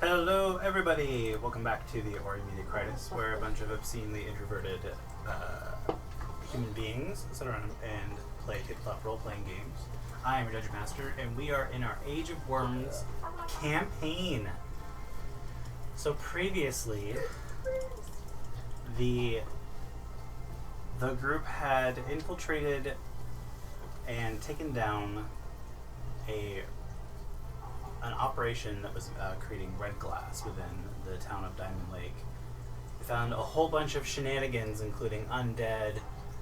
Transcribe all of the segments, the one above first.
Hello, everybody! Welcome back to the Ori Media Crisis, where a bunch of obscenely introverted human beings sit around and play tabletop role-playing games. I am your Dungeon Master, and we are in our Age of Worms campaign. So previously, the group had infiltrated and taken down an operation that was creating red glass within the town of Diamond Lake. We found a whole bunch of shenanigans, including undead,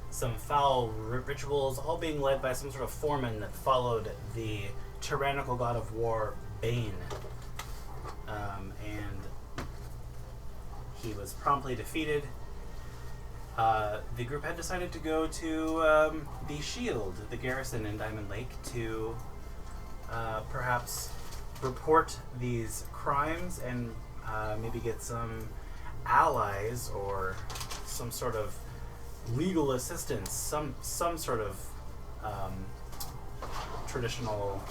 some foul rituals, all being led by some sort of foreman that followed the tyrannical god of war, Bane. And he was promptly defeated. The group had decided to go to the Shield, the garrison in Diamond Lake, to perhaps report these crimes and maybe get some allies or some sort of legal assistance, some sort of traditional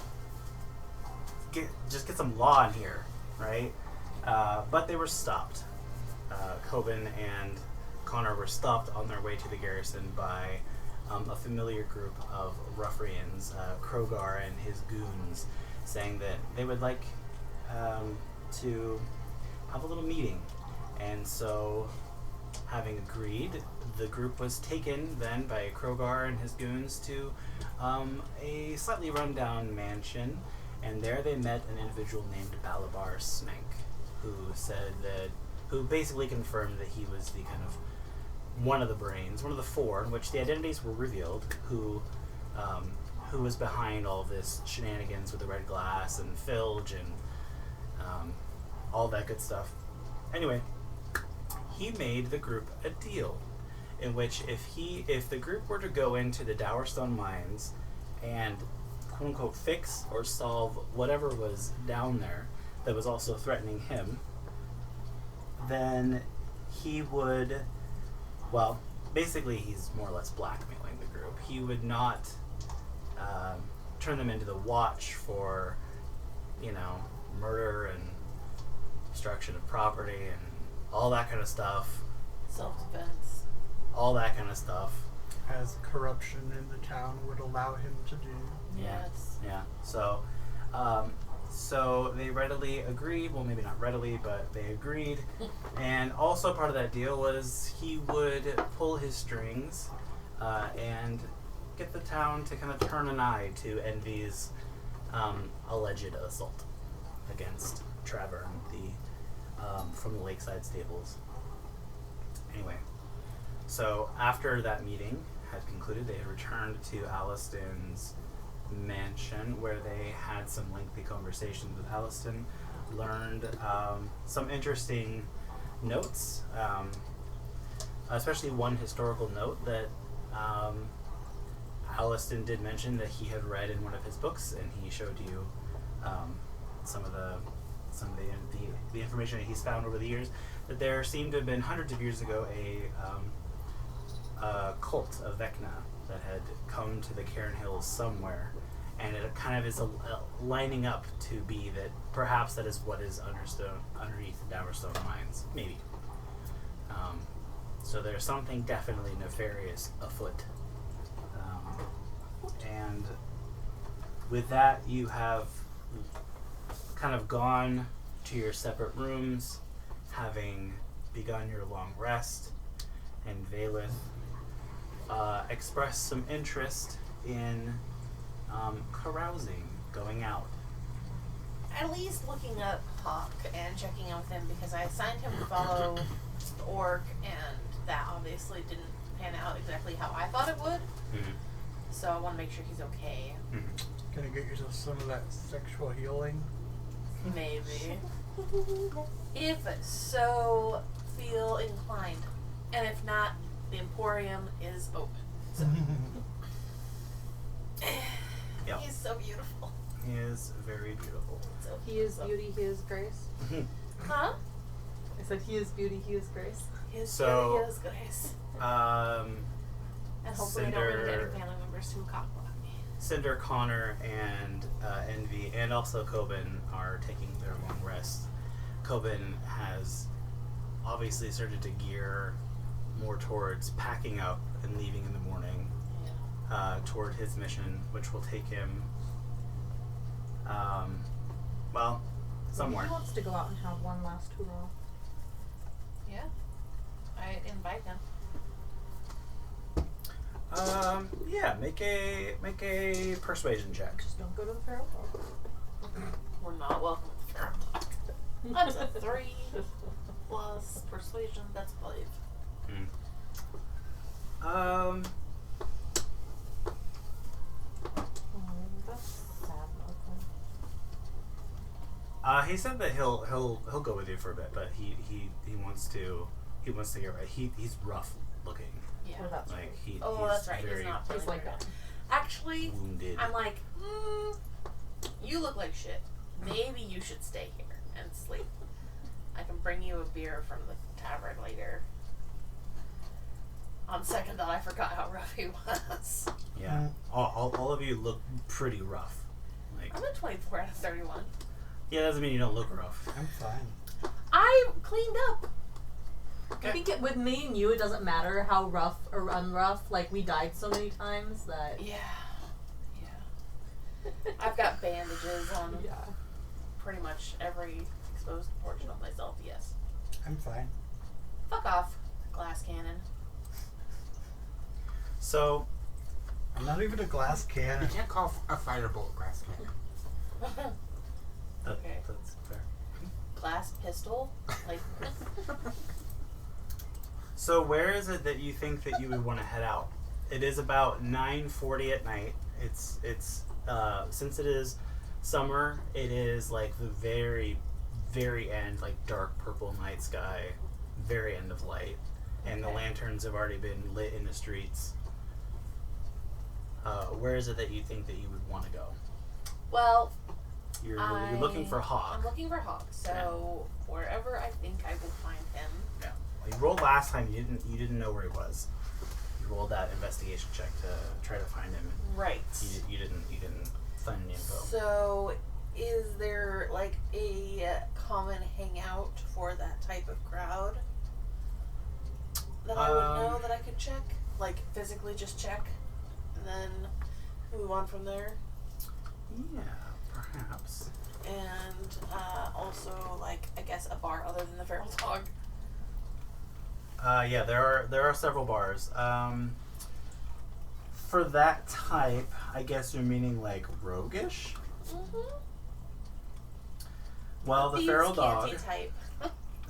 get some law in here, right? But they were stopped. Coben and Connor were stopped on their way to the garrison by a familiar group of ruffians, Krogar and his goons, saying that they would like to have a little meeting. And so, having agreed, the group was taken then by Krogar and his goons to a slightly run-down mansion, and there they met an individual named Balabar Smenk, who basically confirmed that he was the kind of one of the brains, one of the four, in which the identities were revealed, who was behind all this shenanigans with the red glass and Filge and all that good stuff. Anyway, he made the group a deal in which if the group were to go into the Dowerstone mines and quote unquote fix or solve whatever was down there that was also threatening him, then he would, well, basically he's more or less blackmailing the group. He would not turn them into the watch for, murder and destruction of property and all that kind of stuff. Self-defense. All that kind of stuff. As corruption in the town would allow him to do. Yes. Yeah. So they readily agreed. Well, maybe not readily, but they agreed. And also part of that deal was he would pull his strings and get the town to kind of turn an eye to Envy's alleged assault against Trevor, from the Lakeside Stables. Anyway, so after that meeting had concluded, they had returned to Alliston's mansion, where they had some lengthy conversations with Alliston, learned some interesting notes, especially one historical note that Alliston did mention that he had read in one of his books, and he showed you some of the information that he's found over the years, that there seemed to have been hundreds of years ago a cult of Vecna that had come to the Cairn Hills somewhere, and it kind of is lining up to be that perhaps that is what is underneath the Dowerstone mines, maybe. So there's something definitely nefarious afoot. And with that, you have kind of gone to your separate rooms, having begun your long rest, and Valeth expressed some interest in carousing, going out. At least looking up Hawk and checking in with him, because I assigned him to follow the orc, and that obviously didn't pan out exactly how I thought it would. Mm-hmm. So I want to make sure he's okay. Mm-hmm. Gonna get yourself some of that sexual healing. Maybe. If so feel inclined. And if not, the Emporium is open. So. Yep. He's so beautiful. He is very beautiful. So He is beauty, he is grace. Huh? I said he is beauty, he is grace. His So, beauty is grace. And hopefully I don't run into any family members who cockblock me. Cinder, Connor, and Envy, and also Coben are taking their long rest. Coben has obviously started to gear more towards packing up and leaving in the morning toward his mission, which will take him, somewhere. He wants to go out and have one last hurrah. Yeah. I invite him. Yeah, make a persuasion check. Just don't go to the feral dog. We're not welcome at the Feral Dog. That's a 3 plus persuasion. That's believe. That's sad looking. He said that he'll go with you for a bit, but he wants to get right. He's rough looking. Yeah. Well, that's Like right. Oh, he's that's right. very He's not He's feeling like very that. good. Actually, wounded. I'm like, you look like shit. Maybe you should stay here and sleep. I can bring you a beer from the tavern later. On second thought, I forgot how rough he was. Yeah, all of you look pretty rough. Like, I'm at 24 out of 31. yeah, doesn't mean you don't look rough. I'm fine. I cleaned up. I think with me and you, it doesn't matter how rough or unrough. Like, we died so many times that... Yeah. I've got bandages on Yeah. pretty much every exposed portion of myself, yes. I'm fine. Fuck off, glass cannon. So, I'm not even a glass You cannon. can't call a fireball glass cannon. Okay. that's fair. Glass pistol? Like, So where is it that you think that you would want to head out? It is about 9:40 at night. It's since it is summer, it is like the very, very end, like dark purple night sky, very end of light, and the Okay. lanterns have already been lit in the streets. Where is it that you think that you would want to go? well, You're looking for Hawk. I'm looking for Hawk, so wherever I think I will find him. Yeah. Well, you rolled last time. You didn't know where he was. You rolled that investigation check to try to find him. Right. You didn't find any info. So, is there like a common hangout for that type of crowd that I would know that I could check? Like physically just check, and then move on from there. Yeah, perhaps. And also, like, I guess a bar other than the Feral Dog. Yeah, there are several bars. For that type, I guess you're meaning like roguish. Mm-hmm. Well, the feral dog type.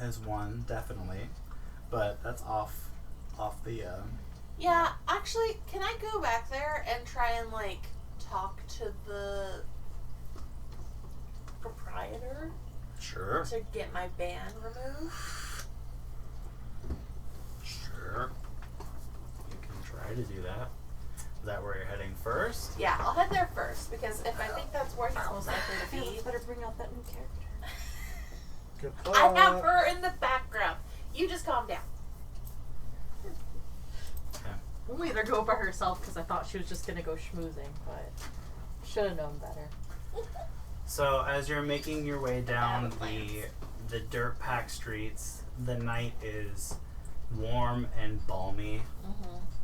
is one definitely, but that's off the. Yeah, actually, can I go back there and try and like talk to the proprietor Sure. to get my ban removed? Sure. You can try to do that. Is that where you're heading first? Yeah, I'll head there first because if I think that's where he's most likely to be, Better bring out that new character. Good I have luck. her in the background. You just calm down. Okay. We made her go by herself because I thought she was just gonna go schmoozing, but should have known better. So as you're making your way down have plans. the dirt packed streets, the night is warm and balmy.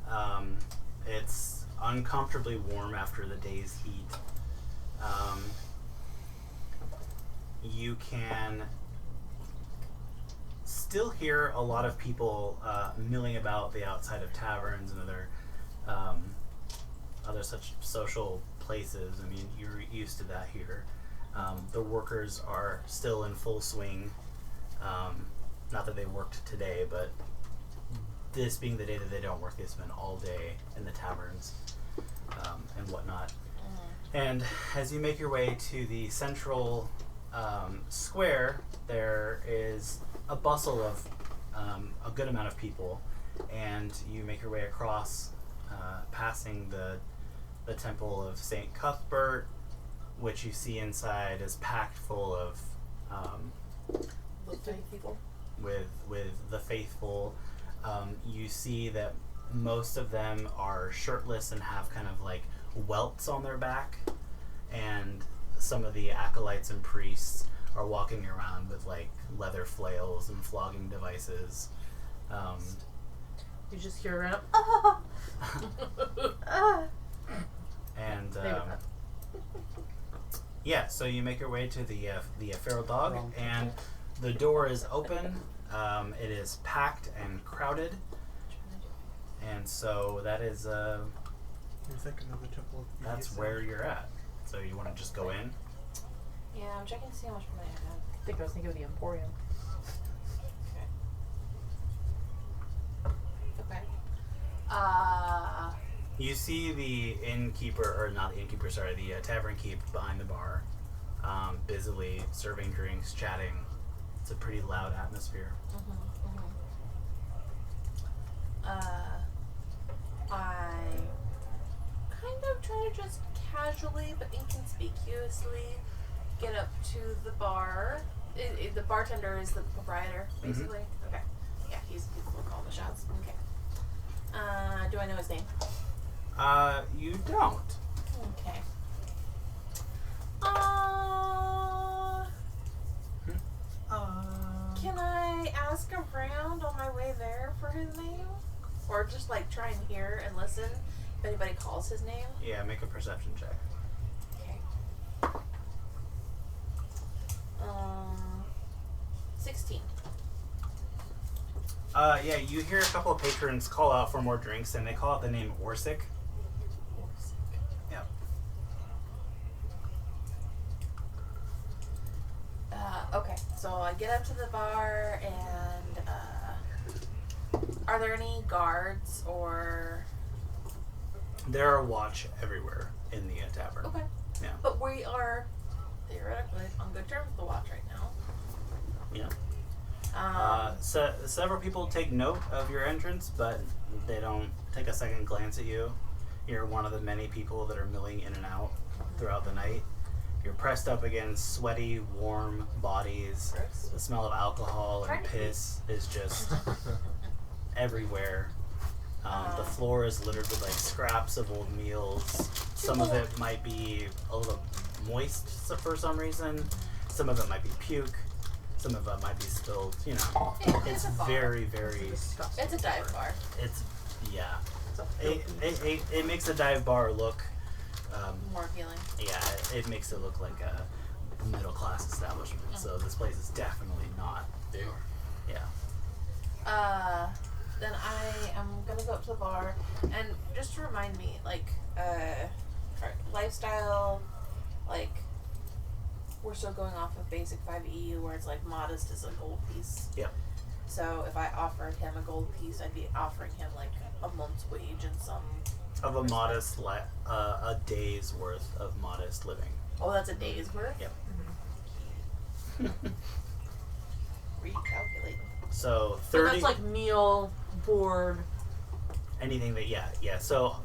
Mm-hmm. It's uncomfortably warm after the day's heat. You can still hear a lot of people milling about the outside of taverns and other such social places. I mean, you're used to that here. The workers are still in full swing. Not that they worked today, but this being the day that they don't work, they spend all day in the taverns and whatnot. And as you make your way to the central square, there is a bustle of a good amount of people, and you make your way across, passing the temple of Saint Cuthbert, which you see inside is packed full of People. with the faithful. You see that most of them are shirtless and have kind of like welts on their back, and some of the acolytes and priests are walking around with like leather flails and flogging devices. You just hear random ah! Ah! And Maybe not. yeah, so you make your way to the feral dog, Wrong and the door is open. It is packed and crowded, and so that is You're thinking of the Temple of Beauty. that's where you're at. So you want to just go in? Yeah, I'm checking to see how much money I have. I think I was thinking of the Emporium. Okay. You see the innkeeper, or not the innkeeper, sorry, the tavern keep behind the bar, busily serving drinks, chatting. It's a pretty loud atmosphere. I kind of try to just casually but inconspicuously get up to the bar. The bartender is the proprietor, basically. Okay. Yeah, he's the one calling the shots. Okay. Do I know his name? You don't. Okay. Can I ask around on my way there for his name? Or just like try and hear and listen if anybody calls his name? Yeah, make a perception check. Okay. 16. Yeah, you hear a couple of patrons call out for more drinks, and they call out the name Orsic. Yep. Okay, so I get up to the bar and are there any guards or... There are watch everywhere in the tavern. Okay. Yeah. But we are theoretically on good terms with the watch right now. Yeah. So several people take note of your entrance, but they don't take a second glance at you. You're one of the many people that are milling in and out throughout the night. You're pressed up against sweaty, warm bodies. Gross. The smell of alcohol and piss is just everywhere. The floor is littered with like scraps of old meals. Some of it might be a little moist for some reason. Some of it might be puke. Some of it might be spilled. You know, it's a bar. very, very. It's a dive bar. It's yeah. It makes a dive bar look. More appealing. Yeah, it makes it look like a middle class establishment. So this place is definitely not. Yeah. Then I am gonna go up to the bar and just to remind me, like, lifestyle, like, we're still going off of basic 5e where it's like modest is a gold piece. Yep. So if I offered him a gold piece, I'd be offering him like a month's wage and some. Of a modest, a day's worth of modest living. Oh, that's a day's worth? Yep. Recalculate. So So 30. that's like meal, board. Anything that yeah. So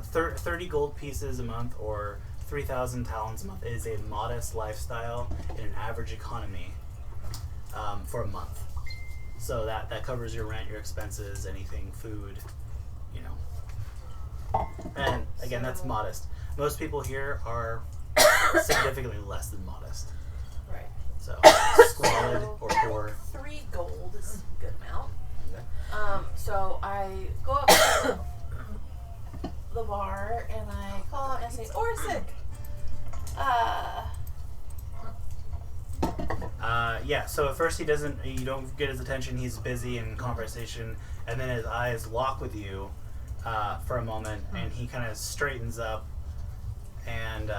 30 gold pieces a month or 3,000 talents a month is a modest lifestyle in an average economy for a month. So that covers your rent, your expenses, anything, food, you know. And again, that's modest. Most people here are significantly less than modest. Right. So squalid or poor. 3 gold is a good amount. Okay. So I go up to the bar and I call out and I say, Orsic! Yeah, so at first you don't get his attention, he's busy in conversation, and then his eyes lock with you for a moment, and he kind of straightens up, and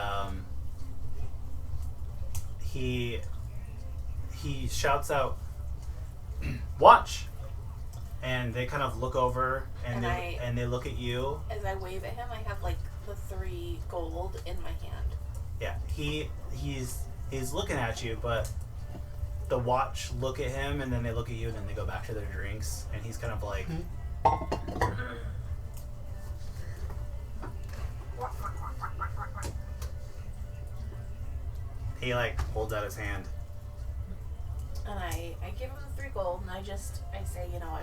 he shouts out, "Watch!" And they kind of look over, and they look at you. As I wave at him, I have like the 3 gold in my hand. Yeah, he's looking at you, but the watch look at him, and then they look at you, and then they go back to their drinks, and he's kind of like, he like holds out his hand. And I give him the 3 gold and I say, you know, I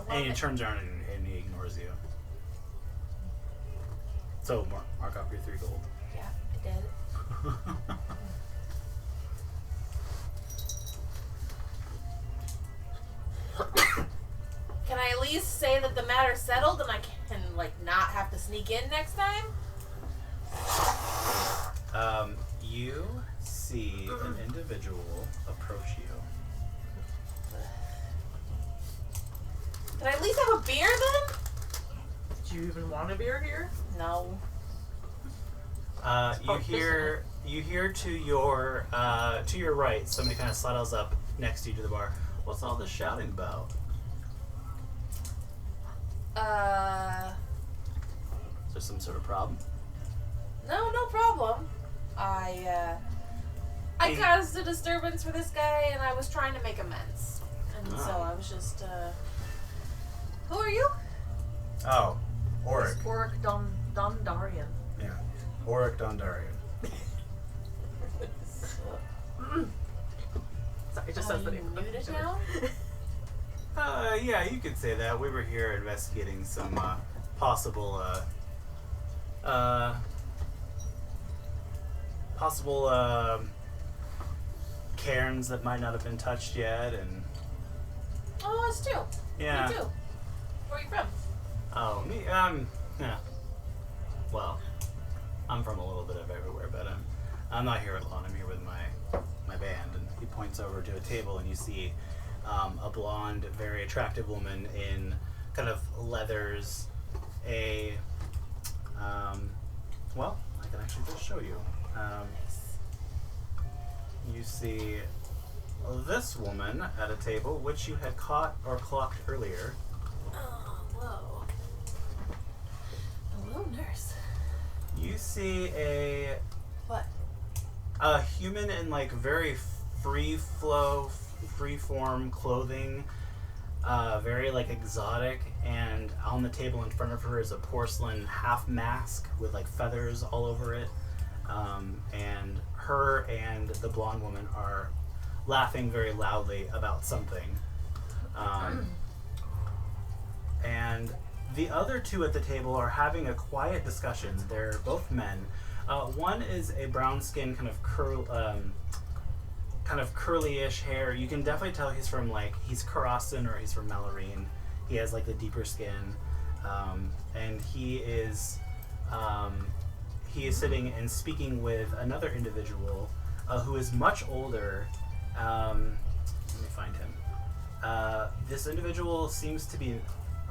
And he want turns around and he ignores you. So mark off your 3 gold. Yeah, I did. say that the matter's settled and I can, like, not have to sneak in next time? You see an individual approach you. Can I at least have a beer then? Do you even want a beer here? No. You hear to your right, somebody kind of sidles up next to you to the bar. What's all this shouting about? Is there some sort of problem? No problem. I Hey. caused a disturbance for this guy and I was trying to make amends. And so Oh. I was just, who are you? Oh, Auric. Oric Dondarian. Yeah. Auric Dondarian. Sorry, it just Are says the you name. new to town? Yeah, you could say that. We were here investigating some possible cairns that might not have been touched yet, and Oh, us too. yeah. Me too. Where are you from? Oh, me. Yeah. Well, I'm from a little bit of everywhere, but I'm not here alone. I'm here with my band, and he points over to a table, and you see a blonde, very attractive woman in kind of leathers. Well, I can actually just show you. You see this woman at a table, which you had caught or clocked earlier. Oh, whoa. Hello, nurse. You see a What? human in like very free form clothing, very like exotic, and on the table in front of her is a porcelain half mask with like feathers all over it. And her and the blonde woman are laughing very loudly about something. And the other two at the table are having a quiet discussion. They're both men. One is a brown-skinned kind of curly-ish hair. You can definitely tell he's from he's Karasan or he's from Malorine. He has like the deeper skin, and he is sitting and speaking with another individual who is much older. Let me find him. This individual seems to be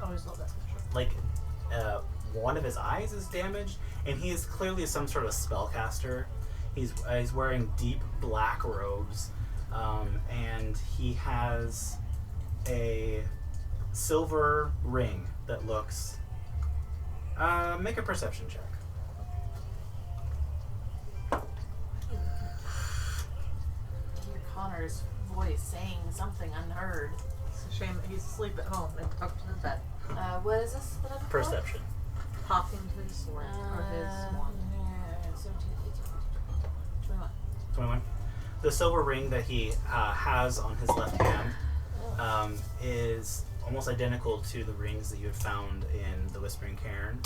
Always love that picture. like one of his eyes is damaged, and he is clearly some sort of spellcaster. He's wearing deep black robes, and he has a silver ring that looks. Make a perception check. Hear Connor's voice saying something unheard. It's a shame that he's asleep at home and tucked in his bed. What is this? That I'm Perception. Popping to his sword or his wand. 17, 18, 21. 21. The silver ring that he has on his left hand is almost identical to the rings that you had found in the Whispering Cairn.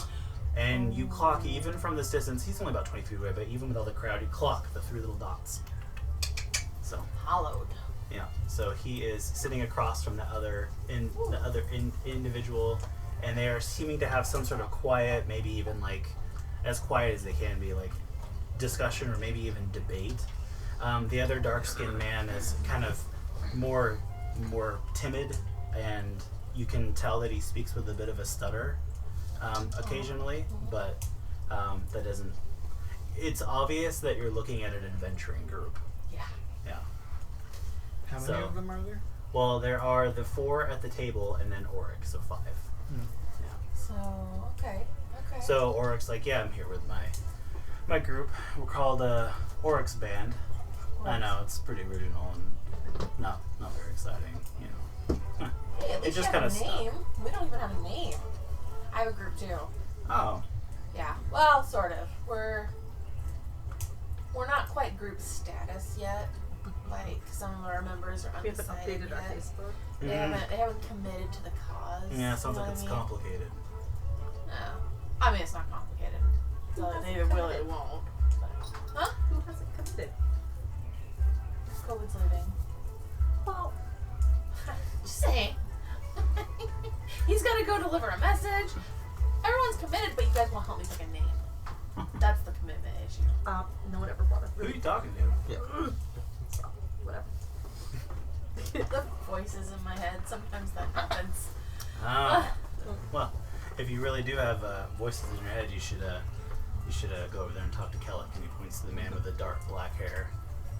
And you clock, even from this distance, he's only about 20 feet away, but even with all the crowd, you clock the 3 little dots. So, Hollowed. yeah. So he is sitting across from the other individual, and they are seeming to have some sort of quiet, maybe even like as quiet as they can be, like discussion or maybe even debate. The other dark-skinned man is kind of more timid, and you can tell that he speaks with a bit of a stutter occasionally, but that doesn't. It's obvious that you're looking at an adventuring group. Yeah. Yeah. How many So- of them are there? Well, there are the 4 at the table, and then Auric, so 5. Yeah. So, okay. So Auric's like, yeah, I'm here with my group. We're called Auric's Band. I know it's pretty original and not very exciting, you know. Hey, at It least just you have kinda a stuck. name. We don't even have a name. I have a group too. Oh, Yeah. Well, sort of. We're not quite group status yet. Like some of our members are We haven't undecided updated our yet. Facebook. They haven't committed to the cause. yeah. Sounds you know like it's what I mean? complicated. No. I mean, it's not complicated. So they either will or they won't. But, huh? Who hasn't committed? COVID's leaving. Well, Just saying. He's got to go to deliver a message. Everyone's committed, but you guys won't help me pick a name. That's the commitment issue. No one ever brought up. Who are you talking to? Yeah. Whatever. The voices in my head, sometimes that happens. Ah. Well, if you really do have voices in your head, you should go over there and talk to Kellic. And he points to the man with the dark black hair.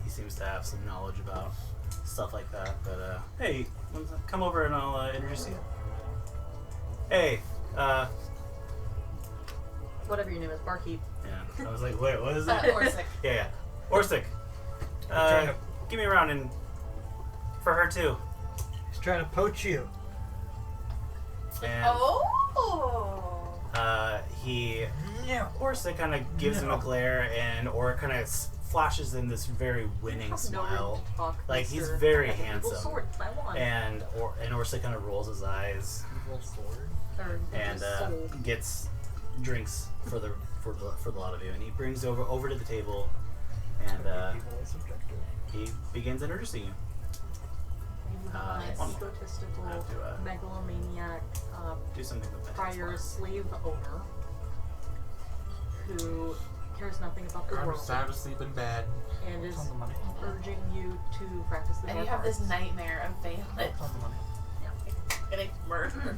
He seems to have some knowledge about stuff like that. But hey, come over and I'll introduce you. Hey, Whatever your name is, barkeep. yeah. I was like, wait, what is that? Orsic. Yeah. Orsic. Give me a round and for her too. He's trying to poach you. And Oh. he No. Orsic kind of gives him a glare, and Or kind of flashes in this very winning smile. Like, he's very handsome. Sword, Taiwan. And Orsic kind of rolls his eyes Evil sword. Or and soul. gets drinks for the lot of you, and he brings over to the table, and Evil is subjective. he begins introducing you. Nice. One more. Egotistical, I have to, megalomaniac, Do something with that. prior slave owner who cares nothing about the I'm world sound asleep in bed. and is It's on the money. urging you to practice the And you dark have this arts. nightmare of Valen It's on the money. getting murdered.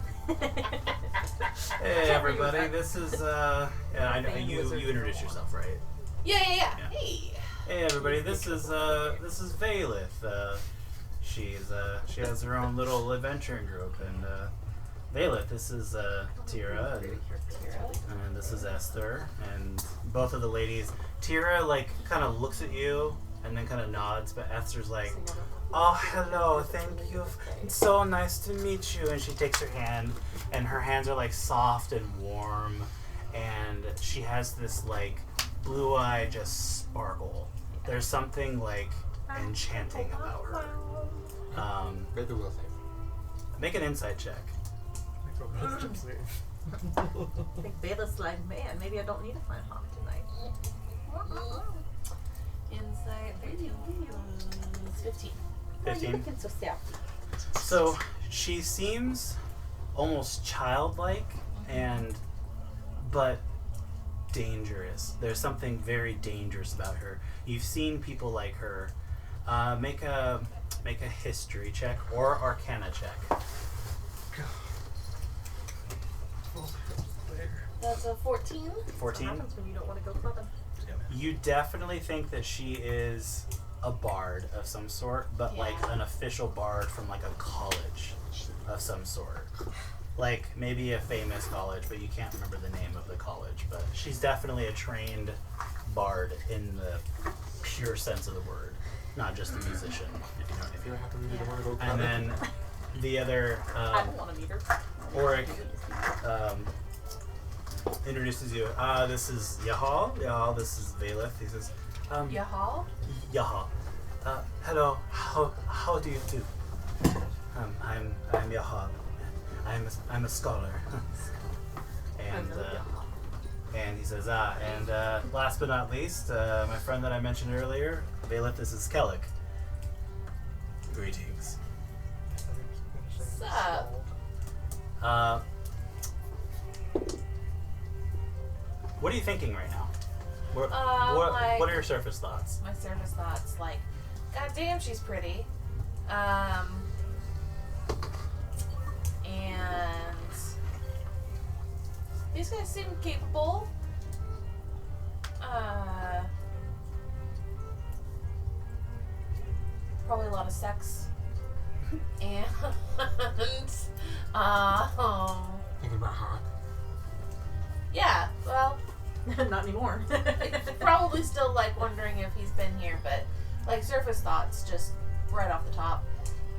Hey everybody, this is yeah, I know Fame you wizard. introduced yourself, right? Yeah. Yeah. Hey. Hey everybody, this is Valith. She has her own little adventuring group, and Valith, this is Tira, and this is Esther, and both of the ladies. Tira kind of looks at you and then kind of nods, but Esther's like, "Oh, hello, thank you. It's so nice to meet you." And she takes her hand, and her hands are soft and warm, and she has this blue eye just sparkle. There's something enchanting about her. Maybe we'll save. Make an insight check. Like a wisdom save. I think Bayless like, man, maybe I don't need to find Hawk tonight. Insight 15. 15. So sappy. So she seems almost childlike but dangerous. There's something very dangerous about her. You've seen people like her. Make a history check or arcana check. That's a 14. 14. What happens when you don't want to go clubbing? You definitely think that she is a bard of some sort, but Yeah. an official bard from a college of some sort. Maybe a famous college, but you can't remember the name of the college. But she's definitely a trained bard in the pure sense of the word, not just a musician, if you know what I If you mean. happen to want to go And clubbing. then the other I don't want to meet her. Auric introduces you. This is Yahal. Yahal, this is Valith. He says, Yahal? Yahal. Hello. How do you do? I'm Yahal. I'm a scholar. And he says, and last but not least, my friend that I mentioned earlier, Valith, this is Kellic. Greetings. What's up? What are you thinking right now? What like- are your surface thoughts? My surface thoughts, God damn, she's pretty. And these guys seem capable. Probably a lot of sex. And Thinking about Hawk. yeah, well, Not anymore. probably still wondering if he's been here, but surface thoughts just right off the top.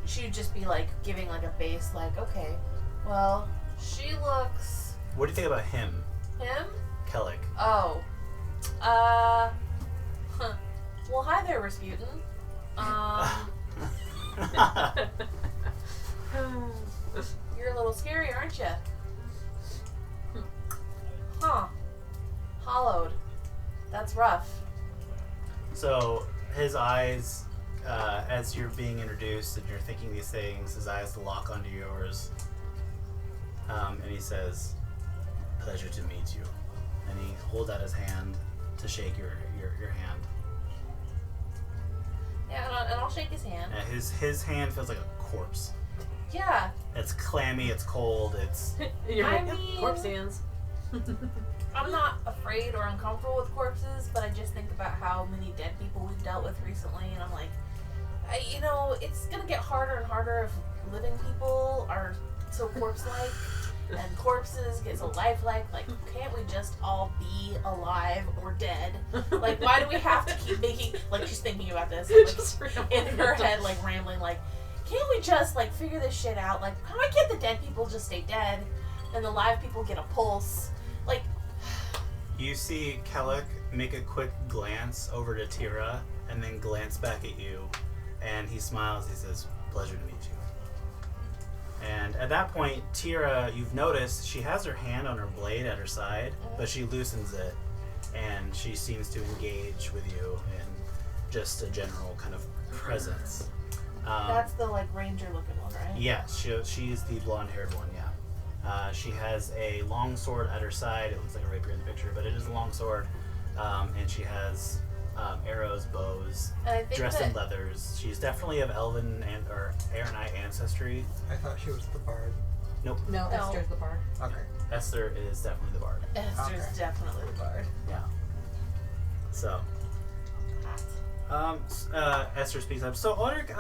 She'd just be giving a base okay, well, she looks What do you think about him, him? Kellic? Oh. Well, hi there, Rasputin. You're a little scary, aren't you? Huh. Hollowed. That's rough. So his eyes, as you're being introduced and you're thinking these things, his eyes lock onto yours. And he says, "Pleasure to meet you." And he holds out his hand to shake your hand. Yeah, and I'll shake his hand. And his hand feels like a corpse. Yeah. It's clammy. It's cold. It's You're I like, mean- corpse hands. I'm not afraid or uncomfortable with corpses, but I just think about how many dead people we've dealt with recently, and I'm like, it's gonna get harder and harder if living people are so corpse-like, and corpses get so lifelike. Like, can't we just all be alive or dead? Like, why do we have to keep making, like, she's thinking about this, Just like, rambling. in her head, like, rambling, like, can't we just, like, figure this shit out? Like, why can't the dead people just stay dead, and the live people get a pulse? Like, You see Kellic make a quick glance over to Tira and then glance back at you, and he smiles. He says, "Pleasure to meet you." And at that point, Tira, you've noticed she has her hand on her blade at her side, but she loosens it, and she seems to engage with you in just a general kind of presence. that's the, like, ranger looking one, right? Yeah, she's the blonde-haired one, yeah. She has a long sword at her side. It looks like a rapier in the picture, but it is a long sword. And she has arrows, bows, And I think dressed in that, leathers. She's definitely of elven or Aranite ancestry. I thought she was the bard. No, No. Esther's the bar. Okay. Esther is definitely the bard. Esther's Okay. definitely the bard. Yeah. So, Esther speaks up. So, Ulrich,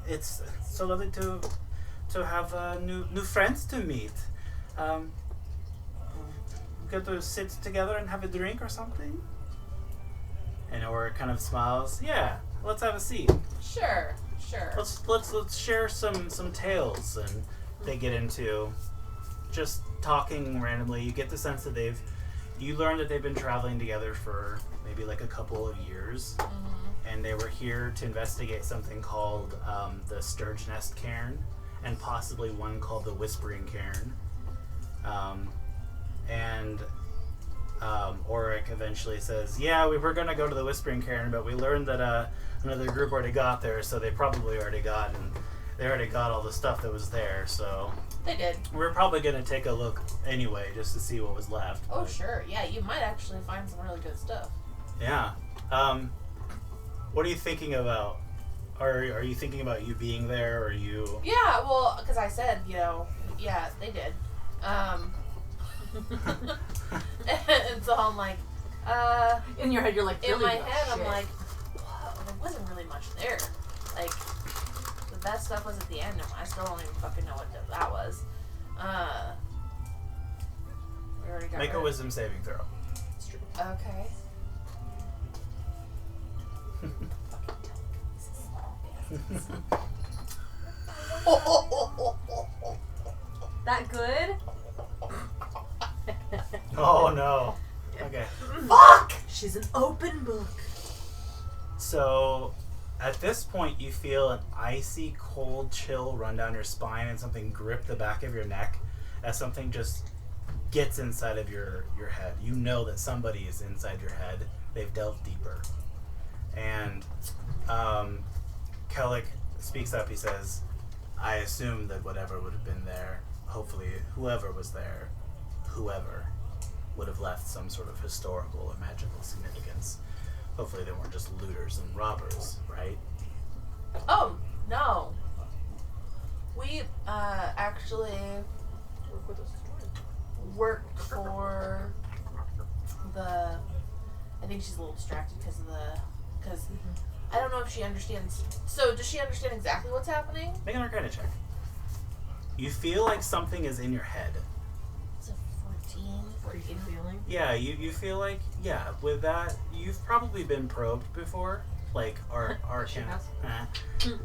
it's so lovely to have new friends to meet. Get to sit together and have a drink or something. And Ulrich kind of smiles. Yeah, let's have a seat. Sure. Let's share some tales, and they get into just talking randomly. You get the sense that you learn that they've been traveling together for maybe like a couple of years, and they were here to investigate something called the Sturge Nest Cairn, and possibly one called the Whispering Cairn. Ulrich eventually says, "Yeah, we were gonna go to the Whispering Cairn, but we learned that another group already got there, so they probably already got all the stuff that was there. So They did. we're probably gonna take a look anyway, just to see what was left." Oh, But, sure. Yeah, you might actually find some really good stuff. yeah. What are you thinking about? Are you thinking about you being there, or you? Yeah, well, because I said, yeah, they did. And so I'm like, In your head, you're like, in really my good head, I'm shit. like, whoa, there wasn't really much there. Like, the best stuff was at the end, and I still don't even fucking know what that was. We already got Make a rid- wisdom saving throw. It's true. Okay. That good? Oh no. Okay. Fuck! She's an open book. So, at this point, you feel an icy, cold chill run down your spine, and something grip the back of your neck as something just gets inside of your head. You know that somebody is inside your head. They've delved deeper. And Kellic speaks up. He says, "I assume that whatever would have been there, hopefully whoever was there, whoever, would have left some sort of historical or magical significance. Hopefully they weren't just looters and robbers, right?" Oh, no. We, actually Work with us. worked for the... I think she's a little distracted because I don't know if she understands. So, does she understand exactly what's happening? Make an Arcana check. You feel like something is in your head. It's a 14. Creepy feeling. Yeah, you feel like, yeah, with that, you've probably been probed before. Like, She Arcana. has.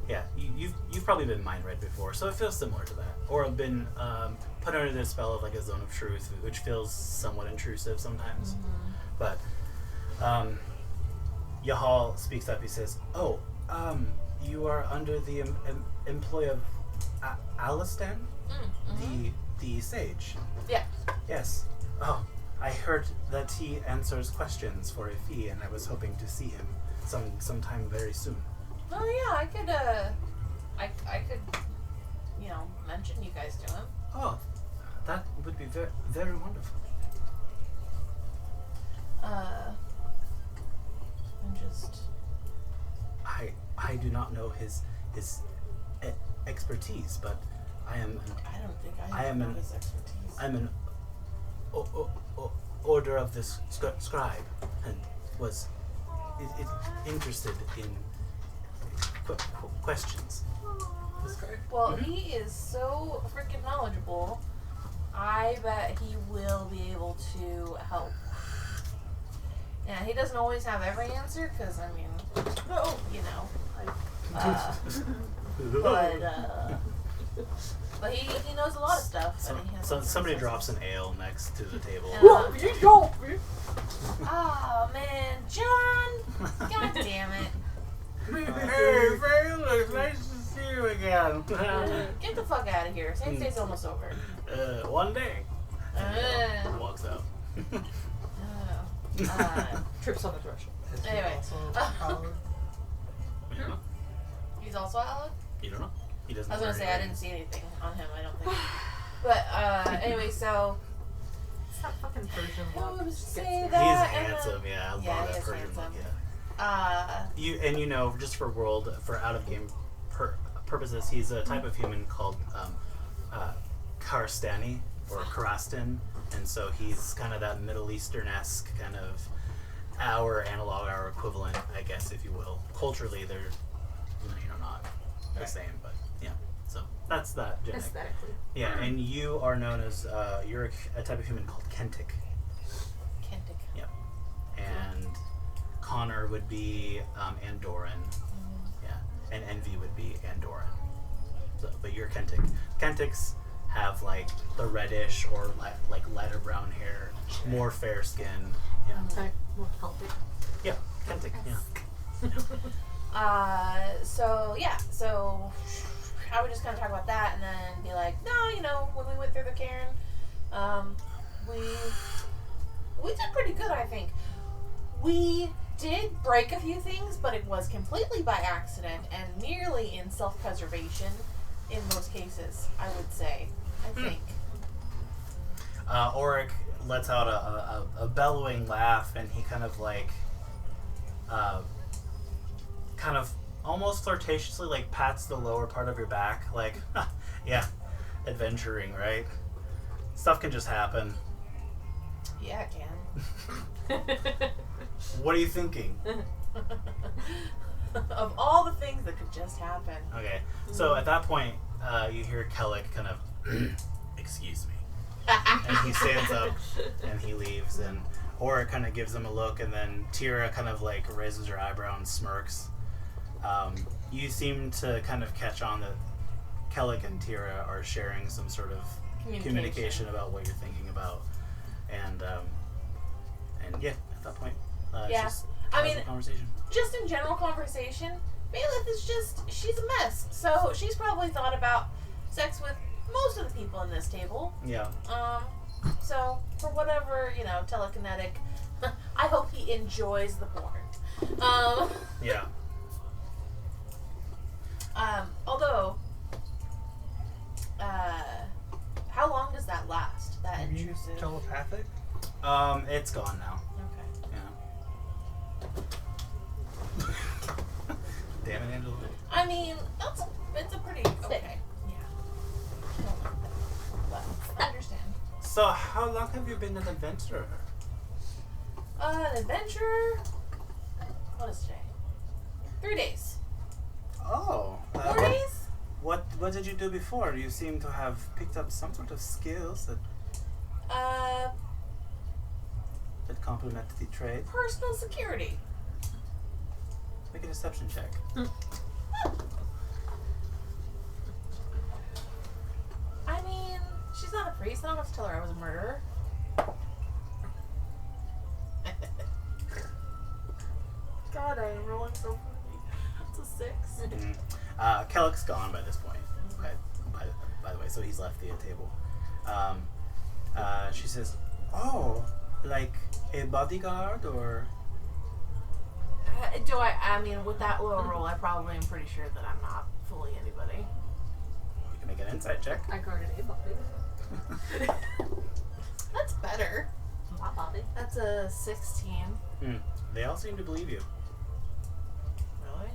Yeah, you've probably been mind read before, so it feels similar to that. Or have been put under the spell of like a zone of truth, which feels somewhat intrusive sometimes. But Yahal speaks up. He says, "Oh, you are under the employ of Alistan, the sage." Yeah. Yes. Oh, I heard that he answers questions for a fee, and I was hoping to see him sometime very soon. Oh, yeah, I could, mention you guys to him. Oh, that would be very, very wonderful. I'm just. I do not know his expertise, but I am I don't think I am know an- his expertise. I'm an order of the scribe, and was interested in questions. This guy? Well, he is so freaking knowledgeable. I bet he will be able to help. Yeah, he doesn't always have every answer, because, I mean, you know. But he knows a lot of stuff. So, and he has so lots of somebody resources. drops an ale next to the table. Oh, man. John! God damn it. Hey, Felix, nice to see you again. Get the fuck out of here. Safe day's almost over. One day. Walks out. Trips on the threshold. Is he Anyway. also Howard? You don't know? He's also Alec? You don't know? He doesn't. I was gonna wear say I anything. didn't see anything on him, I don't think. But anyway, so It's that fucking Persian who look. was to Gets say me. He's that? handsome, yeah. I Yeah, love he that is Persian look, handsome. yeah. You know, just for out of game purposes, he's a type of human called Karstani or Karastan, and so he's kind of that Middle Eastern-esque kind of our analog, our equivalent, I guess, if you will. Culturally, they're not the same, but yeah. So that's that. Genetic. Aesthetically. Yeah, and you are known as you're a type of human called Kentic. Kentic. Yep. And Connor would be Andoran. Yeah. And Envy would be Andoran. So, but you're Kentic. Kentics have like the reddish or like lighter brown hair, more fair skin. Yeah. Okay, more healthy. Yeah. Kentic. Yeah. So I would just kind of talk about that and then be like, no, when we went through the cairn, we did pretty good, I think. We did break a few things, but it was completely by accident and nearly in self-preservation in most cases, I would say. I think. Auric lets out a bellowing laugh, and he kind of like, kind of almost flirtatiously like pats the lower part of your back, like, yeah, adventuring, right? Stuff can just happen. Yeah, it can. What are you thinking? Of all the things that could just happen. Okay, so at that point, you hear Kellic kind of, excuse me. And he stands up and he leaves, and Aura kind of gives him a look, and then Tira kind of like raises her eyebrow and smirks. You seem to kind of catch on that Kellic and Tira are sharing some sort of communication about what you're thinking about, and yeah, at that point, Yeah. it's just I mean, casual conversation. just in general conversation, Bailiff is she's a mess. So she's probably thought about sex with most of the people in this table. Yeah. So for whatever, telekinetic, I hope he enjoys the porn. Yeah. Although, how long does that last? That Are you intrusive? telepathic? It's gone now. Okay. Yeah. Damn it, Angela. I mean, it's a pretty okay. Yeah. I don't like that, but I understand. So, how long have you been an adventurer? An adventurer. What is today? 3 days. Oh. 4 days? What did you do before? You seem to have picked up some sort of skills that complement the trade. Personal security. Make a deception check. I mean, she's not a priest. I don't have to tell her I was a murderer. God, I am rolling so funny. That's a 6. Kellic's gone by this point. Okay. By the way, so he's left the table. She says, "Oh, like a bodyguard or?" I mean, with that low roll, I probably am pretty sure that I'm not fully anybody. You can Make an insight check. I guarded a body. That's better. My body. That's a 16. They all seem to believe you. Really?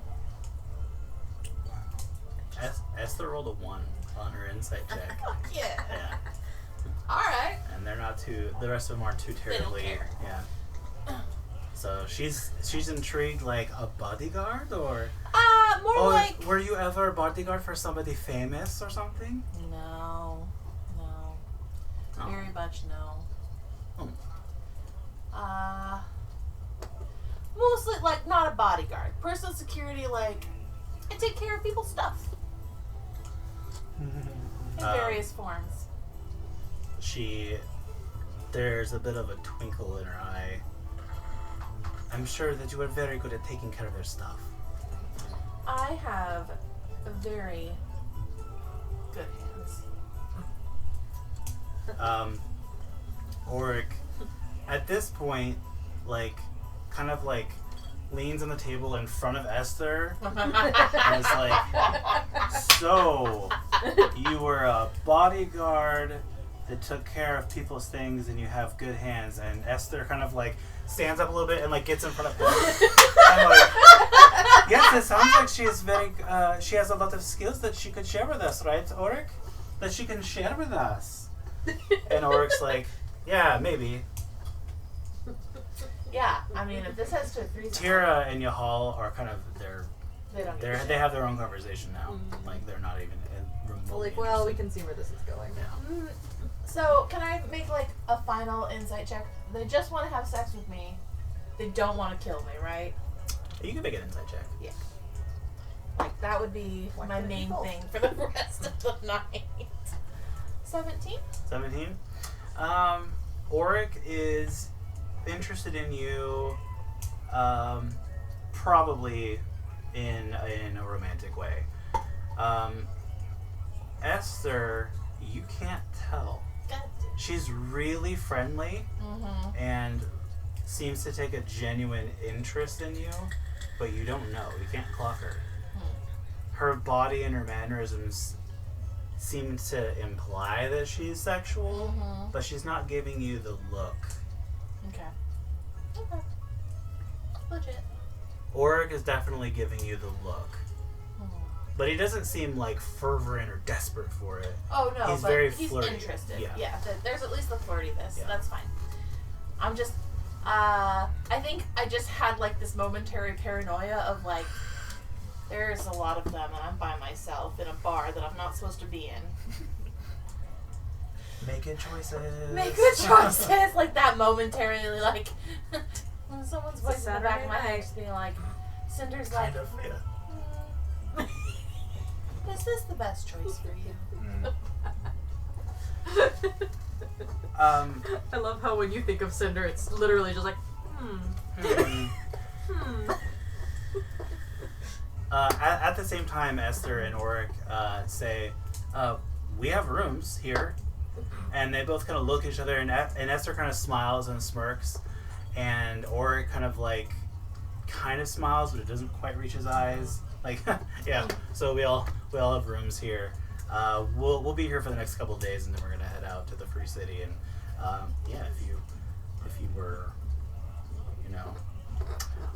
Esther rolled a 1 on her insight check. Yeah. Yeah. Alright. And they're not too. The rest of them aren't too They don't terribly. care. Yeah. So she's intrigued, like a bodyguard, or More like. were you ever a bodyguard for somebody famous or something? No. No. Oh. Very much no. Mostly, like, not a bodyguard. Personal security, like, I take care of people's stuff. In various forms. There's a bit of a twinkle in her eye. I'm sure that you are very good at taking care of their stuff. I have very good hands. Auric, at this point, like, kind of like leans on the table in front of Esther and is like, so, you were a bodyguard that took care of people's things and you have good hands. And Esther kind of like stands up a little bit and like gets in front of him. I'm like, yes, it sounds like she is very, she has a lot of skills that she could share with us, right, Auric? That she can share with us. And Auric's like, yeah, maybe. Yeah, I mean, if this has to 3 Tira and Yahal are kind of, they don't give a shit. they have their own conversation now. Like, they're not even remotely Like, well, we interested. can see where this is going. Yeah. So, can I make, like, a final insight check? They just want to have sex with me. They don't want to kill me, right? You can make an insight check. Like, that would be Why my couldn't main you both? thing for the rest of the night. 17? 17. Auric is interested in you, probably in a romantic way. Esther, you can't tell. God. She's really friendly Mm-hmm. and seems to take a genuine interest in you, but you don't know. You can't clock her. Her body and her mannerisms seem to imply that she's sexual, Mm-hmm. but she's not giving you the look. Okay. Okay. Legit. Auric is definitely giving you the look, Hmm. but he doesn't seem like fervent or desperate for it. Oh, no, He's but very he's flirty. interested. Yeah. There's at least the flirtiness. Yeah. That's fine. I'm just, I think I just had, like, this momentary paranoia of, like, there's a lot of them and I'm by myself in a bar that I'm not supposed to be in. Making choices. Make good choices! Like, that momentarily, like, when someone's voice in the back of my head just being like, Cinder's like, Kind of, yeah. is this the best choice for you? I love how when you think of Cinder, it's literally just like, Hmm. hmm. At the same time, Esther and Auric say, we have rooms here. And they both kind of look at each other, and Esther kind of smiles and smirks. And Auric kind of smiles, but it doesn't quite reach his eyes. Like, yeah, so we all have rooms here. We'll be here for the next couple of days, and then we're going to head out to the Free City. And, yeah, if you were, you know...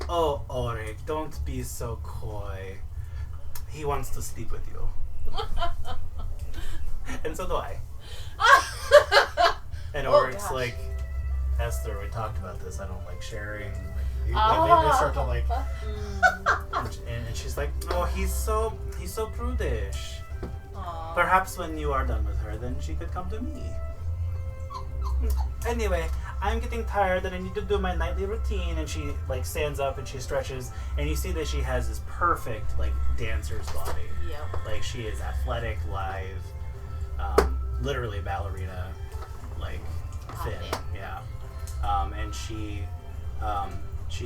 Oh, Auric, don't be so coy. He wants to sleep with you. And so do I. And Oh, Auric's gosh. like, Esther, we talked about this. I don't like sharing. Like, they start to like, and she's like, oh, he's so prudish. Aw. Perhaps when you are done with her, then she could come to me. Anyway, I'm getting tired and I need to do my nightly routine. And she like stands up and she stretches, and you see that she has this perfect like dancer's body. Yep. Like she is athletic, lithe, literally ballerina, like thin. Hot Yeah. And she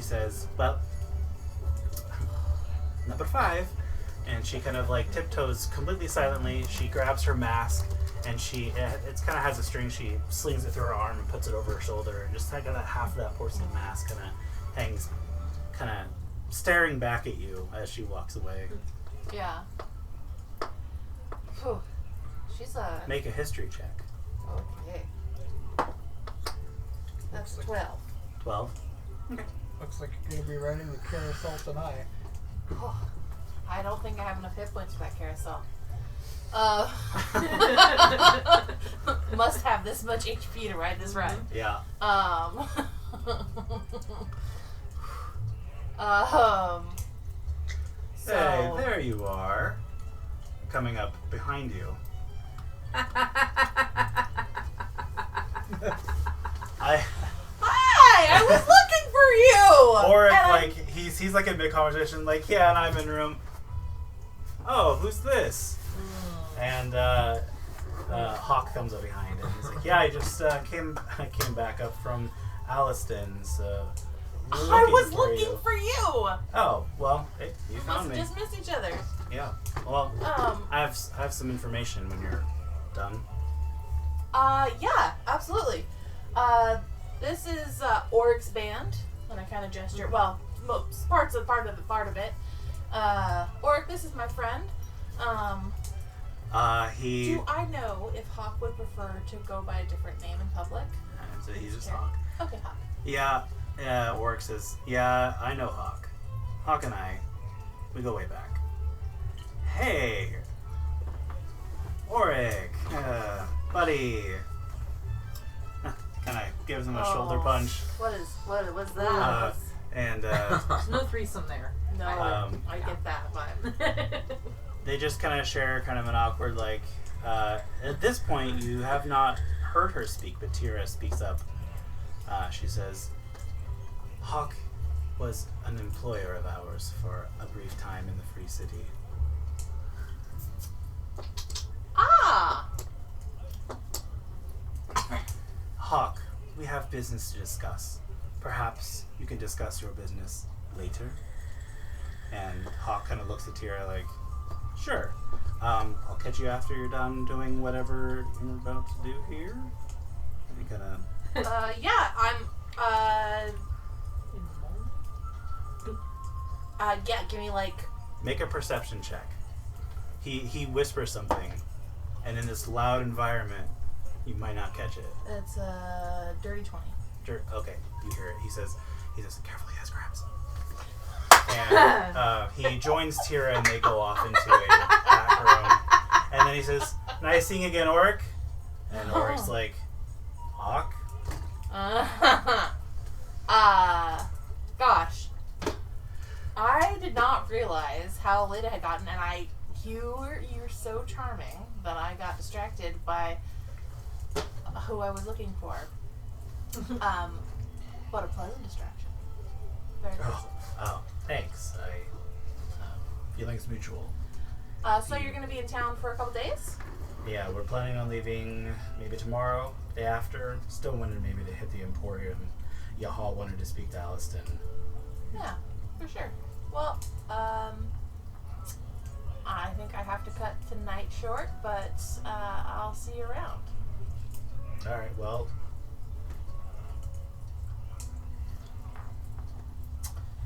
says, well, number 5. And she kind of like tiptoes completely silently. She grabs her mask, and it's kind of has a string. She slings it through her arm and puts it over her shoulder, and just kind of half of that porcelain mask kind of hangs, kind of staring back at you as she walks away. Yeah. Whew. she's a. Make a history check. Okay. That's 12. 12. Looks like you're gonna be riding the carousel tonight. Oh, I don't think I have enough hit points for that carousel. Must have this much HP to ride this ride. Yeah. So Hey, there you are. Coming up behind you. Hi! I was looking for you! Or And like he's like in mid conversation, like, yeah, and I'm in room. Oh, who's this? And Hawk comes up behind and he's like, yeah, I just came back up from Alliston's. I was looking for you! Oh, well, hey, you We found must me. just miss each other. Yeah. Well, I have some information when you're done. Yeah, absolutely. This is Oryx band, and I kind of gesture. Well, most part of it. Oryx, this is my friend. He. Do I know if Hawk would prefer to go by a different name in public? So he's just Okay. Hawk. Okay, Hawk. Yeah, Oryx says, yeah, I know Hawk. Hawk and I, we go way back. Hey, Oryx, buddy. Kind of gives him a shoulder punch. What's that? And There's no threesome there. No, I get that, but they just kind of share kind of an awkward, like, at this point you have not heard her speak, but Tira speaks up. She says, Hawk was an employer of ours for a brief time in the Free City. ah, Hawk, we have business to discuss. Perhaps you can discuss your business later. And Hawk kind of looks at Tira like, sure. I'll catch you after you're done doing whatever you're about to do here. And he kind of... yeah, yeah, give me like. Make a perception check. He whispers something, and in this loud environment, you might not catch it. It's a dirty 20. Okay, you hear it. He says, careful, he has crabs. And he joins Tira, and they go off into a back room. And then he says, nice seeing you again, Oric. And Oric's like, Hawk? Gosh. I did not realize how late I had gotten, and you're so charming that I got distracted by who I was looking for. What a pleasant distraction. Very pleasant. Oh, thanks. Feelings mutual. So you're gonna be in town for a couple days? Yeah, we're planning on leaving maybe tomorrow, day after. Still wanted maybe to hit the Emporium. Yahal wanted to speak to Alliston. Yeah, for sure. Well, I think I have to cut tonight short, but I'll see you around. Alright, well.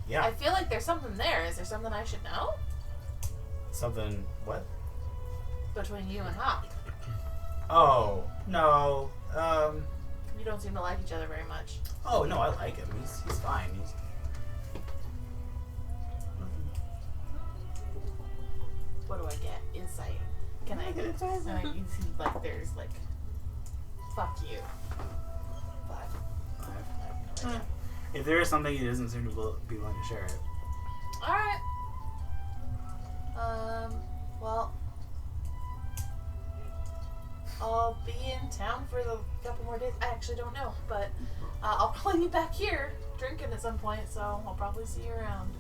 Yeah. I feel like there's something there. Is there something I should know? Something, what? Between you and Hawk. Oh, no. You don't seem to like each other very much. Oh, no, I like him. He's fine. What do I get? Insight. Can I get it? You see, like, there's, like, fuck you. 5. I have no Hmm. idea. If there is something, he doesn't seem to be willing to share it. Alright. Well, I'll be in town for a couple more days. I actually don't know, but I'll probably be back here drinking at some point, so I'll probably see you around.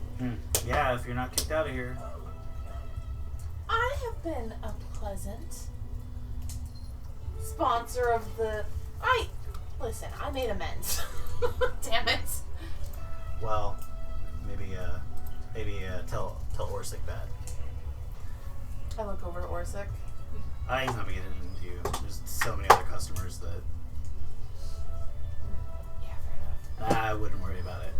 Yeah, if you're not kicked out of here. I have been a pleasant sponsor of the... Listen, I made amends. Damn it. Well, maybe tell Orsic that. I look over to Orsic. He's not getting into you. There's so many other customers that Yeah, fair enough. I wouldn't worry about it.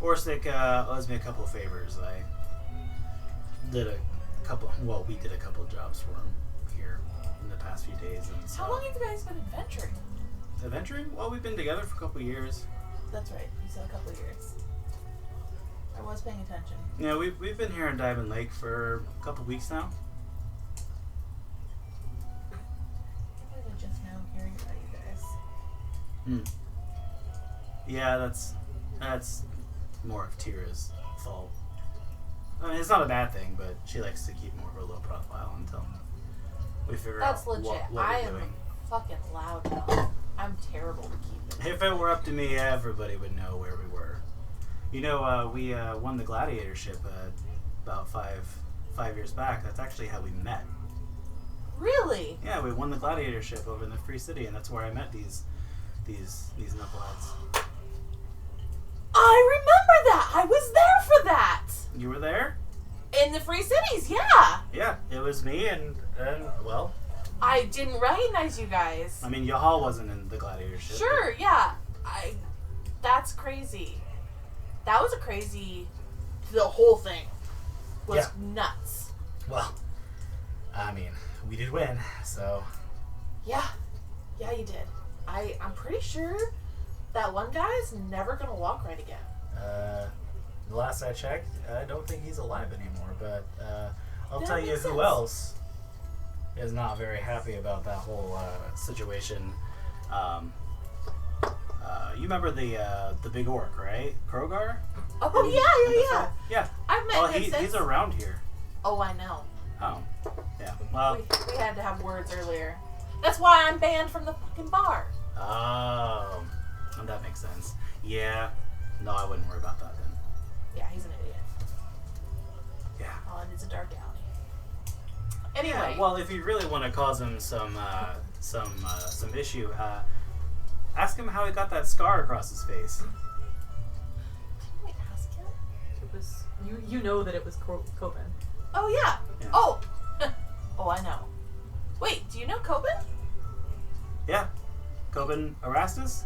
Orsic owes me a couple of favors. We did a couple jobs for him here in the past few days. And so, How long have you guys been adventuring? adventuring? Well, we've been together for a couple years. That's right. You said a couple of years. I was paying attention. Yeah, we've been here in Diamond Lake for a couple weeks now. I was just now hearing about you guys. Yeah, that's more of Tira's fault. I mean, it's not a bad thing, but she likes to keep more of a low profile until we figure That's out legit. what I we're am doing. fucking loud now. I'm terrible to keep it. If it were up to me, everybody would know where we were. You know, we won the gladiatorship about five years back. That's actually how we met. Really? Yeah, we won the gladiatorship over in the Free City, and that's where I met these knuckleheads. I remember that. I was there for that. You were there? In the Free Cities, yeah. Yeah, it was me, and well, I didn't recognize you guys. I mean, Yahal wasn't in the gladiatorship. Sure, yeah. That's crazy. That was a crazy. The whole thing was nuts. Well, I mean, we did win, so Yeah, you did. I'm pretty sure that one guy's never gonna walk right again. the last I checked, I don't think he's alive anymore. But I'll That tell you makes who sense. else is not very happy about that whole situation. You remember the big orc, right? Krogar? Oh In yeah. the Yeah. I've met Well, him since. he's around here. Oh, I know. Oh, yeah. Well, We had to have words earlier. That's why I'm banned from the fucking bar. oh, that makes sense. Yeah. No, I wouldn't worry about that then. Yeah, he's an idiot. Yeah. Oh, and it's a dark alley. Anyway. Yeah, well, if you really want to cause him some issue, ask him how he got that scar across his face. Can we ask him? It was you know that it was Coben. Oh yeah. Yeah. Oh. Oh, I know. Wait, do you know Coben? Yeah. Coben Erastus?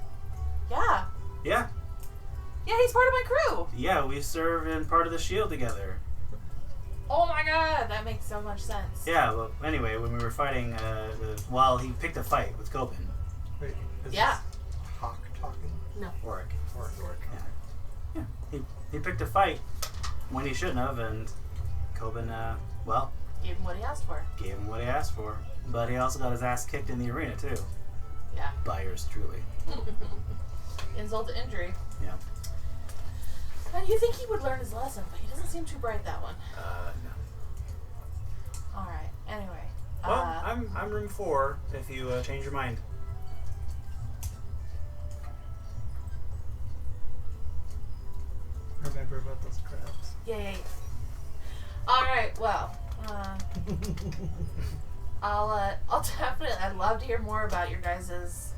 Yeah. Yeah. Yeah, he's part of my crew. Yeah, we serve in part of the shield together. Oh my god, that makes so much sense. Yeah, well, anyway, when we were fighting, he picked a fight with Coben. Wait, is Yeah. this Hawk talking? Oric. Or Yeah. He picked a fight when he shouldn't have, and Coben, Gave him what he asked for. gave him what he asked for. But he also got his ass kicked in the arena, too. Yeah. By yours truly. Insult to injury. Yeah. And you think he would learn his lesson, but he doesn't seem too bright that one. No. Alright, anyway. Well, I'm room 4 if you change your mind. remember about those crabs. Yeah. Alright, well, I'll definitely, I'd love to hear more about your guys'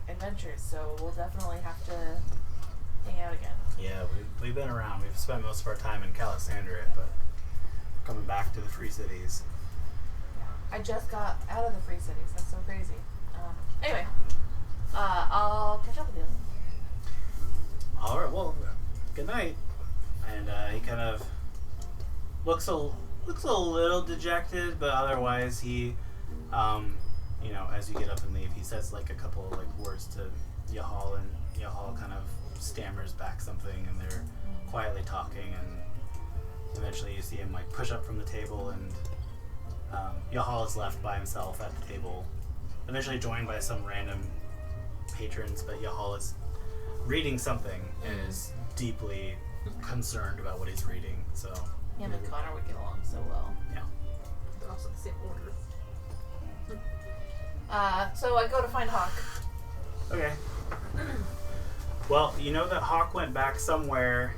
adventures, so we'll definitely have to hang out again. Yeah, we've been around. We've spent most of our time in Calisandria, but coming back to the Free Cities. I just got out of the Free Cities, that's so crazy. Anyway, I'll catch up with you. All right. Well, good night. And he kind of looks a little dejected, but otherwise he, as you get up and leave, he says a couple of words to Yahal, and Yahal kind of stammers back something, and they're quietly talking, and eventually you see him push up from the table, and Yahal is left by himself at the table, eventually joined by some random patrons, but Yahal is reading something and is deeply concerned about what he's reading. So Him and Connor would get along so well. yeah. They're also the same order. So I go to find Hawk. Okay. Well, you know that Hawk went back somewhere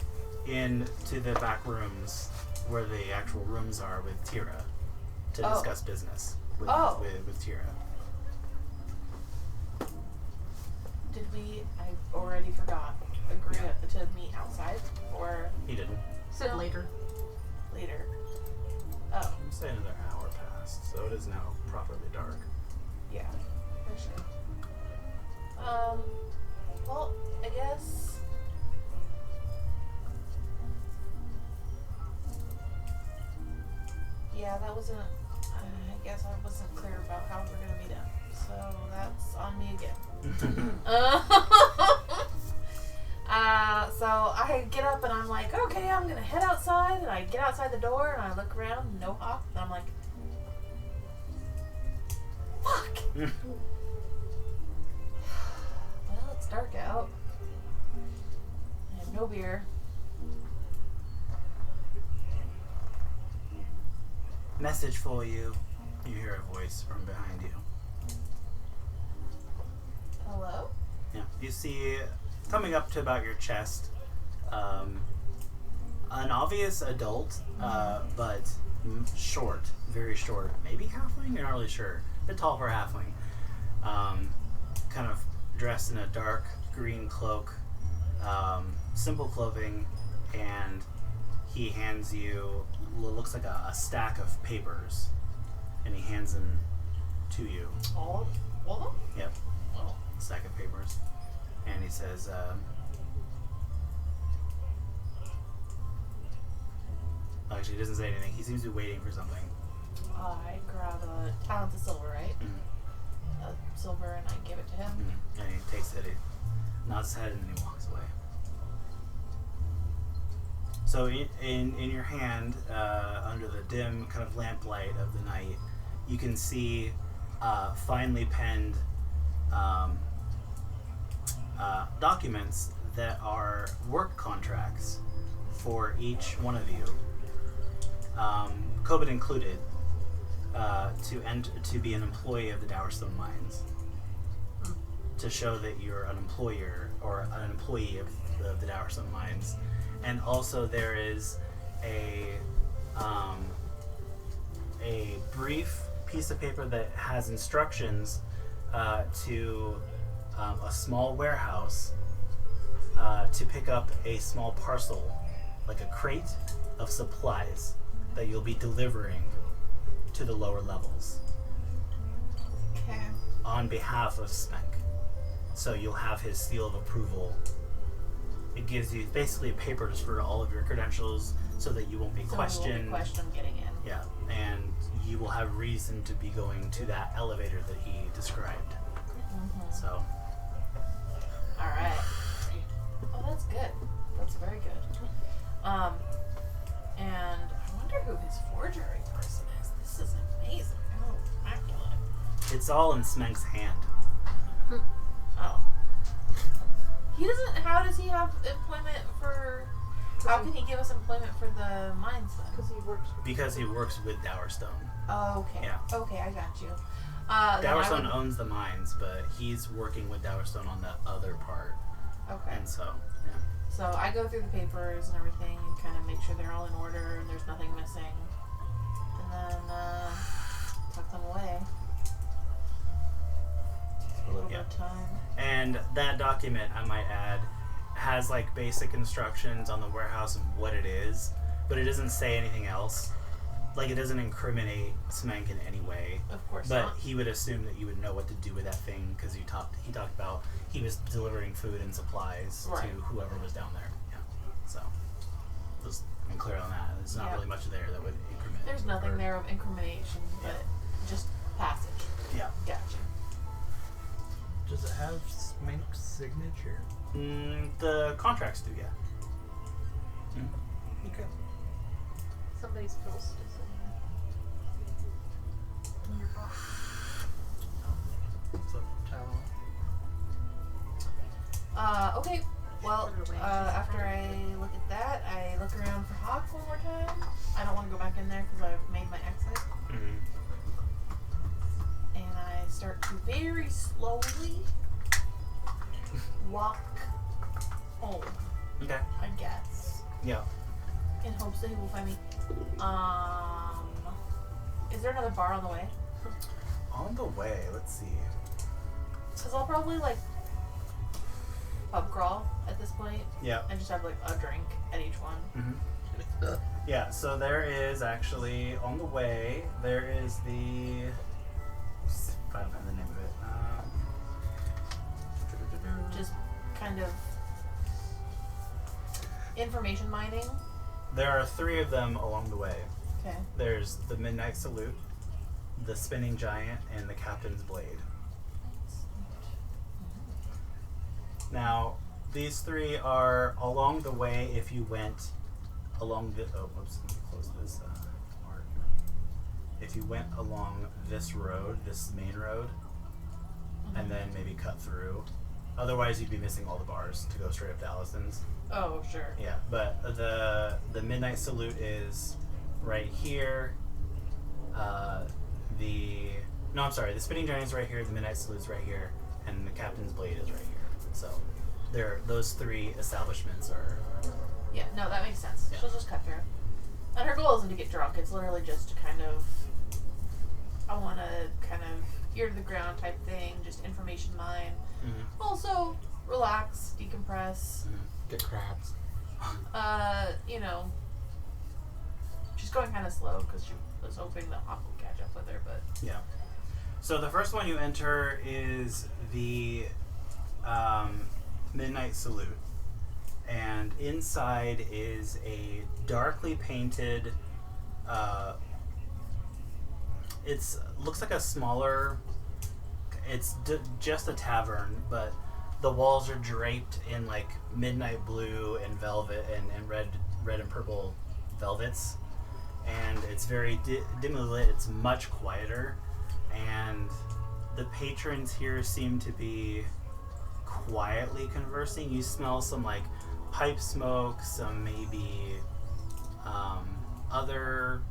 into the back rooms where the actual rooms are with Tira to Oh. discuss business with Tira. Did we, I already forgot, agree Yeah. to meet outside or He didn't. Said later. later? Oh, I'm saying another hour passed, so it is now properly dark. yeah, for sure. Well, I guess. Yeah, that wasn't. I guess I wasn't clear about how we're gonna meet up. So that's on me again. So I get up and I'm like, okay, I'm gonna head outside. And I get outside the door and I look around, no Hawk. And I'm like, fuck. Well, it's dark out. I have no beer. Message for you. You hear a voice from behind you. Hello? Yeah. You see, coming up to about your chest, an obvious adult, but short, very short. Maybe halfling? You're not really sure. A bit tall for a halfling. Kind of dressed in a dark green cloak, simple clothing, and he hands you what looks like a stack of papers, and he hands them to you. All of them? Yep. Oh. A stack of papers. And he says, actually, he doesn't say anything. He seems to be waiting for something. I grab a talent of silver, right? A silver, and I give it to him. And he takes it, he nods his head, and then he walks away. So in your hand, under the dim kind of lamplight of the night, you can see finely penned documents that are work contracts for each one of you, Kobit included, to be an employee of the Dowerstone Mines, to show that you're an employer or an employee of the Dowerstone Mines. And also there is a brief piece of paper that has instructions to a small warehouse to pick up a small parcel, like a crate of supplies that you'll be delivering to the lower levels Okay. on behalf of Smenk. So you'll have his seal of approval. It gives you basically a paper just for all of your credentials so that you won't be questioned. Questioned getting in. Yeah, and you will have reason to be going to that elevator that he described. So, Alright. Oh, that's good. That's very good. And I wonder who his forgery person is. This is amazing. Oh, immaculate. it's all in Smenk's hand. Oh. He doesn't. How does he have employment for? How can he give us employment for the mines then? Because he works. Because he works with Dowerstone. Oh, okay. Yeah. Okay, I got you. Then I Dowerstone would- owns the mines, but he's working with Dowerstone on the other part. Okay. And so, yeah. So I go through the papers and everything and kind of make sure they're all in order and there's nothing missing. And then tuck them away. A little bit of time. And that document, I might add, has like basic instructions on the warehouse and what it is, but it doesn't say anything else. Like, it doesn't incriminate Smenk in any way. Of course But not. he would assume that you would know what to do with that thing because he talked about he was delivering food and supplies Right. to whoever was down there. Yeah. So, just I'm clear on that. There's not Yeah. really much there that would incriminate. There's nothing or- there of incrimination, but just passage. Yeah. Gotcha. Does it have Smink's signature? The contracts do, yeah. Okay. Somebody's post is in your box. So, towel. Okay. Well, Put it away. after I look at that, I look around for Hawk one more time. I don't want to go back in there because I've made my exit. Mm-hmm. And I start to very slowly walk home, Okay. I guess, Yeah. in hopes that he will find me. Is there another bar on the way? On the way, let's see. Because I'll probably like pub crawl at this point Yeah. and just have like a drink at each one. Mm-hmm. Yeah, so there is actually, on the way, there is the... If I don't find the name of it. Just kind of information mining. There are 3 of them along the way. Okay. There's the Midnight Salute, the Spinning Giant, and the Captain's Blade. Now, these three are along the way. If you went along the let me close this mark. If you went along this road, this main road, and then maybe cut through. Otherwise, you'd be missing all the bars to go straight up to Alliston's. Oh, sure. Yeah, but the Midnight Salute is right here. The Spinning Giant is right here. The Midnight Salute is right here, and the Captain's Blade is right here. So, those three establishments are. Yeah, no, that makes sense. Yeah. She'll just cut through. And her goal isn't to get drunk. It's literally just to kind of, I want to kind of ear to the ground type thing, just information mine. Mm-hmm. Also, relax, decompress. Get crabs. You know, she's going kind of slow because she was hoping that Hawk would catch up with her, but Yeah. So the first one you enter is the Midnight Salute, and inside is a darkly painted. Looks like a smaller. It's just a tavern, but the walls are draped in like midnight blue and velvet and red and purple velvets, and it's very dimly lit. It's much quieter, and the patrons here seem to be quietly conversing. You smell some like pipe smoke, some maybe other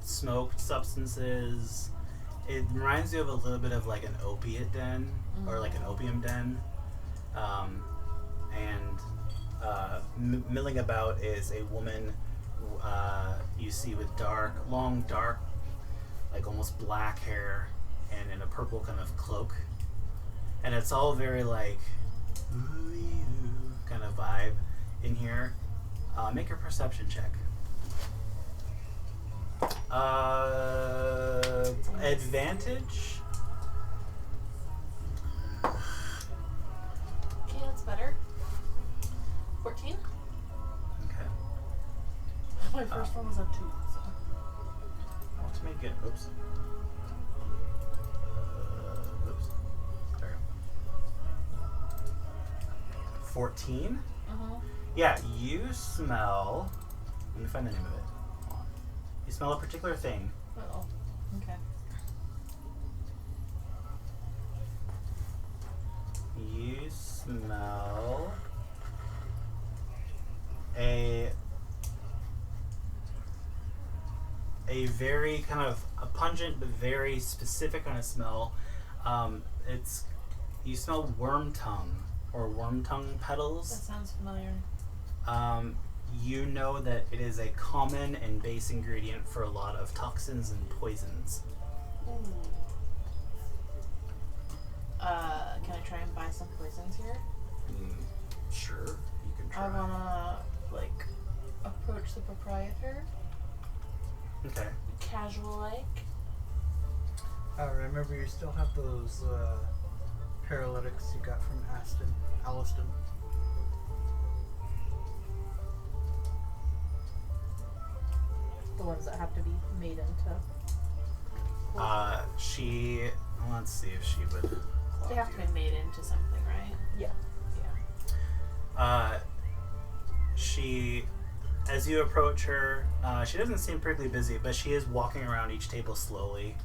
smoked substances. It reminds you of a little bit of like an opiate den or like an opium den. Milling about is a woman you see with long dark, like almost black hair and in a purple kind of cloak. And it's all very like ooh, kind of vibe in here. Make a perception check. Advantage? okay, that's better. 14? Okay. My first one was a 2, so. I'll have to make it. Oops. Oops. There. 14? Yeah, you smell. Let me find the name of it. Hold on. You smell a particular thing. Oh, okay. You smell a very kind of a pungent but very specific kind of smell. You smell worm tongue or worm tongue That petals. sounds familiar. You know that it is a common and base ingredient for a lot of toxins and poisons. Ooh. Can I try and buy some poisons here? Sure, you can try. I wanna, like, approach the proprietor. Okay. Casual-like. Remember, you still have those paralytics you got from Alliston. The ones that have to be made into. Let's see if she would. They have to be made into something, right? Yeah. Yeah. She, as you approach her, she doesn't seem particularly busy, but she is walking around each table slowly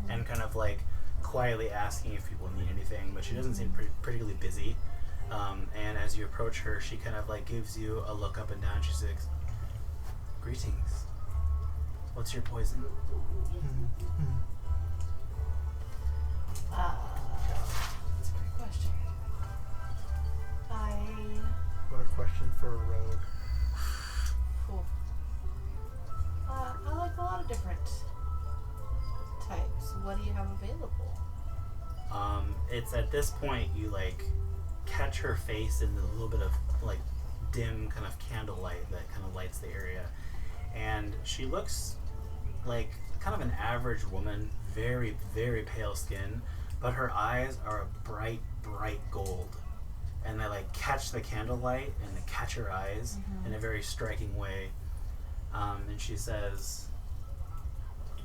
and kind of like quietly asking if people need anything, but she doesn't seem particularly busy. And as you approach her, she kind of like gives you a look up and down. She says, "Greetings. What's your poison?" That's a great question. What a question for a rogue. Cool. I like a lot of different types. What do you have available? It's at this point you like catch her face in the little bit of like dim kind of candlelight that kind of lights the area, and she looks like kind of an average woman, very, very pale skin, but her eyes are a bright gold, and they like catch the candlelight and they catch her eyes in a very striking way. And she says,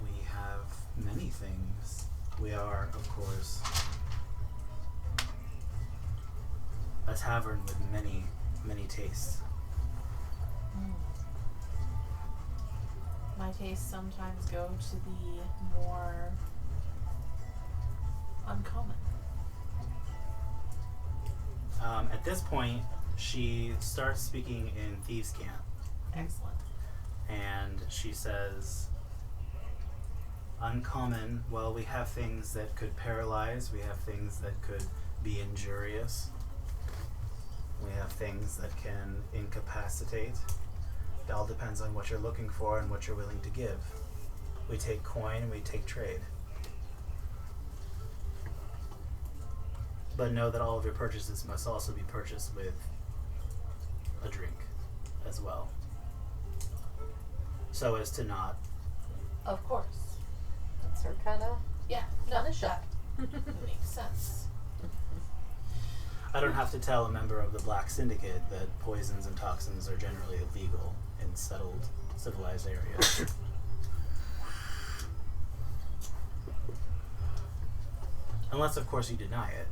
"We have many things. We are, of course, a tavern with many, many tastes. My tastes sometimes go to the more uncommon. At this point, she starts speaking in Thieves' Camp, Excellent. and she says, uncommon, well, we have things that could paralyze, we have things that could be injurious, we have things that can incapacitate. It all depends on what you're looking for and what you're willing to give. We take coin and we take trade. But know that all of your purchases must also be purchased with a drink as well, so as to not. Of course. That's her kind of. Yeah, no, Finish that makes sense. I don't have to tell a member of the Black Syndicate that poisons and toxins are generally illegal in settled, civilized areas. Unless, of course, you deny it.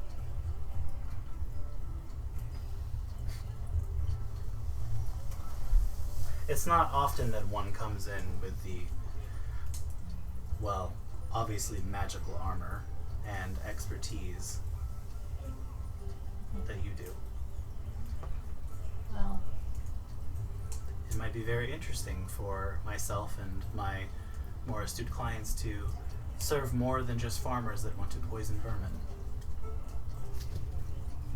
It's not often that one comes in with the, well, obviously magical armor and expertise that you do. Well, It might be very interesting for myself and my more astute clients to serve more than just farmers that want to poison vermin.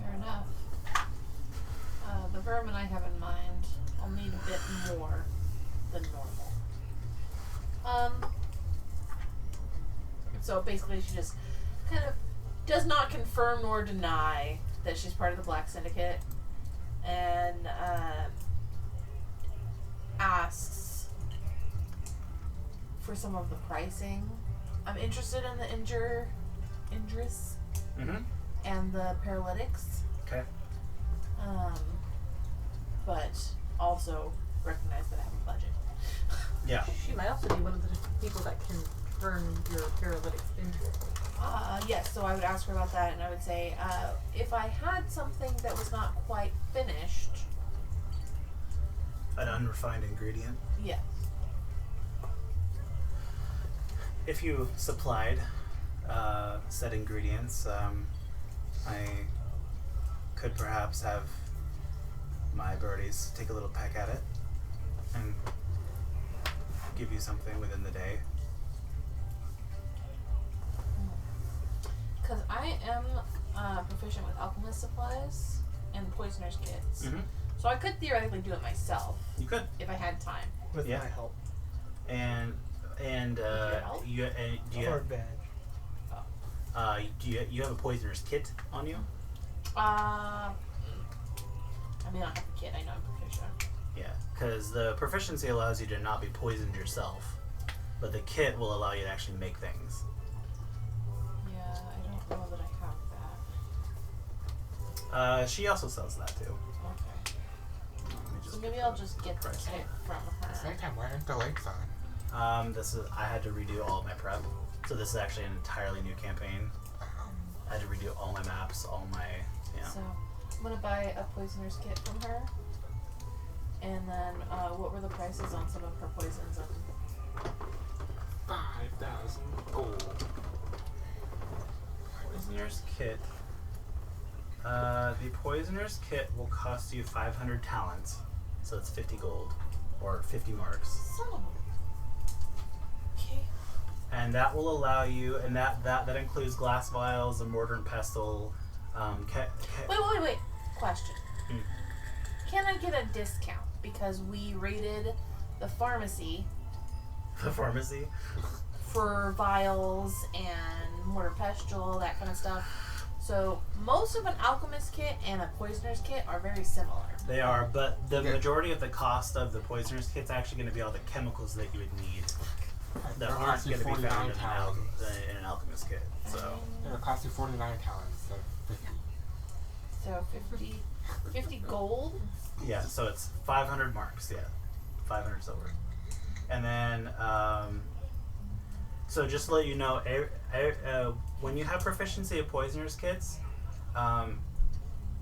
fair enough. The vermin I have in mind, I'll need a bit more than normal. So basically she just kind of does not confirm nor deny that she's part of the Black Syndicate, and asks for some of the pricing. I'm interested in the injuries Mm-hmm. and the paralytics, Okay. but also recognize that I have a budget. Yeah. She might also be one of the people that can turn your paralytics into it. Yes, so I would ask her about that, and I would say, if I had something that was not quite finished, An unrefined ingredient. yes. If you supplied said ingredients, I could perhaps have my birdies take a little peck at it and give you something within the day. Because I am proficient with alchemist supplies and poisoner's kits. Mm-hmm. So I could theoretically do it myself You could. if I had time. With Yeah. my help. And help? you Or badge. you have a poisoner's kit on you? I may not have the kit, I know I'm proficient. Yeah, because the proficiency allows you to not be poisoned yourself, but the kit will allow you to actually make things. Yeah, I don't know that I have that. She also sells that too. Okay. Let me just So maybe get I'll the just get the price. kit from It's her. nighttime. Why aren't the lights on? This is I had to redo all of my prep, so this is actually an entirely new campaign. I had to redo all my maps, all my So I'm gonna buy a poisoner's kit from her. And then what were the prices on some of her poisons? 5,000 gold. Poisoner's kit. The poisoner's kit will cost you 500 talents, so it's 50 gold or 50 marks. Son of a- Okay. And that will allow you, and that includes glass vials, a mortar and pestle. Wait. Question. Hmm. Can I get a discount because we raided the pharmacy The pharmacy. for vials and mortar pestle, that kind of stuff? So most of an alchemist kit and a poisoner's kit are very similar. They are, but the Yeah. majority of the cost of the poisoner's kit's actually going to be all the chemicals that you would need that It'll aren't cost you going to be found 49 in talents. in an alchemist kit. So It'll cost you 49 talents instead of 50. So 50 gold. yeah, so it's 500 marks. Yeah, 500 silver, and then So just to let you know, when you have proficiency of poisoners kits,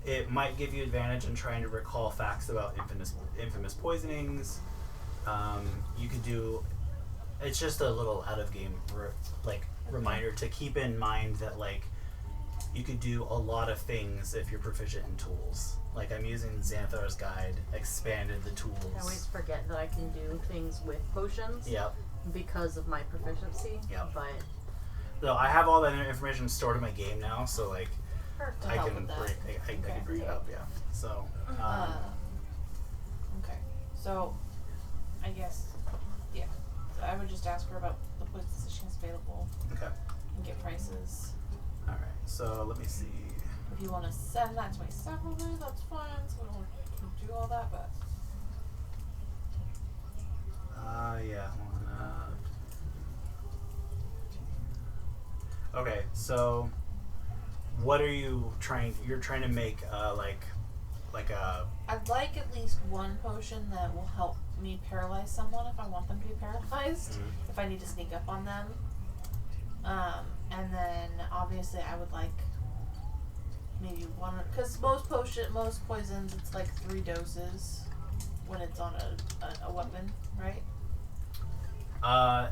it might give you advantage in trying to recall facts about infamous poisonings. You could do. It's just a little out of game reminder to keep in mind that like you could do a lot of things if you're proficient in tools. Like I'm using Xanthar's Guide, expanded the tools. I always forget that I can do things with potions. Yep. Because of my proficiency. Yep. But So I have all that information stored in my game now, so like To I help can with that. I can bring it up. Yeah. So. Okay. So, I guess, yeah. So I would just ask her about the positions available Okay. and get prices. All right. So let me see. If you want to send that to me separately, that's fine. So we don't do all that, but Yeah. Hold on. Okay. So, what are you trying? You're trying to make like a. I'd like at least one potion that will help me paralyze someone if I want them to be paralyzed. If I need to sneak up on them. And then obviously I would like maybe one, because most poisons it's like 3 doses when it's on a weapon, right?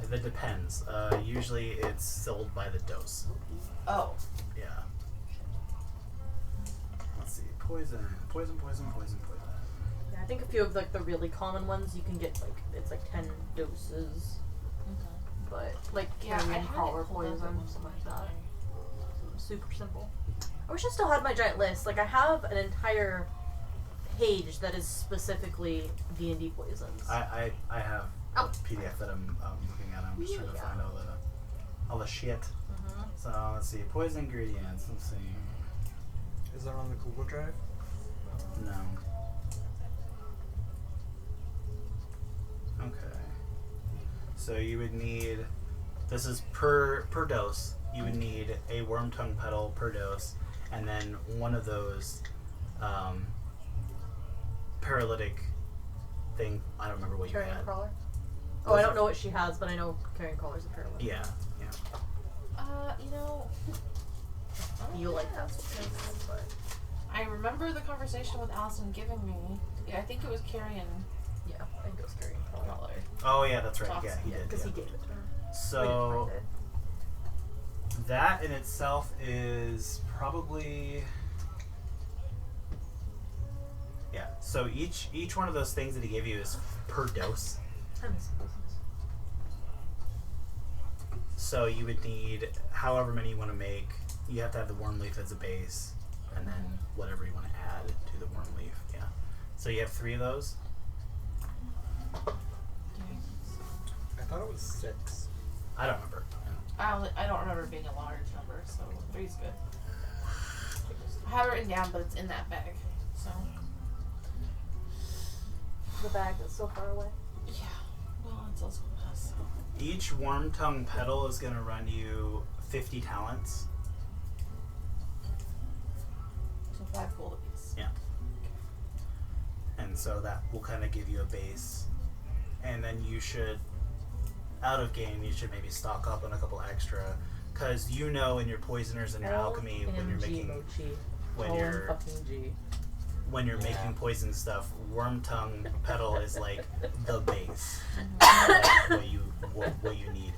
That depends. Usually it's sold by the dose. Oh, Yeah. Let's see. Poison. yeah, I think a few of like the really common ones you can get like it's like 10 doses. But like yeah, I carrion had crawler it pulled up at poison, one something like point. that. Super simple. I wish I still had my giant list. Like I have an entire page that is specifically D&D poisons. I have Oh. a PDF that I'm looking at. I'm just trying to Yeah. find all the shit. So let's see. Poison ingredients. Let's see. Is that on the Google Drive? No. Okay. So you would need. This is per dose. You would need a worm tongue petal per dose, and then one of those paralytic thing. I don't remember what you Carrion had. crawler. Oh, I don't know what she has, but I know carrion crawler's a paralytic. Yeah. You know, You like that. But I remember the conversation with Allison giving me. Yeah, I think it was carrion yeah, I think it was carrion crawler. crawler. Oh yeah, that's right. Toss. Yeah, he did. Because Yeah. he gave it to her. We So didn't find it. that in itself is probably So each one of those things that he gave you is per dose. I miss poisons. So you would need however many you want to make. You have to have the worm leaf as a base, and then whatever you want to add to the worm leaf. Yeah. So you have 3 of those. I thought it was 6. I don't remember. I don't remember it being a large number, so 3's good. I have it written down, but it's in that bag. So The bag that's so far away. yeah, well, it's also a mess. Each worm tongue petal is going to run you 50 talents. So 5 gold apiece. Yeah. And so that will kind of give you a base. And then you should, out of game, you should maybe stock up on a couple extra. Because you know in your poisoners and your alchemy, when you're making Mochi. when OMG. you're Fucking G. when you're Yeah. making poison stuff, worm tongue petal is like the base. Like what you need.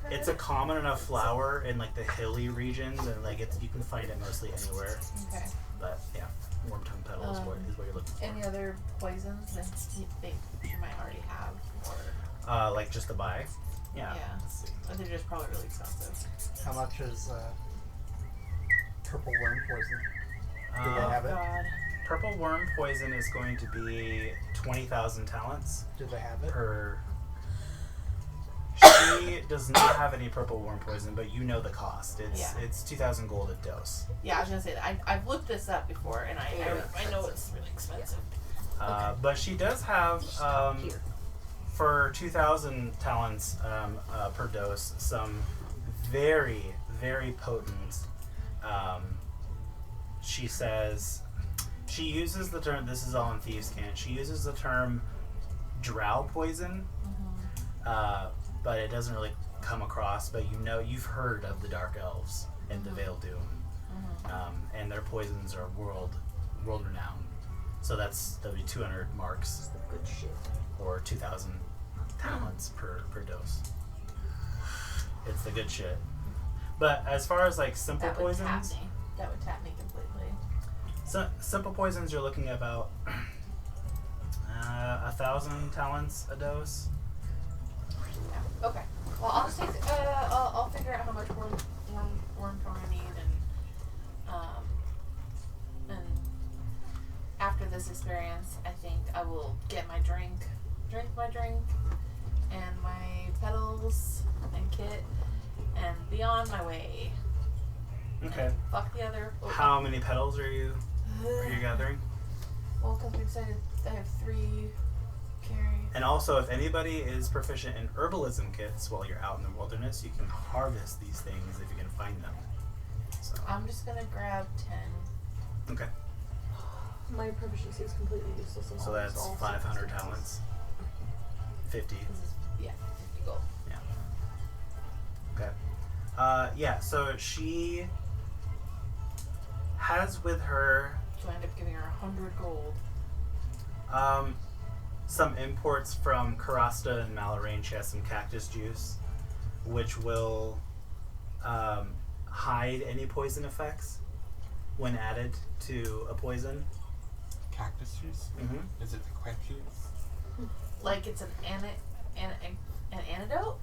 It's a common enough flower in like the hilly regions, and like you can find it mostly anywhere. Okay. But yeah, worm tongue petal is what you're looking for. Any other poisons that you think you might already have, or Like just to buy. Yeah. Yeah. Let's see. I think they're just probably really expensive. How much is purple worm poison? Do they Uh, have it? God. Purple worm poison is going to be 20,000 talents Do they have it? per. She does not have any purple worm poison, but you know the cost. It's 2,000 gold a dose. Yeah, I was gonna say that. I've looked this up before, and I know it's really expensive. But she does have Here. for 2,000 talents per dose some very, very potent. She says she uses the term. This is all in Thieves' Cant. She uses the term drow poison, but it doesn't really come across, but you've heard of the Dark Elves in the Vale Doom, and their poisons are world renowned. So that'll be 200 marks Good shit. or 2,000 talents per dose. It's the good shit. But as far as like simple That would tap poisons, me. That would tap me completely. so simple poisons you're looking at about 1,000 talents a dose. Yeah. Okay. Well, I'll just take. I'll figure out how much worm tongue I need, and after this experience, I think I will get my drink and my petals and kit, and be on my way. Okay. And fuck the other. How many petals are you gathering? Well, because we decided I have 3 carry. And also, if anybody is proficient in herbalism kits while you're out in the wilderness, you can harvest these things if you can find them. So, I'm just gonna grab 10. okay. My proficiency is completely useless. In So all that's all 500 circumstances. talents. 50. This is 50 gold. Okay. Yeah, so she has with her So I end up giving her 100 gold. some imports from Karasta and Malarain. She has some cactus juice, which will hide any poison effects when added to a poison. Cactus juice? Mm-hmm. Is it liquid juice? Like it's an antidote?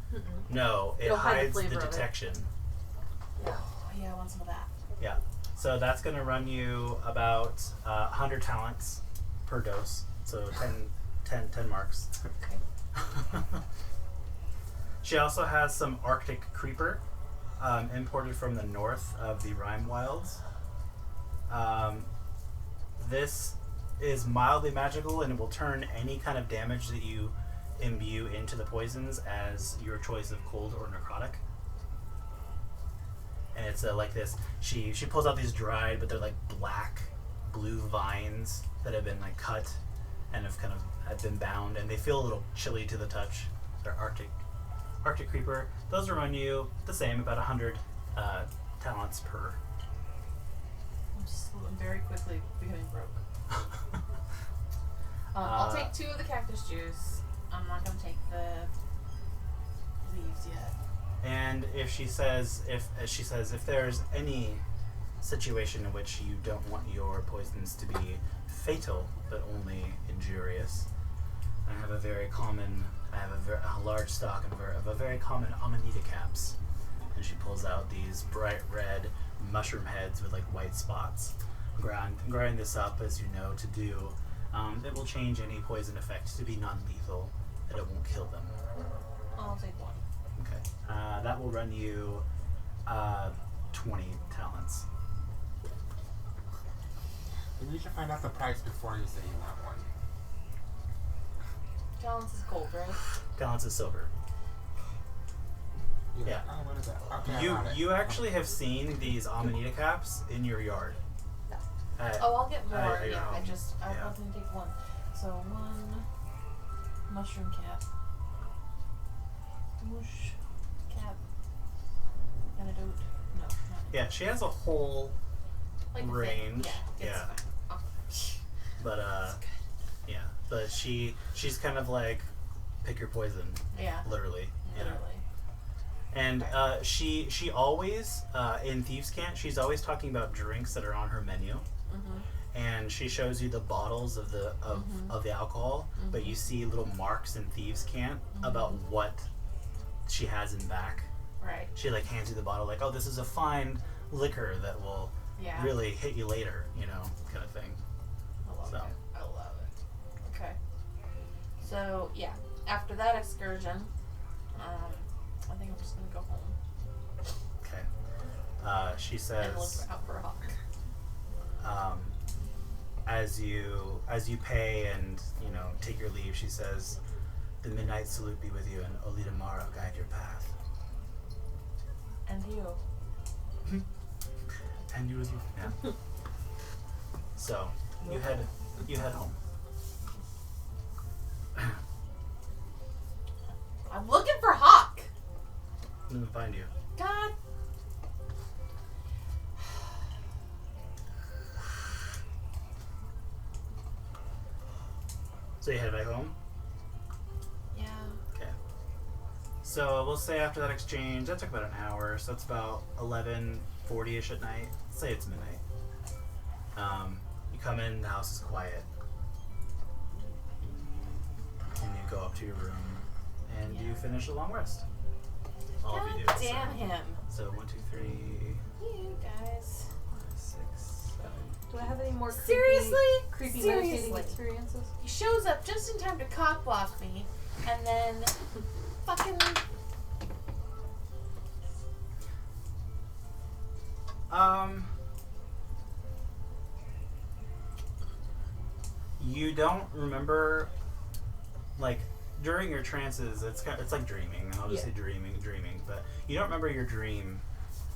No, it It'll hide the hides the flavor of it. detection. Oh, yeah, I want some of that. Yeah. So that's going to run you about 100 talents per dose. So 10 marks. Okay. She also has some Arctic creeper imported from the north of the Rime Wilds. This is mildly magical, and it will turn any kind of damage that you imbue into the poisons as your choice of cold or necrotic. And it's like this. She pulls out these dried, but they're like black, blue vines that have been like cut and have been bound, and they feel a little chilly to the touch. They're Arctic creeper. Those will run you the same, about 100 talents per. I'm very quickly becoming broke. I'll take 2 of the cactus juice. I'm not gonna take the leaves yet. And if she says if there's any situation in which you don't want your poisons to be fatal but only injurious, I have a large stock of a very common Amanita caps, and she pulls out these bright red mushroom heads with like white spots. Grind this up as you know to do. It will change any poison effect to be non-lethal, and it won't kill them. I'll take 1. Okay. That will run you 20 talents. And you should find out the price before you say you want one. Talents is gold, right? Talents is silver. You're Yeah. like, oh, what is that? Okay, I got it. You actually have seen these Amanita caps in your yard. No. Oh, I'll get more. at your Yeah, home. I Yeah. was gonna take 1. So 1 mushroom cap. Mush cap. Antidote. No, not Yeah, she has a whole like the thing. range. Yeah, it's Yeah. fine. Oh. But That's good. yeah, but she's kind of like pick your poison, Yeah, literally. You know? literally. And she always in Thieves' Cant, she's always talking about drinks that are on her menu. Mm-hmm. And she shows you the bottles of the alcohol, but you see little marks in Thieves' Cant about what she has in back. Right. She like hands you the bottle, like, oh, this is a fine liquor that will Yeah. really hit you later, you know, kind of thing. I love So. it. I love it. Okay. So yeah, after that excursion, I think I'm just gonna go home Okay. She and look says, out for a hawk. as you pay and you know take your leave, she says, the midnight salute be with you, and Olita Mara guide your path. And you. And you as well. Yeah. So you head home. I'm looking for Hawk. Didn't find you. God. So you head back home? Yeah. Okay. So we'll say after that exchange, that took about an hour, so it's about 11:40ish at night. Let's say it's midnight. You come in, the house is quiet. And you go up to your room, and you finish a long rest. All of you do. God damn him. So 1, 2, 3, You guys. 5, 6, 7. Do I have any more Seriously? creepy Seriously? meditating experiences? He shows up just in time to cock block me, and then fucking. You don't remember, like, during your trances, it's like dreaming. I'll just say dreaming, but you don't remember your dream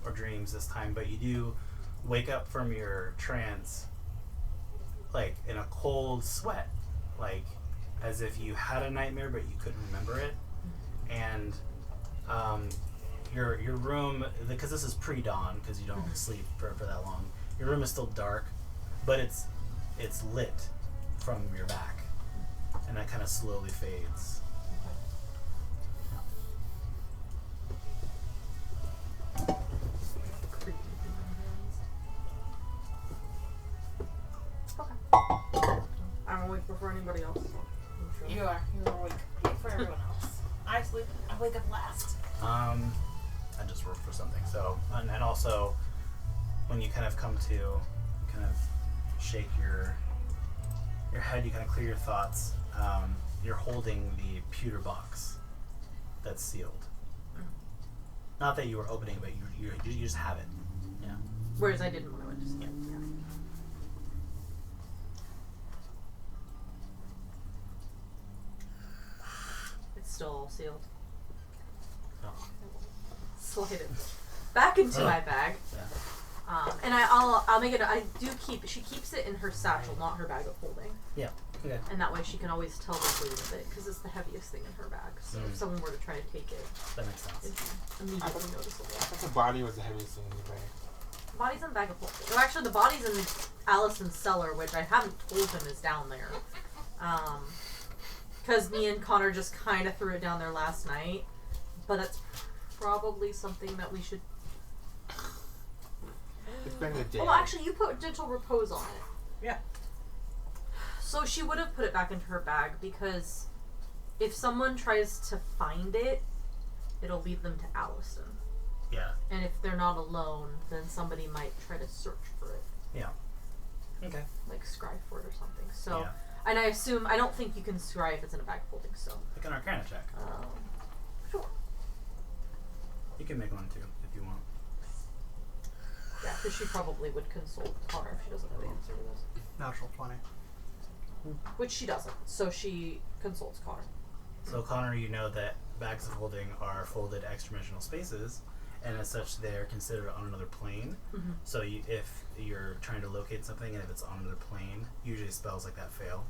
or dreams this time, but you do wake up from your trance, like, in a cold sweat, like, as if you had a nightmare, but you couldn't remember it. And, your room, because this is pre-dawn, because you don't sleep for that long, your room is still dark, but it's lit from your back, and that kind of slowly fades. Okay. I'm awake before anybody else. I'm sure. You are. You're awake for everyone else. I sleep. I wake up last. I just work for something. So, and also, when you kind of come to, you kind of shake your head, you kind of clear your thoughts. You're holding the pewter box that's sealed. Not that you were opening, but you just have it. Yeah. Whereas I didn't when I went to sleep. Yeah. Yeah. It's still all sealed. Oh. Slide it back into my bag. Yeah. And I'll make it. I do keep. She keeps it in her satchel, not her bag of holding. Yeah. Okay. And that way she can always tell the weight of it because it's the heaviest thing in her bag. So if someone were to try to take it, That makes sense. it's immediately noticeable. I thought the body was the heaviest thing in the bag. The body's in the bag of holding. Well, actually, the body's in Allison's cellar, which I haven't told him is down there. Because me and Connor just kind of threw it down there last night. But that's probably something that we should. It's been a day. Well, actually, you put gentle repose on it. Yeah. So she would have put it back into her bag because if someone tries to find it, it'll lead them to Allison. Yeah. And if they're not alone, then somebody might try to search for it. Yeah. Okay. Like scry for it or something. So, Yeah. and I don't think you can scry if it's in a bag of holding, so. Make an Arcana check. Sure. You can make one too if you want. Yeah, because she probably would consult Connor if she doesn't know the answer to this. Natural 20. Which she doesn't, so she consults Connor. So Connor, you know that bags of holding are folded extra-dimensional spaces, and as such, they're considered on another plane. Mm-hmm. So if you're trying to locate something, and if it's on another plane, usually spells like that fail.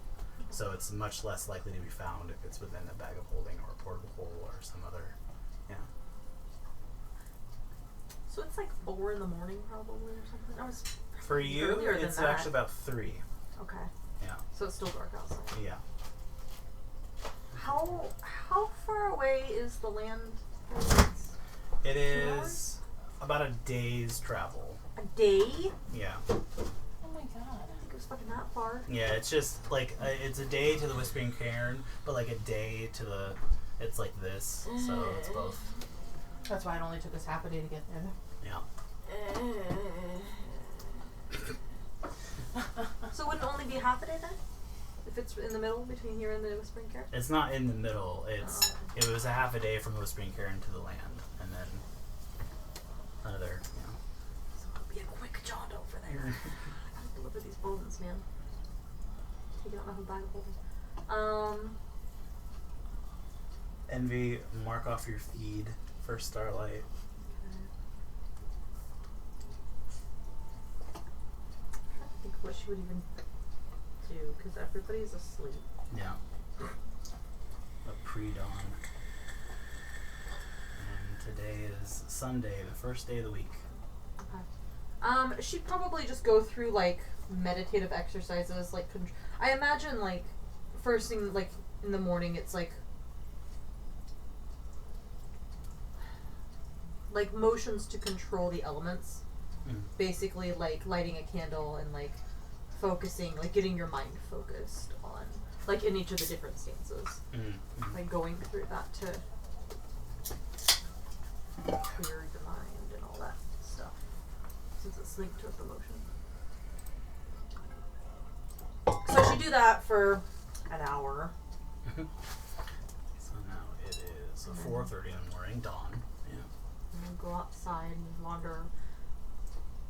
So it's much less likely to be found if it's within a bag of holding or a portable hole or some other. Yeah. So it's like 4 in the morning probably or something. I was For you, earlier than it's that. actually about 3. Okay. Yeah. So it's still dark outside. Yeah. How far away is the land? It is about a day's travel. A day? Yeah. Oh my god. I think it was fucking that far. Yeah, it's just like it's a day to the Whispering Cairn, but like a day to the. It's like this, so it's both. That's why it only took us half a day to get there. Yeah. So wouldn't it only be half a day then? If it's in the middle between here and the Whispering Cairn? It's not in the middle. It's it was a half a day from the Whispering Cairn to the land, and then another. So it'll be a quick jaunt over there. I'll deliver these bones, man. Take it out my bag of holding. Envy, mark off your feed for Starlight. I think what she would even do, because everybody's asleep. Yeah. A pre-dawn. And Today is Sunday, the first day of the week. She'd probably just go through like meditative exercises, like I imagine like first thing like in the morning it's like motions to control the elements. Basically like lighting a candle and like focusing, like getting your mind focused on like in each of the different stances. Like going through that to clear your mind and all that stuff. Since it's linked to the motion. So she do that for an hour. So now it is 4:30 in the morning, dawn. Yeah. And then go outside and wander.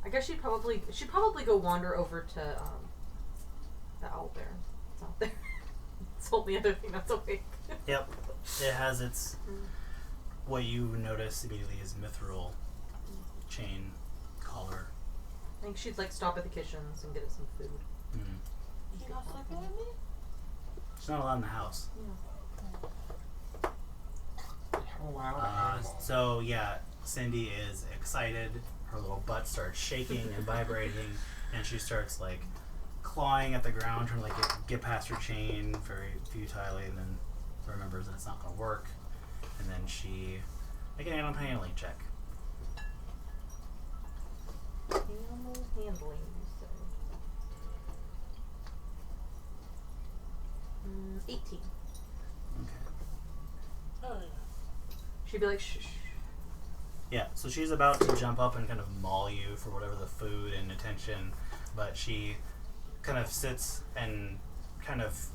I guess she'd probably go wander over to the owlbear. It's out there. It's the only other thing that's awake. Yep. It has its what you notice immediately is mithril chain collar. I think she'd like stop at the kitchens and get it some food. You not sleeping with me? She's not allowed in the house. Oh wow. So yeah, Cindy is excited. Her little butt starts shaking and vibrating, and she starts like clawing at the ground, trying to like get past her chain very futilely, and then remembers that it's not going to work, and then she make an animal handling check. Animal handling, you say. 18. Okay. Oh, She'd be like, shh. Yeah, so she's about to jump up and kind of maul you for whatever the food and attention, but she kind of sits and kind of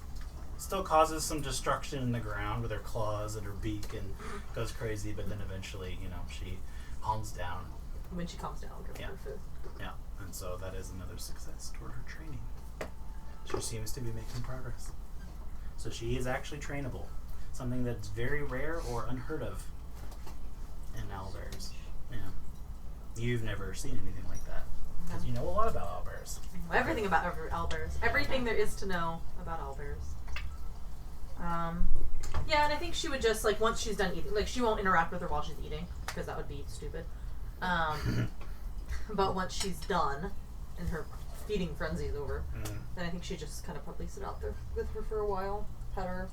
still causes some destruction in the ground with her claws and her beak and goes crazy, but then eventually, she calms down. When she calms down, I'll give her food. Yeah, and so that is another success toward her training. She seems to be making progress. So she is actually trainable, something that's very rare or unheard of in owlbears. Yeah. You've never seen anything like that, because you know a lot about owlbears. Everything about owlbears. Everything there is to know about owlbears. Yeah, and I think she would just, like, once she's done eating, like, she won't interact with her while she's eating, because that would be stupid. But once she's done, and her feeding frenzy is over, then I think she just kind of probably sit out there with her for a while, pet her,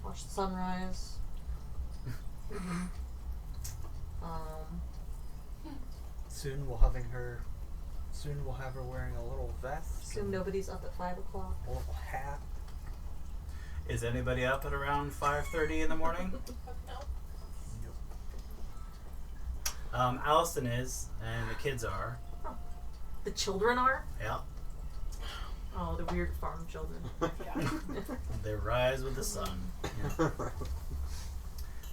watch the sunrise. Soon we'll have her wearing a little vest. Soon nobody's up at 5 o'clock. A little hat. Is anybody up at around 5:30 in the morning? no. Allison is, and the kids are. The children are? Yeah. Oh, the weird farm children. They rise with the sun. Yeah.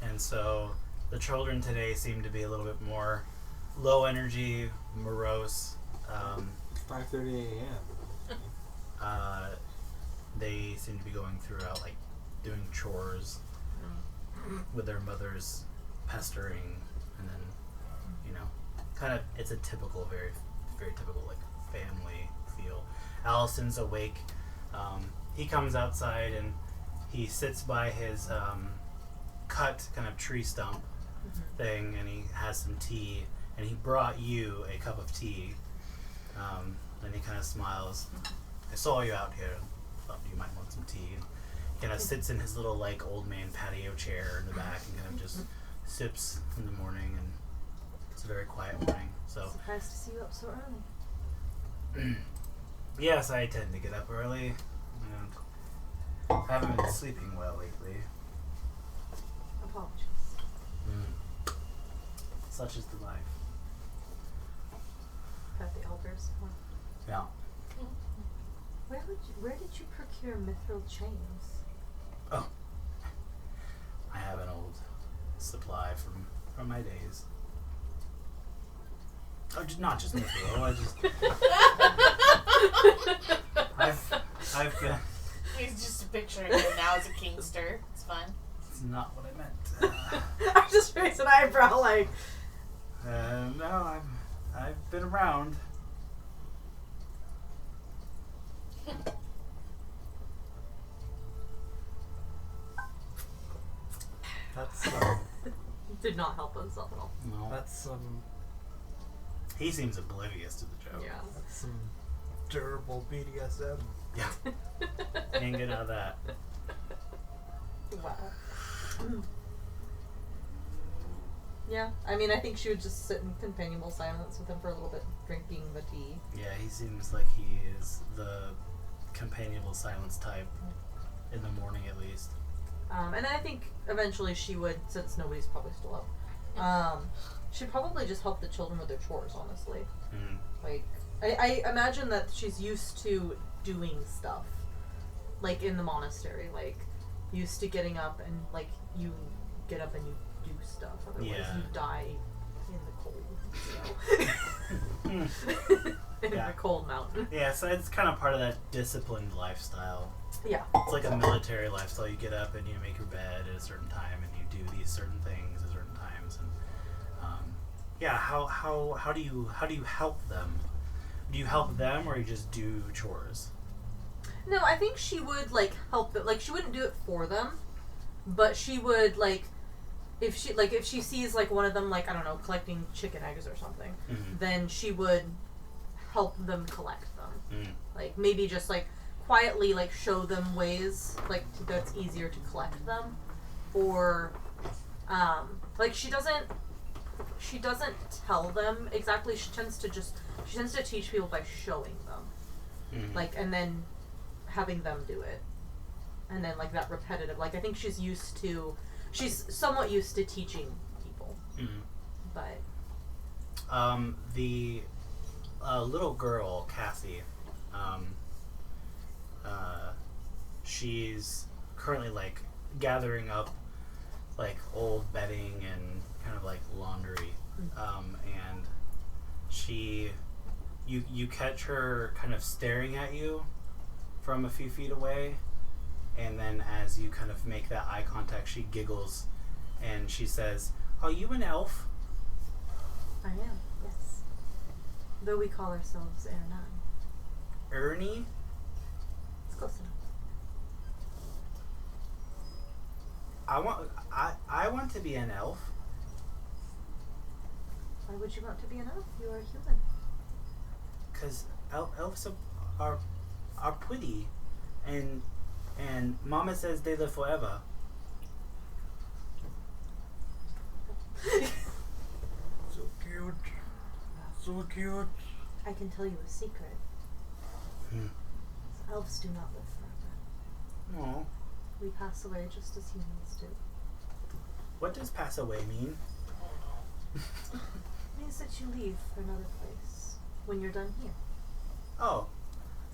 And so the children today seem to be a little bit more low energy, morose. 5:30 a.m. They seem to be going throughout, like, doing chores with their mothers pestering, and then, kind of, it's a typical, very, very typical, like, family feel. Allison's awake. He comes outside and he sits by his cut kind of tree stump thing, and he has some tea, and he brought you a cup of tea. And he kind of smiles. I saw you out here. Thought you might want some tea. And he kind of sits in his little, like, old man patio chair in the back and kind of just sips in the morning, and it's a very quiet morning. So Surprised to see you up so early. yes, I tend to get up early, and haven't been sleeping well lately. Apologies. Such is the life. About the elders. Yeah. Where did you procure mithril chains? Oh, I have an old supply from my days. Oh, not just mithril. I've got. He's just picturing him now as a kingster. It's fun. It's not what I meant. I just raised an eyebrow like. No, I've been around. That's did not help himself at all. No. That's some He seems oblivious to the joke. that's some durable BDSM. Yeah. Ain't getting out of that. Wow. Yeah, I mean, I think she would just sit in companionable silence with him for a little bit, drinking the tea. Yeah, he seems like he is the companionable silence type in the morning, at least. And then I think eventually she would, since nobody's probably still up, she'd probably just help the children with their chores, honestly. Mm. Like, I imagine that she's used to doing stuff, like in the monastery, like, used to getting up and, like, you get up and you do stuff, otherwise Yeah. you die in the cold, so. In Yeah. the cold mountain. Yeah, so it's kind of part of that disciplined lifestyle. Yeah. It's like a military lifestyle. You get up and you make your bed at a certain time, and you do these certain things at certain times. And yeah, how do you help them? Do you help them, or you just do chores? No, I think she would, like, help them. Like, she wouldn't do it for them, but she would, like, if she sees, like, one of them, like, I don't know, collecting chicken eggs or something, Mm-hmm. then she would help them collect them. Mm. Like, maybe just, like, quietly, like, show them ways, like, that's easier to collect them. Or, like, she doesn't tell them exactly. She tends to teach people by showing them. Mhm. Like, and then having them do it. And then, like, that repetitive, like, I think she's somewhat used to teaching people. Mhm. But, The little girl, Cassie, she's currently, like, gathering up, like, old bedding and kind of, like, laundry. And you catch her kind of staring at you from a few feet away, and then as you kind of make that eye contact, she giggles and she says, "Are you an elf?" I am, yes. Though we call ourselves Ernan. Ernie? It's close enough. I want to be an elf. Why would you want to be an elf? You are a human. Because elves are pretty, and Mama says they live forever. So cute. So cute. I can tell you a secret. Hmm. Elves do not live forever. No. We pass away just as humans do. What does pass away mean? It means that you leave for another place when you're done here. Oh,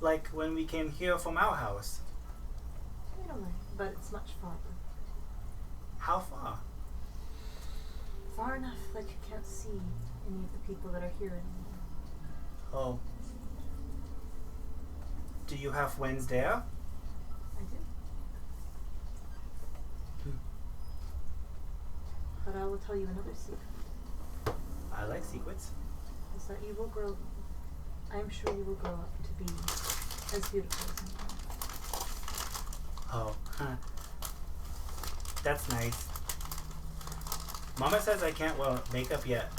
like when we came here from our house. In a way, but it's much farther. How far? Far enough that you can't see any of the people that are here anymore. Oh. Do you have friends there? I do. But I will tell you another secret. I like secrets. Is that you will grow. I am sure you will grow up to be as beautiful as me. Oh, huh. That's nice. Mama says I can't wear makeup yet.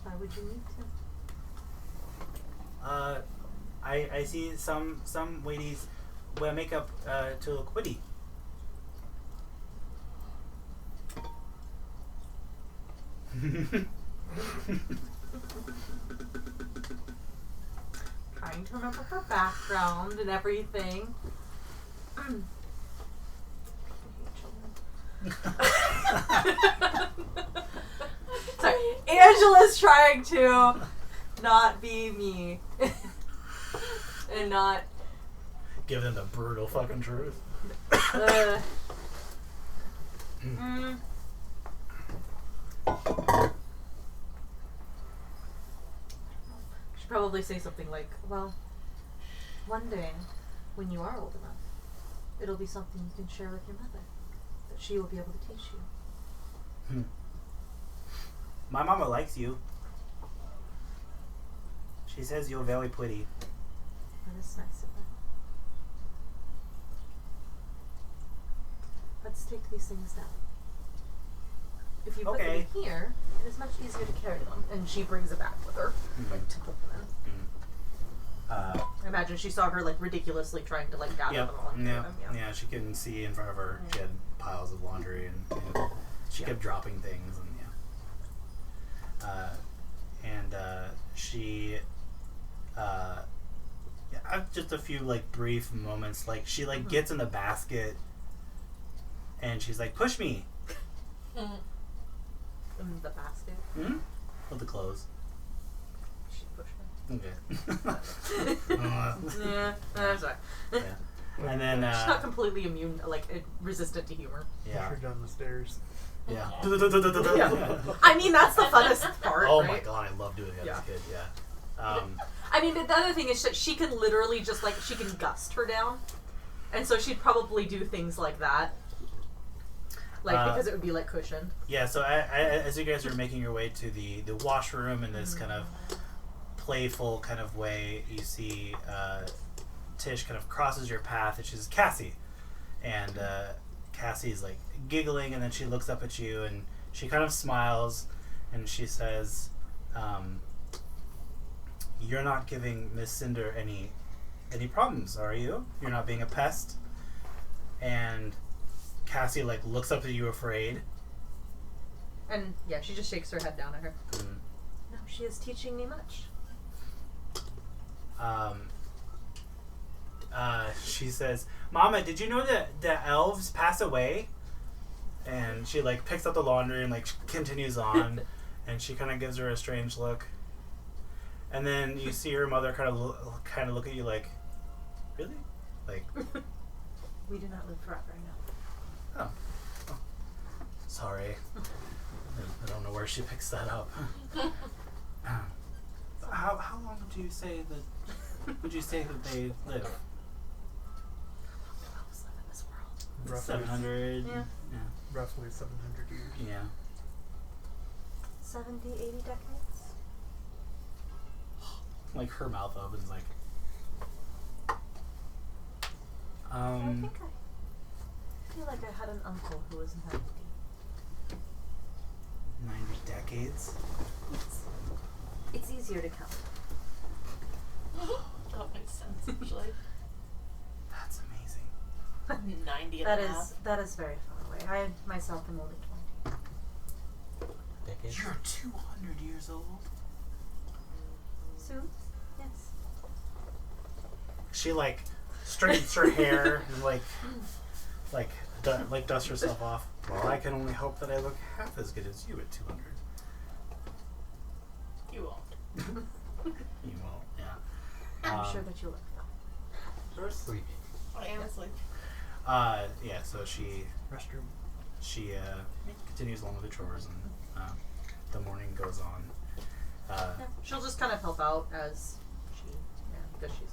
Why would you need to? I see some ladies wear makeup to look witty. Trying to remember her background and everything. Sorry, Angela's trying to not be me and not. Give them the brutal fucking truth. Should probably say something like, well, one day, when you are old enough, it'll be something you can share with your mother, that she will be able to teach you. My mama likes you. She says you're very pretty. That is nice of her. Let's take these things down. If you put Okay. them in here, it is much easier to carry them. And she brings it back with her, like to put them in. I imagine she saw her like ridiculously trying to like gather Yep. them all and carry Yeah. them. Yeah. She couldn't see in front of her. She had piles of laundry, and she kept dropping things, and she. Just a few like brief moments. Like she like gets in the basket, and she's like, "Push me." In the basket. Hmm. With the clothes. She pushed me. Okay. Yeah, I'm sorry. Yeah. And then She's not completely immune, like resistant to humor. Push yeah. her down the stairs. Yeah. I mean, that's the funnest part. Oh right? my god, I love doing that as a kid. Yeah. I mean, the other thing is that she can literally just like she can gust her down, and so she'd probably do things like that, like because it would be like cushioned. Yeah. So as you guys are making your way to the washroom in this kind of playful kind of way, you see Tish kind of crosses your path, and she's Cassie, and Cassie's like giggling, and then she looks up at you, and she kind of smiles, and she says, "You're not giving Miss Cinder any problems, are you? You're not being a pest?" And Cassie like looks up at you, afraid. And yeah, she just shakes her head down at her. Mm. No, she is teaching me much. She says, "Mama, did you know that the elves pass away?" And she like picks up the laundry and like continues on, and she kind of gives her a strange look. And then you see her mother kind of look at you like, "Really?" Like, We do not live forever, no. oh. Sorry. I don't know where she picks that up. How long would you say that they live? Elves live in this world. Roughly, 700. Yeah. roughly 700 years. Yeah. 70, 80 decades. Like her mouth opens like. I feel like I had an uncle who was 90. 90 decades. It's easier to count. That makes sense, actually. That's amazing. 90 and That a is half. very far away. I myself am only 20. Decades. You're 200 years old. Soon? Yes. She like straightens her hair and like dusts herself off. Well, I can only hope that I look half as good as you at 200. You won't. You won't, yeah. I'm sure that you'll look though. You're sleeping. I am asleep. Yeah. So she Restroom. continues along with the chores, and the morning goes on. Yeah. She'll just kind of help out as she, because she's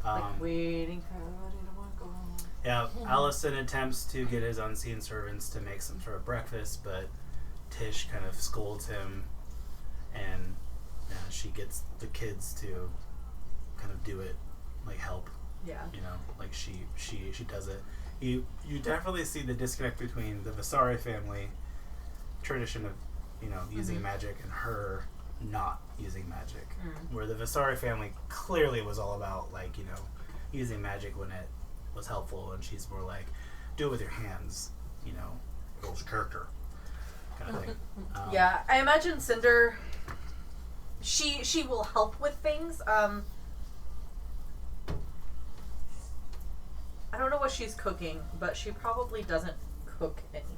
like waiting for everybody to walk on. Yeah, Allison attempts to get his unseen servants to make some sort of breakfast, but Tish kind of scolds him, and she gets the kids to kind of do it, like help. Yeah. You know, like she does it. You definitely see the disconnect between the Vasari family tradition of using magic and her not using magic. Where the Vasari family clearly was all about using magic when it was helpful, and she's more like, do it with your hands, builds your character kind of thing. Yeah, I imagine Cinder. She will help with things. I don't know what she's cooking, but she probably doesn't cook anything.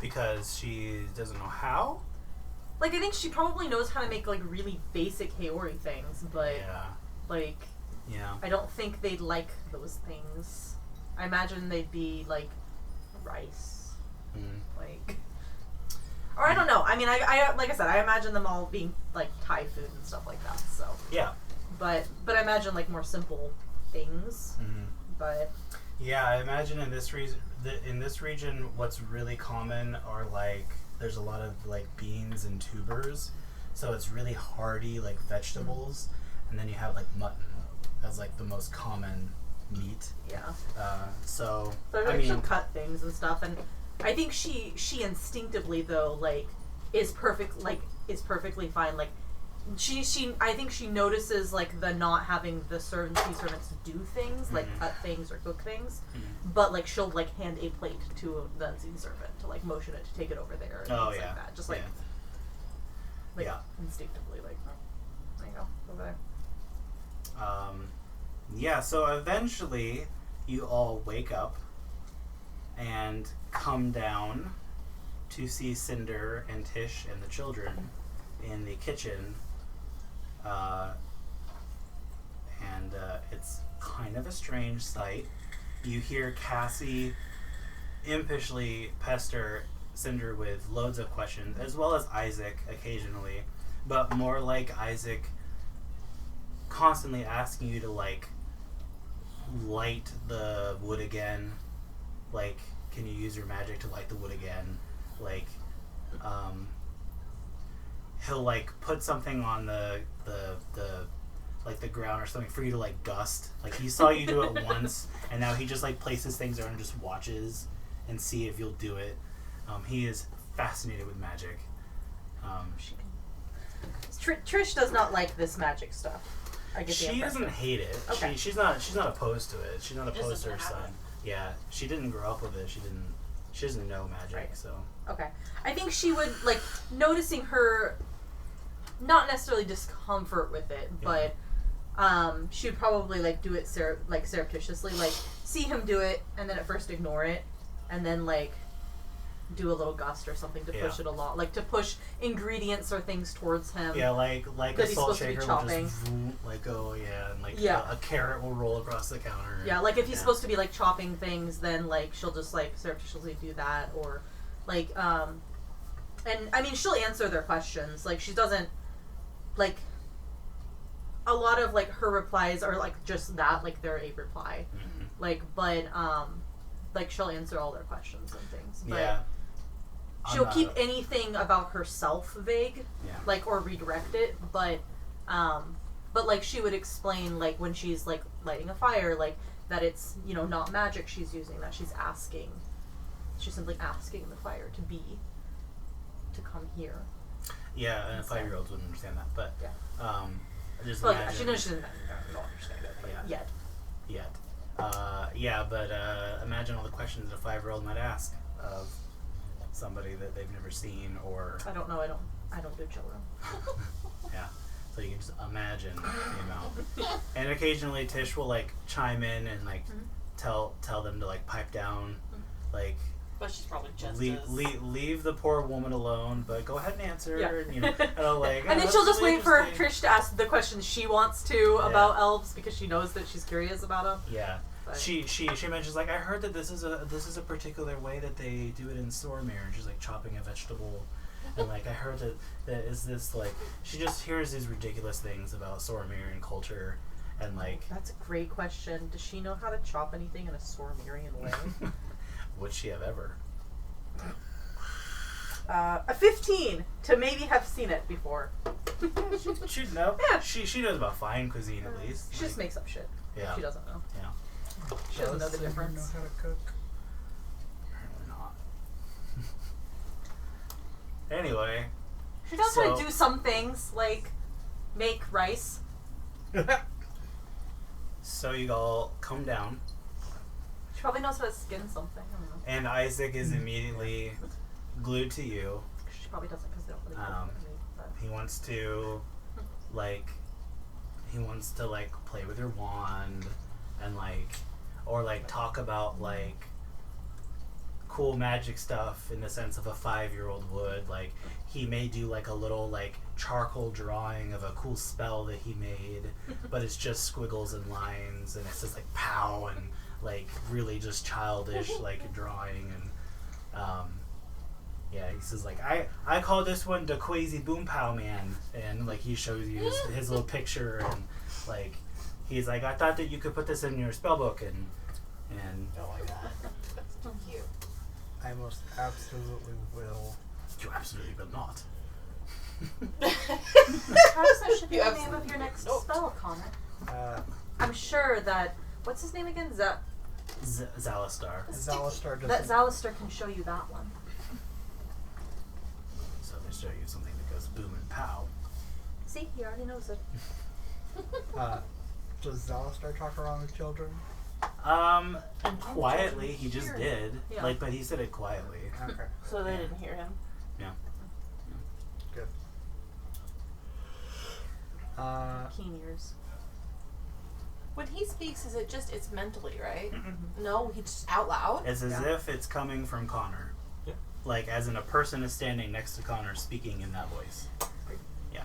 Because she doesn't know how. Like, I think she probably knows how to make like really basic Haori things, but Yeah. I don't think they'd like those things. I imagine they'd be like rice, or I don't know. I mean, I like I said, I imagine them all being like Thai food and stuff like that. So Yeah. but I imagine like more simple things. But Yeah, I imagine in this region, what's really common are there's a lot of beans and tubers, so it's really hearty vegetables, and then you have mutton as the most common meat. yeah, Yeah. So But I like, she'll mean, cut things and stuff, and I think she instinctively though like is perfectly fine. Like she I think she notices like the not having the servants do things like cut things or cook things, but like she'll like hand a plate to the unseen servant to like motion it to take it over there and things like that. Just like instinctively like there you go over there. So eventually you all wake up and come down to see Cinder and Tish and the children in the kitchen. And it's kind of a strange sight. You hear Cassie impishly pester Cinder with loads of questions, as well as Isaac occasionally, but more like Isaac constantly asking you to like light the wood again. Like, can you use your magic to light the wood again? Like, he'll like put something on the like the ground or something for you to like dust. Like he saw you do it once, and now he just like places things there and just watches and see if you'll do it. He is fascinated with magic. Trish does not like this magic stuff. I get the She impression. doesn't hate it. Okay. She's not opposed to it. She's not Just opposed to her doesn't have son. Yeah, she didn't grow up with it. She doesn't know magic. Right. So Okay. I think she would, like, noticing her, not necessarily discomfort with it, but she would probably, like, do it surreptitiously. Like, see him do it, and then at first ignore it, and then, like, do a little gust or something to push it along. Like, to push ingredients or things towards him. yeah, like that a he's salt supposed to be shaker will chopping. just vroom, like go and like Yeah. a carrot will roll across the counter. Yeah, like, if he's supposed to be, like, chopping things, then, like, she'll just, like, surreptitiously do that, or, like, and, I mean, she'll answer their questions. Like, she doesn't, like, a lot of, like, her replies are, like, just that, like, they're a reply. Mhm. Like, but, like, she'll answer all their questions and things. But Yeah. she'll keep anything about herself vague, Yeah. like, or redirect it, but, like, she would explain, like, when she's, like, lighting a fire, like, that it's, you know, not magic she's using, that she's simply asking the fire to come here. Yeah, and 5-year-olds wouldn't understand that, but I just Well, yeah, imagine she knows she doesn't understand it, but Yeah. yet. But imagine all the questions that a 5-year-old might ask of somebody that they've never seen, or I don't know, I don't do children. yeah. So you can just imagine the amount. And occasionally Tish will like chime in and like tell them to like pipe down, like But she's probably just leave the poor woman alone, but go ahead and answer. Yeah. And, you know, and I'll like, And then that's she'll just really wait for interesting. Trish to ask the questions she wants to about elves because she knows that she's curious about them. Yeah. But She mentions like, I heard that this is a particular way that they do it in Stormere, and she's like chopping a vegetable, and like I heard that is this like, she just hears these ridiculous things about Stormere and culture, and like That's a great question. Does she know how to chop anything in a Sormerian way? would she have ever? A 15 to maybe have seen it before. She'd know. Yeah. She knows about fine cuisine at least. She just Like, makes up shit. yeah. She doesn't know. Yeah. She doesn't know the Jealous that you difference. know how to cook. Apparently not. Anyway, She knows how So- to do some things, like make rice. so you all come down, She probably knows how to skin something. I don't know. and Isaac is immediately glued to you. She probably doesn't because they don't really cook for me. But He wants to play with your wand and like talk about like cool magic stuff in the sense of a 5-year-old would. Like he may do like a little like charcoal drawing of a cool spell that he made, but it's just squiggles and lines, and it says like pow, and like really just childish like drawing. And yeah, he says like I call this one the Crazy Boom Pow Man, and like he shows you his little picture, and like he's like, I thought that you could put this in your spell book, and Oh my god. That's so cute. I most absolutely will. you absolutely will not. perhaps that should be You the name absolutely of your next don't. spell, Connor. Uh, I'm sure that what's his name again? Zalistar. Zalistar That doesn't. Zalistar can show you that one. So they show you something that goes boom and pow. See, he already knows it. Does Zalistar talk around with children? Quietly, he just Sure. did. Yeah. Like, but he said it quietly. Okay, So they didn't hear him. Yeah. good. Keen ears. When he speaks, is it just it's mentally, right? No, he's just out loud. It's as Yeah. if it's coming from Connor. Yeah. Like, as in a person is standing next to Connor speaking in that voice. Yeah.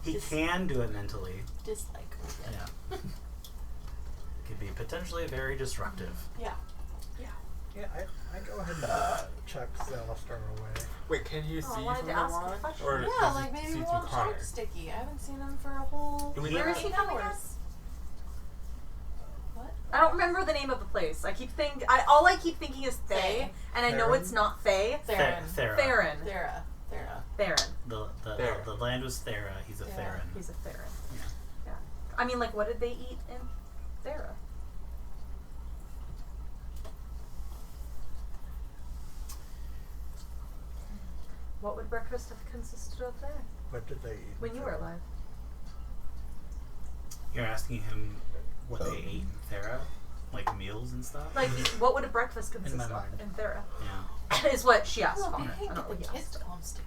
He Just- can do it mentally. Dislike. Yeah. Could be potentially very disruptive. Yeah. Yeah, I go ahead and check Zalistar away. Wait, can you Oh, I see wanted from to the ask a wand? question. Or Yeah, does like it maybe see we'll through Connor? check Sticky. I haven't seen him for a whole. Where is he coming at? What? I don't remember the name of the place. I keep all I keep thinking is Thay, Thay? and I know Theron? it's not Thay. Theron. Thera. Theron. Thera. Theron. The land was Thera. He's a Thera. Theron. He's a Theron. Yeah. Yeah. I mean, like, what did they eat in Thera? What would breakfast have consisted of there What did they eat? when you were alive? You're asking him what they ate in Thera? Like meals and stuff? Like, what would a breakfast consist my of mind. in Thera? Yeah. Is what she asked Oh, Connor. I I don't know get what the he kids asked. to call him Sticky.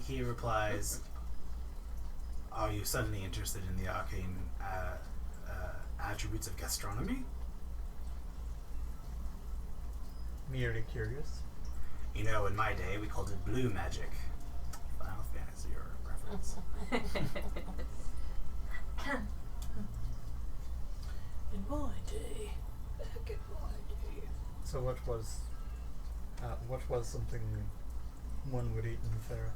He replies, "Are you suddenly interested in the arcane attributes of gastronomy? Merely curious. You know, in my day, we called it blue magic. Final Fantasy or reference. In my day. Back in my day. So what was something one would eat in Thera?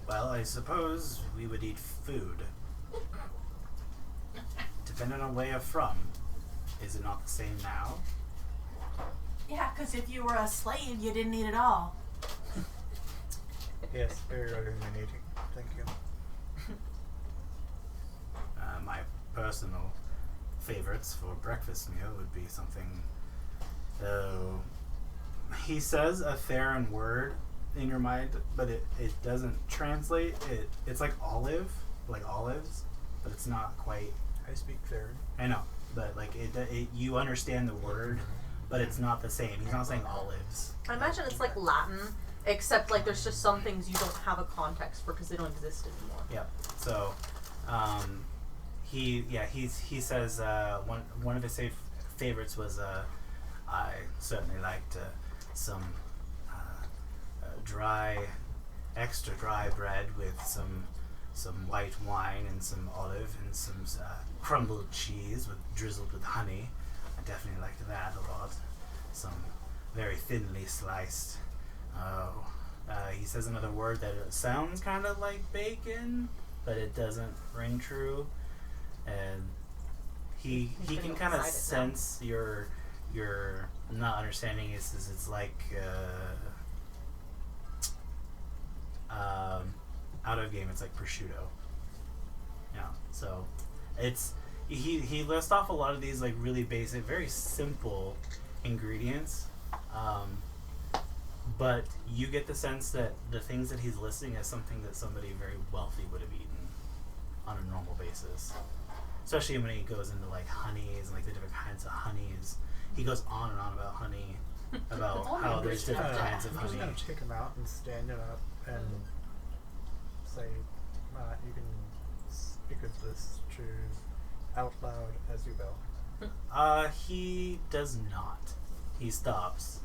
Well, I suppose we would eat food. Depending on where you're from, is it not the same now? Yeah, because if you were a slave, you didn't eat at all. Yes, very illuminating. Thank you. My personal favorites for breakfast meal would be something. He says a Theron word in your mind, but it doesn't translate. It's like olive, like olives, but it's not quite. I speak Theran. I know, but like it you understand the word, but it's not the same. He's not saying olives. I imagine it's like Latin, except like there's just some things you don't have a context for because they don't exist anymore. Yeah. So, he says one of his favorites was I certainly liked some extra dry bread with some white wine and some olive and some crumbled cheese drizzled with honey. I definitely liked that a lot. Some very thinly sliced. He says another word that sounds kind of like bacon, but it doesn't ring true. And he He's can getting kind of excited now. sense your not understanding. It's like out of game. It's like prosciutto. Yeah. So it's he lists off a lot of these like really basic, very simple ingredients. But you get the sense that the things that he's listing is something that somebody very wealthy would have eaten on a normal basis. Especially when he goes into like honeys and like the different kinds of honeys. He goes on and on about honey, about how there's different kinds of I'm just honey. gonna take him out and stand it up and say, you can speak of this to out loud as you will. He does not. He stops.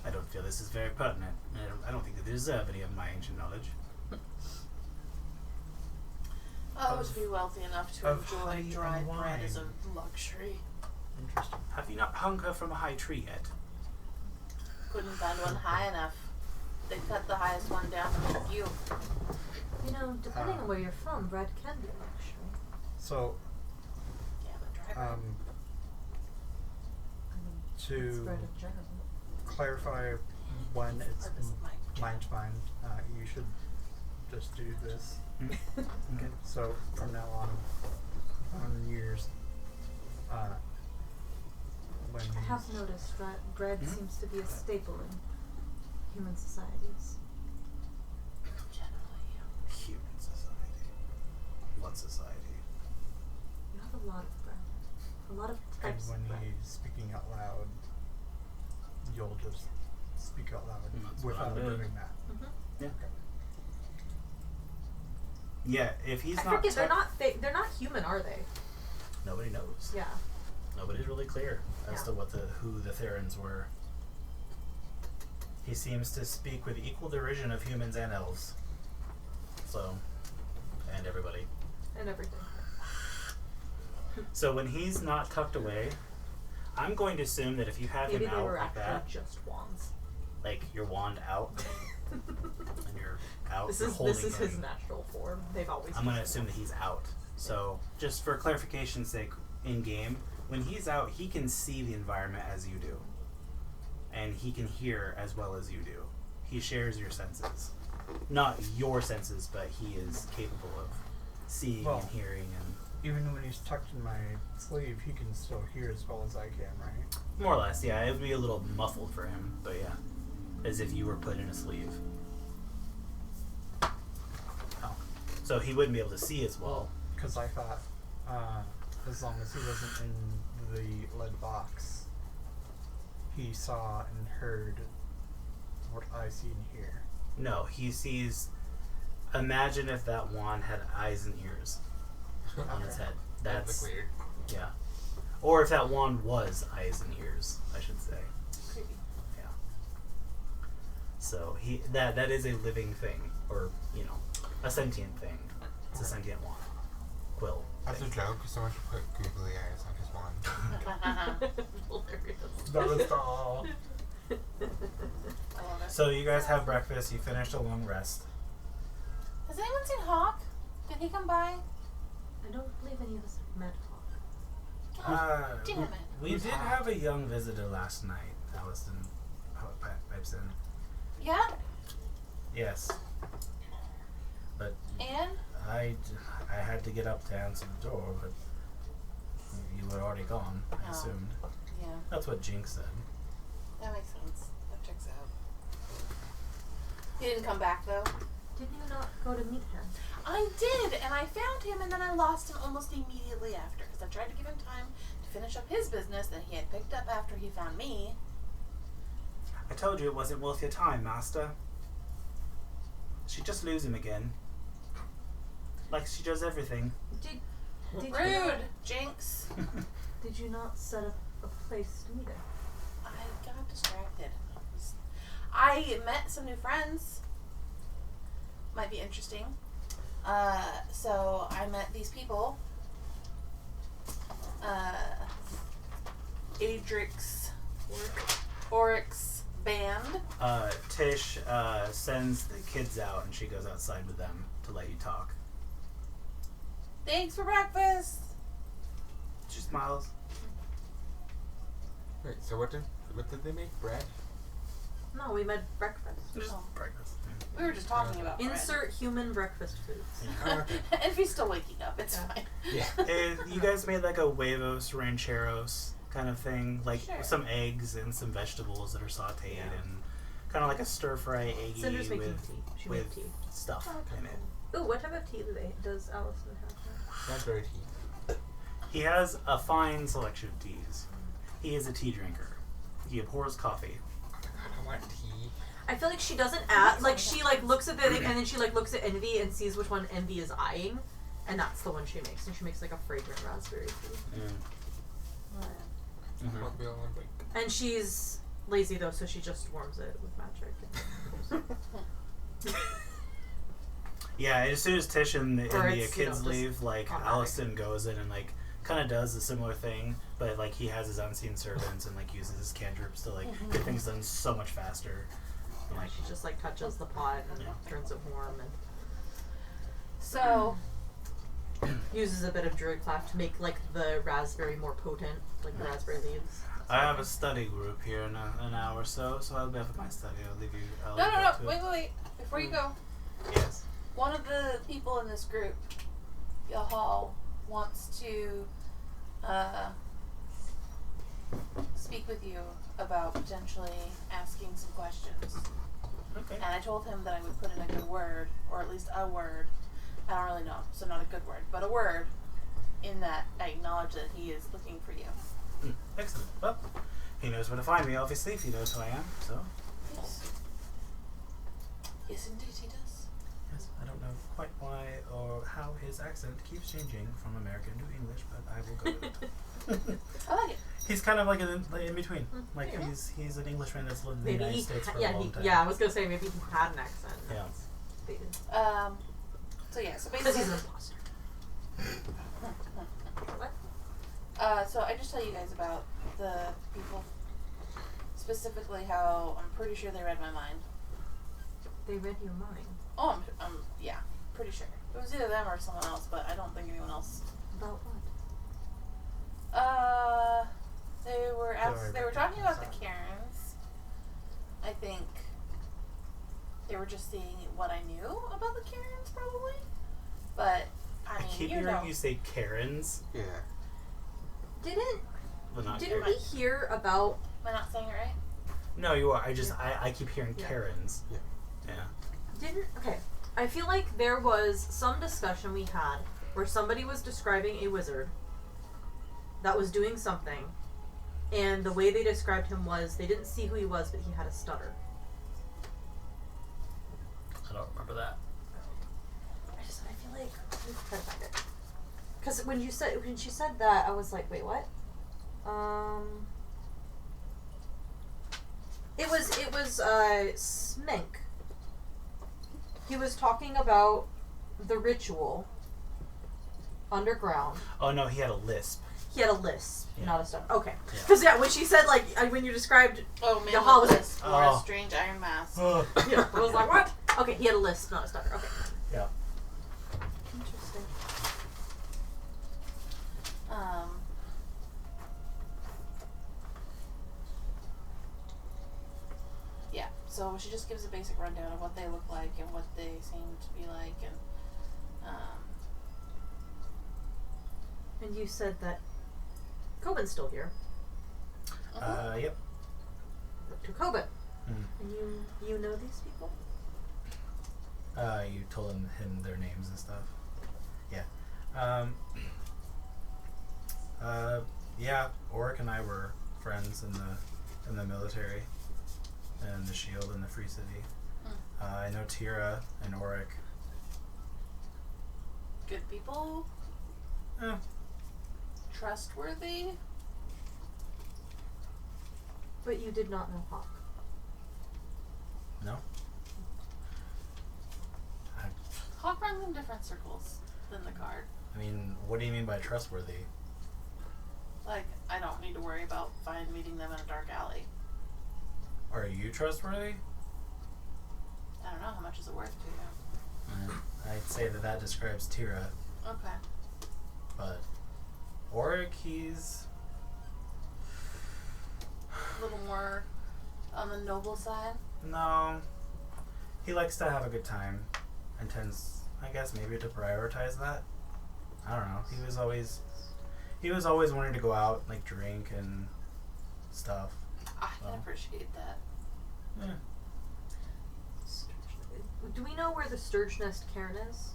I don't feel this is very pertinent. I don't think that they deserve any of my ancient knowledge. I would be wealthy enough to of enjoy honey dried and bread as a wine. luxury. Interesting. Have you not hung her from a high tree yet? Couldn't find one high enough. They cut the highest one down to a few. You know, depending on where you're from, bread can be a luxury. So, Yeah, but dry bread. I mean, it's to bread in general. clarify when it's Purpose of my mind to mind, you should just do this. Okay. So So from now on years, when I have noticed that bread seems to be a staple in human societies. Human society. What society? You have a lot of bread. A lot of and types when of bread. he's speaking out loud, you'll just speak out loud That's what without I did. doing that. Mhm. Yeah. Okay. Yeah, if he's I not. forget, they're not human, are they? Nobody knows. Yeah. Nobody's really clear as Yeah. to who the Therans were. He seems to speak with equal derision of humans and elves. So, and everybody. And everything. So when he's not tucked away, I'm going to assume that if you have Maybe him they out were like actually that, just wands. like your wand out, and you're out, This you're is holding his him, natural form. They've always. I'm going to used assume that he's out. So just for clarification's sake, in game, when he's out, he can see the environment as you do, and he can hear as well as you do. He shares your senses, not your senses, but he is capable of seeing Well, and hearing, and Even when he's tucked in my sleeve, he can still hear as well as I can, right? more or less, yeah. It would be a little muffled for him, but yeah, as if you were put in a sleeve. Oh. So he wouldn't be able to see as well. Because I thought, as long as he wasn't in the lead box, he saw and heard what I see and hear. No, he sees. Imagine if that wand had eyes and ears on its head. That'd That's look weird. yeah. Or if that wand was eyes and ears, I should say. Creepy. Yeah. So that is a living thing, or a sentient thing. It's a sentient wand. Quill. As a joke, someone should put googly eyes on his wand. Hilarious. That was all. I love it. So you guys have breakfast. You finished a long rest. Has anyone seen Hawk? Did he come by? I don't believe any of us have met Hawk. God damn it. We Who's did Hawk? have a young visitor last night. Allison pipes in. Yeah? Yes. But And? I had to get up to answer the door, but you were already gone, I Oh. assumed. Yeah, That's what Jinx said. that makes sense. That checks out. He didn't come back though? Did you not go to meet him? I did, and I found him, and then I lost him almost immediately after because I tried to give him time to finish up his business that he had picked up after he found me. I told you it wasn't worth your time, Master. She'd just lose him again. Like she does everything. Did you Rude, not, Jinx. did you not set up a place to meet him? I got distracted. I met some new friends. Might be interesting. So I met these people. Adrix, Oryx band. Tish sends the kids out and she goes outside with them to let you talk. Thanks for breakfast. She smiles. Wait, so what did they make? Bread? No, we met breakfast. Just Oh. breakfast. We were just talking about bread. Insert human breakfast foods. Oh, okay. And if he's still waking up, it's Yeah. fine. Yeah. You guys made like a huevos rancheros kind of thing, like Sure. some eggs and some vegetables that are sautéed and kind of like a stir fry eggy Cinder's making with tea. She with made tea. stuff in it. Ooh, what type of tea does Allison have? Raspberry tea. He has a fine selection of teas. He is a tea drinker. He abhors coffee. I want tea. I feel like she doesn't add, like she like looks at the thing and then she like looks at Envy and sees which one Envy is eyeing, and that's the one she makes. And she makes like a fragrant raspberry tea. Mhm. Won't be all in break. And she's lazy though, so she just warms it with magic. Yeah, as soon as Tish and the Or kids it's, you know, just leave, like automatic. Allison goes in and like kind of does a similar thing, but like he has his unseen servants and like uses his cantrips to like get things done so much faster. And, like She just like touches the pot and Yeah. turns it warm and So, uses a bit of druidcraft to make like the raspberry more potent, like the raspberry leaves. I have a study group here in an hour or so, so I'll be up at my study. I'll leave you. I'll no, leave no, you no. to it. Wait. Before you go, Yes. one of the people in this group Yahal wants to speak with you about potentially asking some questions. Okay. And I told him that I would put in a good word, or at least a word. I don't really know, so not a good word, but a word in that I acknowledge that he is looking for you. Excellent. Well, he knows where to find me, obviously, if he knows who I am, so. Yes. Yes, indeed he does. Yes, I don't know quite why or how his accent keeps changing from American to English, but I will go with it. I like it. He's kind of like in between. Like Yeah. he's an Englishman that's lived in the Maybe United he, States for yeah, a long time. yeah. I was gonna say maybe he had an accent. Yeah. They didn't. So yeah, so Because basically... he's an imposter. What? So I just tell you guys about the people, specifically how I'm pretty sure they read my mind. They read your mind. Oh, I'm yeah, pretty sure. It was either them or someone else, but I don't think anyone else. About what? They were talking about the Karens. I think they were just seeing what I knew about the Karens, probably. But I I mean, keep you hearing know. you say Karens, Yeah. Didn't but not we Karens. hear about? Am I not saying it right? No, you are. I keep hearing Yeah. Karens. Yeah. Yeah. Didn't okay. I feel like there was some discussion we had where somebody was describing a wizard that was doing something, and the way they described him was they didn't see who he was, but he had a stutter. I don't remember that. I feel like let me try to find it. Because when she said that, I was like, wait, what? It was Smink. He was talking about the ritual underground. Oh no, he had a lisp. He had a lisp, Yeah. not a stutter. Okay. Yeah. Because when she said when you described, Oh man, Yahal was this wore a Oh. strange iron mask. yeah, I was like, what? Okay, he had a lisp, not a stutter. Okay. Yeah. Interesting. Yeah, so she just gives a basic rundown of what they look like and what they seem to be like, and And you said that Coben's still here. Yep. To Coben. Mm. And you know these people? You told him their names and stuff. Yeah. Yeah. Oric and I were friends in the military, and the Shield and the Free City. I know Tira and Oric. good people, Eh, trustworthy. But you did not know Hawk. no. Hawk runs in different circles than the guard. I mean, what do you mean by trustworthy? Like, I don't need to worry about meeting them in a dark alley. Are you trustworthy? I don't know, how much is it worth to you? I'd say that describes Tira, Okay. but Oric, he's A little more on the noble side. no. He likes to have a good time, and tends, I guess, maybe to prioritize that. I don't know. He was always wanting to go out, like drink and stuff. I can Well. appreciate that. Yeah. Do we know where the Sturge Nest Cairn is? Is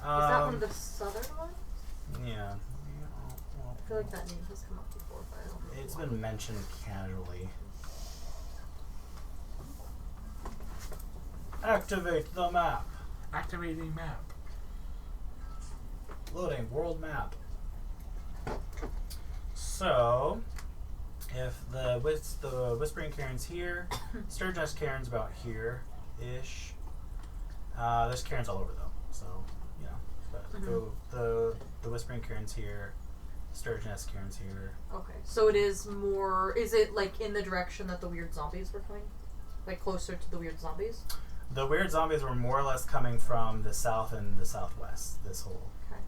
that one of the southern ones? Yeah. I feel like that name has come up before, but I don't know. It's been mentioned casually. Activate the map. Activating map. Loading world map. So, if the Whispering Cairn's here, Sturge Nest Cairn's about here-ish. There's Cairns all over though, so you know. But the Whispering Cairn's here, Sturge Nest Cairn's here. Okay, so it is more. Is it like in the direction that the weird zombies were coming? Like closer to the weird zombies? The weird zombies were more or less coming from the south and the southwest. This whole. Okay.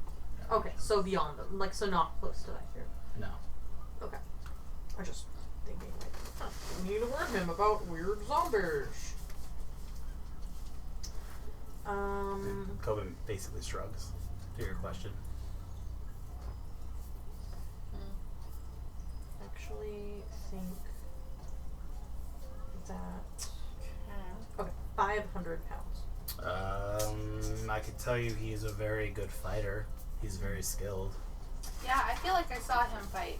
Yeah. Okay, so beyond them. Like, so not close to that here. No. Okay. I'm just thinking, like, we need to warn him about weird zombies. Coben basically shrugs. to your question. Actually, think that. Okay, 500 pounds. I could tell you he's a very good fighter. He's very skilled. Yeah, I feel like I saw him fight.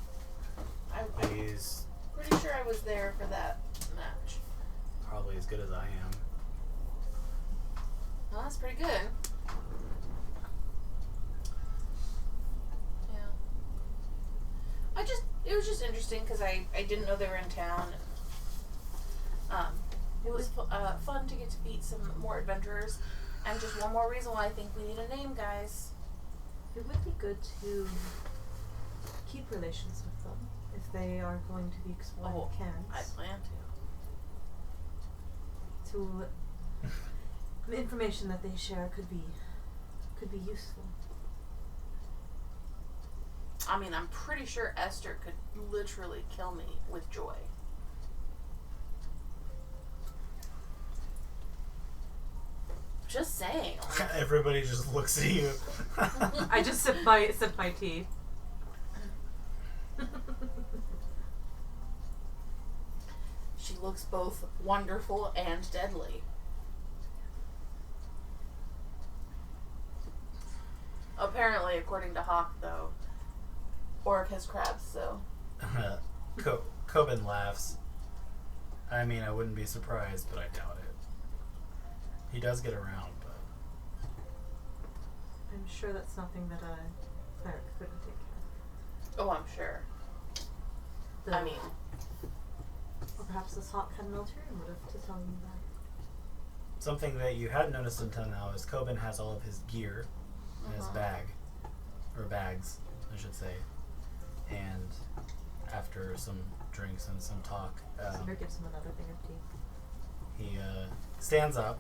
I'm He's pretty sure I was there for that match. probably as good as I am. Well, that's pretty good. Yeah. It was just interesting because I didn't know they were in town. It was fun to get to meet some more adventurers. And just one more reason why I think we need a name, guys. It would be good to keep relations with them if they are going to be exploring Oh, Cairns. I plan to. To the information that they share could be useful. I mean, I'm pretty sure Esther could literally kill me with joy. Just saying. Everybody just looks at you. I just sip my tea. She looks both wonderful and deadly. Apparently, according to Hawk, though, Orc has crabs, so. Coben laughs. I mean, I wouldn't be surprised, but I doubt it. He does get around, but I'm sure that's nothing that a cleric couldn't take care Oh, I'm sure. of. I mean, Or perhaps this Hawk had a military motive to tell you that. something that you hadn't noticed until now is Coben has all of his gear in his bag. Or bags, I should say. And after some drinks and some talk, Cinder gives him another thing of tea. he stands up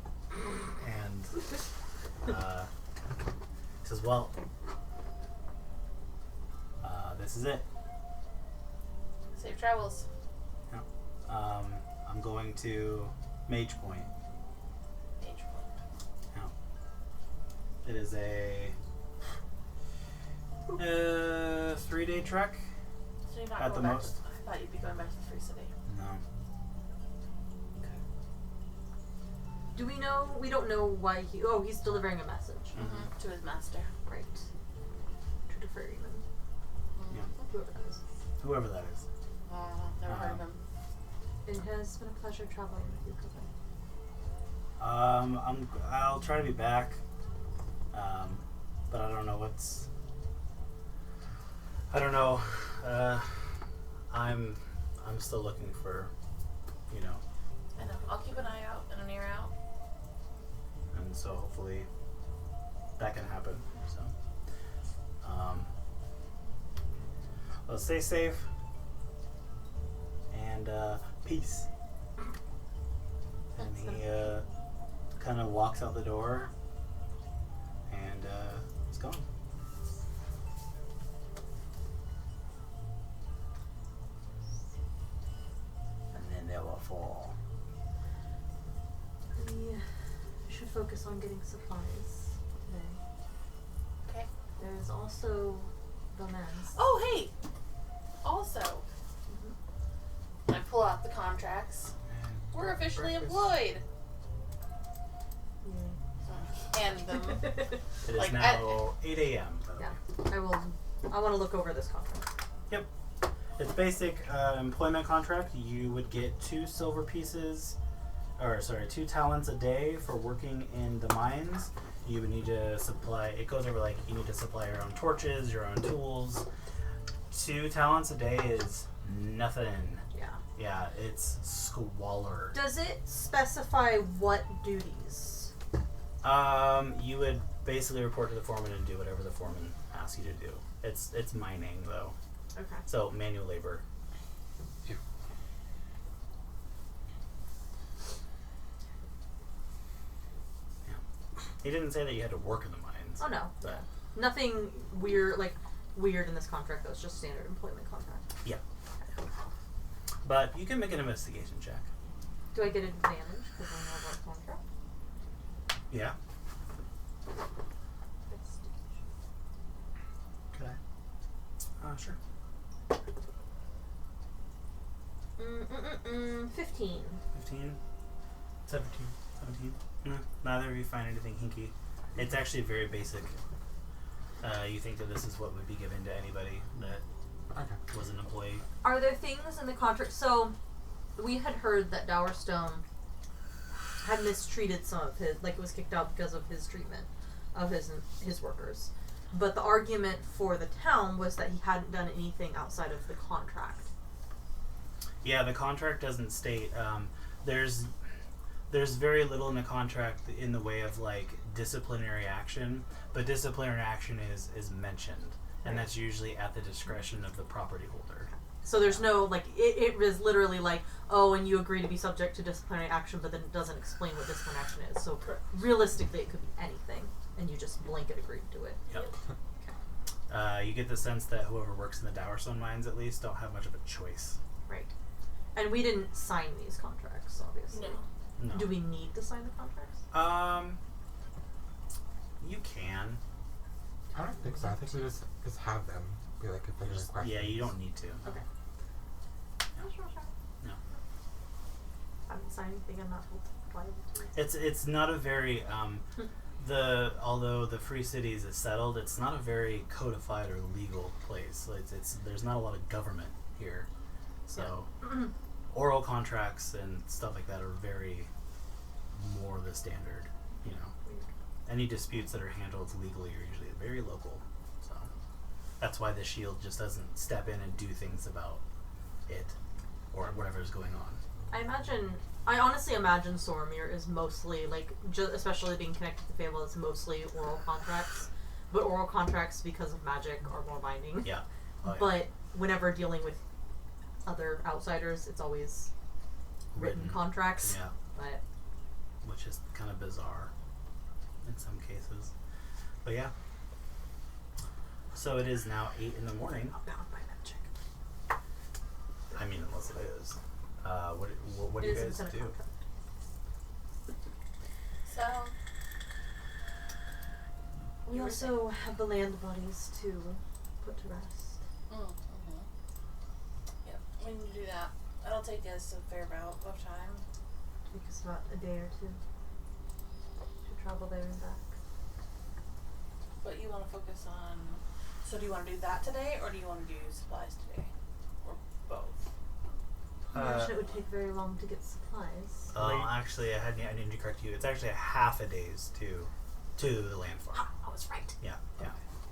and says, well, this is it. safe travels. I'm going to Mage Point. Mage Point. It is a 3-day trek. So you're not At going the back most. To, I thought you'd be going back to the Free City. No. Do we know? We don't know why he. Oh, he's delivering a message. Mhm. To his master. Right. To the ferryman. Yeah. Whoever that is. Whoever that is. Never heard of him. It has been a pleasure traveling with you, Coben. I'll try to be back. But I don't know what's. I don't know. I'm still looking for, I know. I'll keep an eye out and an ear out. and so hopefully that can happen. So, well, stay safe and peace. And Thanks, he kind of walks out the door and is gone. And then there were 4. We should focus on getting supplies today. Okay. There's also the men's. Oh, hey! Also, I pull out the contracts. We're officially employed. Yeah. Hand them. It is Like, now 8 a.m. by the Yeah. way. I want to look over this contract. Yep. It's basic employment contract. You would get 2 silver pieces, 2 talents a day for working in the mines. You would need to supply, it goes over like you need to supply your own torches, your own tools. 2 talents a day is nothing. Yeah. Yeah, it's squalor. Does it specify what duties? You would basically report to the foreman and do whatever the foreman asks you to do. It's mining though. Okay. So manual labor. He didn't say that you had to work in the mines. Oh no. But Nothing weird in this contract. That was just standard employment contract. yeah. But you can make an investigation check. Do I get advantage because I know about contract? Yeah. Investigation. Sure. 15. 15. 17. 17. No, neither of you find anything hinky. It's actually very basic. You think that this is what would be given to anybody that Okay. was an employee. Are there things in the contract? So, we had heard that Dowerstone had mistreated some of his, like was kicked out because of his treatment of his workers. But the argument for the town was that he hadn't done anything outside of the contract. Yeah, the contract doesn't state. There's very little in the contract in the way of like disciplinary action, but disciplinary action is mentioned, and that's usually at the discretion of the property holder. So there's no, like, it is literally like, oh, and you agree to be subject to disciplinary action, but then it doesn't explain what disciplinary action is. So realistically, it could be anything, and you just blanket agreed to it. Yep. You get the sense that whoever works in the Dowerstone mines, at least, don't have much of a choice. Right. And we didn't sign these contracts, obviously. No. No. Do we need to sign the contracts? You can. I don't think so. I think we just have them. Be like if there's questions. Yeah, you don't need to. Okay. Sure. No. I haven't signed anything. I'm not liable to. It's not a very although the Free Cities is settled, it's not a very codified or legal place. Like it's there's not a lot of government here, so oral contracts and stuff like that are very more the standard. You know, any disputes that are handled legally are usually very local. So that's why the Shield just doesn't step in and do things about it or whatever's going on. I honestly imagine Soromir is mostly, like, especially being connected to the Fable, it's mostly oral contracts. But oral contracts, because of magic, are more binding. Yeah. Oh, yeah. But whenever dealing with other outsiders, it's always written contracts. Yeah. But Which is kind of bizarre in some cases. But yeah. So it is now 8 in the morning. not bound by magic. I mean, unless it is. What do It you is guys in do? a contract. So, We also have the land bodies to put to rest. Yep, we need to do that. That'll take us a fair amount of time. Take us about a day or two to travel there and back. But you want to focus on. So, do you want to do that today, or do you want to do supplies today, or both? I imagine it would take very long to get supplies. Actually, I need to correct you. It's actually a half a day's to the land farm. I was right. Yeah.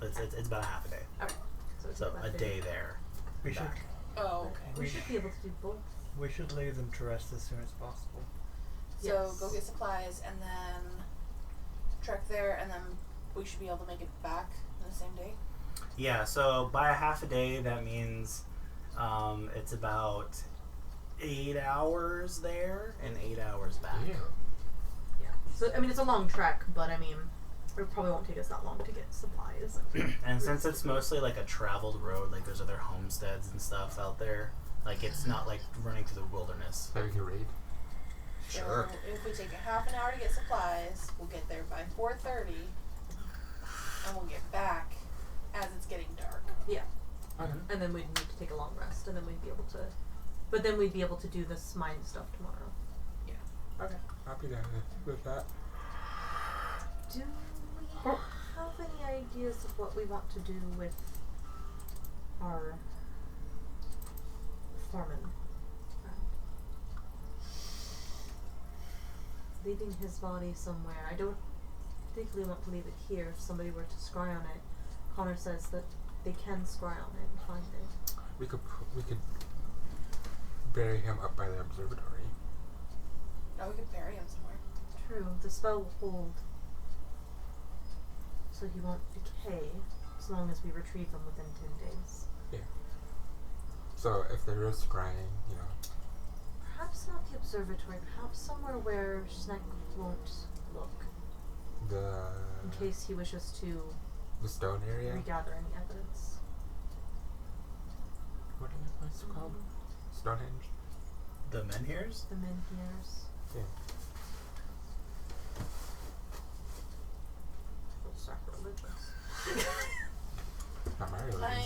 It's about a half a day. Okay. So, it's So about a day there. We should back. Oh, okay. We should be able to do both. we should leave them to rest as soon as possible. So Yes. go get supplies and then trek there, and then we should be able to make it back on the same day. Yeah, so by a half a day, that means it's about 8 hours there and 8 hours back. Yeah. Yeah. So I mean, it's a long trek, but I mean, it probably won't take us that long to get supplies. And since it's mostly like a traveled road, like there's other homesteads and stuff out there, like it's not like running through the wilderness. So we can read. Sure. So if we take a half an hour to get supplies, we'll get there by 4:30, and we'll get back as it's getting dark. Yeah. Okay. And then we'd need to take a long rest, and then we'd be able to. But then we'd be able to do this mine stuff tomorrow. Okay. I'll be down with that. Do we have any ideas of what we want to do with our foreman friend? Leaving his body somewhere. I don't particularly want to leave it here. If somebody were to scry on it, Connor says that they can scry on it and find it. We could bury him up by the observatory. Now we could bury him somewhere. True. The spell will hold, so he won't decay as long as we retrieve him within 10 days. So if there is scrying, you know. Perhaps not the observatory. Perhaps somewhere where Schneck won't look, in case he wishes to The stone area. regather any evidence. What is that place called? Stonehenge. The menhirs? The Menhirs. Yeah. Sacrilegious. Not mine. entirely.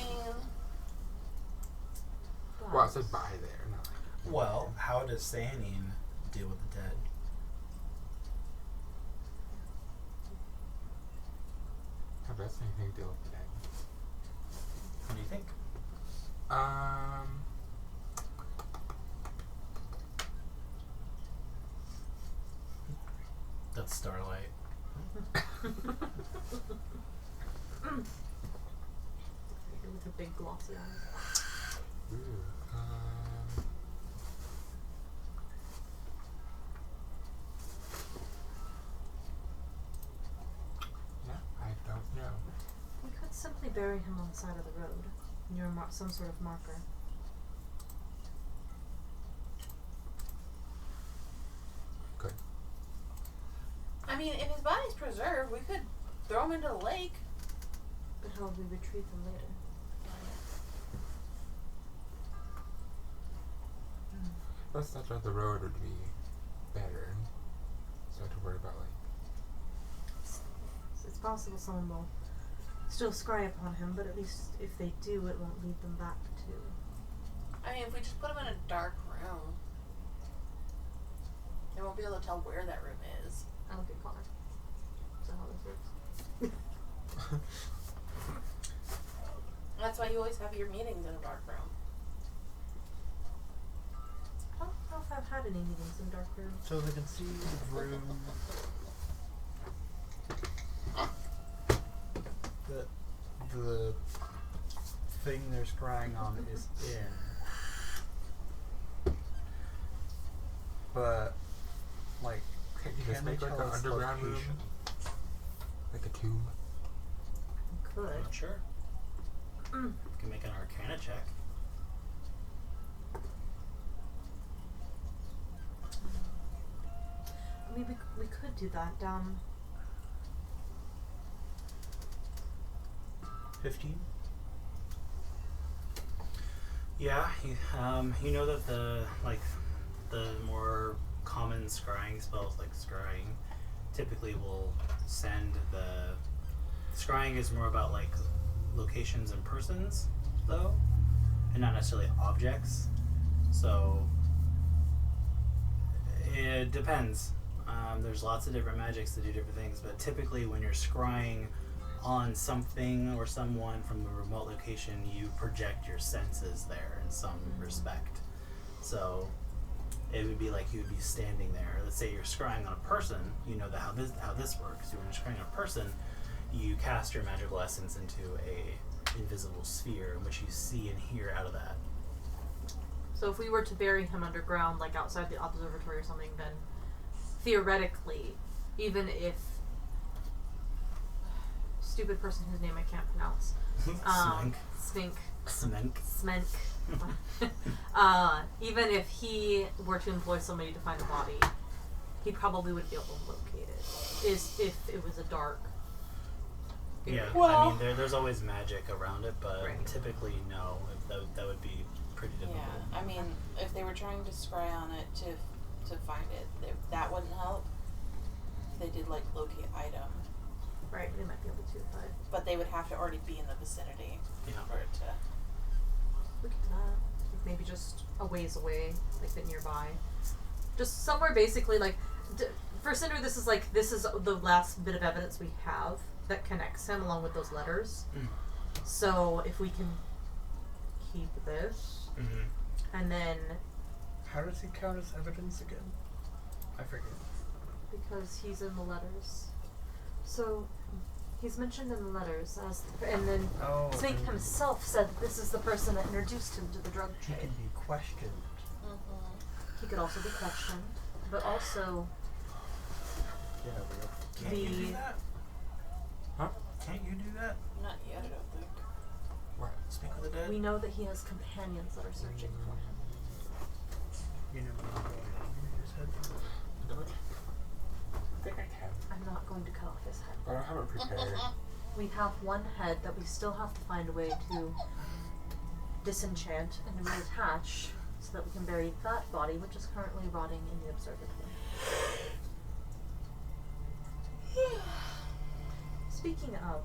But Well, I said by there, not like. Well, how does Sanine deal with the dead? How does anything deal with the dead? What do you think? That's Starlight. with her big glossy eyes. Ooh, yeah, I don't know. We could simply bury him on the side of the road near some sort of marker. Good. I mean, if his body's preserved, we could throw him into the lake. But how would we retrieve them later? Let's touch on the road would be better. So to worry about like. It's possible someone will still scry upon him, but at least if they do, it won't lead them back to. I mean, if we just put him in a dark room, they won't be able to tell where that room is. I'll get Connor. Is that how this works? That's why you always have your meetings in a dark room. I don't know if I've had any meetings in dark rooms. So they can see the room that the thing they're scrying on is in. But, like, Can't you just can they make like tell an its underground room? location? Like a tomb? Could. Not sure. You can make an Arcana check. I mean, we could do that. 15? Yeah, you know that the more common scrying spells like scrying typically will send the scrying is more about like locations and persons though, and not necessarily objects. So it depends. There's lots of different magics that do different things, but typically when you're scrying on something or someone from a remote location, you project your senses there in some respect. So it would be like you would be standing there. Let's say you're scrying on a person. You know how this works. When you're scrying on a person, you cast your magical essence into a invisible sphere in which you see and hear out of that. So if we were to bury him underground, like outside the observatory or something, then theoretically, even if stupid person whose name I can't pronounce, Smenk. even if he were to employ somebody to find a body, he probably would be able to locate it. If it was a dark area. Yeah, Well- I mean there's always magic around it, but Right. typically no. That would be pretty difficult. Yeah, I mean, if they were trying to scry on it to find it, that wouldn't help. They did like locate item, Right, they might be able to, but they would have to already be in the vicinity Yeah. for it to. look at that. Like maybe just a ways away, like the nearby. Just somewhere basically like, for Cinder this is the last bit of evidence we have that connects him along with those letters. So if we can keep this, and then How does he count as evidence again? I forget. because he's in the letters, so he's mentioned in the letters as, and then Oh, Snake and himself said that this is the person that introduced him to the drug he trade. can be questioned. He could also be questioned, but also Yeah, Can't you do that? Huh? Can't you do that? Not yet, I don't think. What? Speak with the dead? we know that he has companions that are searching for him. you know, his head. Do it? I think I can. I'm not going to cut off his head. But I don't have it prepared. We have one head that we still have to find a way to disenchant and reattach so that we can bury that body, which is currently rotting in the observatory. Speaking of,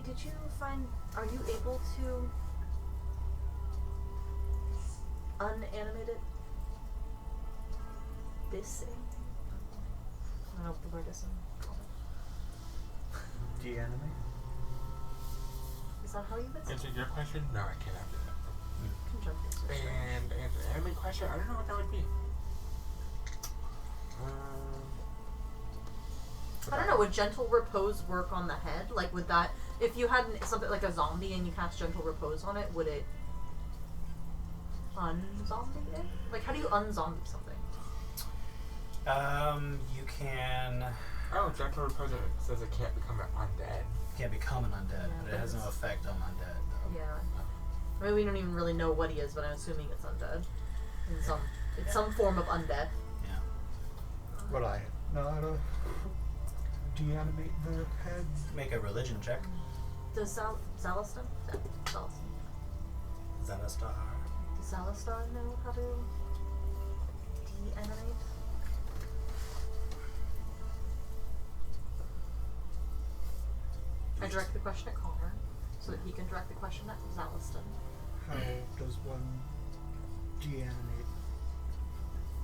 did you find? Are you able to unanimate it? This thing? I don't know what the word is. De-enemy? Is that how you would say? Answer your question? No, I cannot do that. Conjunctive search. And answer anime question? I don't know what that would be. I don't know, would gentle repose work on the head? Like, would that, if you had something like a zombie and you cast gentle repose on it, would it unzombie it? Like, how do you unzombie something? You can Oh, gentle repose says it can't become an undead. can't become an undead, Yeah, but it has no that's- effect on undead. Though. Yeah. I mean, we don't even really know what he is, but I'm assuming it's undead. It's some form of undead. Yeah. Would I know how to de-animate the head? Make a religion check. Does Zalastar? Zenostar. Does Zalastar know how to de-animate? I direct the question at Connor, so that he can direct the question at Zalaston. How does one de-animate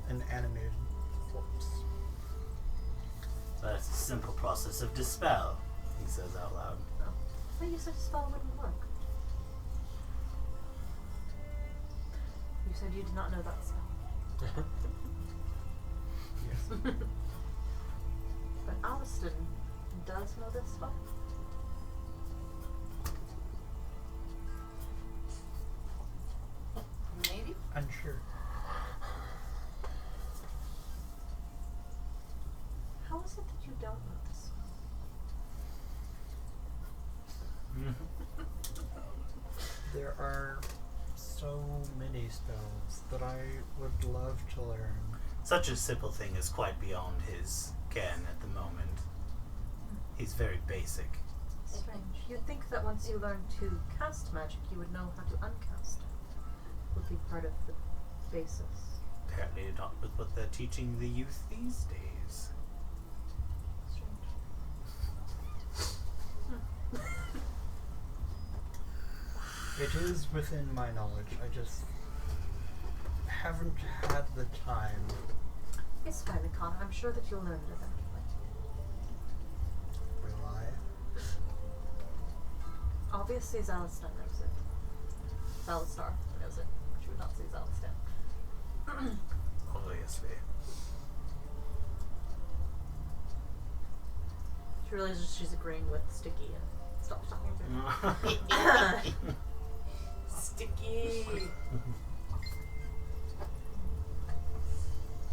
an animated corpse? That's a simple process of dispel, he says out loud. But you said spell wouldn't work. You said you did not know that spell. Yes. But Aliston does know this spell. Maybe. Unsure. How is it that you don't know this There are so many spells that I would love to learn. Such a simple thing is quite beyond his ken at the moment. He's very basic. Strange. You'd think that once you learn to cast magic, you would know how to uncast it. Would be part of the basis. Apparently not with what they're teaching the youth these days. Strange. It is within my knowledge. I just haven't had the time. It's fine, Connor. I'm sure that you'll learn it eventually. Will I? Obviously, Zalastan knows it. Zalastar knows it. She would not say Zalastan. Obviously. She realizes she's agreeing with Sticky and stops talking to her. Sticky.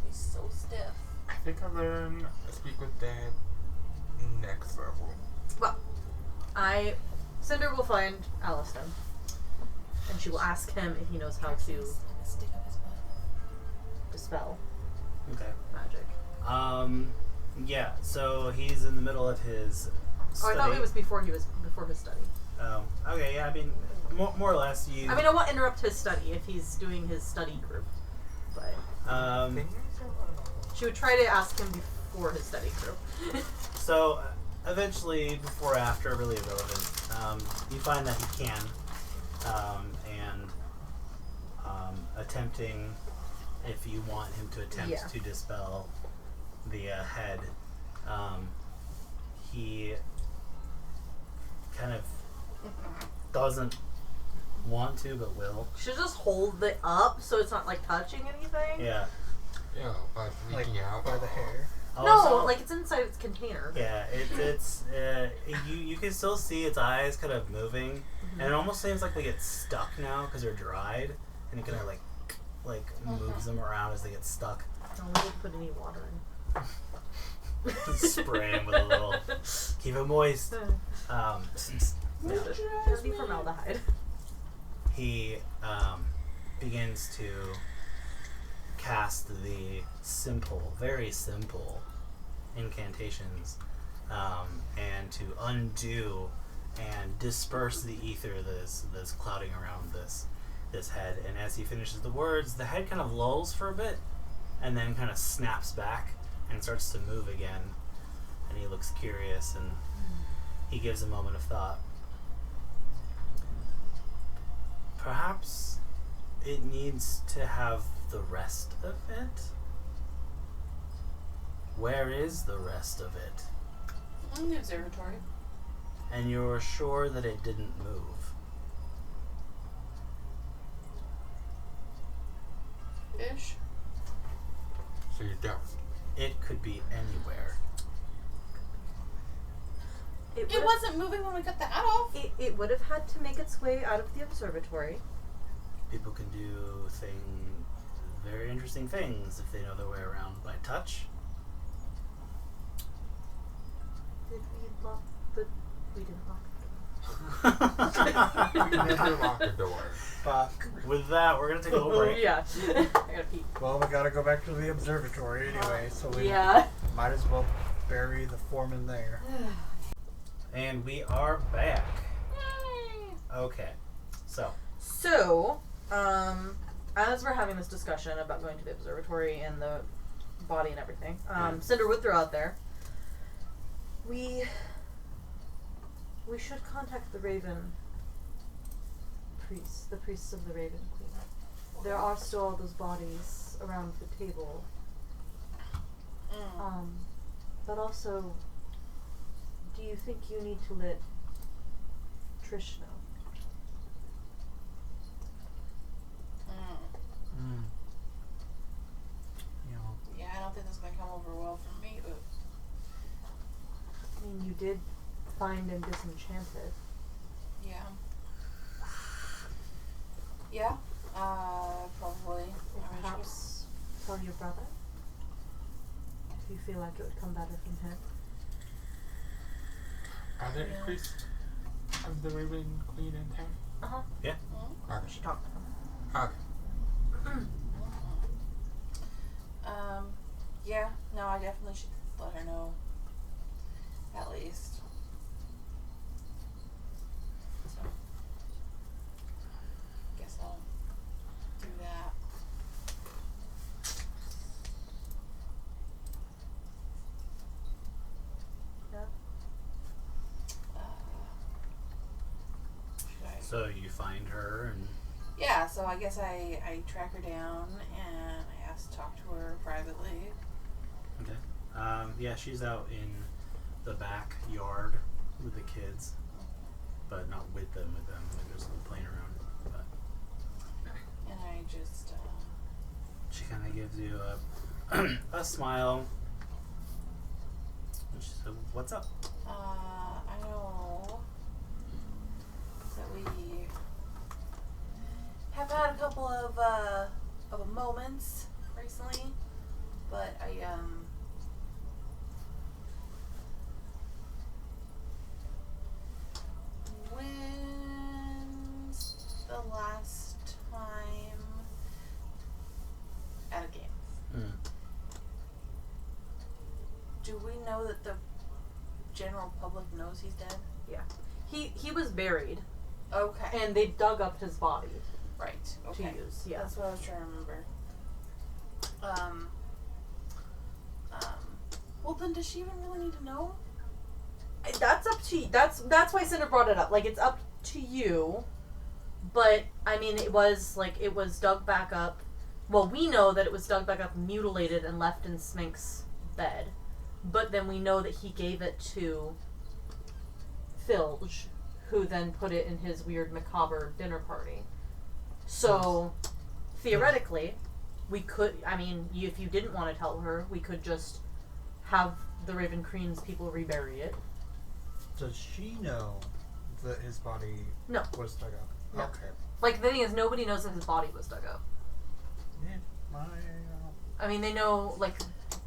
He's so stiff. I think I learn Speak with Dad next level. Well, Cinder will find Aliston, and she will ask him if he knows how to Stick up his butt. dispel Okay. magic. Yeah, so he's in the middle of his Oh, study. I thought it was before his study. Oh, okay, yeah, I mean, more or less, you... I mean, I won't interrupt his study if he's doing his study group, but she would try to ask him before his study group. So, eventually, before or after, really irrelevant, you find that he can, and attempting, if you want him to attempt Yeah. to dispel the head, he kind of doesn't want to, but will. Should just hold it up so it's not like touching anything. Yeah. Yeah, but Like leaking out. by the hair. No, Also- like it's inside its container. Yeah, it's you can still see its eyes kind of moving, and it almost seems like they get stuck now because they're dried, and it kind of like moves them around as they get stuck. No, we didn't put any water in. Just spray them with a little, keep it moist. Yeah. It'll be formaldehyde. He begins to cast the simple, very simple incantations, and to undo and disperse the ether that's clouding around this head. And as he finishes the words, the head kind of lulls for a bit, and then kind of snaps back and starts to move again. And he looks curious, and he gives a moment of thought. Perhaps it needs to have the rest of it? Where is the rest of it? In the observatory. And you're sure that it didn't move? Ish. So you don't. It could be anywhere. It wasn't moving when we cut the hat off. It would have had to make its way out of the observatory. People can do very interesting things if they know their way around by touch. Did we lock the... We didn't lock You never lock a door. Fuck. With that, we're gonna take a little the... break. yeah. I gotta pee. Well, we gotta go back to the observatory anyway, so we Yeah. might as well bury the foreman there. And we are back. Okay. So, as we're having this discussion about going to the observatory and the body and everything, Cinder would throw out there, we should contact the Raven priests, the priests of the Raven Queen. There are still all those bodies around the table. But also, do you think you need to let Trish know? You know, Yeah, I don't think this is gonna come over well for me, but I mean, you did find and disenchant it. yeah. Yeah, probably. Or I mean, perhaps tell your brother? If you feel like it would come better from him. Are there Yeah. priests of the Raven Queen in town? Uh-huh. yeah. Okay. She talked to him. Okay. Yeah, no, I definitely should let her know. At least. So, guess I'll do that. Yeah. Should I? So you find her and Yeah, so I guess I track her down and I ask to talk to her privately. okay. Yeah, she's out in the backyard with the kids, but not with them. Like just playing around. But And I just, she kind of gives you a smile. And she said, "What's up?" I know that we have had a couple of moments recently, but when's the last time at a game? Mm. Do we know that the general public knows he's dead? He was buried, Okay. and they dug up his body Right. to Okay. use. Yeah. That's what I was trying to remember. Well, then does she even really need to know? That's up to you. That's why Cinder brought it up. Like, it's up to you. But I mean, it was dug back up. Well, we know that it was dug back up, mutilated, and left in Smink's bed. But then we know that he gave it to Filge, who then put it in his weird macabre dinner party. So, theoretically, we could, I mean, if you didn't want to tell her, we could just have the Raven Queen's people rebury it. does she know that his body No. was dug up? No. Okay. Like, the thing is, nobody knows that his body was dug up. Yeah, I mean, they know, like,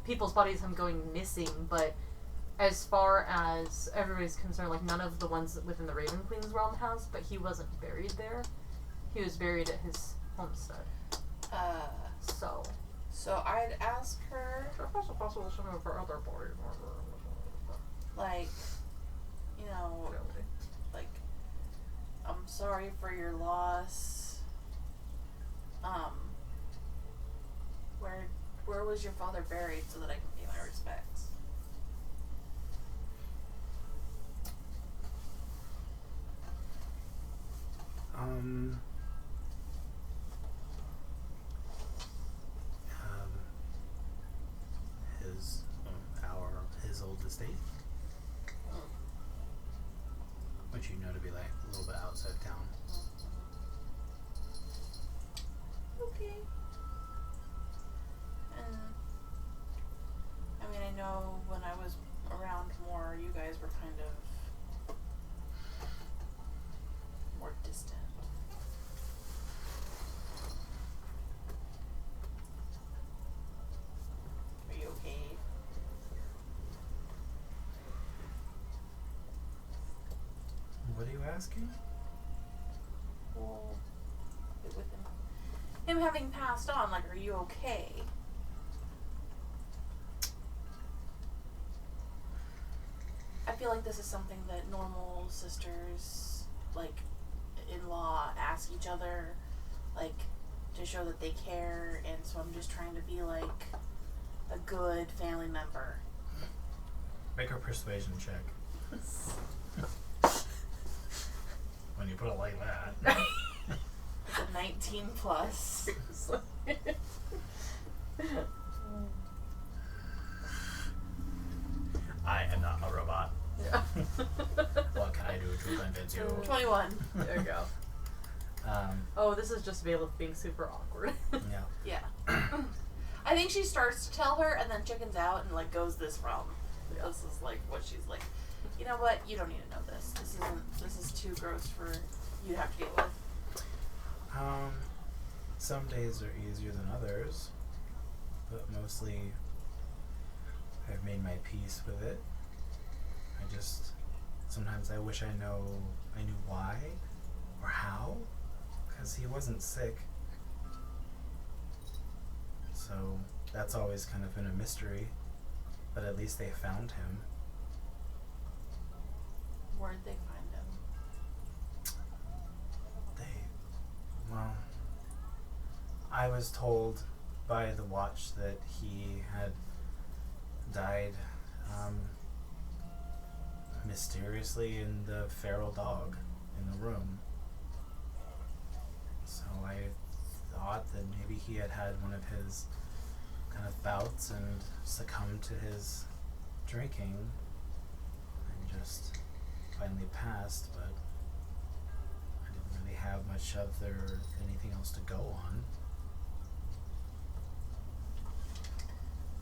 people's bodies have been going missing, but as far as everybody's concerned, like, none of the ones within the Raven Queen's realm has, but he wasn't buried there. He was buried at his homestead. So. So I'd ask her, It's also possible some of her other bodies were like, you know, like, I'm sorry for your loss. Where was your father buried so that I can pay my respects? which you know to be like a little bit outside town. Okay. And I mean, I know when I was around more, you guys were kind of more distant. Are you okay? What are you asking? Well, with him having passed on, like, are you okay? I feel like this is something that normal sisters, like, in-law ask each other, like, to show that they care, and so I'm just trying to be, like, a good family member. Make a persuasion check. When you put it like that. It's a 19 plus. I am not a robot. Yeah. What can I do to convince you? 21. There you go. Oh, this is just Vela being super awkward. Yeah. Yeah. I think she starts to tell her and then chickens out and, like, goes this realm. This is, like, what she's like, you know what? You don't need to know this. This is too gross for you to have to deal with. Some days are easier than others, but mostly I've made my peace with it. Sometimes I wish I knew why or how, because he wasn't sick. So that's always kind of been a mystery, but at least they found him. Where'd they find him? Well, I was told by the watch that he had died mysteriously in the feral dog in the room. So I thought that maybe he had one of his kind of bouts and succumbed to his drinking and just finally passed, but I didn't really have much anything else to go on.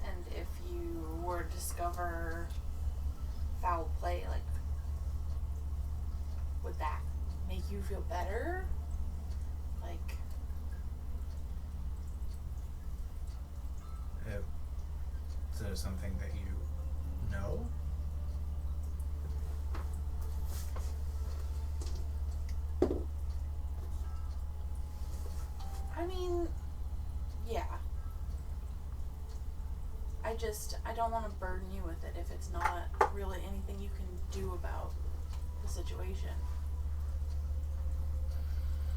And if you were to discover foul play, like, would that make you feel better? Like, Is there something that you know? I mean, yeah. I don't want to burden you with it if it's not really anything you can do about the situation.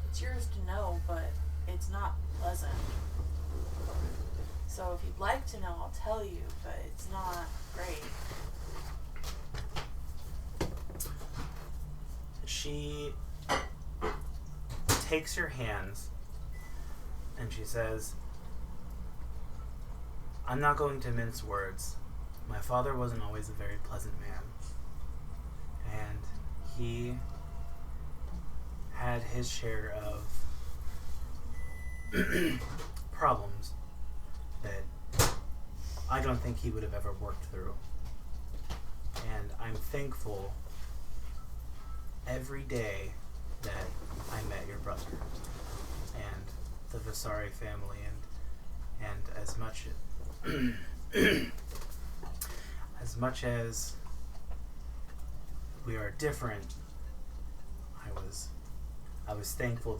It's yours to know, but it's not pleasant. So if you'd like to know, I'll tell you, but it's not great. She takes your hands and she says, I'm not going to mince words. My father wasn't always a very pleasant man. And he had his share of problems that I don't think he would have ever worked through. And I'm thankful every day that I met your brother and the Vasari family, and as much as we are different, I was thankful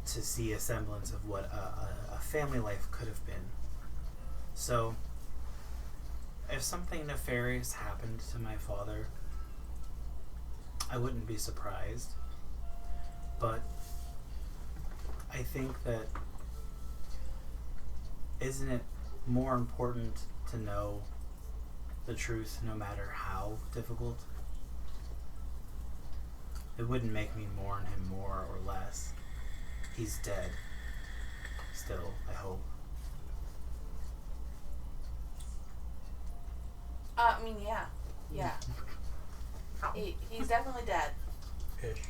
to see a semblance of what a family life could have been. So if something nefarious happened to my father, I wouldn't be surprised, but I think that isn't it more important to know the truth no matter how difficult? It wouldn't make me mourn him more or less. He's dead. Still, I hope. I mean, yeah. He's definitely dead. Ish.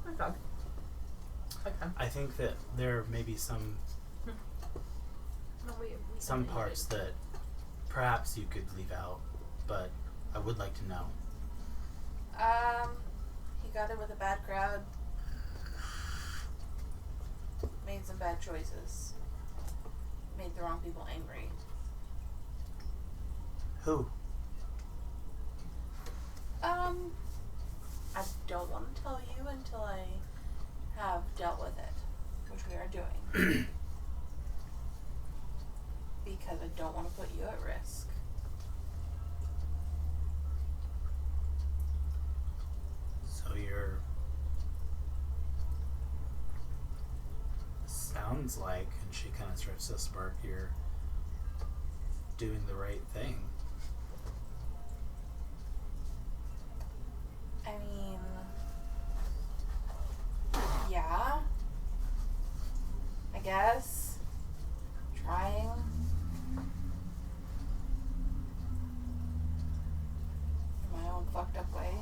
My dog. Okay. I think that there may be some No, we parts that perhaps you could leave out, but I would like to know. He got in with a bad crowd. Made some bad choices. Made the wrong people angry. Who? I don't want to tell you until I have dealt with it, which we are doing. Because I don't want to put you at risk. So you're... Sounds like, and she kind of starts to spark, you're doing the right thing. I mean, yeah, I guess. Trying. In my own fucked up way.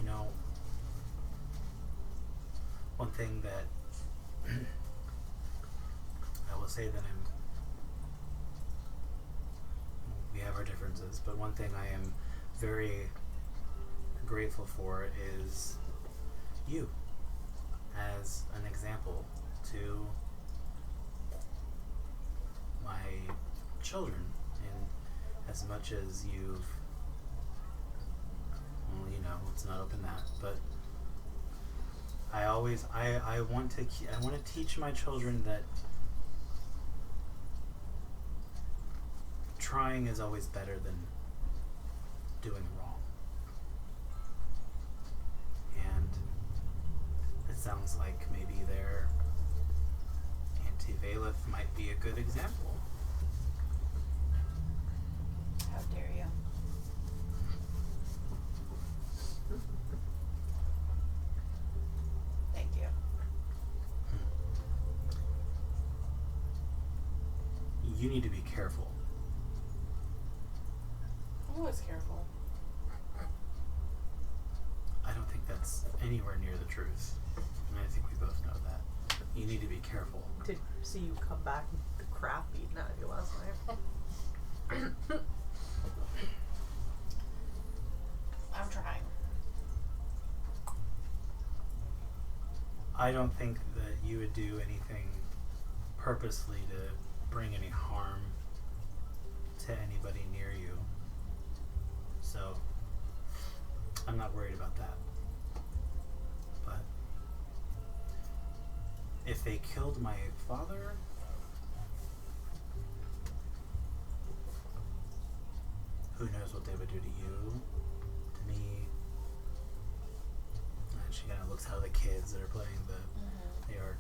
You know, one thing that I will say that we have our differences, but one thing I am very grateful for is you as an example to my children, and as much as you've, well, you know, let's not open that, but I want to teach my children that trying is always better than doing wrong. And it sounds like maybe their Auntie Valeth might be a good example. How dare you? Thank you. You need to be careful. I'm always careful. I don't think that's anywhere near the truth. And I think we both know that. You need to be careful. To see you come back with the crap eaten out of you last night. I'm trying. I don't think that you would do anything purposely to bring any harm to anybody near you. So, I'm not worried about that. But if they killed my father, who knows what they would do to you, to me. And she kind of looks how the kids that are playing the yard.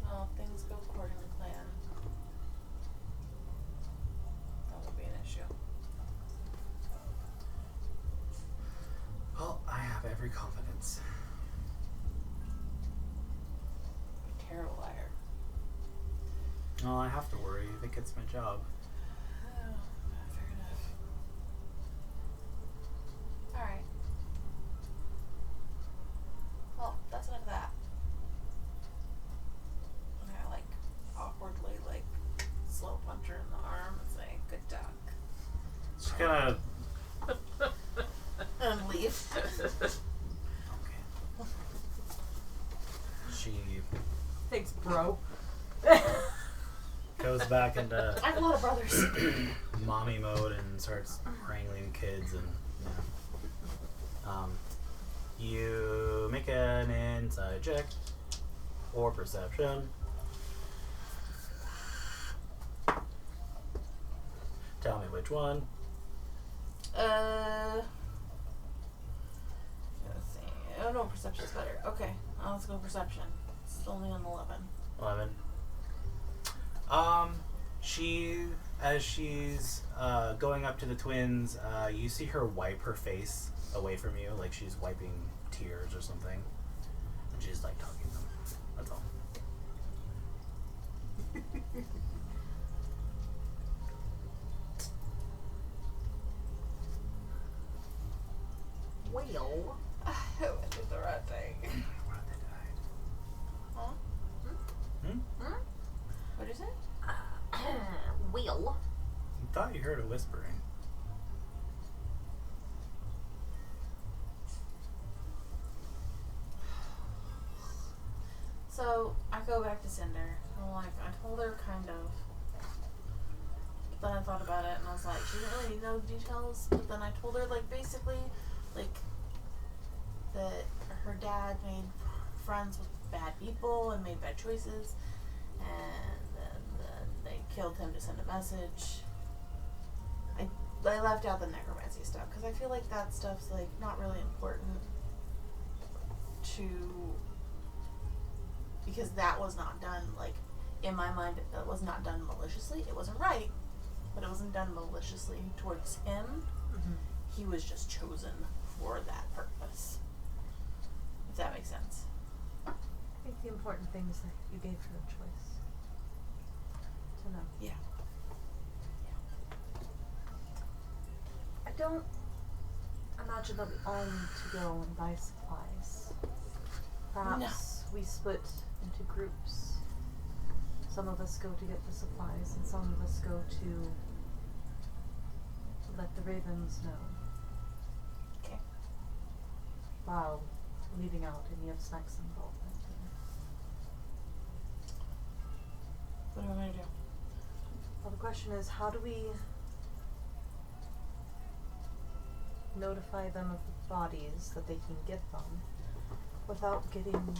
Well, if things go according to plan, that won't be an issue. Well, I have every confidence. You're a terrible liar. Well, I have to worry. I think it's my job. Oh, fair enough. Alright. Well, that's enough of that. And I awkwardly slow punch her in the arm and say, good duck. She's gonna. And leave. Okay. She Thanks, bro. goes back into I have a lot of brothers. mommy mode and starts wrangling kids, and you make an insight check or perception. Tell me which one. Let's see. Oh no, perception's better. Okay, let's go perception. It's only on 11. 11. As she's going up to the twins, you see her wipe her face away from you, like she's wiping tears or something. And she's talking to them. That's all. Will. I did the right thing. Why did they die? Huh? Hmm? What'd you say? Will. I thought you heard a whispering. So I go back to Cinder. I'm like, I told her kind of. But then I thought about it and I was like, she didn't really know details. But then I told her, like, basically, like, that her dad made friends with bad people and made bad choices. And then they killed him to send a message. I left out the necromancy stuff because I feel like that stuff's, like, not really important to... Because that was not done, like, in my mind, that was not done maliciously. It wasn't right, but it wasn't done maliciously towards him. Mm-hmm. He was just chosen for that purpose. If that makes sense. I think the important thing is that you gave her a choice. To know. Yeah. I don't imagine that we all need to go and buy supplies. Perhaps we split into groups. Some of us go to get the supplies, and some of us go to let the ravens know. Okay. While leaving out any of Snack's involvement. What am I gonna do? Well, the question is, how do we notify them of the bodies that they can get them without getting...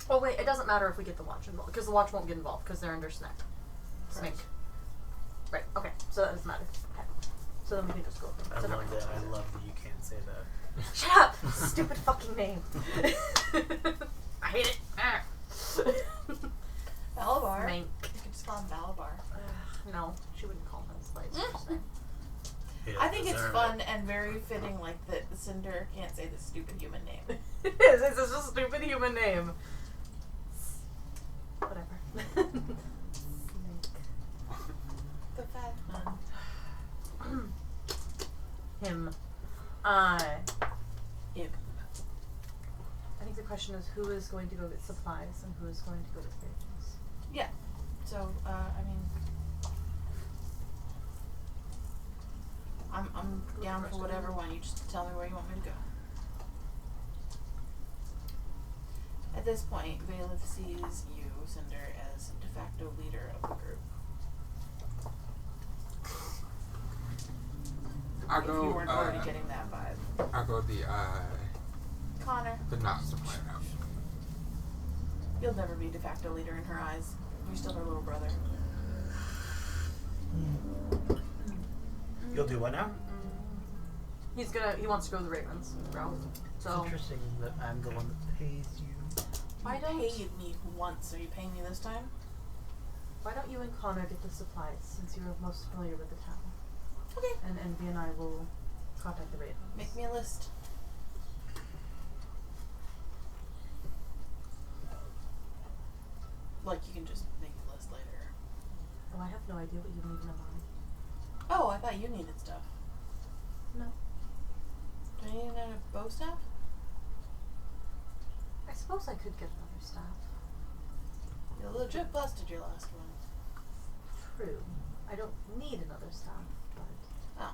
Oh wait, it doesn't matter if we get the watch involved, because the watch won't get involved, because they're under Snack. Snake. Right, okay, so that doesn't matter. Okay. So then we can just go with them. I So love never that. mind. I love that you can't say that. Shut up! Stupid fucking name. I hate it. Malabar. Mank. You could just call him Malabar. No, she wouldn't call him Slice. First name. He I think it's deserve fun it. and very fitting, like, that Cinder can't say the stupid human name. It is. It's just a stupid human name. Whatever. The fat one. Him. Him. I think the question is who is going to go get supplies and who is going to go get ravens. Yeah. So, I mean, I'm down for whatever one. You just tell me where you want me to go. At this point, Valeth sees you, Cinder, as de facto leader of the group. I'll If go. you weren't already getting that vibe. I'll go Connor, the not supply route. you'll never be de facto leader in her eyes. You're still her little brother. You'll do what now? He wants to go to the ravens route. It's So interesting that I'm the one that pays you. Why You don't- paid me once. Are you paying me this time? why don't you and Connor get the supplies since you're most familiar with the town? Okay. And Envy and I will contact the ravens. Make me a list. Like, you can just make the list later. Oh, I have no idea what you need in a mind. Oh, I thought you needed stuff. No. Do I need another bow staff? I suppose I could get another staff. You legit busted your last one. True. I don't need another staff, but Oh.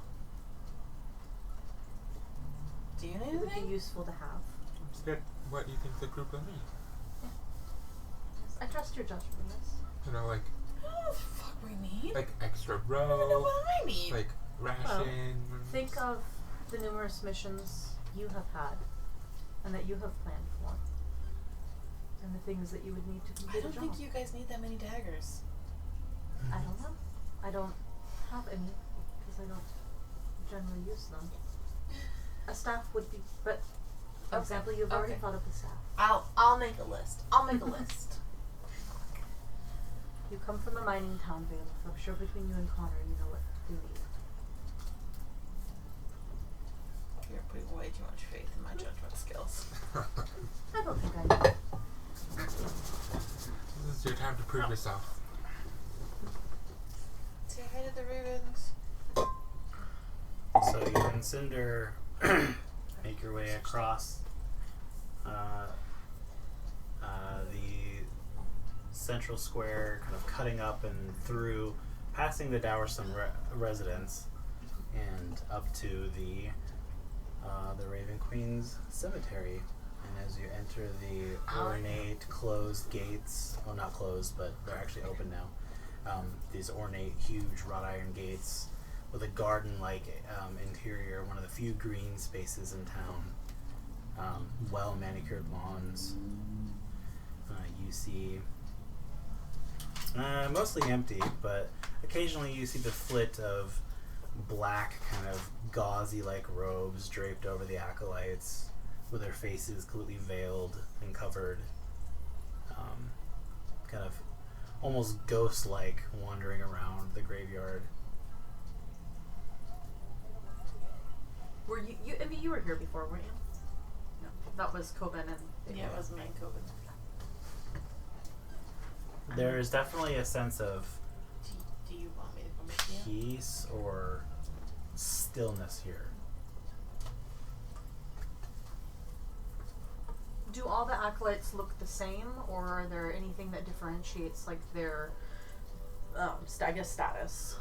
Do you need it would be anything? useful to have. It's good. What do you think the group will need? I trust your judgment, yes. You know, like Oh, fuck we need? extra I don't know row, what I need. like rations. Think of the numerous missions you have had and that you have planned for. And the things that you would need to complete I a don't job. think you guys need that many daggers. I don't know. I don't have any because I don't generally use them. A staff would be, but for Okay, example, you've already okay. thought of the staff. I'll make a list. I'll make a list. You come from a mining town, Vale. I'm sure between you and Connor, you know what you need. You're putting way too much faith in my judgment skills. I don't think I do. This is your time to prove yourself. Say hi to the Ravens. So you and Cinder make your way across the central square, kind of cutting up and through, passing the Dowerson residence, and up to the Raven Queen's cemetery. And as you enter the ornate closed gates, well, not closed, but they're actually open now. These ornate, huge wrought iron gates with a garden-like interior, one of the few green spaces in town. Well-manicured lawns. You see mostly empty, but occasionally you see the flit of black, kind of gauzy-like robes draped over the acolytes, with their faces completely veiled and covered, kind of almost ghost-like, wandering around the graveyard. Were you? I mean, you were here before, weren't you? No, that was Coben and Yeah, it was me and Coben. There is definitely a sense of Do you want me to come with you? peace or stillness here. Do all the acolytes look the same, or are there anything that differentiates like their, I guess, status?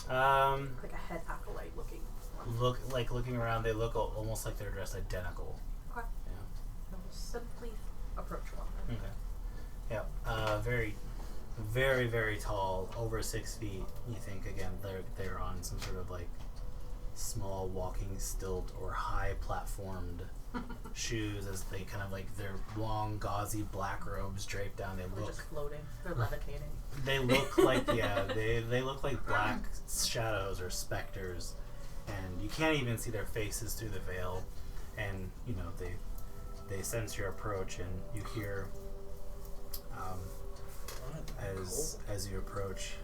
Like a head acolyte looking one. Looking around, they look almost like they're dressed identical. Okay. Yeah. I will simply approach one then. Okay. Yeah. Very, very, very tall, over 6 feet. You think again they're on some sort of like small walking stilt or high platformed shoes, as they kind of like their long gauzy black robes draped down. They They're look. just floating. They're levitating. They look like they look like black shadows or specters, and you can't even see their faces through the veil. And you know they sense your approach, and you hear as you approach.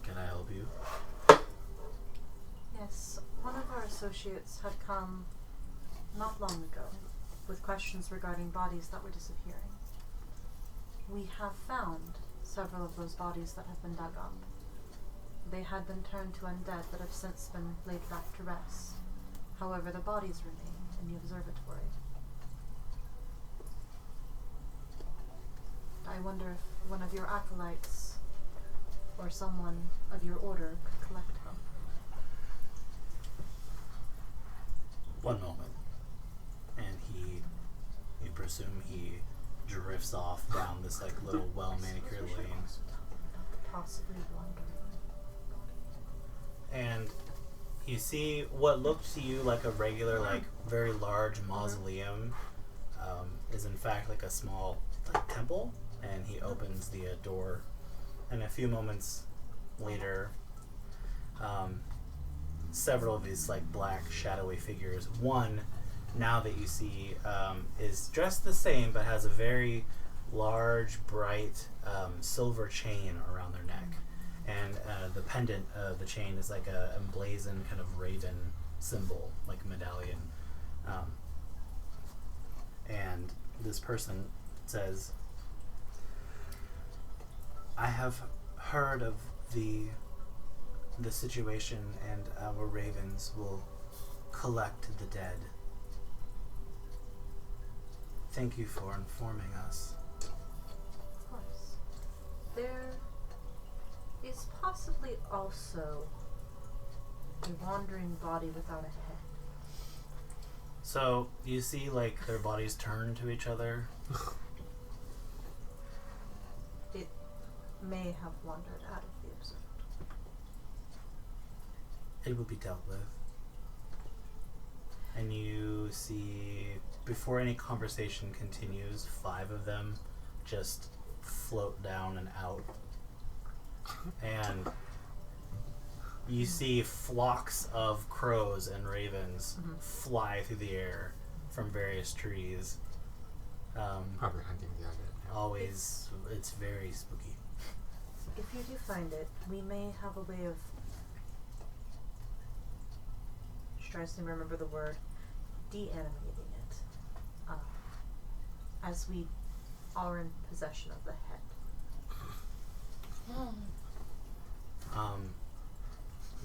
Can I help you? Yes, one of our associates had come not long ago with questions regarding bodies that were disappearing. We have found several of those bodies that have been dug up. They had been turned to undead that have since been laid back to rest. However, the bodies remain in the observatory. I wonder if one of your acolytes or someone of your order could collect them. One moment. And you presume he drifts off down this like little well-manicured lane. Possibly wandering. And you see what looked to you like a regular, like very large mausoleum, is in fact like a small like temple. And he opens the door, and a few moments later, several of these like black shadowy figures. One, now that you see, is dressed the same but has a very large, bright silver chain around their neck, and the pendant of the chain is like a emblazoned kind of raven symbol, like a medallion. And this person says, I have heard of the situation, and our ravens will collect the dead. Thank you for informing us. Of course. There is possibly also a wandering body without a head. So you see like their bodies turn to each other. It may have wandered out of the observatory. It will be dealt with. And you see, before any conversation continues, 5 of them just float down and out. And you see flocks of crows and ravens fly through the air from various trees. Probably hunting the other. Always, it's very spooky. If you do find it, we may have a way of, she tries to remember the word, de-animating it, as we are in possession of the head.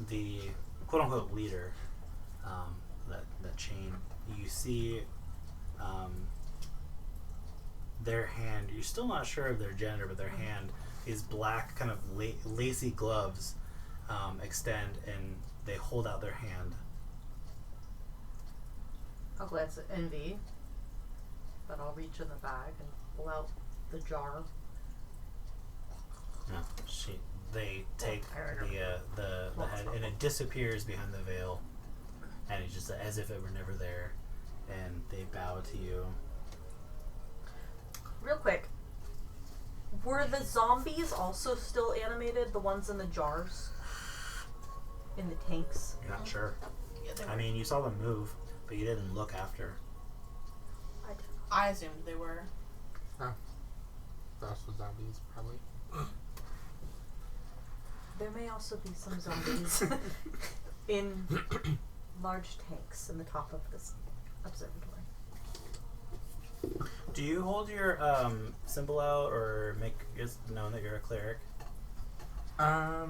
The quote-unquote leader that chain. You see their hand. You're still not sure of their gender, but their hand, these black kind of lacy gloves extend, and they hold out their hand. I'll glance at Envy, but I'll reach in the bag and pull out the jar. No, they take the head, and it disappears behind the veil, and it's just as if it were never there, and they bow to you. Real quick, were the zombies also still animated? The ones in the jars? In the tanks? You're not sure. Yeah, they I were. mean, you saw them move, but you didn't look after. I assumed they were. That's what zombies, probably. There may also be some zombies in large tanks in the top of this observatory. Do you hold your symbol out or make it known that you're a cleric? I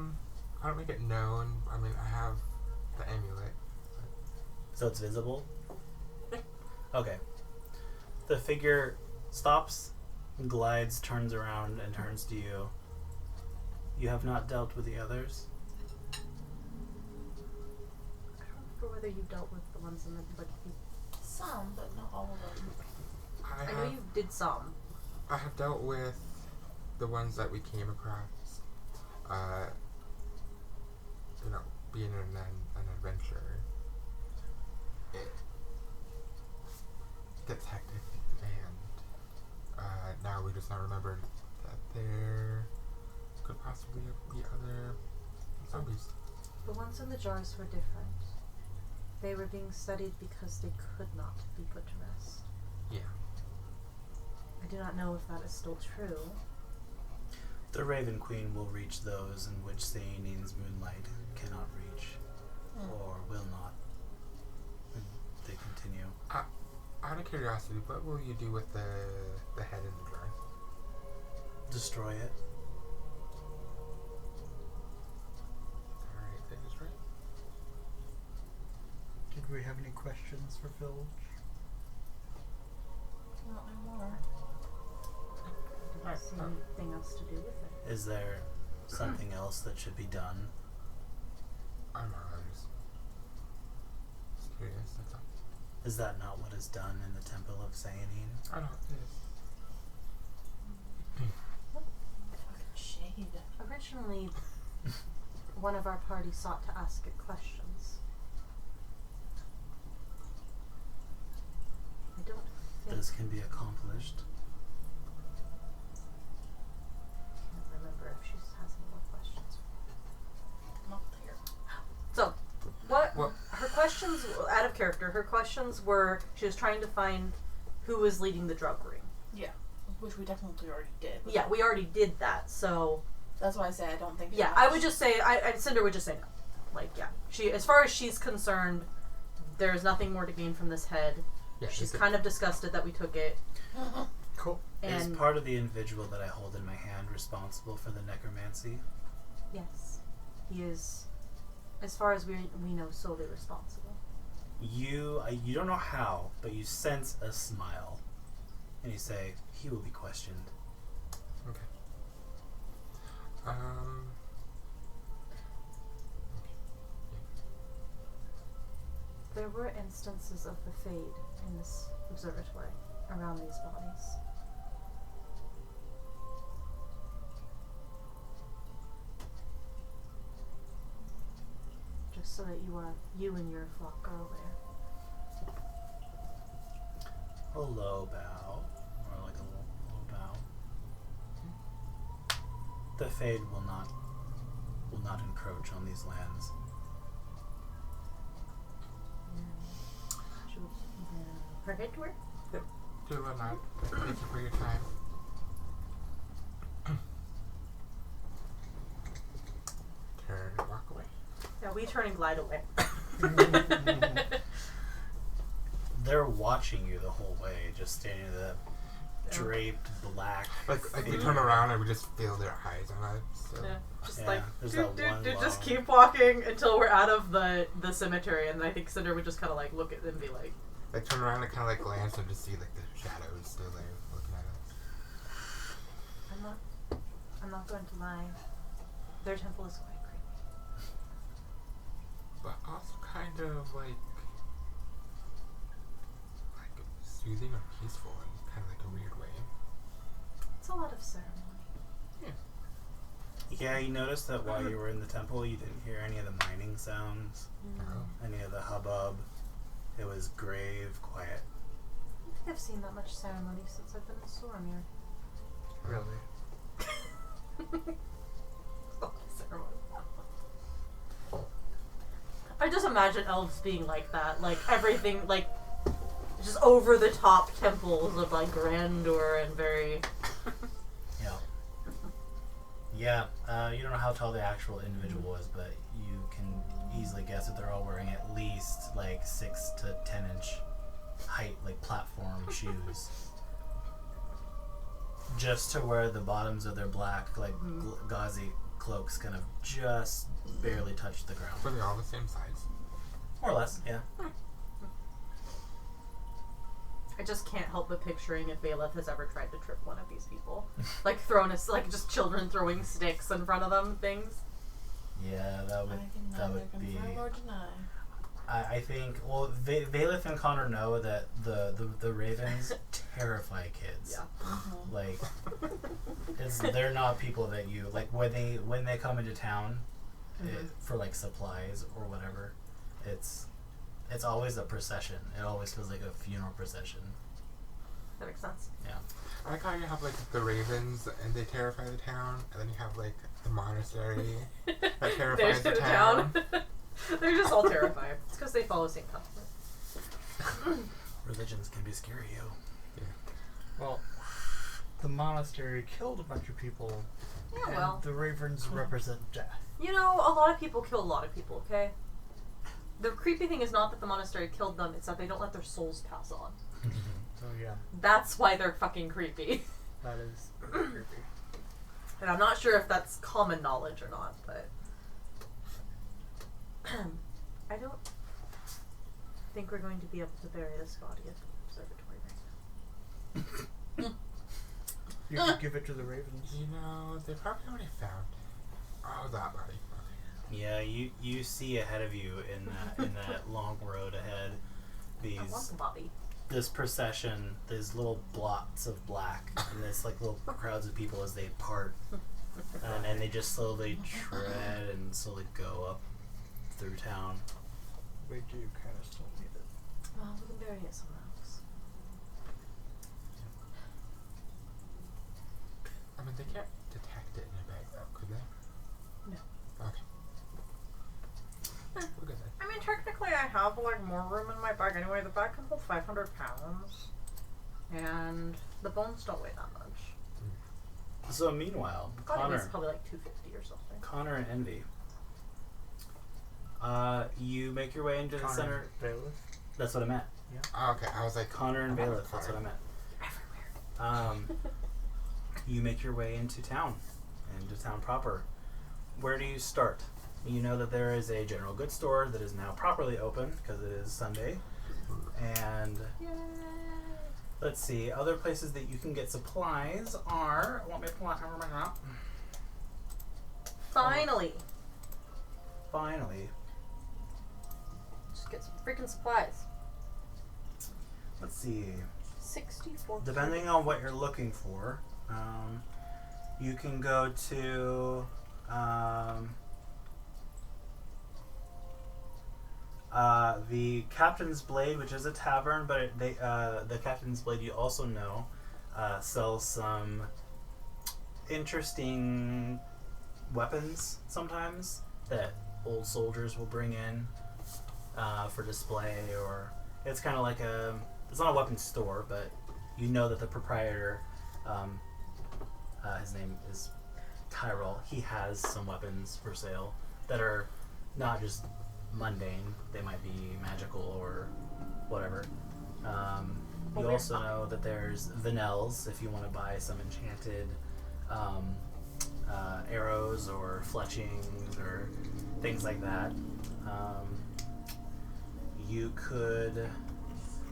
don't make it known. I mean, I have the amulet. So it's visible? Okay. The figure stops, glides, turns around, and turns to you. You have not dealt with the others? I don't remember whether you dealt with the ones in the Some, but not all of them. I know you did some. I have dealt with the ones that we came across. You know, being an adventure, it gets hectic, and now we just now remembered that there could possibly be other zombies. The ones in the jars were different. They were being studied because they could not be put to rest. Yeah. I do not know if that is still true. The Raven Queen will reach those in which Sayanin's moonlight cannot reach, or will not. And they continue. Out of curiosity, what will you do with the head in the jar? Destroy it. Alright, that is right. Did we have any questions for Filge? Not anymore. I didn't see anything else to do with it. Is there something else that should be done? I don't know, I was just curious, that's all. Is that not what is done in the Temple of Sayanin? I don't know. Fucking shade. Originally, one of our party sought to ask it questions. I don't think. This can be accomplished. I can't remember if she has any more questions. Not there. So, what Well- her questions, out of character, her questions were she was trying to find who was leading the drug ring. Yeah. Which we definitely already did. Yeah, we already did that, so That's why I say I don't think yeah, I would just say, Cinder would just say no. Like, yeah. She, as far as she's concerned, there's nothing more to gain from this head. Yeah, She's is it- kind of disgusted that we took it. Cool. Is And part of the individual that I hold in my hand responsible for the necromancy? yes, he is, as far as we know, solely responsible. You don't know how, but you sense a smile, and you say, "He will be questioned." Okay. There were instances of the Fade in this observatory around these bodies. Just so that you and your flock are aware. A low bow, or like a low bow. The Fade will not encroach on these lands. Should we her head to her? Do a nod. Thank you for your time. Turn and walk away. Yeah, we turn and glide away. They're watching you the whole way, just standing there. draped black. Like we figure. turn around and we just feel their eyes on us. So. Yeah. Just Yeah, like there's doot, that one doot, doot, just long- keep walking until we're out of the cemetery, and I think Cinder would just kind of like look at them and be like, Like turn around and kind of like glance and just see like the shadows still there looking at us. I'm not going to lie. Their temple is quite creepy. But also kind of like soothing or peaceful in kind of like a weird way. It's a lot of ceremony. Yeah, you noticed that while you were in the temple, you didn't hear any of the mining sounds, Oh. any of the hubbub. It was grave, quiet. I don't think I've seen that much ceremony since I've been in Soromir. Really? I just imagine elves being like that, like everything, like just over the top temples of like grandeur and very. Yeah. You don't know how tall the actual individual was, but you can easily guess that they're all wearing at least like 6 to 10 inch height, like platform shoes. Just to where the bottoms of their black, like gauzy cloaks kind of just barely touch the ground. Were they all the same size? More or less, yeah. I just can't help but picturing if Valeth has ever tried to trip one of these people, like thrown us, like just children throwing sticks in front of them, things. Yeah, that I would can that neither would be. confirm or deny. I think. Well, Valeth and Connor know that the ravens terrify kids. Yeah. Mm-hmm. Like, they're not people that you like when they come into town for like supplies or whatever. It's always a procession. It always feels like a funeral procession. That makes sense. Yeah. I like how you have like the ravens and they terrify the town, and then you have like the monastery that terrifies the town. They're just all terrified. It's because they follow St. Cuthbert. Religions can be scary, yo. Well, the monastery killed a bunch of people, Yeah, and well, the ravens represent death. you know, a lot of people kill a lot of people, okay? The creepy thing is not that the monastery killed them, it's that they don't let their souls pass on. So yeah, That's why they're fucking creepy. that is creepy. And I'm not sure if that's common knowledge or not, but I don't think we're going to be able to bury this body at the observatory right now. You could give it to the ravens. You know, they probably already found. Oh, that body. Okay. Yeah, you see ahead of you in that long road ahead I want these the body. this procession, these little blots of black, and this like little crowds of people as they part, and they just slowly tread and slowly go up through town. We do kind of still need it. Well, we can bury it somewhere else. I mean, they can't detect it in a bag, though, could they? No. Okay. We're good then. I mean, technically, I have like more room in my bag anyway. The bag can hold 500 pounds, and the bones don't weigh that much. So meanwhile, I thought it was Connor, probably like 250 or something. Connor and Envy, you make your way into the center. Bailiff. That's what I meant. Oh, okay, I was like, Connor and Bailiff. That's what I meant. You make your way into town proper. Where do you start? You know that there is a general goods store that is now properly open because it is Sunday. And Yay! let's see, other places that you can get supplies are. Want me to pull out my map? Finally, Finally. just get some freaking supplies. Let's see. 64. Depending on what you're looking for, you can go to the Captain's Blade, which is a tavern, but the Captain's Blade, you also know, sells some interesting weapons sometimes that old soldiers will bring in for display, or it's kind of like it's not a weapons store, but you know that the proprietor, his name is Tyrell, he has some weapons for sale that are not just mundane, they might be magical or whatever. You also know that there's Vanels if you want to buy some enchanted arrows or fletchings or things like that. You could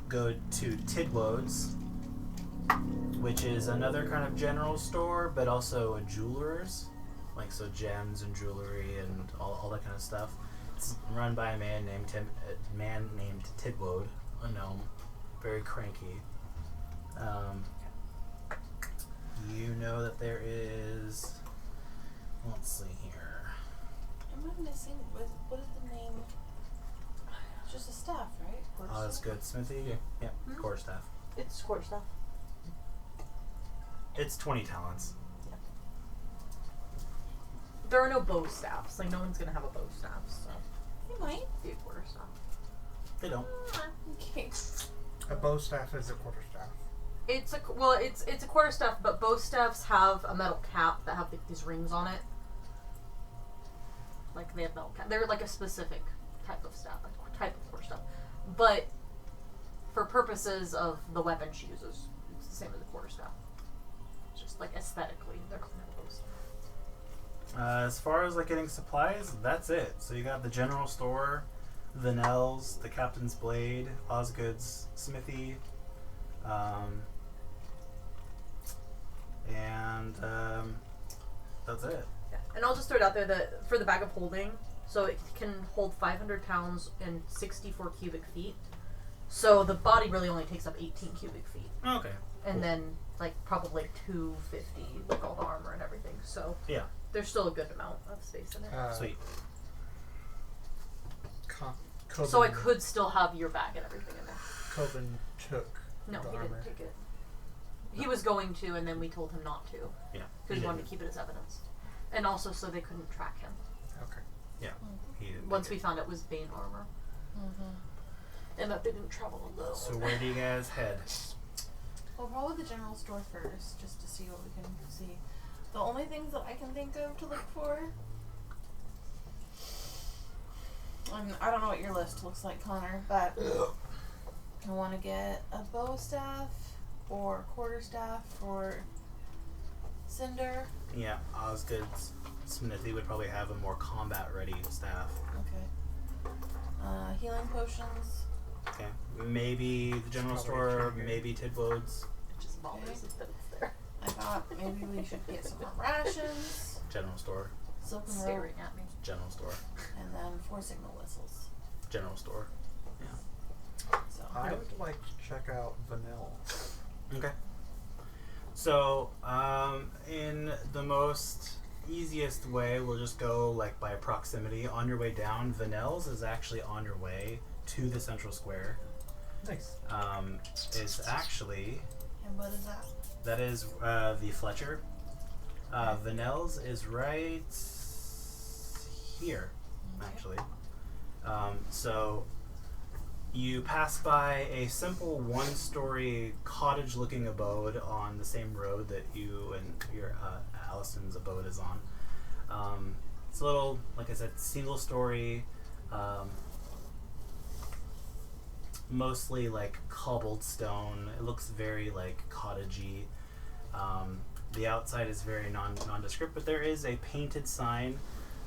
go to Tidwode's, which is another kind of general store, but also a jeweler's, like so gems and jewelry and all that kind of stuff. It's run by a man named Tidwode, a gnome, very cranky. You know that there is. Let's see here. Am I missing? What is the name? It's just a staff, right? Oh, that's good. Smithy? Yeah. Hmm? Quarterstaff. It's quarterstaff. It's 20 talents. There are no bow staffs. Like, no one's gonna have a bow staff, so. You might. Be a quarterstaff. They don't. Okay. A bow staff is a quarterstaff. It's a quarterstaff, but bow staffs have a metal cap that have these rings on it. Like, they have metal cap. They're like a specific type of staff, a type of quarterstaff. But for purposes of the weapon she uses, it's the same as a quarterstaff. It's just like aesthetically, they're called bows. As far as like getting supplies, that's it. So you got the general store, Vanels, the Captain's Blade, Osgood's Smithy, and that's it. Yeah. And I'll just throw it out there that for the bag of holding, so it can hold 500 pounds and 64 cubic feet. So the body really only takes up 18 cubic feet. Okay. And Cool. then like probably 250 with all the armor and everything. So Yeah. there's still a good amount of space in it. Sweet. So I could still have your bag and everything in there. Coben took No, the he armor. didn't take it. He was going to, and then we told him not to. Yeah. Because we wanted to keep it as evidence. And also so they couldn't track him. Okay. Yeah. He didn't Once take we it. found it was Bane armor. And that they didn't travel alone. So where do you guys head? Well, probably the general store first, just to see what we can see. The only things that I can think of to look for. I don't know what your list looks like, Connor, but I want to get a bow staff or quarterstaff for Cinder. Yeah, Osgood's Smithy would probably have a more combat ready staff. Okay. Healing potions. Okay. Maybe the general Probably store, trigger. maybe Tidwode's. It just bothers us that it's there. I thought maybe we should get some more rations, General store. silken rope, Staring at me. General store. and then 4 signal whistles. General store. So I would like to check out Vanille. Okay. So, in the most easiest way, we'll just go like by proximity. On your way down, Vanel's is actually on your way to the central square. Nice. It's actually and what is that? that is the Fletcher. Vanel's is right here, actually. So you pass by a simple one-story cottage-looking abode on the same road that you and your Allison's abode is on. It's a little, like I said, single-story, mostly like cobbled stone. It looks very like cottagey. The outside is very nondescript, but there is a painted sign,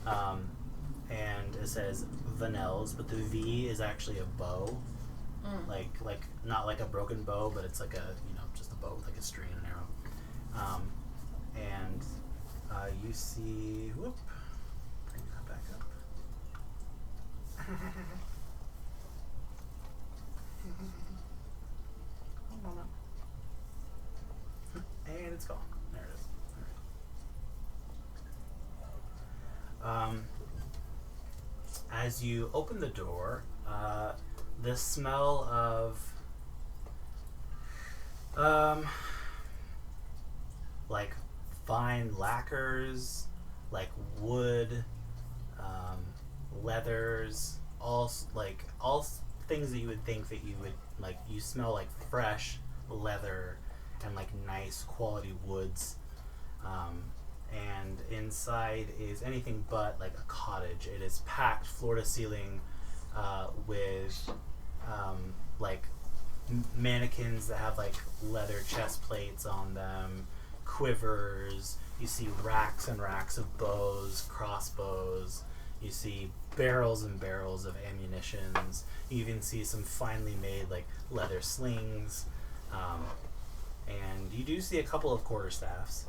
and it says Vanel's, but the V is actually a bow, like not like a broken bow, but it's like a just a bow with like a string and an arrow. And you see, whoop, bring that back up. One moment. And it's gone. There it is. As you open the door, the smell of like fine lacquers, like wood, leathers, all things that you would think that you would like. You smell like fresh leather and like nice quality woods, and inside is anything but like a cottage. It is packed floor to ceiling with like mannequins that have like leather chest plates on them, quivers. You see racks and racks of bows, crossbows. You see barrels and barrels of ammunitions. You even see some finely made like leather slings, and you do see a couple of quarterstaffs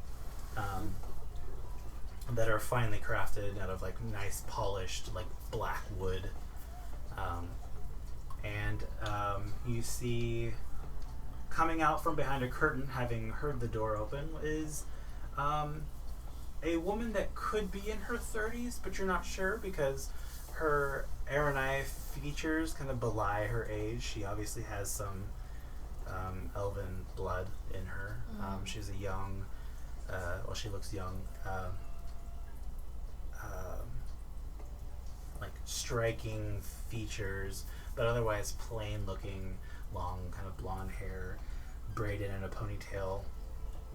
that are finely crafted out of like nice polished like black wood. And you see coming out from behind a curtain, having heard the door open, is a woman that could be in her 30s, but you're not sure because her Aranai features kind of belie her age. She obviously has some elven blood in her. She's a young, well, she looks young, like striking features, but otherwise plain looking, long kind of blonde hair, braided in a ponytail,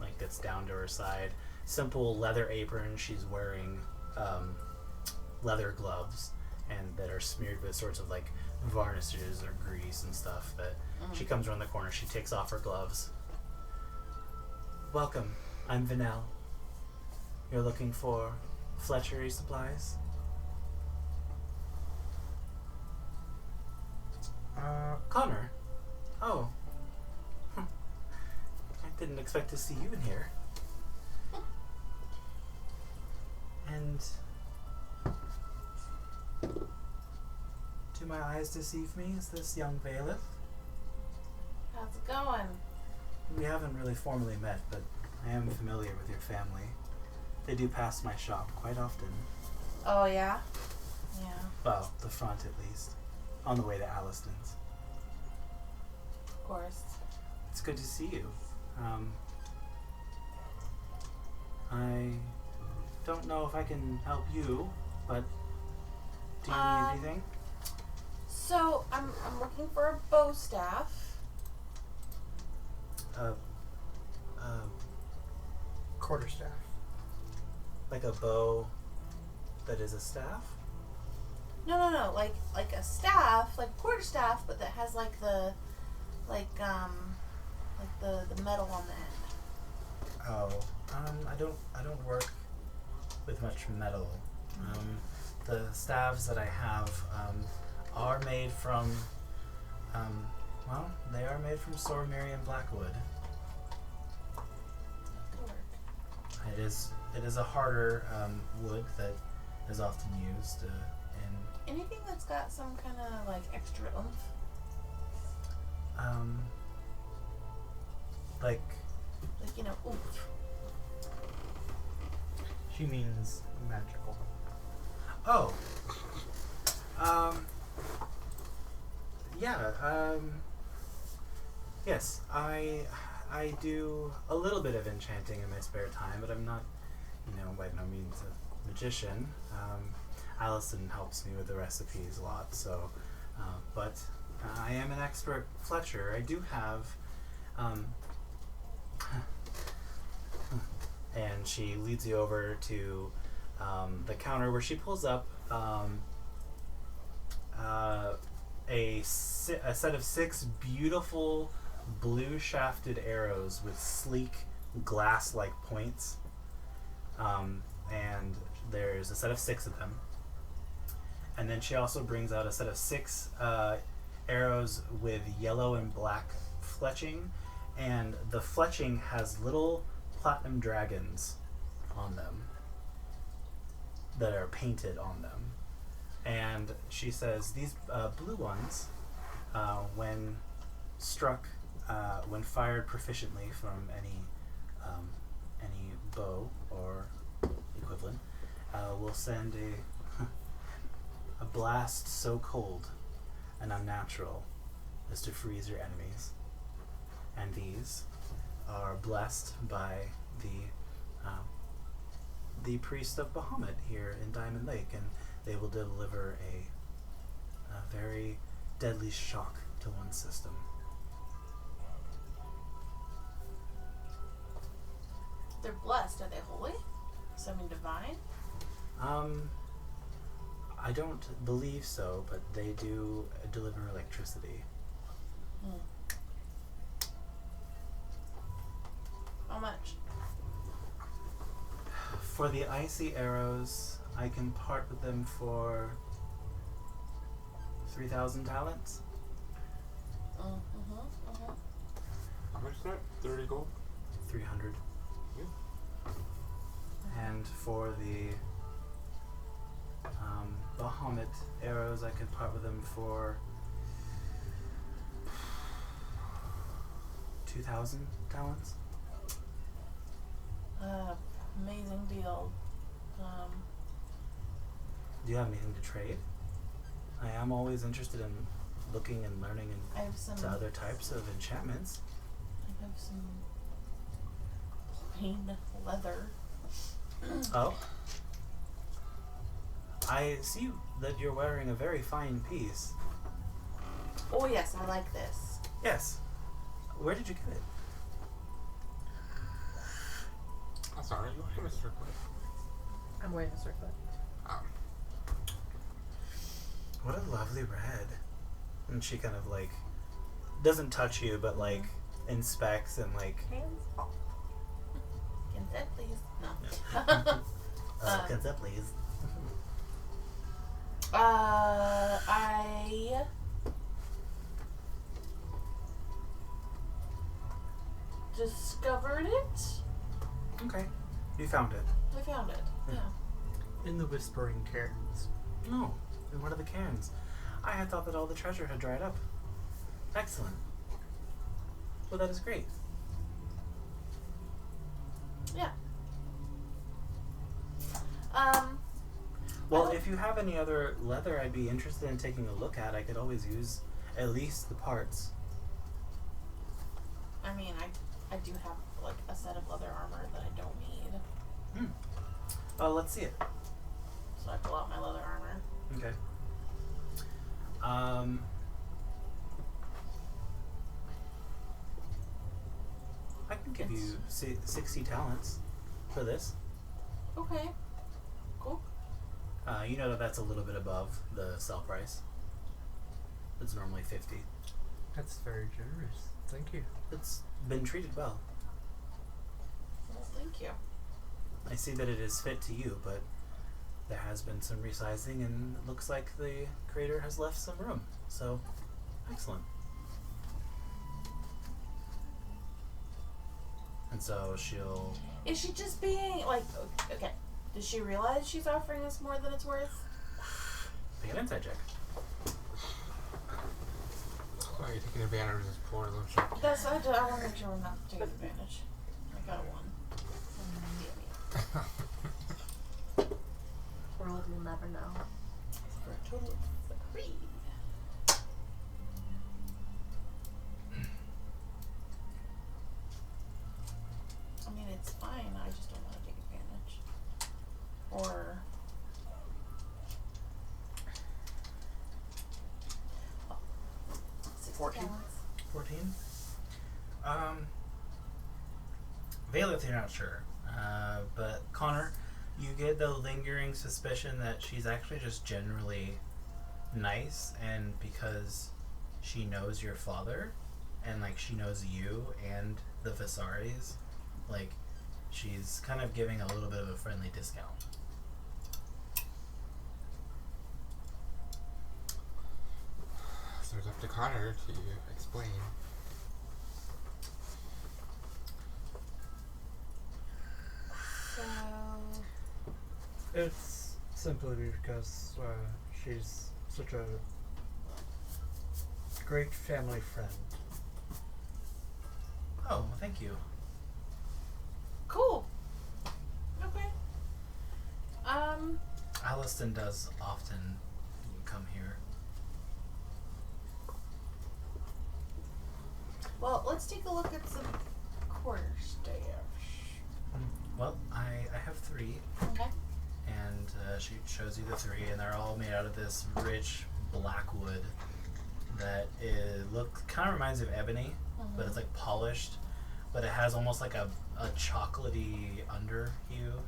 like that's down to her side. Simple leather apron. She's wearing leather gloves, and that are smeared with sorts of like varnishes or grease and stuff. That she comes around the corner. She takes off her gloves. Welcome. I'm Vanel. You're looking for Fletchery supplies? Connor. Oh. I didn't expect to see you in here. And do my eyes deceive me? Is this young Bailiff? How's it going? We haven't really formally met, but I am familiar with your family. They do pass my shop quite often. Oh, yeah? Yeah. Well, the front at least. On the way to Alliston's. Of course. It's good to see you. I don't know if I can help you, but do you need anything? So, I'm looking for a bow staff. Quarterstaff. Like a bow that is a staff? No, like a staff, like a quarterstaff, but that has like the metal on the end. Oh, I don't work with much metal. The staves that I have are made from, well, they are made from Sormirian blackwood. It is a harder wood that is often used in. Anything that's got some kind of like extra oomph? Like Oomph. she means. Magical. Oh. Yeah. Yes, I do a little bit of enchanting in my spare time, but I'm not, by no means a magician. Allison helps me with the recipes a lot, so, but I am an expert Fletcher. I do have, and she leads you over to the counter where she pulls up a set of 6 beautiful blue shafted arrows with sleek glass-like points, and there's a set of 6 of them. And then she also brings out a set of 6 arrows with yellow and black fletching, and the fletching has little platinum dragons on them that are painted on them. And she says these blue ones, when struck, when fired proficiently from any bow or equivalent, will send a blast so cold and unnatural as to freeze your enemies. And these are blessed by the priest of Bahamut here in Diamond Lake, and they will deliver a very deadly shock to one's system. They're blessed. Are they holy? Something divine? I don't believe so, but they do deliver electricity. How much? For the icy arrows, I can part with them for 3,000 talents. How much is that? 30 gold? 300. Yeah. And for the Bahamut arrows, I could part with them for 2,000 talents. Amazing deal. Do you have anything to trade? I am always interested in looking and learning I have some. into other types of enchantments. I have some plain leather. Oh. I see that you're wearing a very fine piece. Oh yes, I like this. Yes. Where did you get it? I'm sorry, you have a circlet. I'm wearing a circlet. What a lovely red. And she kind of like doesn't touch you, but like inspects and like Hands off. Consent, please. No. consent please. I discovered it. Okay. You found it. I found it. Yeah. In the Whispering Cairns. No. In one of the cairns. I had thought that all the treasure had dried up. Excellent. Well, that is great. Yeah. Well, if you have any other leather I'd be interested in taking a look at, I could always use at least the parts. I mean, I do have like a set of leather armor that I don't need. Let's see it. So I pull out my leather armor. Okay. I can give you 60 talents for this. Okay. Cool. You know that that's a little bit above the sell price. It's normally 50. That's very generous. Thank you. It's been treated well. Well, thank you. I see that it is fit to you, but there has been some resizing and it looks like the creator has left some room. So, excellent. And so she'll... Is she just being like okay? Does she realize she's offering us more than it's worth? Make an insight check. Oh, you're taking advantage of this poor little shop. That's I want to make sure we're not taking advantage. I got a 1. World will never know. For a total of 3. I mean, it's fine. I just don't want to take advantage. Or. 14? 14? Valeth, you're not sure. But Connor, you get the lingering suspicion that she's actually just generally nice, and because she knows your father, and like she knows you and the Visaris, like she's kind of giving a little bit of a friendly discount. So it's up to Connor to explain. So. It's simply because she's such a great family friend. Oh, well, thank you. Cool. Okay. Aliston does often come here. Well, let's take a look at some quarterstaffs. Well, I have 3. Okay. And she shows you the 3, and they're all made out of this rich black wood that kind of reminds me of ebony, but it's like polished, but it has almost like a chocolatey under hue,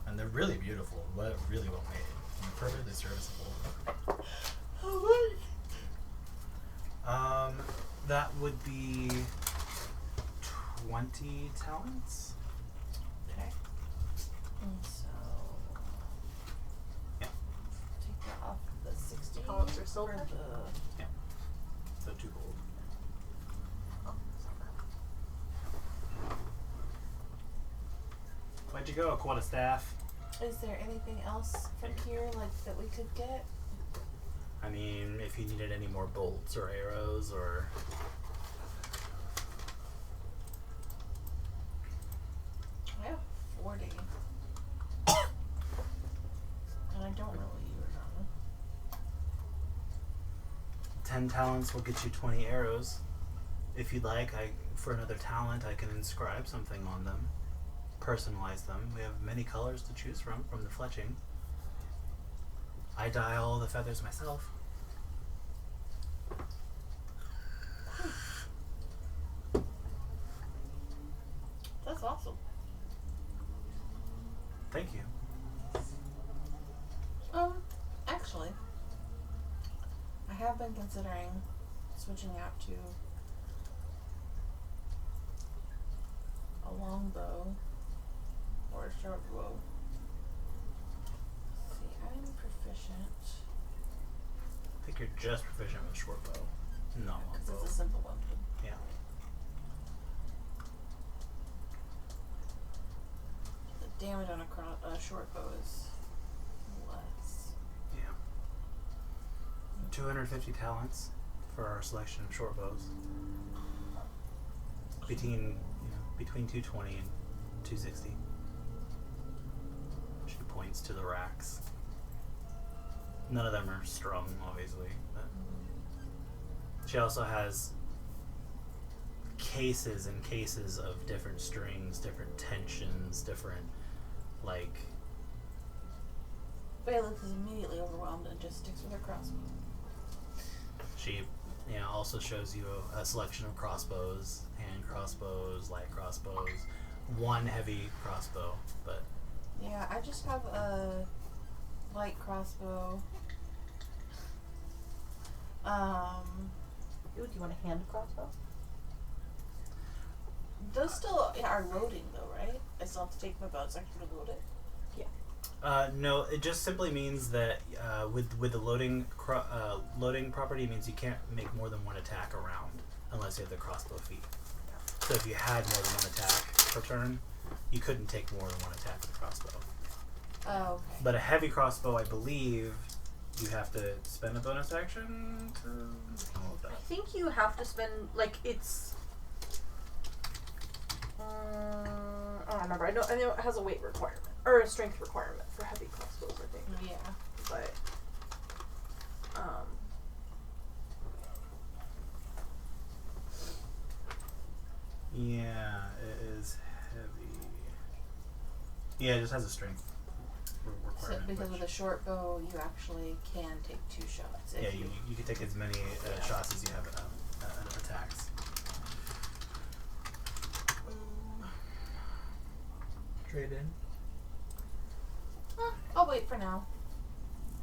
and they're really beautiful, really well made, and perfectly serviceable. How much? That would be 20 talents. Okay. And so. Yeah. Take that off the 60. Talents are silver? Or the. So 2 gold. Where'd you go, quarterstaff? Is there anything else from here like that we could get? I mean, if you needed any more bolts or arrows or... I have 40. And I don't know what you were on. 10 talents will get you 20 arrows. If you'd like, for another talent, I can inscribe something on them. Personalize them. We have many colors to choose from the fletching. I dye all the feathers myself. That's awesome. Thank you. Actually, I have been considering switching out to a longbow or a short bow. Let's see, I'm proficient. I think you're just proficient with short bow. No, Because longbow. it's a simple one. Yeah. The damage on a short bow is less. Yeah. 250 talents for our selection of short bows. Between 220 and 260. She points to the racks. None of them are strung, obviously, but she also has cases and cases of different strings, different tensions, different Bailiff is immediately overwhelmed and just sticks with her crossbow. She also shows you a selection of crossbows, hand crossbows, light crossbows, one heavy crossbow, but Yeah, I just have a light crossbow. Ooh, do you want a hand crossbow? Those still are loading though, right? I still have to take my bow section to load it. no, it just simply means that with the loading property, it means you can't make more than one attack a round unless you have the crossbow feat. So if you had more than one attack per turn, you couldn't take more than one attack with the crossbow. Oh, okay. But a heavy crossbow, I believe, you have to spend a bonus action to hold I that. think you have to spend, it's... I don't remember. I know it has a weight requirement. Or a strength requirement for heavy crossbows, I think. Yeah. But, Yeah, it is heavy. Yeah, it just has a strength So requirement. because which- with a short bow, you actually can take 2 shots. If yeah, you can take as many shots as you have attacks. Trade in. I'll wait for now.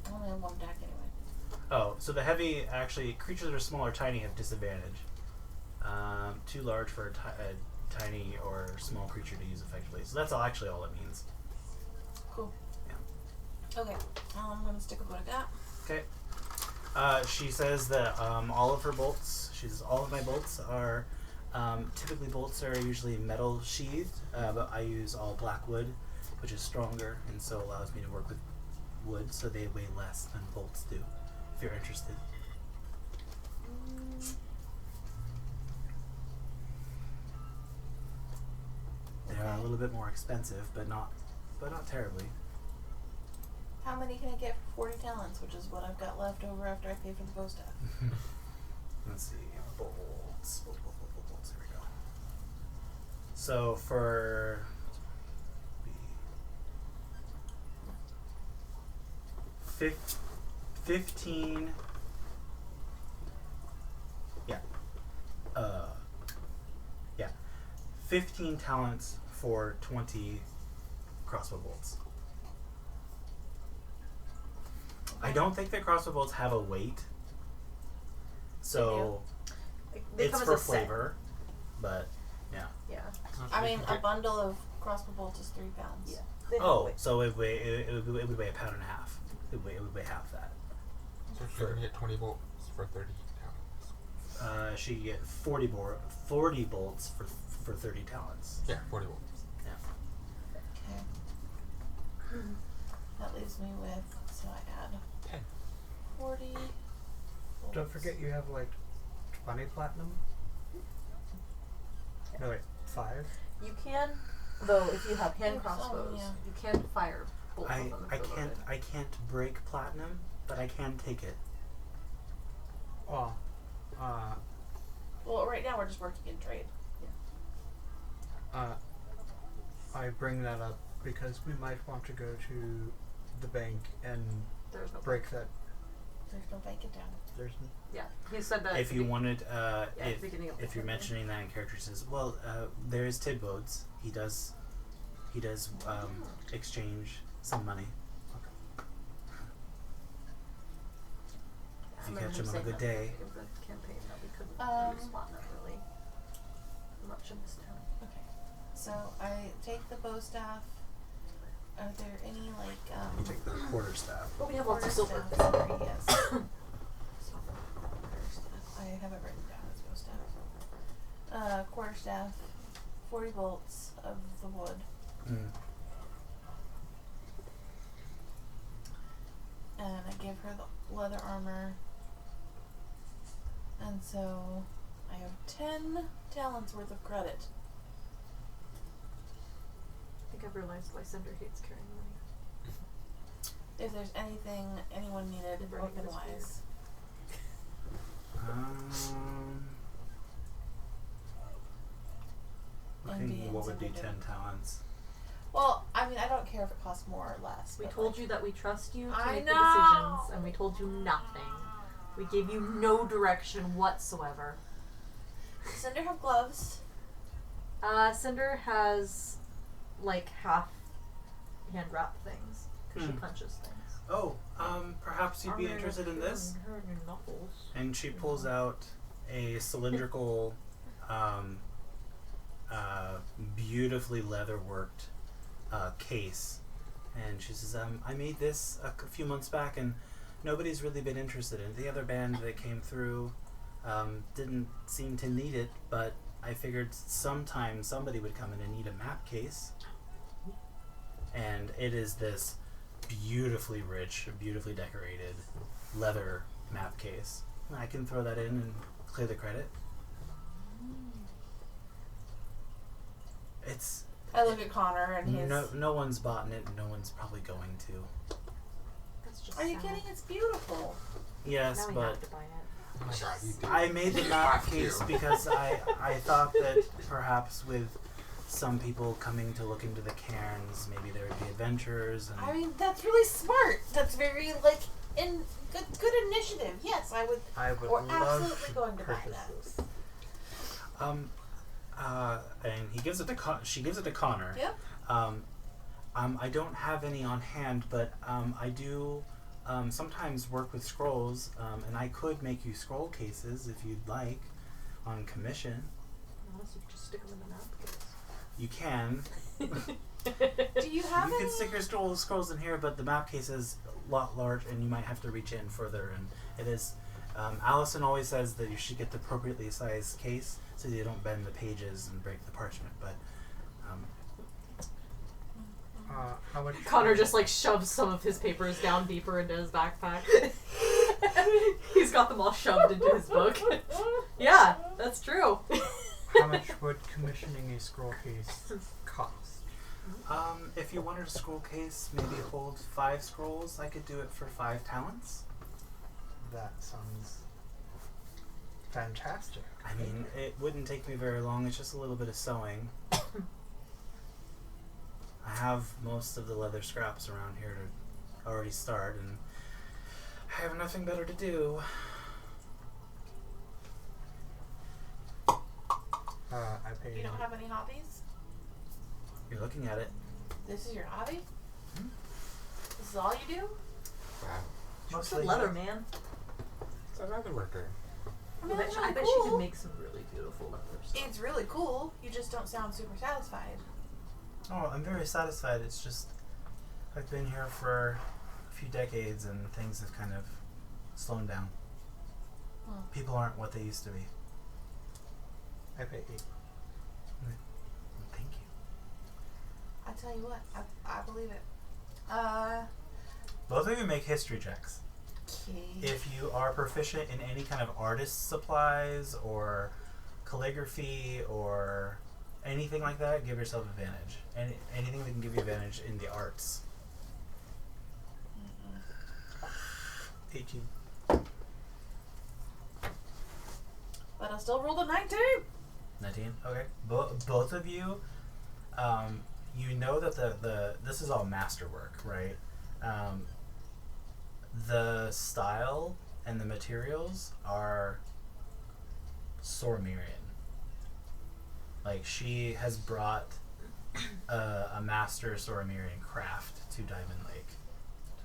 I only have 1 attack anyway. Oh, so the heavy, actually, creatures that are small or tiny have disadvantage. Too large for a tiny or small creature to use effectively. So that's actually all it means. Cool. Yeah. Okay. I'm gonna stick with what I got. Okay. She says that all of her bolts, all of my bolts are, typically bolts are usually metal sheathed, but I use all black wood, which is stronger and so allows me to work with wood, so they weigh less than bolts do, if you're interested. They are a little bit more expensive, but not terribly. How many can I get for 40 talents, which is what I've got left over after I pay for the bow staff? Let's see, bolts. Here we go. So for 15. Yeah. 15 talents for 20 crossbow bolts. I don't think that crossbow bolts have a weight. So they it's come as for a set. flavor, but yeah. Yeah. I mean, a bundle of crossbow bolts is 3 pounds. Yeah. They have Oh, weight. so it would weigh a pound and a half. It would weigh half that. So she's gonna get 20 bolts for 30 talents. She could get 40 bolts for 30 talents. Yeah, 40 bolts. Okay. That leaves me with, so I add 10. 40. Don't bolts. forget you have like 20 platinum. No wait, 5. You can, though, if you have hand Oops, crossbows, yeah. you can fire both of them. I if they're loaded. can't break platinum, but I can take it. Oh, Well, right now we're just working in trade. I bring that up because we might want to go to the bank and There's no break that. There's no bank in town. There's Yeah, he said that. If you wanted, at the beginning of if the you're campaign. mentioning that in character, says, well, there is Tidbodes. He does exchange some money. If you catch him on a good day. Of the campaign that we couldn't Um, use Whatnot really much in this town. Okay. So I take the bow staff. Are there any You take the quarterstaff. But we have lots of silver. quarterstaff? Sorry, yes. Quarterstaff. I have it written down as bow staff. Quarterstaff, 40 bolts of the wood. Mm. And I give her the leather armor. And so I have 10 talents worth of credit. I think I've realized why Cinder hates carrying money. If there's anything anyone needed The burning weapon wise. Looking, what would be Indians and 10 talents? Well, I mean, I don't care if it costs more or less. We but, told like, you that we trust you to I make the know! decisions, and we told you nothing. We gave you no direction whatsoever. Does Cinder have gloves? Cinder has like half hand wrap things because she Hmm. punches things. Oh, perhaps you'd be interested in this? Hurt your knuckles. And she pulls out a cylindrical, beautifully leather worked case, and she says, "I made this a few months back, and nobody's really been interested in it. The other band that came through didn't seem to need it, but I figured sometime somebody would come in and need a map case." And it is this beautifully rich, beautifully decorated leather map case. I can throw that in and clear the credit. It's I look at Connor and his. no one's bought it. No one's probably going to. That's just Are you sad. kidding? It's beautiful. Yes, Now we but have to buy it. Oh my god, you do. I made the You map have case to. because I thought that perhaps with some people coming to look into the cairns, maybe there would be adventures. And I mean, that's really smart. That's very good initiative. Yes, I would. We're love absolutely to going to buy purchase that. this. and he gives it to she gives it to Connor. Yep. I don't have any on hand, but I do sometimes work with scrolls, and I could make you scroll cases if you'd like, on commission. Unless you could just stick them in the map case. You can. Do you have You any? can stick your scrolls in here, but the map case is a lot large, and you might have to reach in further. And it is. Allison always says that you should get the appropriately sized case so you don't bend the pages and break the parchment. But How much? Connor just like shoves some of his papers down deeper into his backpack. He's got them all shoved into his book. Yeah, that's true. How much would commissioning a scroll case cost? if you wanted a scroll case, maybe hold 5 scrolls. I could do it for 5 talents. That sounds fantastic. I mean, it wouldn't take me very long. It's just a little bit of sewing. I have most of the leather scraps around here to already start, and I have nothing better to do. I pay. You don't have any hobbies? You're looking at it. This is your hobby? This is all you do? Wow. Mostly leather, man. It's a leather worker. I mean, that's I really bet she cool. can make some really beautiful leather stuff. It's really cool. You just don't sound super satisfied. Oh, I'm very satisfied. It's just I've been here for a few decades and things have kind of slowed down. People aren't what they used to be. I pay 8. Thank you. I tell you what, I believe it. Both of you make history checks. Okay. If you are proficient in any kind of artist supplies or calligraphy or anything like that, give yourself advantage. Anything that can give you advantage in the arts. 18. But I still rolled a 19. 19. Okay. Both of you, you know that the this is all masterwork, right? The style and the materials are Sormirian. Like, she has brought a master Sormirian craft to Diamond Lake.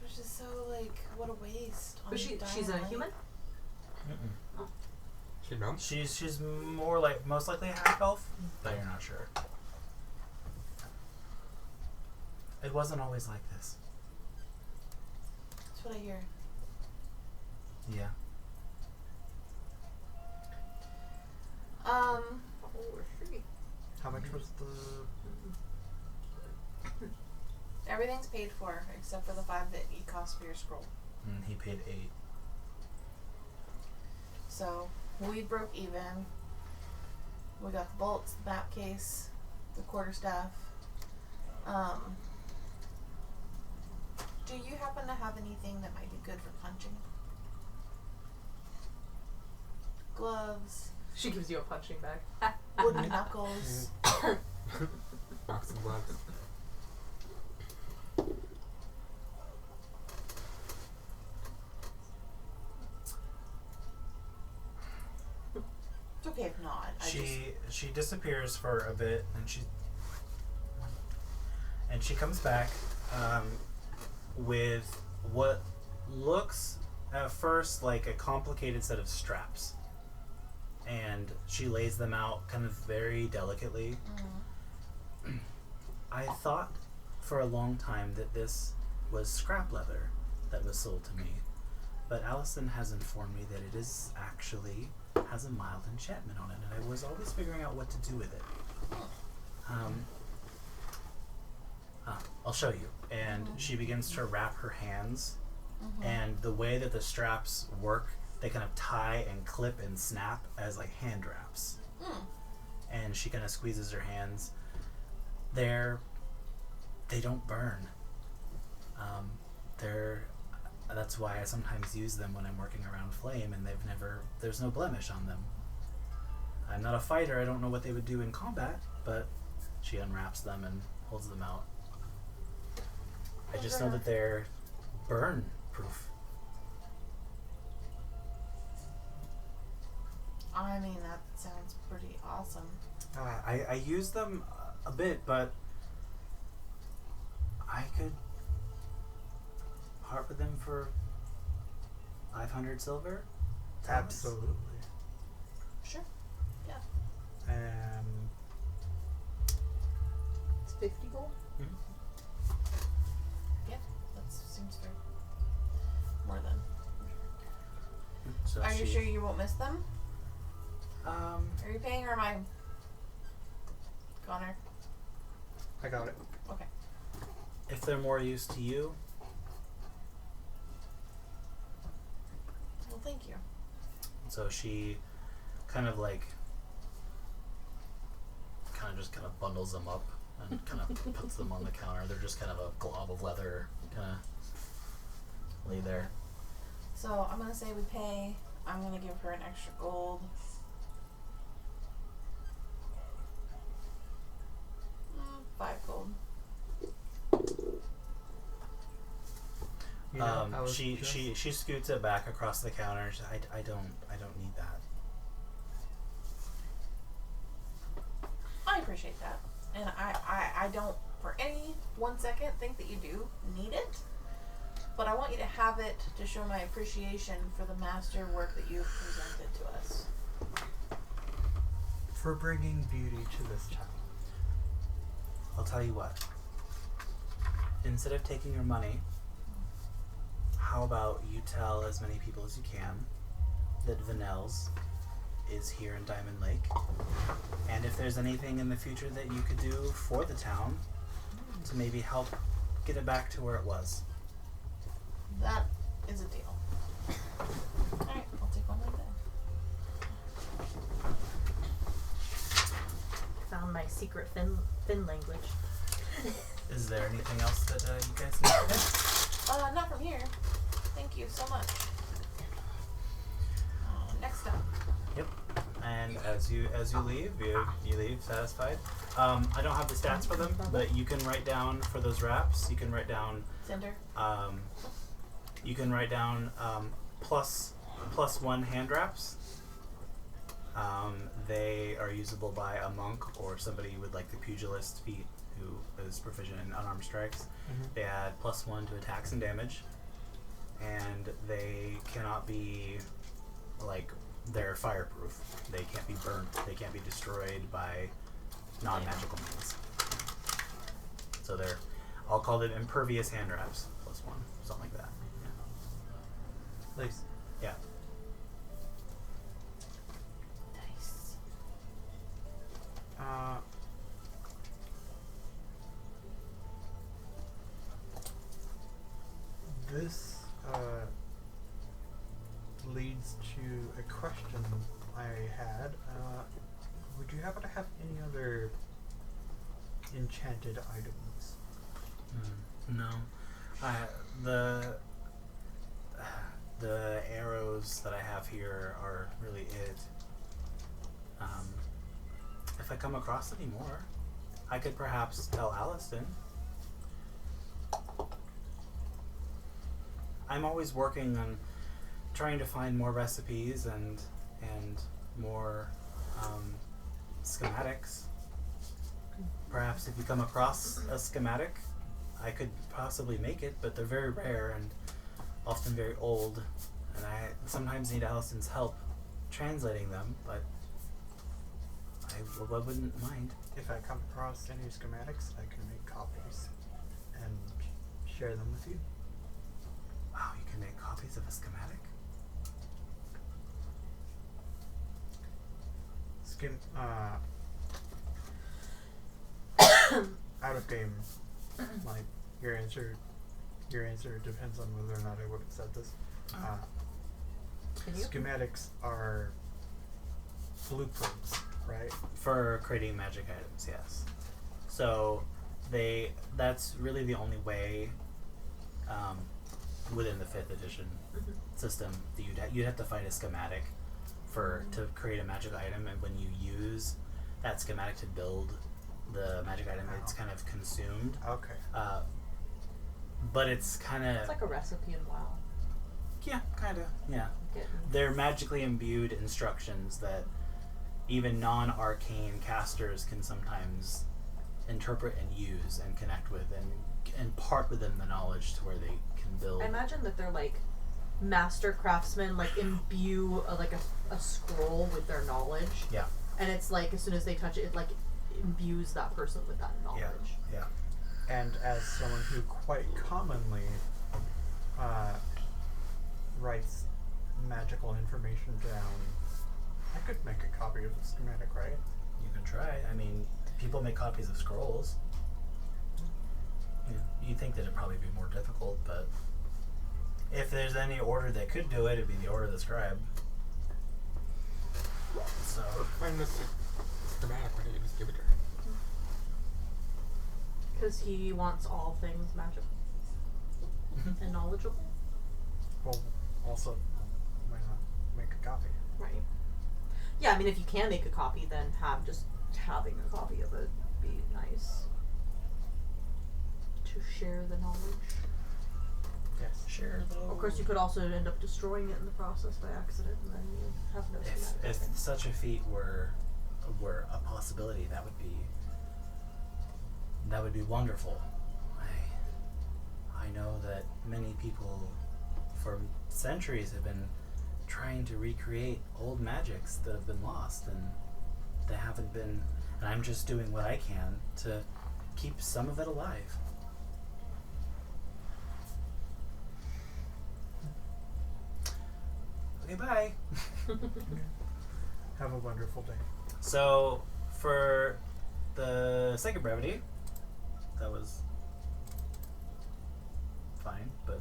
Which is so, like, what a waste. But she's a human? Mm-mm. She knows. She's more like, most likely a half elf, but you're not sure. It wasn't always like this. That's what I hear. Yeah. How much was the... Everything's paid for except for the 5 that it cost for your scroll. And he paid 8. So we broke even. We got the bolts, the map case, the quarterstaff. Do you happen to have anything that might be good for punching? Gloves, She gives you a punching bag. wooden knuckles. Box of gloves. It's okay if not. She disappears for a bit, and she comes back with what looks at first like a complicated set of straps, and she lays them out kind of very delicately. I thought for a long time that this was scrap leather that was sold to me, but Allison has informed me that it is actually has a mild enchantment on it, and I was always figuring out what to do with it. I'll show you. And she begins to wrap her hands, and the way that the straps work, they kind of tie and clip and snap as like hand wraps. And she kind of squeezes her hands. They don't burn. That's why I sometimes use them when I'm working around flame, and there's no blemish on them. I'm not a fighter, I don't know what they would do in combat, but she unwraps them and holds them out. I just know that they're burn proof. I mean, that sounds pretty awesome. I use them a bit, but I could part with them for 500 silver? Absolutely. Sure. It's 50 gold? Yeah, that seems fair. More than. So Are you sure you won't miss them? Are you paying or am I? Connor? I got it. Okay. if they're more use to you. Well, thank you. So she kind of just bundles them up and kind of puts them on the counter. They're just kind of a glob of leather, kind of lay there. So I'm gonna say we pay. I'm gonna give her an extra gold. $5 gold. You know, I was She just- she scoots it back across the counter. She's like, I don't need that. I appreciate that, and I don't for any 1 second think that you do need it. but I want you to have it to show my appreciation for the master work that you've presented to us. For bringing beauty to this town. I'll tell you what. Instead of taking your money, how about you tell as many people as you can that Vanel's is here in Diamond Lake, and if there's anything in the future that you could do for the town to maybe help get it back to where it was. That is a deal. Alright, I'll take one like that. Found my secret Finn language. Is there anything else that you guys need today? Not from here. Thank you so much. Next up. Yep. And as you leave, you leave satisfied. I don't have the stats for them, but you can write down for those wraps. You can write down. Cinder. You can write down plus 1 hand wraps. They are usable by a monk or somebody with like the pugilist feat who is proficient in unarmed strikes. They add +1 to attacks and damage, and they cannot be like they're fireproof. They can't be burnt. They can't be destroyed by non-magical means. So I'll call them impervious hand wraps +1, something like that. Yeah. Nice. Yeah. Nice. This leads to a question I had. Would you happen to have any other enchanted items? No. The arrows that I have here are really it. If I come across any more, I could perhaps tell Aliston. I'm always working on trying to find more recipes and more schematics. Perhaps if you come across a schematic, I could possibly make it, but they're very rare and often very old, and I sometimes need Aliston's help translating them, but I wouldn't mind. If I come across any schematics, I can make copies and share them with you. Wow, you can make copies of a schematic? Out of game, like your answer depends on whether or not I would have said this. Schematics are blueprints, right? For creating magic items, yes. So that's really the only way within the 5th edition system that you'd have to find a schematic to create a magic item, and when you use that schematic to build the magic item, it's kind of consumed. Okay. But it's kind of... It's like a recipe in WoW. Yeah, kind of. Yeah. They're magically imbued instructions that even non-arcane casters can sometimes interpret and use and connect with and impart within the knowledge to where they can build. I imagine that they're like master craftsmen, like imbue a scroll with their knowledge. Yeah. And it's like as soon as they touch it, it like imbues that person with that knowledge. Yeah. And as someone who quite commonly writes magical information down, I could make a copy of the schematic, right? You can try. I mean, people make copies of scrolls. You'd think that it'd probably be more difficult, but if there's any order that could do it, it'd be the Order of the Scribe. So Find the schematic, why don't you just give it to her? Because he wants all things magical and knowledgeable. Well, also, why not make a copy? Right. Yeah, I mean, if you can make a copy, then having a copy of it would be nice. To share the knowledge. Yes. share those. Of course, you could also end up destroying it in the process by accident, and then you have no schematic. If such a feat were a possibility, that would be wonderful. I I know that many people for centuries have been trying to recreate old magics that have been lost, and they haven't been, and I'm just doing what I can to keep some of it alive. Okay, bye. Have a wonderful day. So, for the sake of brevity, that was fine, but,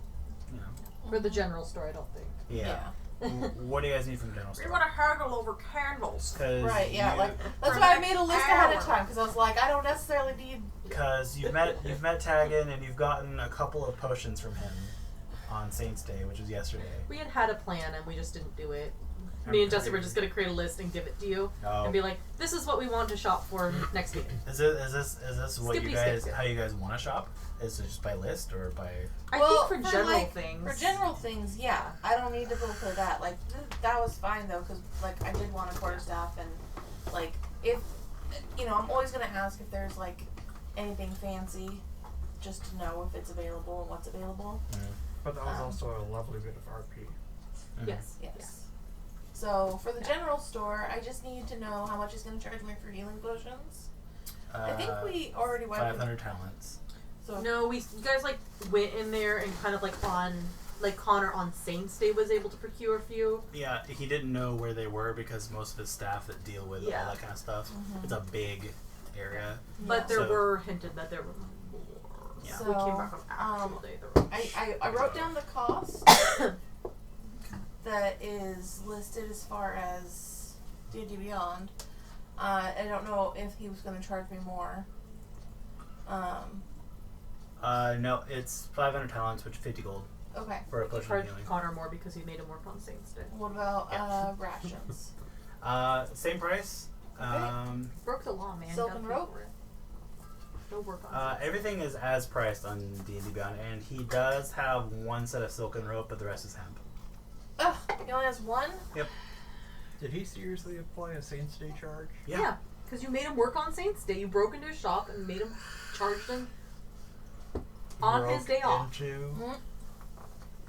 you know. For the general store, I don't think. Yeah. What do you guys need from the general store? to haggle over candles. 'Cause Right, yeah, you- like that's For why I the made a list next ahead of hour. time because I was like, I don't necessarily need. Because you've met Taggin and you've gotten a couple of potions from him on Saints Day, which was yesterday. We had a plan and we just didn't do it. Me and Jesse were just gonna create a list and give it to you Oh. and be like, "This is what we want to shop for next meeting." Is this what Skippy you guys skip. how you guys want to shop? Is it just by list or by? I Well, think for for, general like, things. For general things, yeah, I don't need to go for that. Like that was fine though, because like I did want a quarterstaff, and like if I'm always gonna ask if there's like anything fancy, just to know if it's available and what's available. But that was also a lovely bit of RP. Yes. Yes. Yeah. So for the general store, I just need to know how much he's gonna charge me for healing potions. I think we already went. 500 talents. So No, you guys like went in there and kind of like Connor on Saints Day was able to procure a few. Yeah, he didn't know where they were because most of his staff that deal with all that kind of stuff. It's a big area. But there So- were hinted that there were more. Yeah. So we came back on actual day. There were I wrote down the cost that is listed as far as D&D Beyond. I don't know if he was going to charge me more. No, it's 500 talents, which is 50 gold Okay. for a he potion of charged healing. Connor more because he made him work on Saints Day. What about Yeah. rations? Same price. Broke the law, man. Silken Gotta pay rope? for it. No work on Saints Day. Everything is as priced on D&D Beyond, and he does have one set of silken rope, but the rest is hemp. Ugh, he only has one? Did he seriously apply a Saints Day charge? Yeah, because you made him work on Saints Day. You broke into his shop and made him charged him on his day off. Into the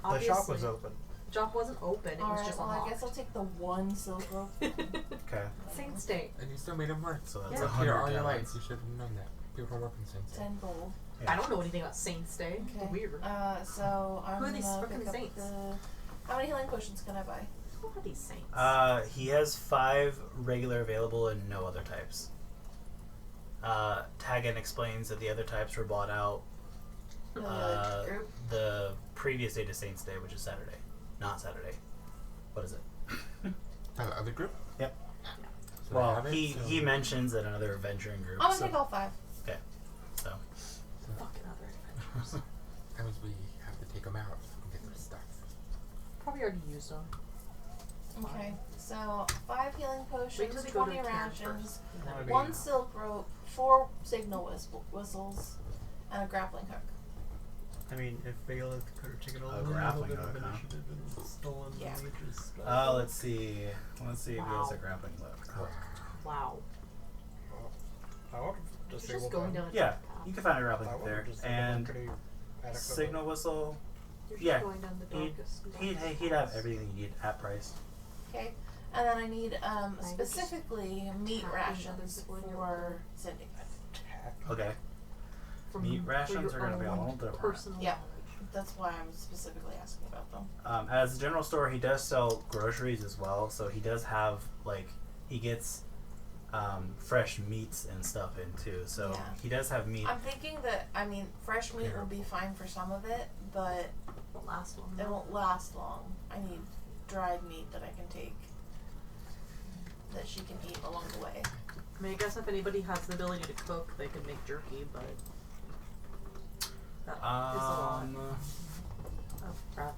Obviously, shop was open. the shop wasn't open. It was Alright, just well, unlocked. I guess I'll take the one silk rope. Okay. Saints Day. And you still made him work. So that's Yeah. Here 100 are your talents. lights. You should have known that. People are working since. 10 gold. Yeah. I don't know anything about Saints Day. Okay. Weird. So I'm Who are these gonna frickin' pick up saints? how many healing potions can I buy? Who are these saints? He has 5 regular available and no other types. Taggin explains that the other types were bought out Group? the previous day to Saints Day, which is Saturday. Not Saturday. What is it? The other group? Yep. So I Well, have it, he mentions that another adventuring group. I'm gonna so, take all 5. so. Fucking other adventures. That means we have to take them out and get their stuff. Probably already used them. Okay, so 5 healing Wait potions, till they go to 20 Karen rations, first. Well, I mean, 1 silk rope, 4 signal whistles, and a grappling hook. I mean, if Bailiff could have taken a little grappling bit of hook, huh? initiative and stolen Yeah. the mage's stuff. Let's see. Let's see if he has a Wow. grappling hook. Wow. I would have You're disabled just going them. down a Yeah, dark path. you can find a grappling I hook would have there. disabled them And pretty adequately. signal whistle. You're Yeah, just going down the He'd, darkest. he'd have everything you need at price. Okay, and then I need just specifically meat tap rations another one. for Cindy. Okay. From Meat for rations your are gonna be a own little different. personal Yeah. knowledge. That's why I'm specifically asking about them. As a general store, he does sell groceries as well, so he does have he gets fresh meats and stuff in too. So Yeah. he does have meat. I'm thinking that fresh meat will be fine for some of it, but Won't last long. it won't last long. I need dried meat that I can take that she can eat along the way. I mean, I guess if anybody has the ability to cook, they can make jerky, but that is a lot. Oh crap!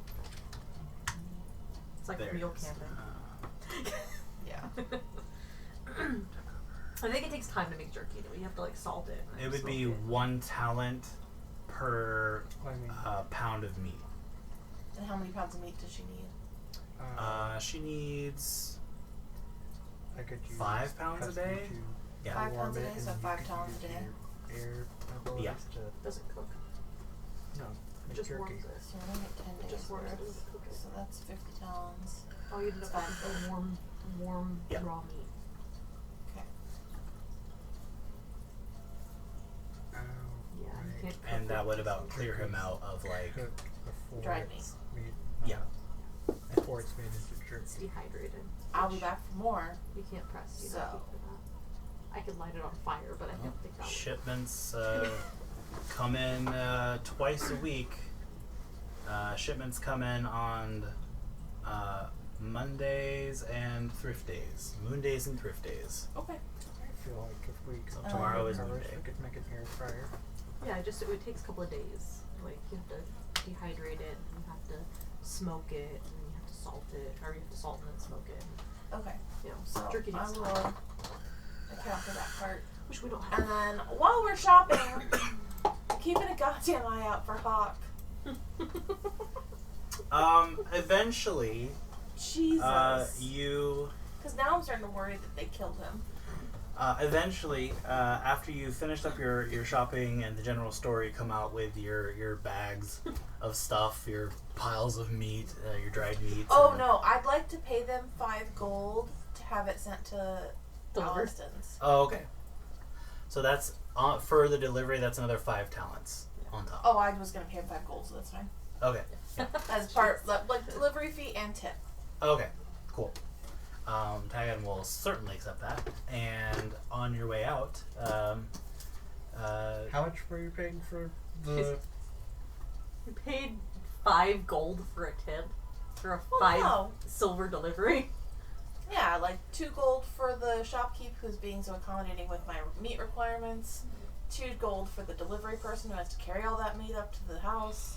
It's like there meal it is. camping. Yeah. I think it takes time to make jerky. You have to salt it. And It then would be smoke it. 1 talent per I mean, pound of meat. And how many pounds of meat does she need? She needs I could use 5 pounds a custom day? to Yeah. 5 warm pounds a it, day, and so you 5 could pounds a use day. your air abilities Yeah. to Doesn't cook. Make Just jerky. warms it. So we're gonna get 10 days Just warms it worth. with cooking. So that's 50 gallons. Oh, you did It's a fine. warm Yeah. raw meat. Okay. Oh, Yeah, you right. can't cook And that with would about clear him out of like Cook before Dried it's meat. Yeah. Before it's made into It's jerky. dehydrated. I'll be which back for more. You can't press So- jerky for that. I could light it on fire, but I don't think that would. shipments come in twice a week. Shipments come in on Mondays and thrift days. Moon days and thrift days. Okay. I feel like if we could tomorrow is coverage, Monday. we could make an air fryer. Yeah, it takes a couple of days. Like you have to dehydrate it, and you have to smoke it, and then you have to salt it, or you have to salt and then smoke it. Okay. You know, So jerky I takes will time, account for that part. which we don't have. And then while we're shopping, keeping a goddamn eye out for Hawk. Eventually, Jesus. you. Because now I'm starting to worry that they killed him. Eventually, after you finished up your shopping and the general store, you come out with your bags of stuff, your piles of meat, your dried meats. Oh and- no, I'd like to pay them 5 gold to have it sent to Delivered. Alliston's. Oh, okay. So that's for the delivery. That's another 5 talents on top. Oh, I was gonna pay him 5 gold, so that's fine. Okay. As part, like delivery fee and tip. Okay. Cool. Tagan will certainly accept that. And on your way out, How much were you paying for the? We paid 5 gold for a tip for a Well, 5 no. silver delivery. Yeah, like 2 gold for the shopkeep who's being so accommodating with my meat requirements. 2 gold for the delivery person who has to carry all that meat up to the house.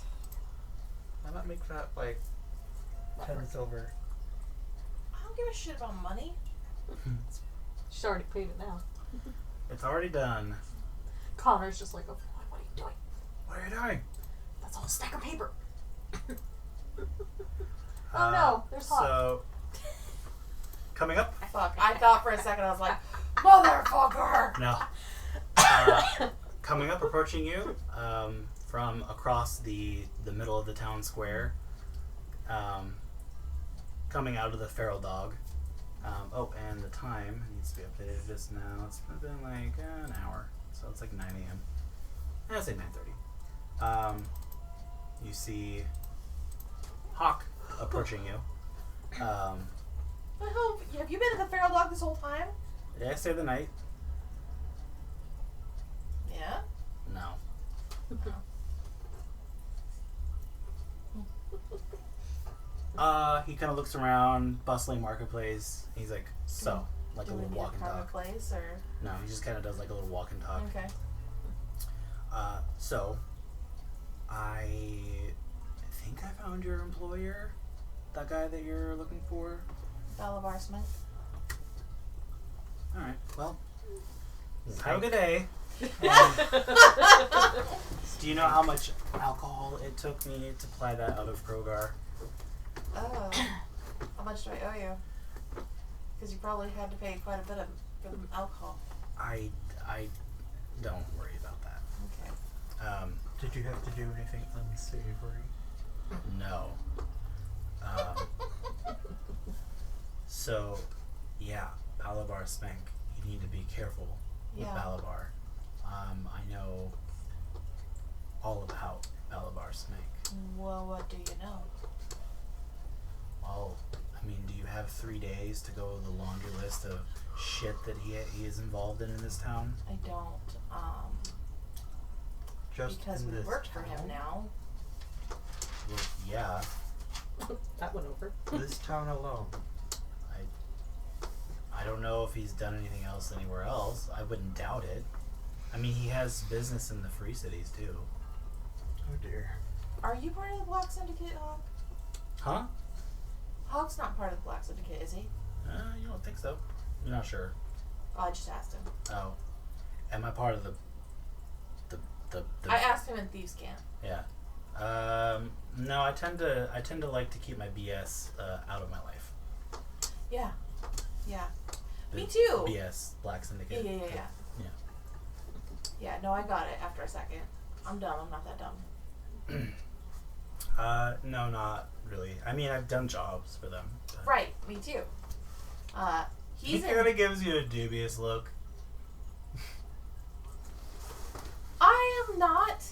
Why not make that like 10 silver? I don't give a shit about money. She's already paid it now. it's already done. Connor's just like, oh, what are you doing? What are you doing? That's all a stack of paper. Oh no, there's Hawk. So, coming up. Fuck. I thought for a second, I was like, motherfucker! No. Coming up, approaching you from across the middle of the town square, coming out of the feral dog. And the time needs to be updated just now. It's been like an hour, so it's like 9 a.m. I'd say 9:30. You see Hawk approaching you. I hope. Have you been at the feral dog this whole time? Did I say the night? Yeah. No. He kind of looks around, bustling marketplace. He's like, so, like a Do we little need walk a and private talk. place or? No, he just kind of does like a little walk and talk. Okay. So, I think I found your employer, that guy that you're looking for. Balabar Smith. All right. Well, have a good day. Do you know how much alcohol it took me to fly that out of Krogar? Oh. How much do I owe you? Because you probably had to pay quite a bit for the alcohol. I don't worry about that. Okay. Did you have to do anything unsavory? No. So, yeah, Balabar Spank. You need to be careful with Yeah. Balabar. I know all about Balabar Spank. Well, what do you know? Well, I mean, do you have 3 days to go the laundry list of shit that he is involved in this town? I don't. Just Because in we this work for him town? now. Well, yeah. That went over. This town alone. I don't know if he's done anything else anywhere else. I wouldn't doubt it. I mean, he has business in the Free Cities, too. Oh dear. Are you part of the Black Syndicate, Hawk? Huh? Hawk's not part of the Black Syndicate, is he? You don't think so? You're not sure. Oh, I just asked him. Oh. Am I part of the I asked him in Thieves' Camp. Yeah. No, I tend to like to keep my BS out of my life. Yeah. Yeah. The Me too. BS Black Syndicate. Yeah. Yeah. Yeah, no, I got it after a second. I'm dumb. I'm not that dumb. No, not really. I mean, I've done jobs for them. But Right, me too. He He's kind of gives you a dubious look. I am not.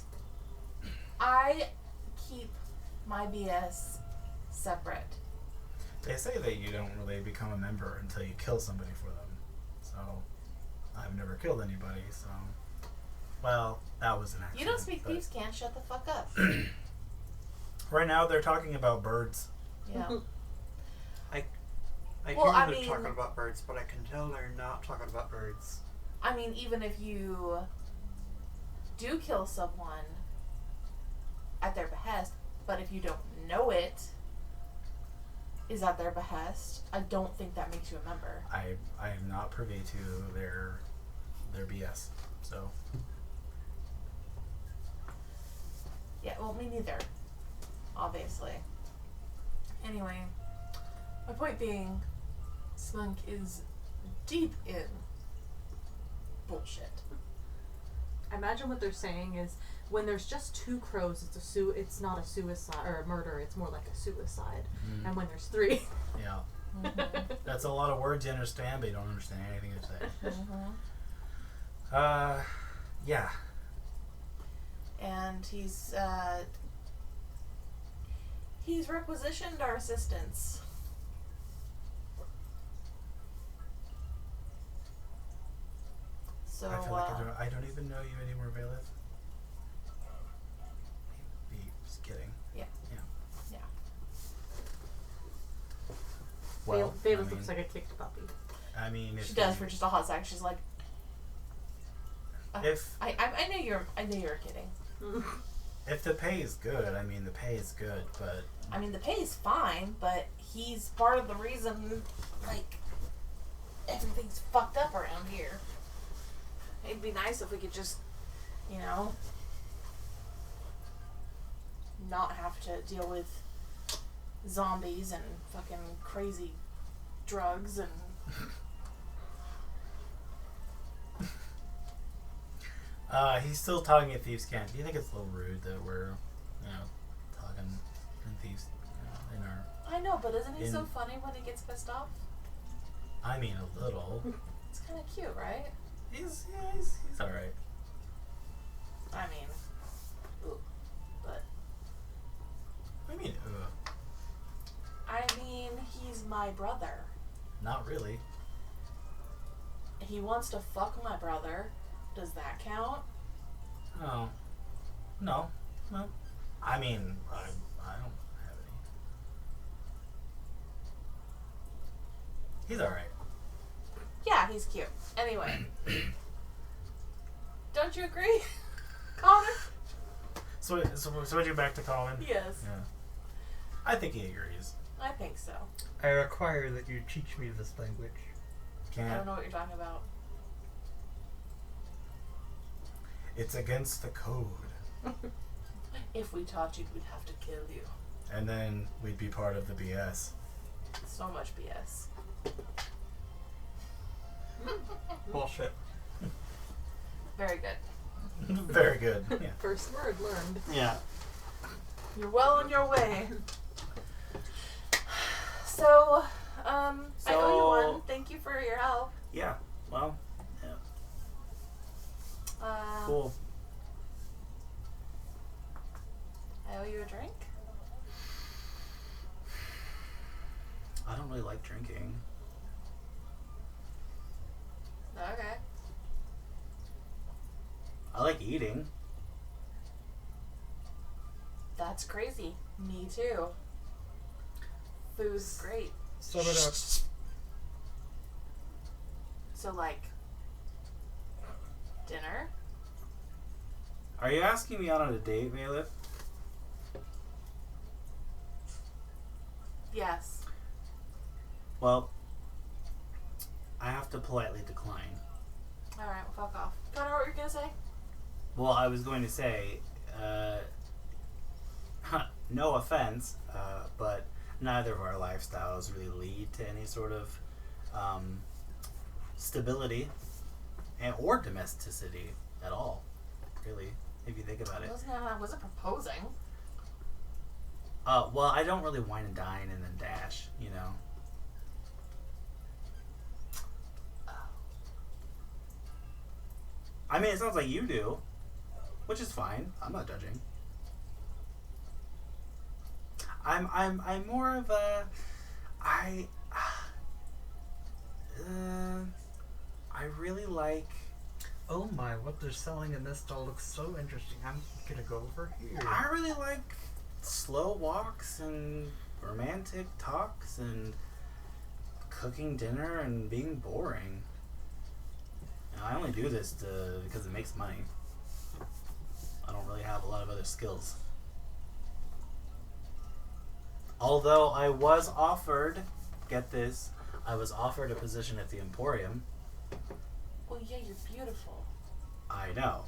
I keep my BS separate. They say that you don't really become a member until you kill somebody for them. So, I've never killed anybody, so... Well, that was an accident. You don't speak but thieves' can't shut the fuck up. Right now, they're talking about birds. Yeah. I Well, hear I they're mean- talking about birds, but I can tell they're not talking about birds. I mean, even if you do kill someone at their behest, but if you don't know it is at their behest, I don't think that makes you a member. I am not privy to their BS, so... Yeah, well, me neither. Obviously. Anyway, my point being, Slunk is deep in bullshit. I imagine what they're saying is when there's just two crows, it's not a suicide or a murder. It's more like a suicide. And when there's three, Yeah. Mm-hmm. That's a lot of words you understand, but you don't understand anything you say. Mm-hmm. Yeah. And he's requisitioned our assistance. So I feel like I don't even know you anymore, Bailiff. Just kidding. Yeah. Yeah. Yeah. Well, Bailiff I mean, looks like a kicked puppy. I mean, if She does you- for just a hot sec. She's like, if I knew you were kidding. if the pay is good, I mean the pay is good, but I mean, the pay is fine, but he's part of the reason, like, everything's fucked up around here. It'd be nice if we could just, you know, not have to deal with zombies and fucking crazy drugs and... he's still talking at Thieves' Cant. Do you think it's a little rude that we're, talking in Thieves, in our... I know, but isn't he so In- funny when he gets pissed off? I mean, a little. It's kind of cute, right? He's alright. I mean, ooh, but I mean, he's my brother. not really. He wants to fuck my brother. Does that count? Oh. No. No. I mean, I don't have any. He's alright. Yeah, he's cute. Anyway. Don't you agree, Connor? So switching back to Colin. Yes, Yeah. I think he agrees. I think so. I require that you teach me this language. I Can't. don't know what you're talking about. It's against the code. If we taught you, we'd have to kill you. And then we'd be part of the BS. So much BS. Bullshit. Very good. Very good. Yeah. First word learned. Yeah. You're well on your way. So, I owe you one. Thank you for your help. Yeah. Well, yeah. Cool. I owe you a drink. I don't really like drinking. Okay. I like eating. That's crazy. Me too. Food's great. Sum it up. So, like, dinner? Are you asking me out on a date, Bailiff? Yes. Well, I have to politely decline. Alright, well, fuck off. Connor, what were you gonna say? Well, I was going to say, no offense, but neither of our lifestyles really lead to any sort of stability or domesticity at all, really, if you think about it. I wasn't proposing. Well, I don't really wine and dine and then dash, you know. I mean, it sounds like you do, which is fine. I'm not judging. I'm more of a, I really like. Oh my, what they're selling in this stall looks so interesting. I'm gonna go over here. I really like slow walks and romantic talks and cooking dinner and being boring. And I only do this because it makes money. I don't really have a lot of other skills. Although I was offered, get this, I was offered a position at the Emporium. Well, yeah, you're beautiful. I know.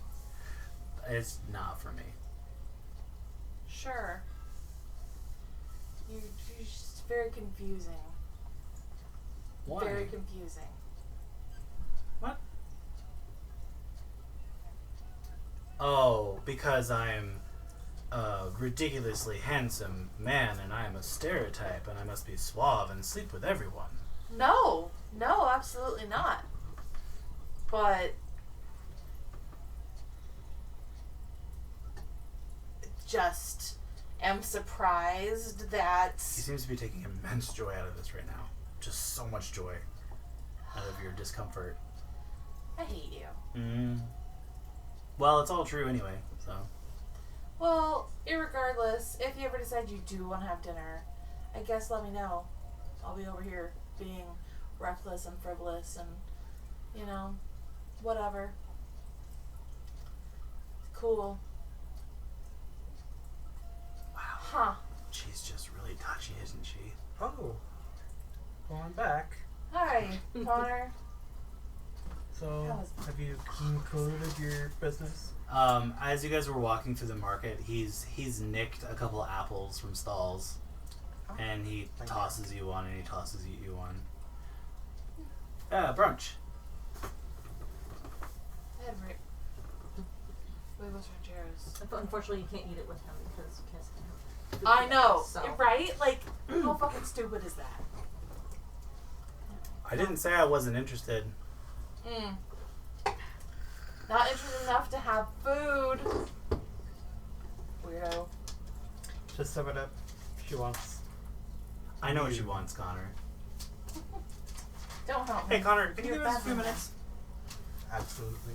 It's not for me. Sure. You're just very confusing. Why? Very confusing. What? Oh, because I'm a ridiculously handsome man and I am a stereotype and I must be suave and sleep with everyone. No, absolutely not. But just am surprised that He seems to be taking immense joy out of this right now. Just so much joy out of your discomfort. I hate you. Well, it's all true anyway, so. Well, irregardless, if you ever decide you do want to have dinner, I guess let me know. I'll be over here being reckless and frivolous and, you know, whatever. Cool. Wow. Huh. She's just really touchy, isn't she? Oh, going back. Hi, Connor. So, That was- have you concluded your business? As you guys were walking through the market, he's nicked a couple of apples from stalls, and he Thank tosses you one, and he tosses you one. Brunch. I had Huevos rancheros. Unfortunately, you can't eat it with him because you can't stand him. I know, So. right? Like, how fucking stupid is that? I didn't say I wasn't interested. Not interested enough to have food. Weirdo. To sum it up, she wants. I know what she wants, Connor. Don't help me. Hey, Connor, can you You're give us a bad few for minutes? Absolutely.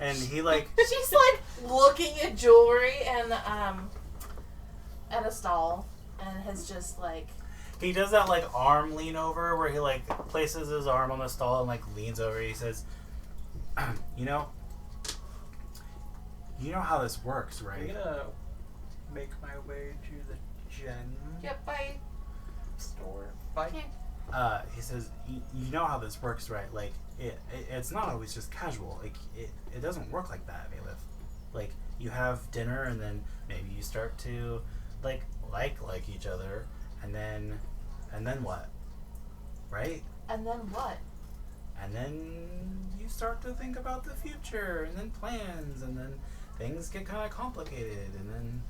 And he like, She's like looking at jewelry and at a stall and has just like he does that like arm lean over where he like places his arm on the stall and like leans over. He says, you know how this works, I'm right? gonna make my way to the gem yep, bye. store. Bye. Okay. He says, you know how this works, right? Like, it's not always just casual. Like, it doesn't work like that, Aleph. Like, you have dinner, and then maybe you start to, like each other, and then what? Right? And then what? And then you start to think about the future, and then plans, and then things get kind of complicated, and then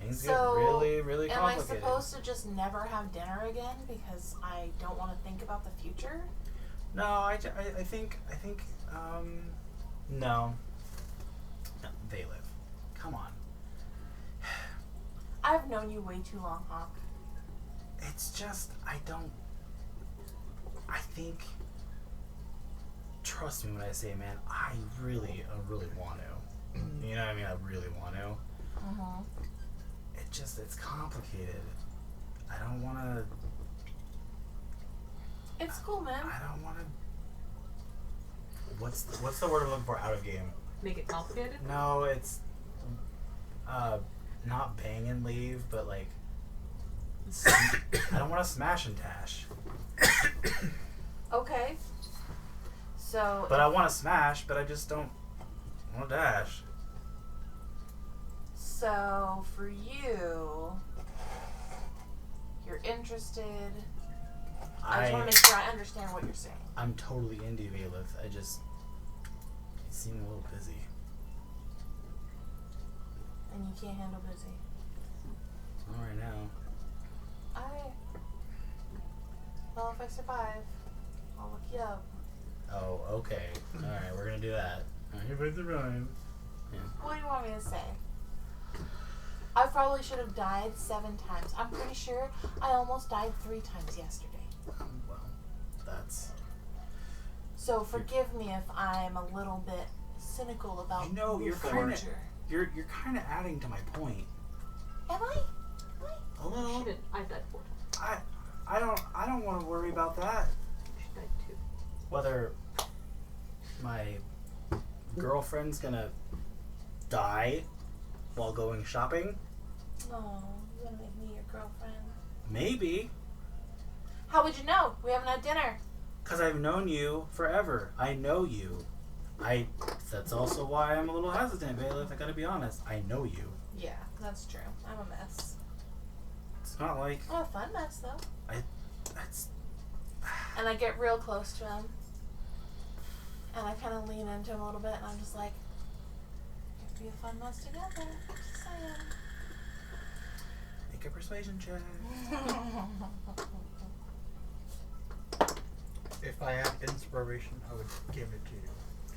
things get really, really Am I complicated. supposed to just never have dinner again because I don't want to think about the future? No, I think, no. They live. Come on. I've known you way too long, Hawk. It's just, I think, trust me when I say, man, I really want to. You know what I mean? I really want to. Mm-hmm. It's complicated. I don't want to. It's cool, man. I don't want to. What's the word I'm looking for? Out of game. Make it complicated? No, it's not bang and leave, but like I don't want to smash and tash. Okay. So. But I want to smash, but I just don't want to dash. So for you, you're interested. I just want to make sure I understand what you're saying. I'm totally into Valith. You seem a little busy. And you can't handle busy. I survive, I'll look you up. Oh, okay. Alright, we're gonna do that. Here with the rhyme. What do you want me to say? I probably should have died 7 times. I'm pretty sure I almost died 3 times yesterday. Well, that's... So forgive me if I'm a little bit cynical about I know, you're Forger. kinda- You're kind of adding to my point. Am I? A She little. didn't. I died 4 times. I don't want to worry about that. She died 2. Whether my girlfriend's gonna die while going shopping, No, you're gonna make me your girlfriend. maybe. How would you know? We haven't had dinner. Because I've known you forever. I know you. That's also why I'm a little hesitant, Bailiff. I gotta be honest. I know you. Yeah, that's true. I'm a mess. It's not like I'm a fun mess though. that's. And I get real close to him. And I kind of lean into him a little bit, and I'm just like, we have to be a fun mess together. Just saying. Make a persuasion check. If I had inspiration, I would give it to you.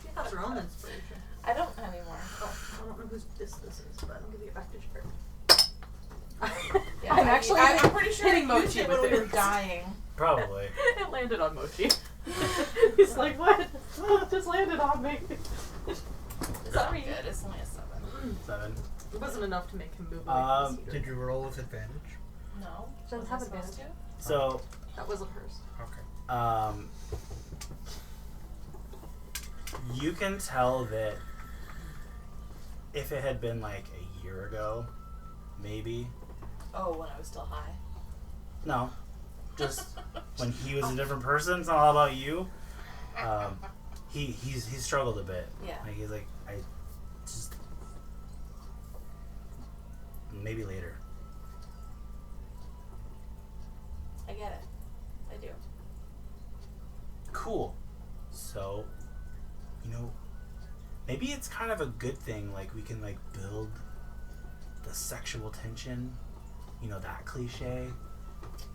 She has her own inspiration. I don't anymore. Oh, I don't know whose this is, but I'm giving it back to Jared. Yeah, I'm actually I'm pretty sure hitting I used Mochi it when with we were it. dying. Probably. It landed on Mochi. He's like, what? Oh, it just landed on me. It's not Sorry. good. It's only a 7. 7. It wasn't enough to make him move away from the Did heater. you roll with advantage? No. She doesn't Was have I supposed advantage. So, That wasn't hers. Okay. you can tell that if it had been like a year ago, maybe. to? Oh, when I was still high. No. Just when he was a different person, it's not all about you. He's struggled a bit. Yeah. Like he's like, I just maybe later. I get it. I do. Cool. So, maybe it's kind of a good thing, like we can like build the sexual tension, that cliche.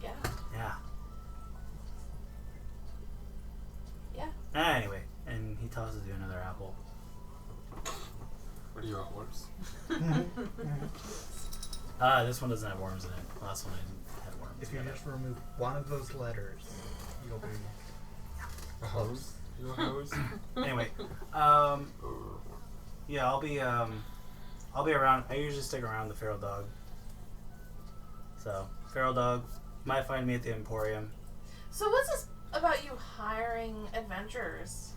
Yeah. Yeah. Yeah. Anyway, and he tosses you another apple. What do you want, worms? This one doesn't have worms in it. The last one had worms. If you just remove one of those letters, you'll be A hose? You a hose? Anyway, yeah, I'll be around. I usually stick around the feral dog. So, feral dog might find me at the Emporium. So what's this about you hiring adventurers?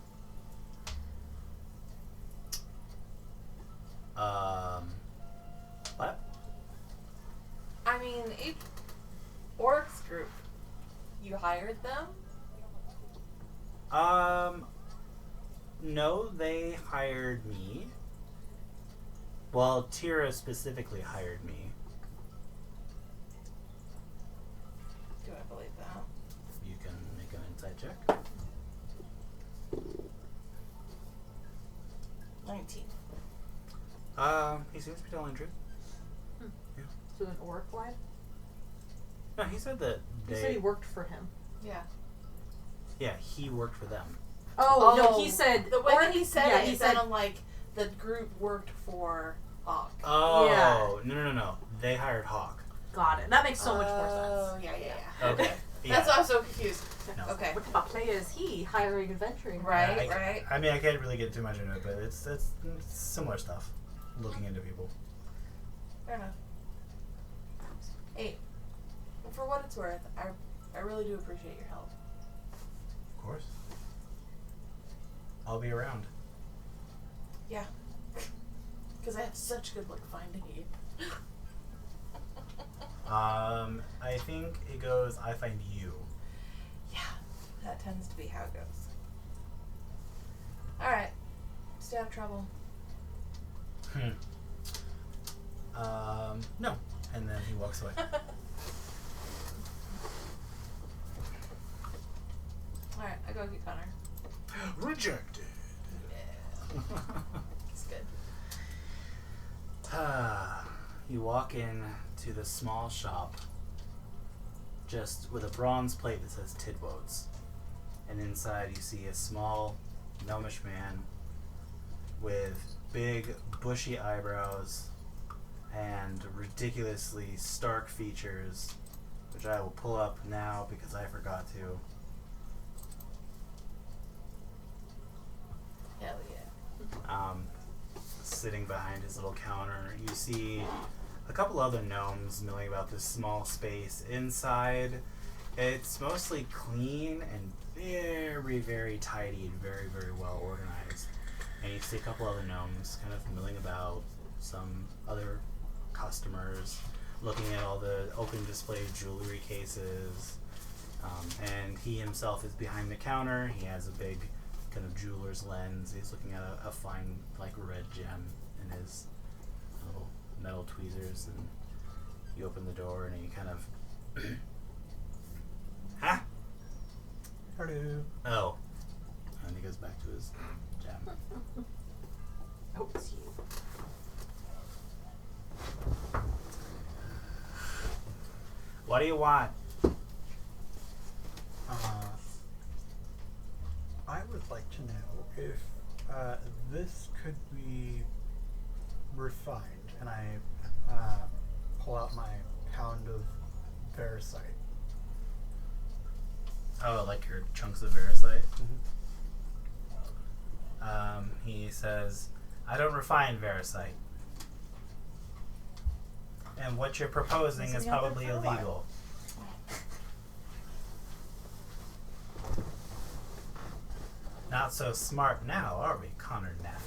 What? I mean, each orcs group, you hired them? No, they hired me. Well, Tira specifically hired me. Do I believe that? You can make an insight check. 19. He seems to be telling the truth. So an orc wife? No, he said that He said he worked for him. Yeah. Yeah, he worked for them. Oh, no, he said... The way that he said yeah, it, he it said... sounded like the group worked for Hawk. Oh, Yeah. No. They hired Hawk. Got it. That makes so much more Oh, sense. yeah. Okay. That's why I was so confused. No. Okay. What type of play is he hiring adventuring? Right, I, right. I mean, I can't really get too much into it, but it's similar stuff. Looking into people. Fair enough. 8. For what it's worth, I really do appreciate your help. Of course. I'll be around. Yeah. Because I have such good luck finding you. I think it goes, I find you. Yeah, that tends to be how it goes. Alright. Stay out of trouble. No. And then he walks away. Alright, I go get Connor. Rejected. Yeah. It's good. You walk in to the small shop just with a bronze plate that says Tidwodes. And inside you see a small gnomish man with big bushy eyebrows and ridiculously stark features, which I will pull up now because I forgot to. Hell yeah. Sitting behind his little counter, you see a couple other gnomes milling about this small space. Inside, it's mostly clean and very, very tidy and very, very well organized. And you see a couple other gnomes kind of milling about, some other customers looking at all the open display jewelry cases. And he himself is behind the counter. He has a big kind of jeweler's lens. He's looking at a fine, like, red gem in his little metal tweezers. And you open the door and he kind of... Huh? Hello. Oh. And he goes back to his gem. Oh, it's you. What do you want? I would like to know if this could be refined, and I pull out my pound of Veracite. Oh, like your chunks of Veracite? He says, I don't refine Veracite. And what you're proposing is probably illegal. Not so smart now, are we, Connor Neff?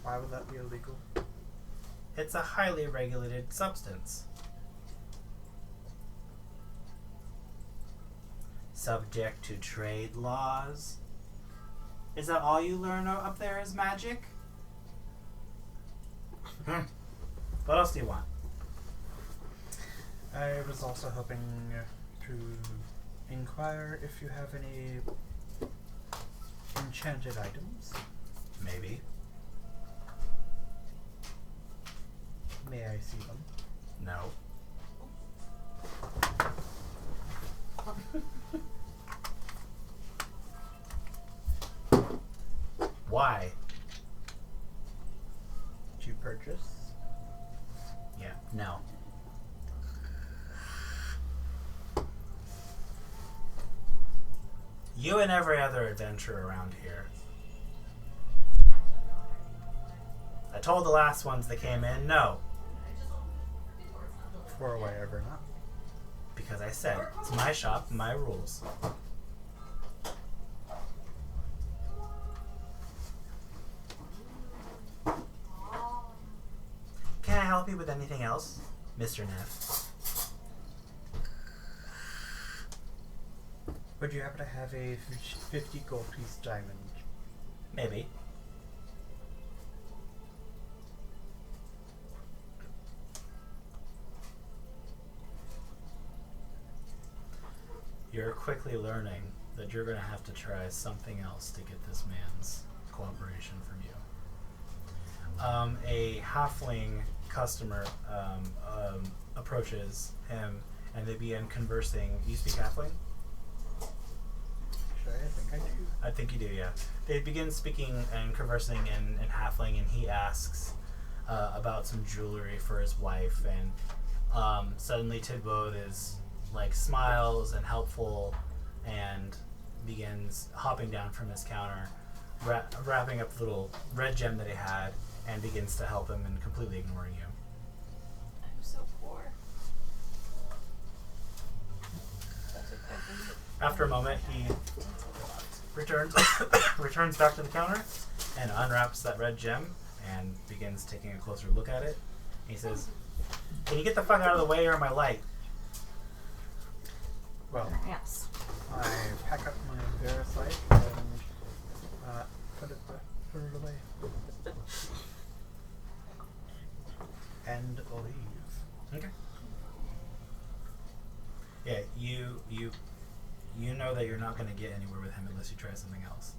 Why would that be illegal? It's a highly regulated substance. Subject to trade laws. Is that all you learn up there is magic? What else do you want? I was also hoping to inquire if you have any enchanted items. Maybe. May I see them? No. Why? To purchase? Yeah, no. You and every other adventurer around here. I told the last ones that came in, no. For why ever not? Because I said, it's my shop, my rules. Can I help you with anything else, Mr. Neff? Would you happen to have a 50 gold piece diamond? Maybe. You're quickly learning that you're going to have to try something else to get this man's cooperation from you. A halfling customer approaches him and they begin conversing. You speak halfling? Sure, I think I do. I think you do, yeah. They begin speaking and conversing in halfling, and he asks about some jewelry for his wife, and suddenly Tidbode is like smiles and helpful and begins hopping down from his counter, wrapping up the little red gem that he had, and begins to help him and completely ignoring you. I'm so poor. That's okay. After a moment, he returns back to the counter and unwraps that red gem and begins taking a closer look at it. He says, "Can you get the fuck out of the way or am I light?" Well, Yes. I pack up my Veracite and put it away. And leave. Okay. Yeah, you know that you're not going to get anywhere with him unless you try something else.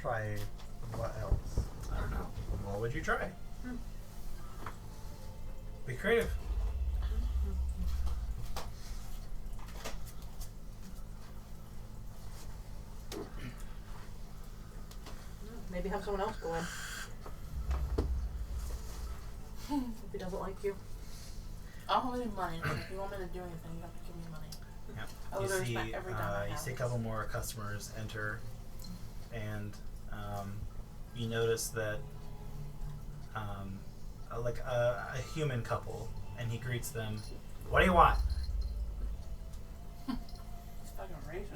Try what else? I don't know. What would you try? Be creative. have someone else go in. If he doesn't like you. I don't have any money. If you want me to do anything, you have to give me money. Yeah. I literally spent every dime I You have. see a couple more customers enter, and you notice that like a human couple, and he greets them. What do you want? It's fucking racist.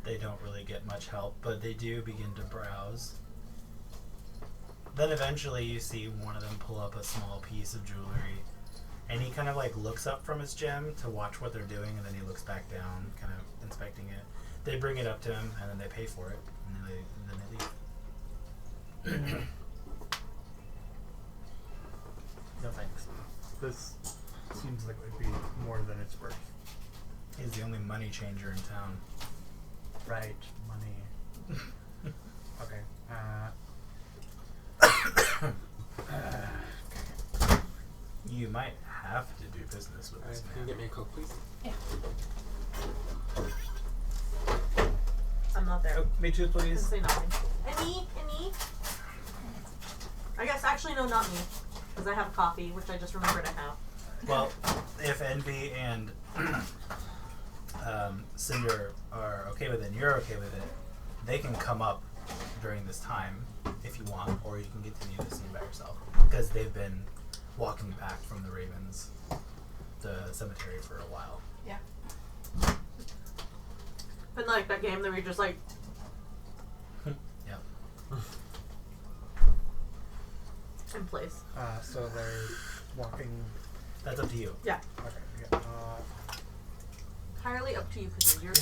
They don't really get much help, but they do begin to browse. Then eventually you see one of them pull up a small piece of jewelry, and he kind of like looks up from his gem to watch what they're doing, and then he looks back down, kind of inspecting it. They bring it up to him, and then they pay for it, and then they leave. No thanks. This seems like it would be more than it's worth. He's the only money changer in town. Right, money. Okay. You might have to do business with this Can you man. get me a Coke, please? I'm not there. Oh, me too, Didn't please. say nothing. Any? I guess actually no, not me, because I have coffee, which I just remembered I have. Well, if Envy and Cinder are okay with it and you're okay with it, they can come up during this time if you want, or you can continue the scene by yourself, because they've been walking back from the Ravens, the cemetery, for a while. Yeah. But like that game that we just like Yep. in place. So they're walking. That's up to you. Yeah. Okay. Yeah. Entirely up to you because you're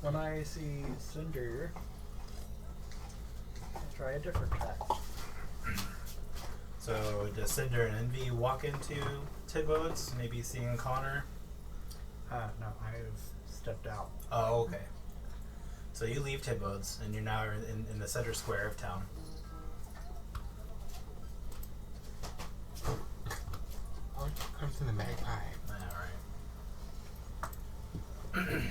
When I see Cinder, I'll try a different track. So does Cinder and Envy walk into Tidboats, maybe seeing Connor? No, I've stepped out. Oh, okay. So you leave Tidboats, and you're now in the center square of town. Oh, it comes in the magpie. Alright.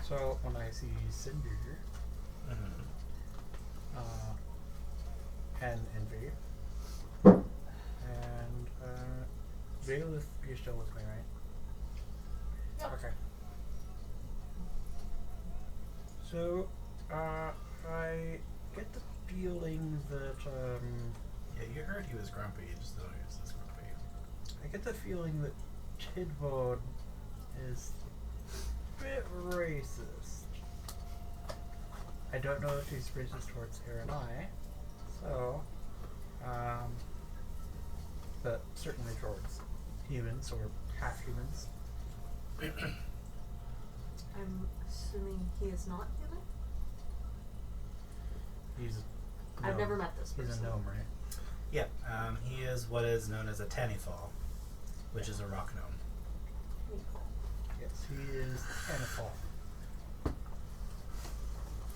So when I see Cinder Mm-hmm. and Envy, and Vale, if you're still with me, right? Yep. Okay. So, I get the feeling that, Yeah, you heard he was grumpy. You just don't know he was this grumpy. I get the feeling that Tidbod is a bit racist. I don't know if he's racist towards her and I, so, but certainly towards humans or half-humans. I'm assuming he is not human? He's I've gnome. never met this person. He's a gnome, right? Yeah, he is what is known as a Tanifal, which is a rock gnome. Yes, he is Tanifal.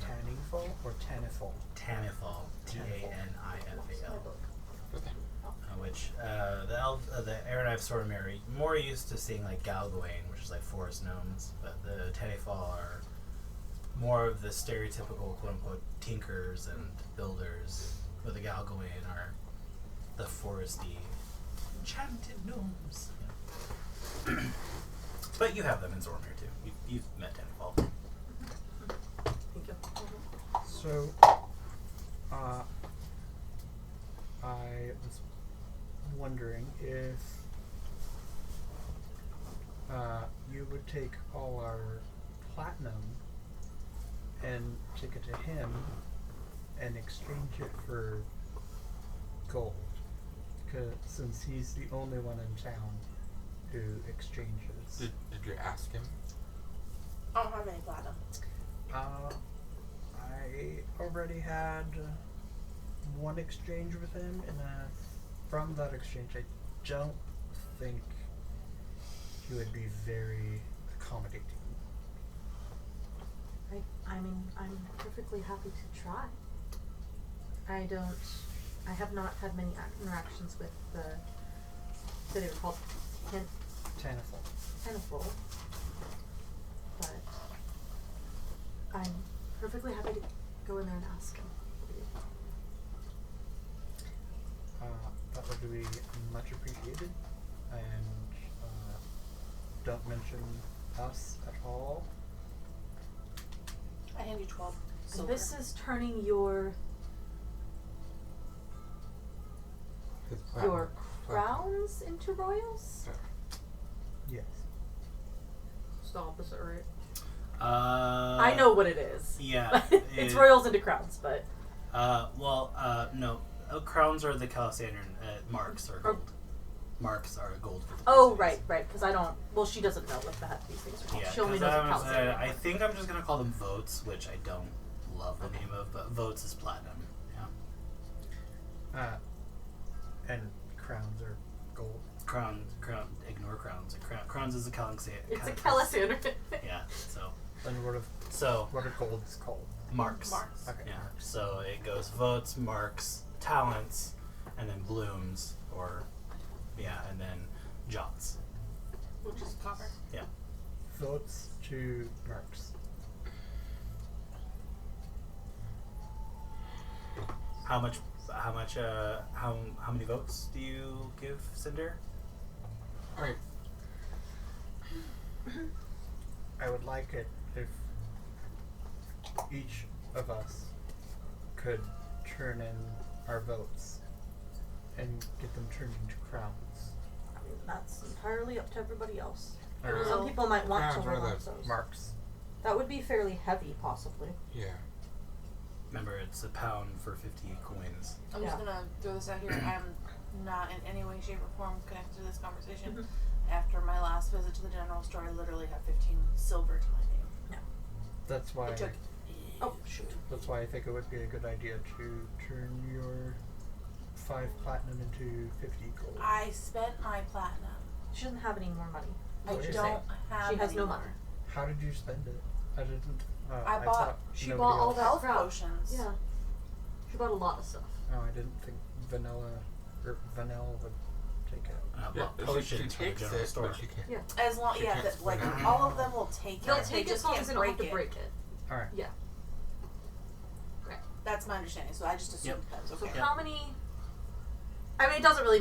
Tanifal or Tanifal? Tanifal, T-A-N-I-F-A-L. Okay. Which the Aeronif Sormir are more used to seeing like Galgawain, which is like forest gnomes, but the Tanifal are more of the stereotypical quote unquote tinkers and builders, but the Galgawain are the foresty enchanted gnomes. Yeah. But you have them in Zormir too. You've met Tanifal. Thank you. So, I was wondering if you would take all our platinum and take it to him and exchange it for gold. Since he's the only one in town who exchanges. Did you ask him? I don't have any platinum. I already had one exchange with him, and from that exchange, I don't think he would be very accommodating. I mean, I'm perfectly happy to try. I have not had many interactions with the city called Tenaful, but I'm perfectly happy to go in there and ask him. That would be much appreciated, and don't mention us at all. I hand you 12 silver. This is turning your His platinum. crowns into royals? Yes. It's the opposite, right? I I know what it is. Yeah. It's royals into crowns, but No. Crowns are the Calisandran. Marks are gold. Marks are gold for the oh, Calisandans. right, because I don't. Well, she doesn't know what these things are called. Yeah, She only 'cause knows what Calisandran I are. think I'm just gonna call them votes, which I don't love the name of, but votes is platinum. Yeah. And crowns are gold. Crown. Ignore crowns. Crowns is a Calisandran. It's a Calisandran. Yeah. So And what are golds called? marks. Marks. Okay. Yeah. So it goes votes, marks, talents, and then blooms, and then jots. Which is copper. Yeah. Votes to marks. How many votes do you give Cinder? Alright. I would like it if each of us could turn in our votes and get them turned into crowns. I mean, that's entirely up to everybody else. Or Some people might want to Crowns are hold on the to those. marks. That would be fairly heavy, possibly. Yeah. Remember, it's £1 for 50 coins. I'm just Yeah. gonna throw this out here. I'm not in any way, shape, or form connected to this conversation. Mhm. After my last visit to the general store, I literally have 15 silver to my name. That's why. It took. Oh, shoot. That's why I think it would be a good idea to turn your 5 platinum into 50 gold. I spent my platinum. She doesn't have any more money. I What? don't have. She has no any more. money. How did you spend it? I didn't. I bought- thought She nobody bought all else- that Health crap. potions. Yeah. She bought a lot of stuff. No, I didn't think Vanilla would take it. Well, She potions for the takes general it, store. but she can't. Yeah. As long, She yeah, can't that, like split it. all of them will take it. They'll They take it just as long can't as they don't have to it. break it. All right. Yeah. That's my understanding. So I just assumed that was So okay. how many? I mean, it doesn't really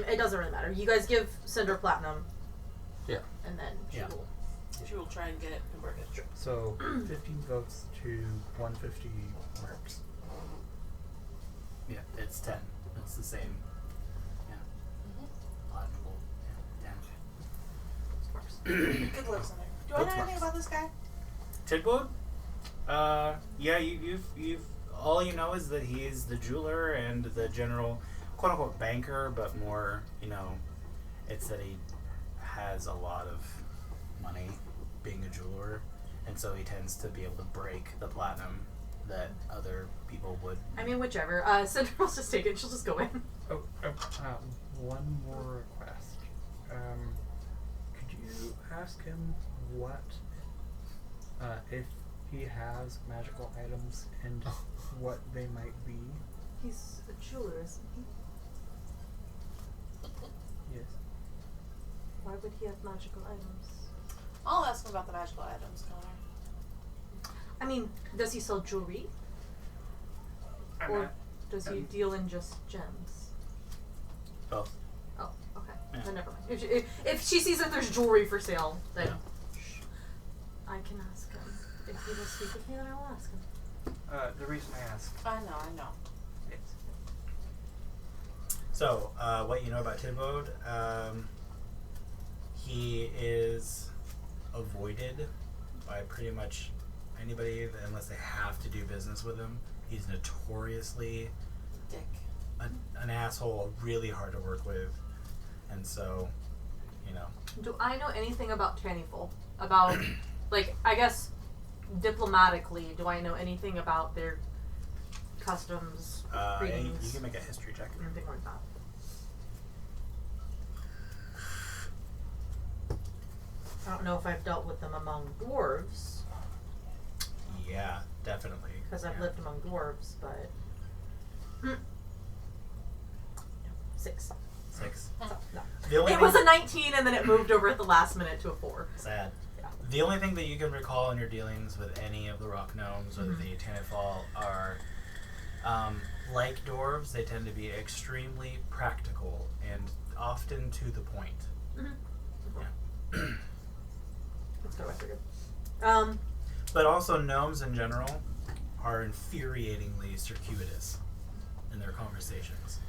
matter. You guys give Cinder platinum. Yeah. And then she Yeah. will. She will try and get it converted. So 15 votes to 150 marks. Yeah, it's 10. It's the same. Yeah. Platinum gold. Yeah. Good lives in there. Do I Good know anything marks. about this guy? Tidwood? Yeah, you've all you know is that he is the jeweler and the general quote unquote banker, but more, it's that he has a lot of money being a jeweler, and so he tends to be able to break the platinum that other people would. I mean, whichever. Cinder will just take it. She'll just go in. Oh, one more request. Could you ask him what, if he has magical items and what they might be? He's a jeweler, isn't he? Yes. Why would he have magical items? I'll ask him about the magical items, Connor. I mean, does he sell jewelry? Or does he deal in just gems? Both. Oh, okay. Yeah. Then never mind. If she sees that there's jewelry for sale, then Yeah. I can ask him. If he will speak with me, then I will ask him. The reason I ask. I know. Yes. So, what you know about Tidwood, he is avoided by pretty much anybody unless they have to do business with him. He's notoriously Dick. an asshole, really hard to work with, and so, Do I know anything about Taniful? About, like, I guess, diplomatically, do I know anything about their customs, you greetings, can make a history check. anything like that? I don't know if I've dealt with them among dwarves, Yeah, definitely. because I've Yeah. lived among dwarves, but 6. 6. So, no. The only It was a 19 and then it moved over at the last minute to a 4. sad. Yeah. The only thing that you can recall in your dealings with any of the rock gnomes or the Tanifal are, like dwarves, they tend to be extremely practical and often to the point. That's kind of what I figured. But also gnomes in general are infuriatingly circuitous in their conversations.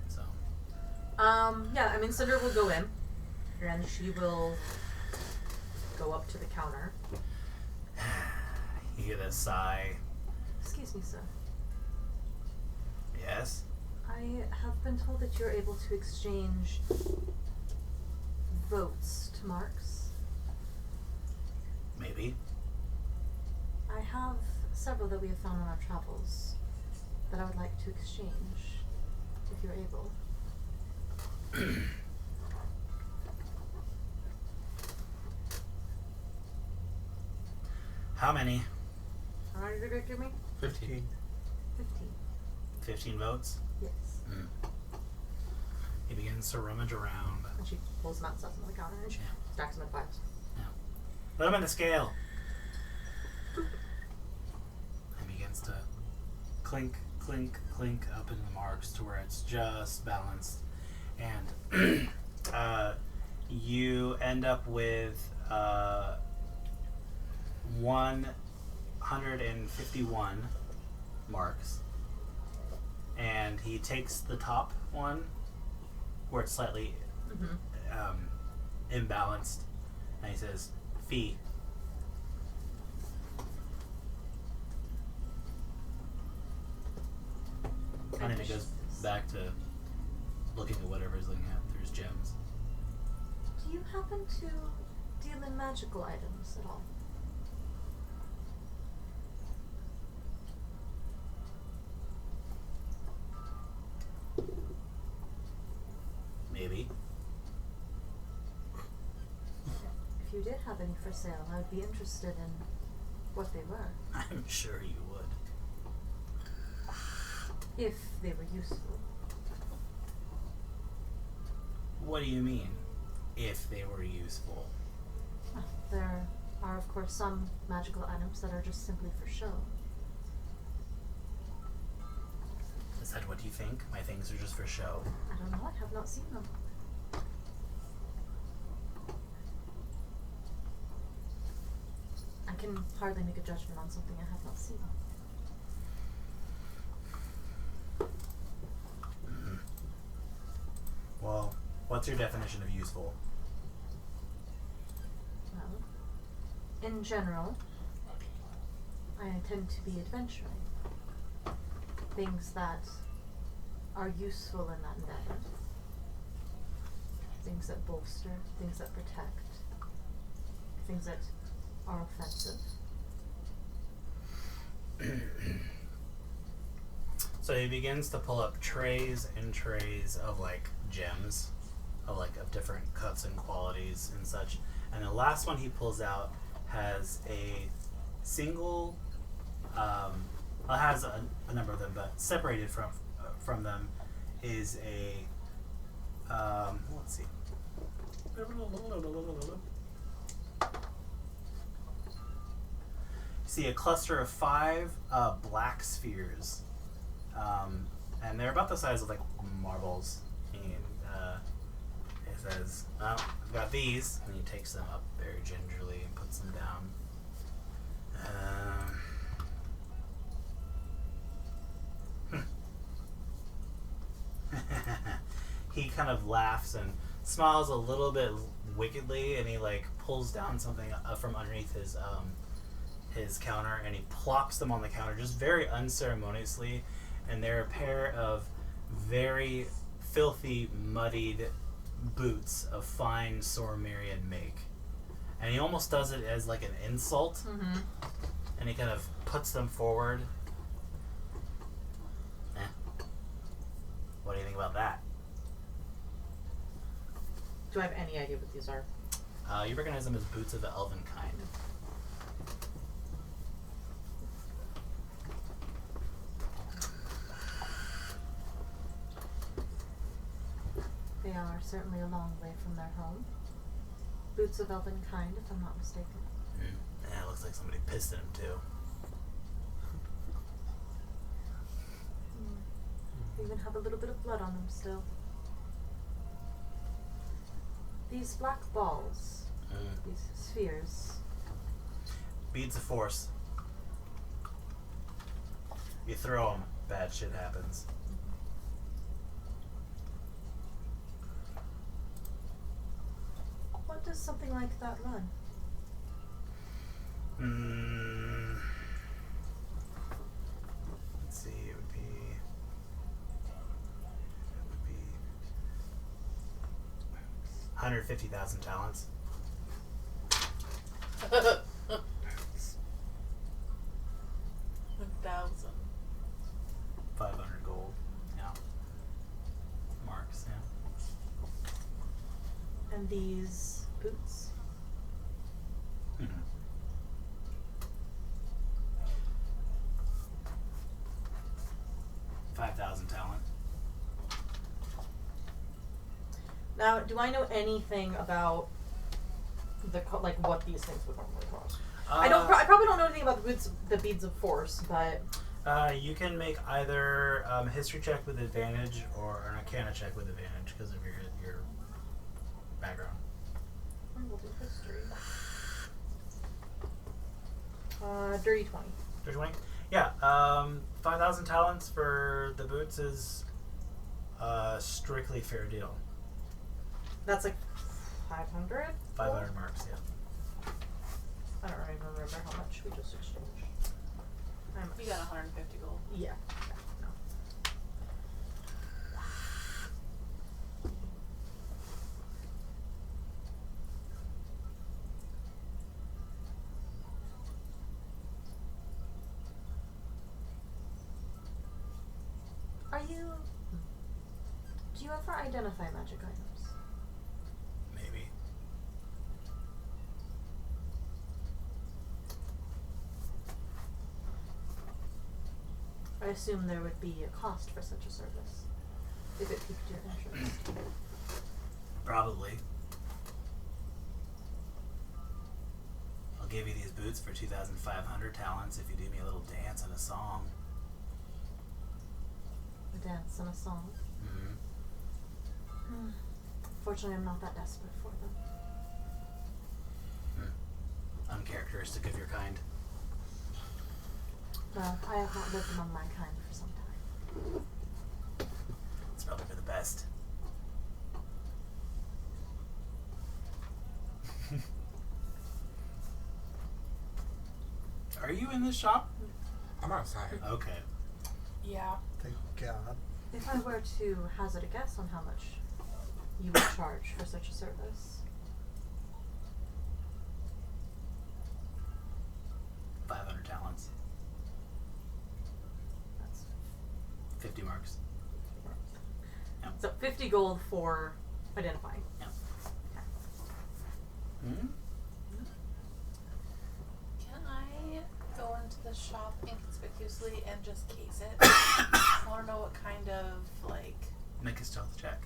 So yeah, I mean, Cinder will go in, and she will go up to the counter. You hear that sigh. Excuse me, sir. Yes? I have been told that you're able to exchange votes to marks. Maybe. I have several that we have found on our travels that I would like to exchange, if you're able. How many? How many did you give me? 15. 15. 15 votes? Yes. He begins to rummage around. And she pulls them out and sets them on the counter and she Yeah. stacks them in 5s. Put him in the scale. And begins to clink, clink, clink up in the marks to where it's just balanced. And you end up with 151 marks. And he takes the top one where it's slightly imbalanced. And he says, fee. And then he goes back to looking at whatever he's looking at through his gems. Do you happen to deal in magical items at all? Maybe. If you did have any for sale, I would be interested in what they were, I'm sure you would. if they were useful. What do you mean? If they were useful. Well, there are, of course, some magical items that are just simply for show. Is that what you think? My things are just for show? I don't know, I have not seen them. I can hardly make a judgment on something I have not seen. Well, what's your definition of useful? Well, in general, I intend to be adventuring. Things that are useful in that endeavor. Things that bolster, things that protect, things that are offensive. So he begins to pull up trays and trays of like gems, of different cuts and qualities and such. And the last one he pulls out has a single, has a number of them, but separated from them is a, let's see. See a cluster of 5 black spheres, and they're about the size of like marbles. And it says, "Oh, I've got these," and he takes them up very gingerly and puts them down. He kind of laughs and smiles a little bit wickedly, and he like pulls down something from underneath his counter, and he plops them on the counter just very unceremoniously, and they're a pair of very filthy, muddied boots of fine Sormerian make. And he almost does it as like an insult, and he kind of puts them forward. What do you think about that? Do I have any idea what these are? You recognize them as boots of the elven kind. certainly a long way from their home. Boots of elven kind, if I'm not mistaken. Yeah, it looks like somebody pissed in him too. They even have a little bit of blood on them still. These black balls, these spheres. Beads of force. You throw them, bad shit happens. What does something like that run? Let's see, it would be 150,000 talents. 1,000. 500 gold. Yeah. Marks, yeah. And these boots? 5,000 talent. Now, do I know anything about like what these things would normally cost? I probably don't know anything about the beads of force, but You can make either a history check with advantage or an arcana check with advantage because of your background. I will do history. Dirty 20. Dirty 20? Yeah. 5,000 talents for the boots is strictly fair deal. That's like 500. 500 marks, yeah. I don't even remember how much we just exchanged. You got 150 gold. Yeah. No. Do you ever identify magic items? Maybe. I assume there would be a cost for such a service, if it piqued your interest. Probably. I'll give you these boots for 2,500 talents if you do me a little dance and a song. A dance and a song. Mm-hmm. Fortunately, I'm not that desperate for them. Uncharacteristic of your kind. Well, I have not lived among my kind for some time. It's probably for the best. Are you in this shop? I'm outside. Okay. Yeah. Thank God. If I were to hazard a guess on how much you would charge for such a service. 500 talents. That's 50 marks. Yep. so 50 gold for identifying. Yep. Okay. Hmm? Can I go into the shop inconspicuously and just case it? I want to know what kind of, like... Make a stealth check.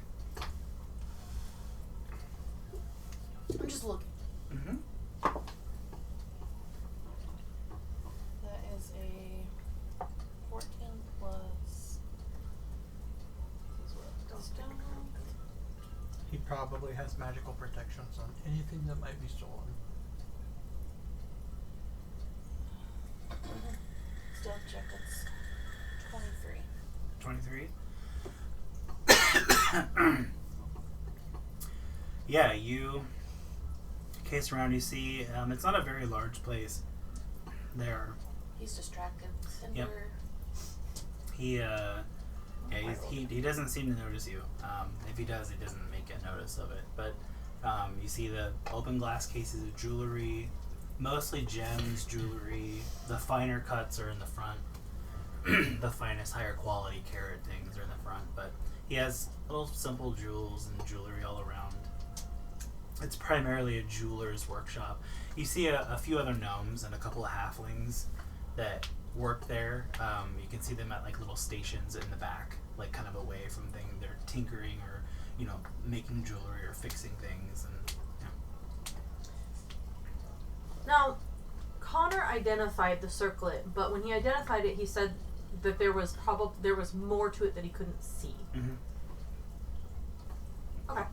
I'm just looking. Mm-hmm. That is a 14 plus... This is what? Stone. He probably has magical protections on anything that might be stolen. Stealth check, that's 23. 23. Yeah, you case around, you see, it's not a very large place. There, He's distracted. Cinder. Yep. He doesn't seem to notice you. If he does, he doesn't make a notice of it. But you see the open glass cases of jewelry, mostly gems, jewelry. The finer cuts are in the front. The finest, higher quality carat things are in the front. But he has little simple jewels and jewelry all around. It's primarily a jeweler's workshop. You see a few other gnomes and a couple of halflings that work there. You can see them at like little stations in the back, like kind of away from things. They're tinkering or making jewelry or fixing things, and Now, Connor identified the circlet, but when he identified it, he said that there was more to it that he couldn't see. Mm-hmm. Okay.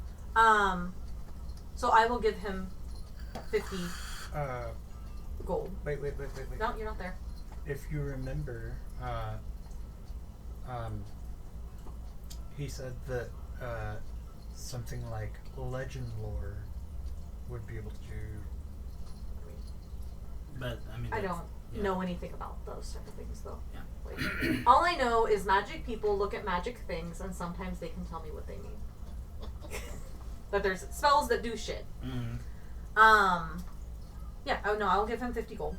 So I will give him 50 gold. Wait. No, you're not there. If you remember, he said that something like legend lore would be able to. But I mean, I don't yeah. know anything about those type of things, though. Yeah. Like, all I know is magic people look at magic things, and sometimes they can tell me what they mean. That there's spells that do shit. Mm-hmm. Yeah. Oh no, I'll give him 50 gold,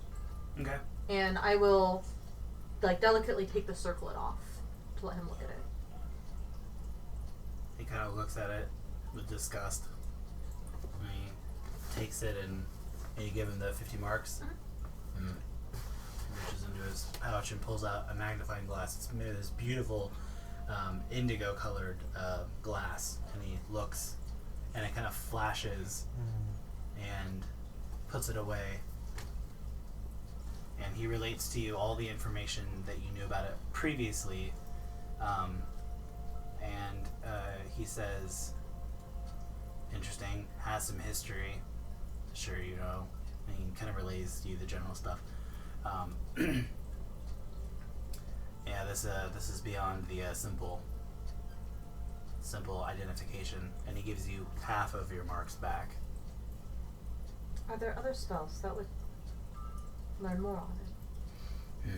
Okay. and I will, like, delicately take the circlet off to let him look at it. He kind of looks at it with disgust. And he takes it and you give him the 50 marks. Mhm. Reaches into his pouch and pulls out a magnifying glass. It's made of this beautiful indigo colored glass. And he looks and it kind of flashes and puts it away. And he relates to you all the information that you knew about it previously. He says, interesting, has some history. Sure, and he kind of relays to you the general stuff. Yeah, this is beyond the simple identification, and he gives you half of your marks back. Are there other spells that would learn more on it?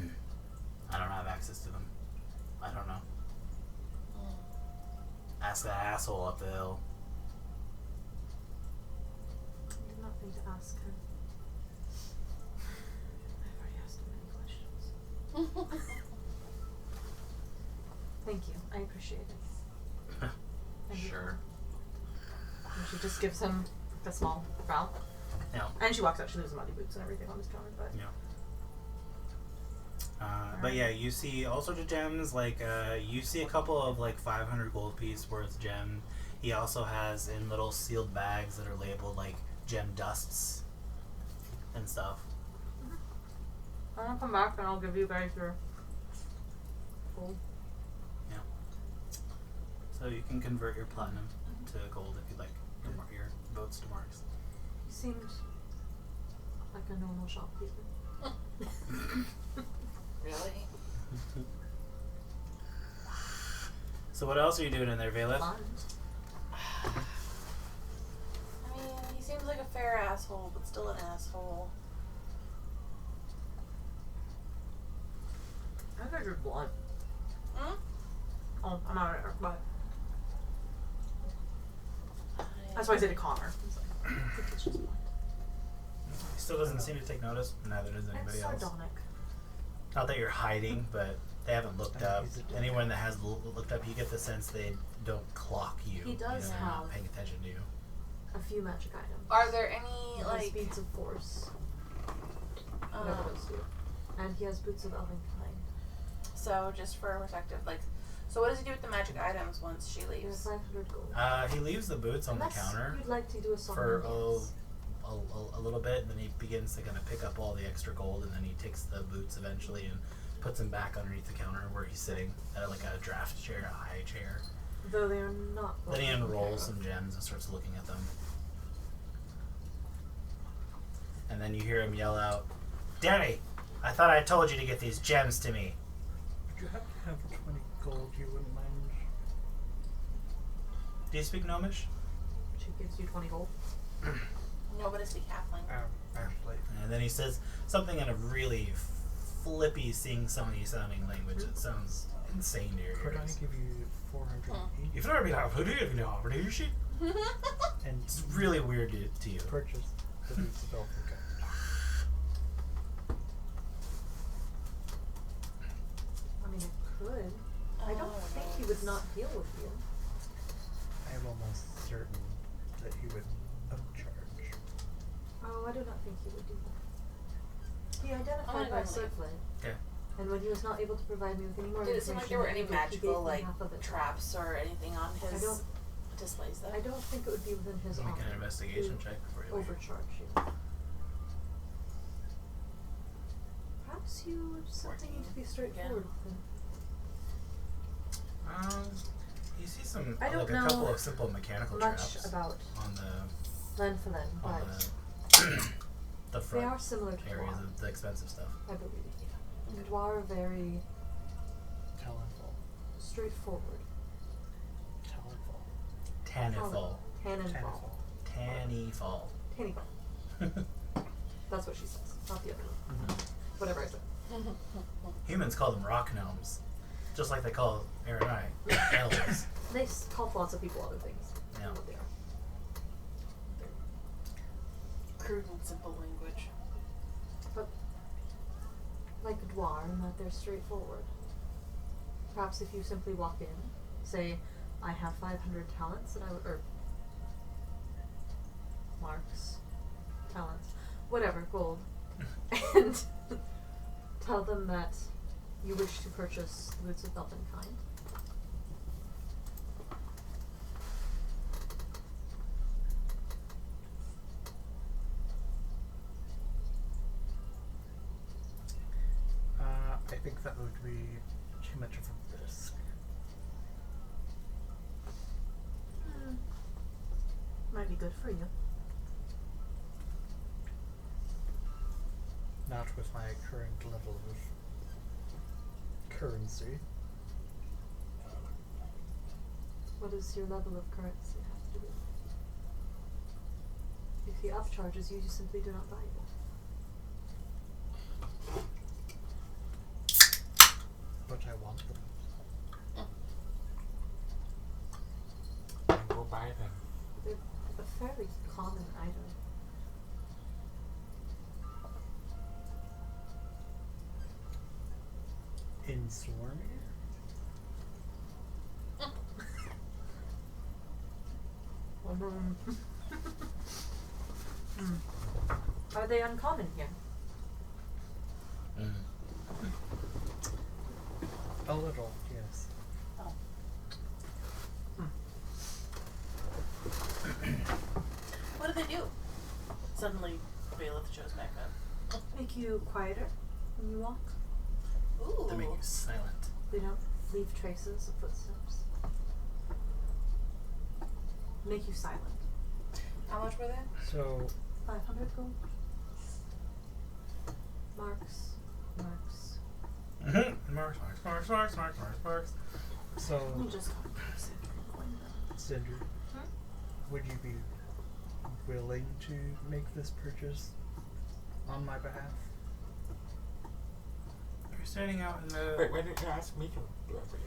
I don't have access to them. I don't know. Ask that asshole up the hill. I did not think to ask him. I've already asked him many questions. Thank you. I appreciate it. And Sure. And she just gives him a small bow. Yeah. And she walks out. She leaves him muddy boots and everything on his counter, but Yeah. But yeah, you see all sorts of gems. Like you see a couple of like 500 gold piece worth gem. He also has in little sealed bags that are labeled like gem dusts and stuff. I'll come back and I'll give you guys your gold. So you can convert your platinum to gold if you'd like. Your votes to marks. He seemed like a normal shopkeeper. Really? So what else are you doing in there, Valeth? Fun. I mean, he seems like a fair asshole, but still an asshole. I got your blood. Hmm? Oh, I'm not there, but that's why I said to Connor. I think it's just blood. He still doesn't seem to take notice. Neither does anybody It's else. sardonic. Not that you're hiding, but they haven't looked up. He's a dick. Anyone that has looked up, you get the sense they don't clock you. He does they're not have- paying attention to you. A few magic items. Are there any, He has like, beads of force. Whatever those do. And he has boots of elven kind. so just for perspective, like, so what does he do with the magic items once she He has leaves? 500 gold. He leaves the boots on Unless the counter you'd like to do a song for and dance. a little bit, and then he begins to kind of pick up all the extra gold, and then he takes the boots eventually and puts them back underneath the counter where he's sitting at like a draft chair, a high chair. Though they are not. Then he welcome unrolls here. some gems and starts looking at them. And then you hear him yell out, "Danny, I thought I told you to get these gems to me." Would you happen to have 20 gold you wouldn't mind? Do you speak Gnomish? She gives you 20 gold. No, but it's the halfling. Actually. And then he says something in a really flippy, sing-songy sounding language. It sounds insane to your Could I ears. give you 400 each You've never been out of shit. and It's really weird to you. purchase the boots of Elfrica? I mean, I could. I don't think he would not deal with you. I am almost certain that he would upcharge. Oh, I do not think he would do that. He I'm identified gonna go my and leave. circlet. Okay. And when he was not able to provide me with any more Did it seem information, like there were any he gave me magical, like, half of it. traps or anything on his I don't displays them. I don't think it would be within his Make honor an investigation to check before you leave. overcharge you. Perhaps you would something need to be straightforward with him. You see some I don't like a couple know of simple mechanical Much traps about on the Lenfelen, on but the they front are similar to areas Dwar, of the expensive stuff. I believe. Dwar are very Talonfall. straightforward. Talonfall. Tannifall. Tanafall. Tannifall. Tannifall. That's what she says, not the other one. Whatever I said. Humans call them rock gnomes, just like they call Aaron and I elves. They call lots of people other things. Yeah. What they are. Crude and simple language. Like Dwar, in that they're straightforward. Perhaps if you simply walk in, say, I have 500 talents that I would, or marks, talents, whatever, gold, and tell them that you wish to purchase Roots of Elvenkind. I think that would be too much of a risk. Might be good for you. Not with my current level of currency. What does your level of currency have to do with it? If he upcharges you, you simply do not buy it. But I want them. And go buy them. They're a fairly common item. In Swarmir? Are they uncommon here? A little, yes. What do they do? Suddenly, Bailiff shows back up. Make you quieter when you walk. Ooh. They make you silent. They don't leave traces of footsteps. Make you silent. How much were they? So, 500 gold. Marks. Marks. so Let me just call Cinder, would you be willing to make this purchase on my behalf? You're standing out in the. Wait, why didn't you ask me to do it for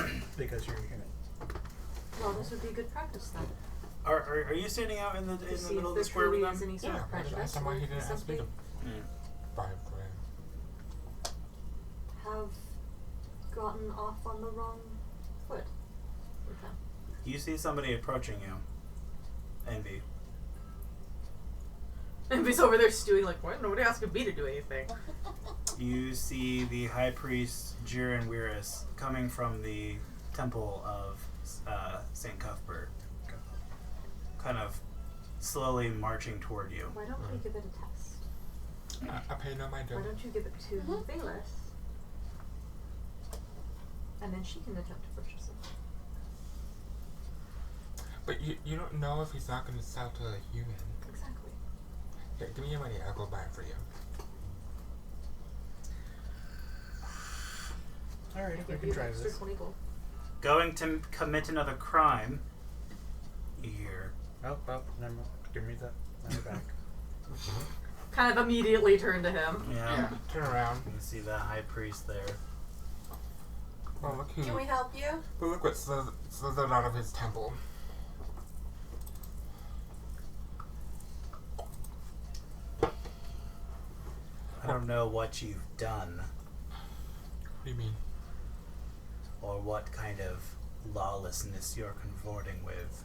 you? Because you're a human. Well, this would be good practice then. Are you standing out in the To in the see middle if of there the square with truly is them? any sort Yeah, of I just prejudice. asked him why he didn't ask me Simply to Mm. buy for him. have gotten off on the wrong foot with him. You see somebody approaching you. Envy. And he's over there stewing like, what? Nobody asking me to do anything. You see the High Priest Jiren Weiris coming from the temple of St. Cuthbert, kind of slowly marching toward you. Why don't we give it a test? I pay no mind to Why don't you give it to Bayless? And then she can attempt to purchase it. But you don't know if he's not going to sell to a human. Exactly. Here, give me your money. I'll go buy it for you. Alright, I we give can you try an extra this. 20 gold. Going to commit another crime. You hear. Oh, never mind. Give me that money back. Kind of immediately turn to him. Yeah. Turn around. You see the High Priest there. Oh, look who. Can we help you? But look what slithered out of his temple. I don't know what you've done What do you mean? or what kind of lawlessness you're cavorting with,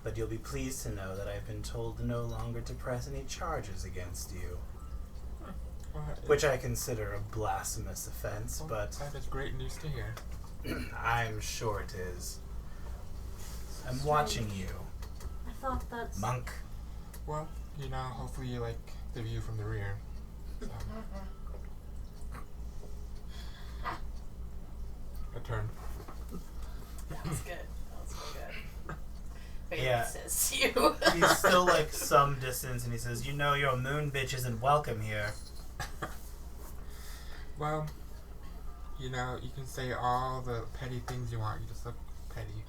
but you'll be pleased to know that I've been told no longer to press any charges against you, which I consider a blasphemous offense, but that is great news to hear. I'm sure it is. So, I'm watching you, I thought that's. monk. Well, you know, hopefully you like the view from the rear. So. I turned. That was good. That was so good. Bailey Yeah. says to you. He's still like some distance, and he says, "You know, your moon bitch isn't welcome here." Well, you know, you can say all the petty things you want. You just look petty.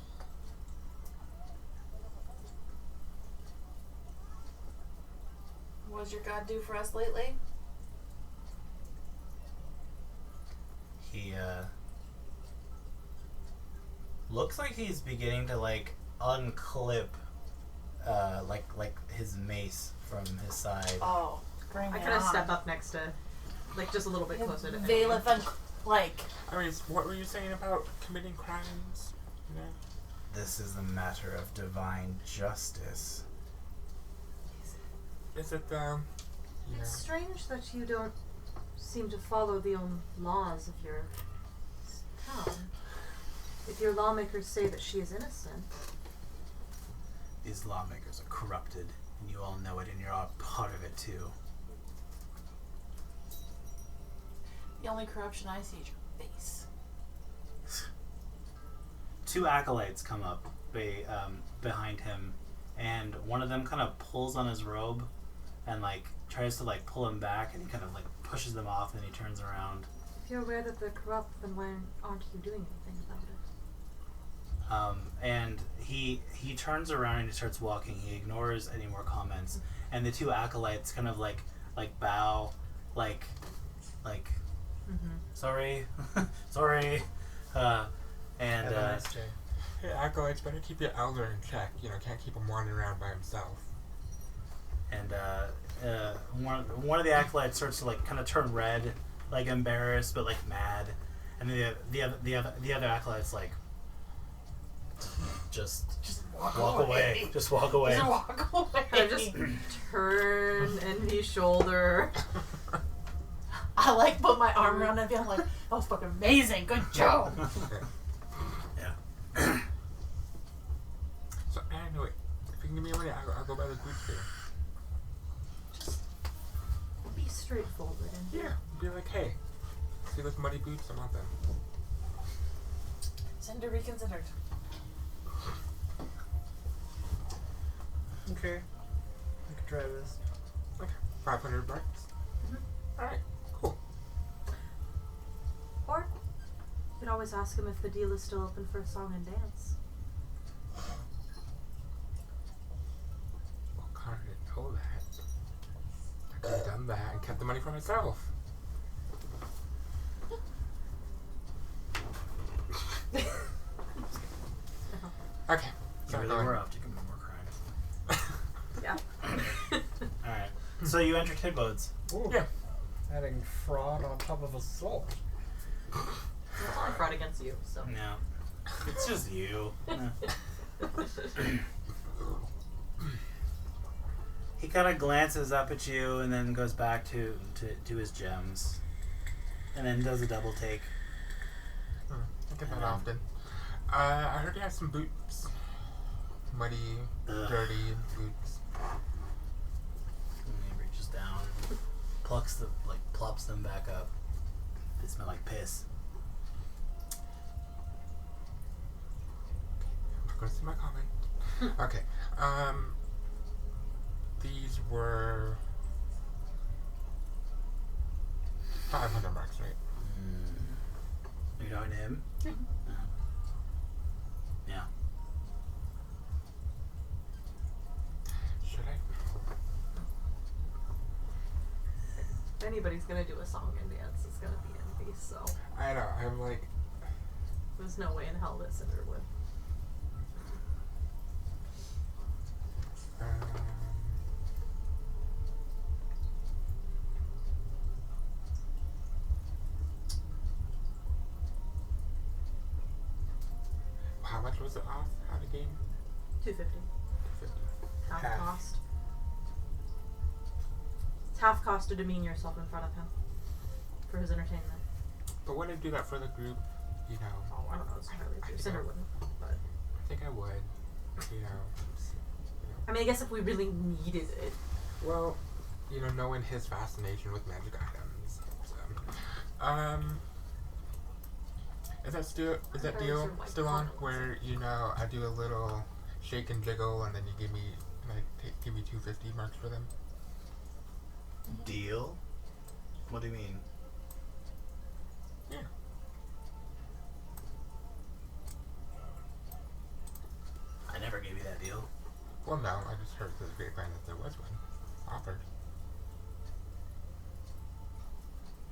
What does your god do for us lately? He looks like he's beginning to like unclip like his mace from his side. Oh, bring I it kind of on. step up next to, like, just a little bit closer to him. Valeth and like. I mean, what were you saying about committing crimes? You know? This is a matter of divine justice. Is it, you know? It's strange that you don't seem to follow the own laws of your town. If your lawmakers say that she is innocent. These lawmakers are corrupted, and you all know it, and you're all part of it too. The only corruption I see is your face. Two acolytes come up behind him, and one of them kind of pulls on his robe and like tries to like pull him back, and he kind of like pushes them off, and he turns around. If you're aware that they're corrupt, then why aren't you doing anything about it? And he turns around and he starts walking. He ignores any more comments, and the two acolytes kind of like bow, like sorry, sorry, and Have a nice day. Hey, acolytes, better keep your elder in check. You know, can't keep him wandering around by himself. and one of the acolytes starts to like kind of turn red, like embarrassed but like mad, and the other acolyte's like, Just Walk away. Just walk away. Just walk away. Kind of just turn and his shoulder. I like put my arm around him and be like, that was fucking amazing. Good job. yeah. So, anyway, if you can give me a minute, I'll go buy the boots here. Be straightforward and Yeah. Be like, hey, see those muddy boots? I want them. Sender reconsidered. Okay. We can try this. Okay, 500 bucks. Alright, cool. Or you could always ask him if the deal is still open for a song and dance. Well, Connor didn't know that. I could have done that and kept the money for myself. Okay. You Sorry, really go were ahead. off to commit more crimes. Yeah. All right. So you enter Tidbodes. Ooh. Yeah. Adding fraud on top of assault. It's only fraud against you, so. No, it's just you. He kind of glances up at you and then goes back to his gems, and then does a double take. I get that often. I heard you have some boots. Muddy, Ugh. dirty boots. And he reaches down, plops them back up. They smell like piss. I'm not gonna see my comment. Okay. These were 500 marks, right? Are you talking to him? Yeah. Should I? If anybody's gonna do a song and dance, it's gonna be Envy, so I know. I'm like, there's no way in hell that Cinder would. how much was it off? How the game? 250. 50. Half Half. cost. It's half cost to demean yourself in front of him for his entertainment. But wouldn't I do that for the group? You know, Oh, I don't know. It's entirely I true. think Cinder I- wouldn't, but I think I would. you know, I mean, I guess if we really needed it. well, you know, knowing his fascination with magic items. So, is that Those deal are my still on? clothes. Where you know I do a little shake and jiggle, and then you give me give me 250 marks for them. Deal? What do you mean? Yeah. I never gave you that deal. Well, no, I just heard through the grapevine that there was one offered.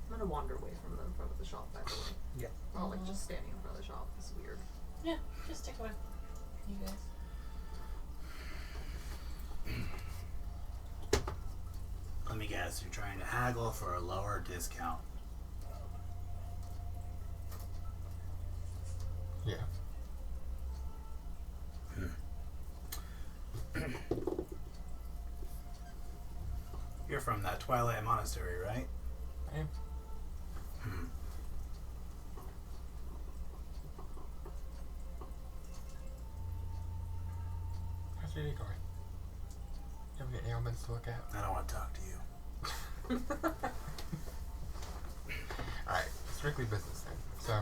I'm gonna wander away from the front of the shop, by the way. Yeah. Not like just standing in front of the shop. It's weird. Yeah, just take away. You guys. Let me guess, you're trying to haggle for a lower discount. Yeah. You're from that Twilight Monastery, right? I am. Hmm. How's your day going? You have any ailments to look at? I don't want to talk to you. Alright, strictly business then. So,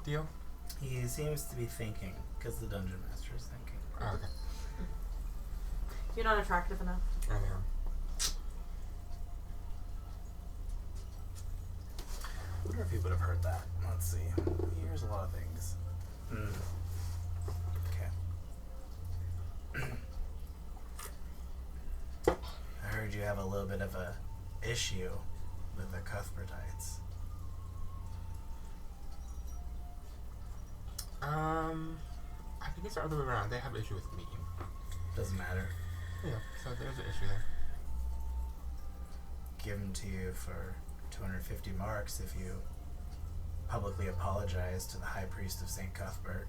deal? He seems to be thinking, because the dungeon master is thinking. Oh, okay. You're not attractive enough. I am. I wonder if he would have heard that. Let's see. He hears a lot of things. Okay. I heard you have a little bit of a issue with the Cuthbertites. I think it's the other way around. They have an issue with me. Doesn't matter. Yeah, so there's an issue there. Give them to you for 250 marks if you publicly apologize to the High Priest of St. Cuthbert.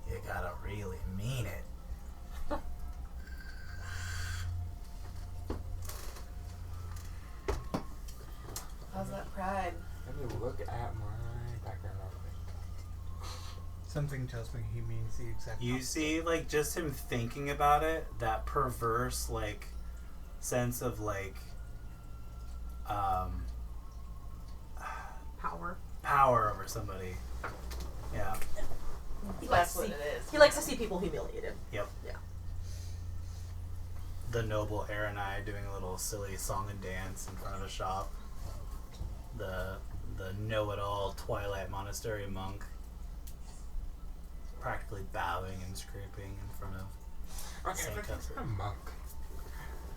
You gotta really mean it. How's that pride? Let me look at my background real quick. Something tells me he means the exact You opposite. see, like, just him thinking about it, that perverse, like, sense of, like, Power. over somebody. Yeah. That's what it is. He likes to see people humiliated. Yep. Yeah. The noble Aranai doing a little silly song and dance in front of a shop. The know-it-all Twilight Monastery monk practically bowing and scraping in front of Okay, St. but he's Cuthbert. a monk.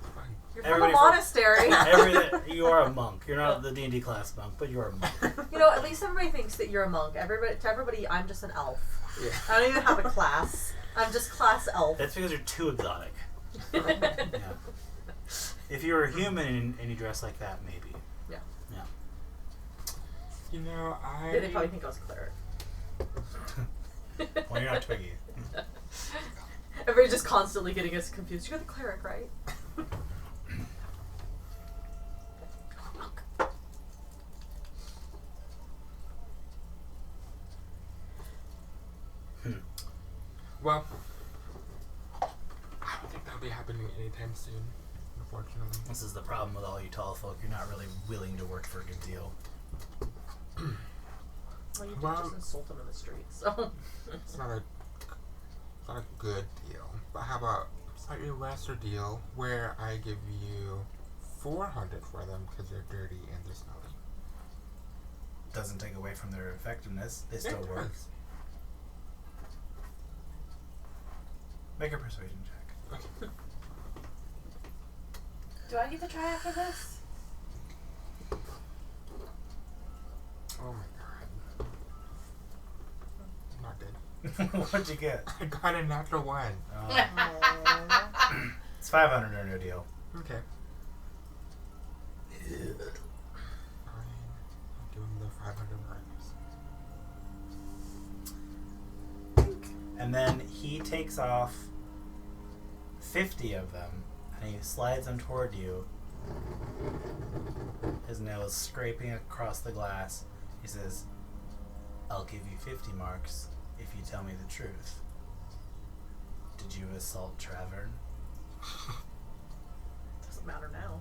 It's fine. You're from a Everybody from- monastery. You are a monk. You're not the D&D class monk, but you are a monk. You know, at least everybody thinks that you're a monk. To everybody, I'm just an elf. Yeah. I don't even have a class. I'm just class elf. That's because you're too exotic. Yeah. If you were a human and you dress like that, maybe. Yeah. Yeah. You know, They probably think I was a cleric. Well, you're not Twiggy. Everybody's just constantly getting us confused. You're the cleric, right? Well, I don't think that'll be happening anytime soon, unfortunately. This is the problem with all you tall folk. You're not really willing to work for a good deal. Well, you did Well- just insult him in the street, so. It's not a good deal. But how about a slightly lesser deal where I give you 400 for them because they're dirty and they're smelly. Doesn't take away from their effectiveness. They still It work. does. Make a persuasion check. Okay. Do I get to try after this? Oh my god. I'm not good. What'd you get? I got a natural one. It's 500 or no deal. Okay. Fine. I'll give him the 500 marks. And then he takes off 50 of them and he slides them toward you. his nails scraping across the glass. He says, "I'll give you 50 marks if you tell me the truth. Did you assault Travern?" Doesn't matter now.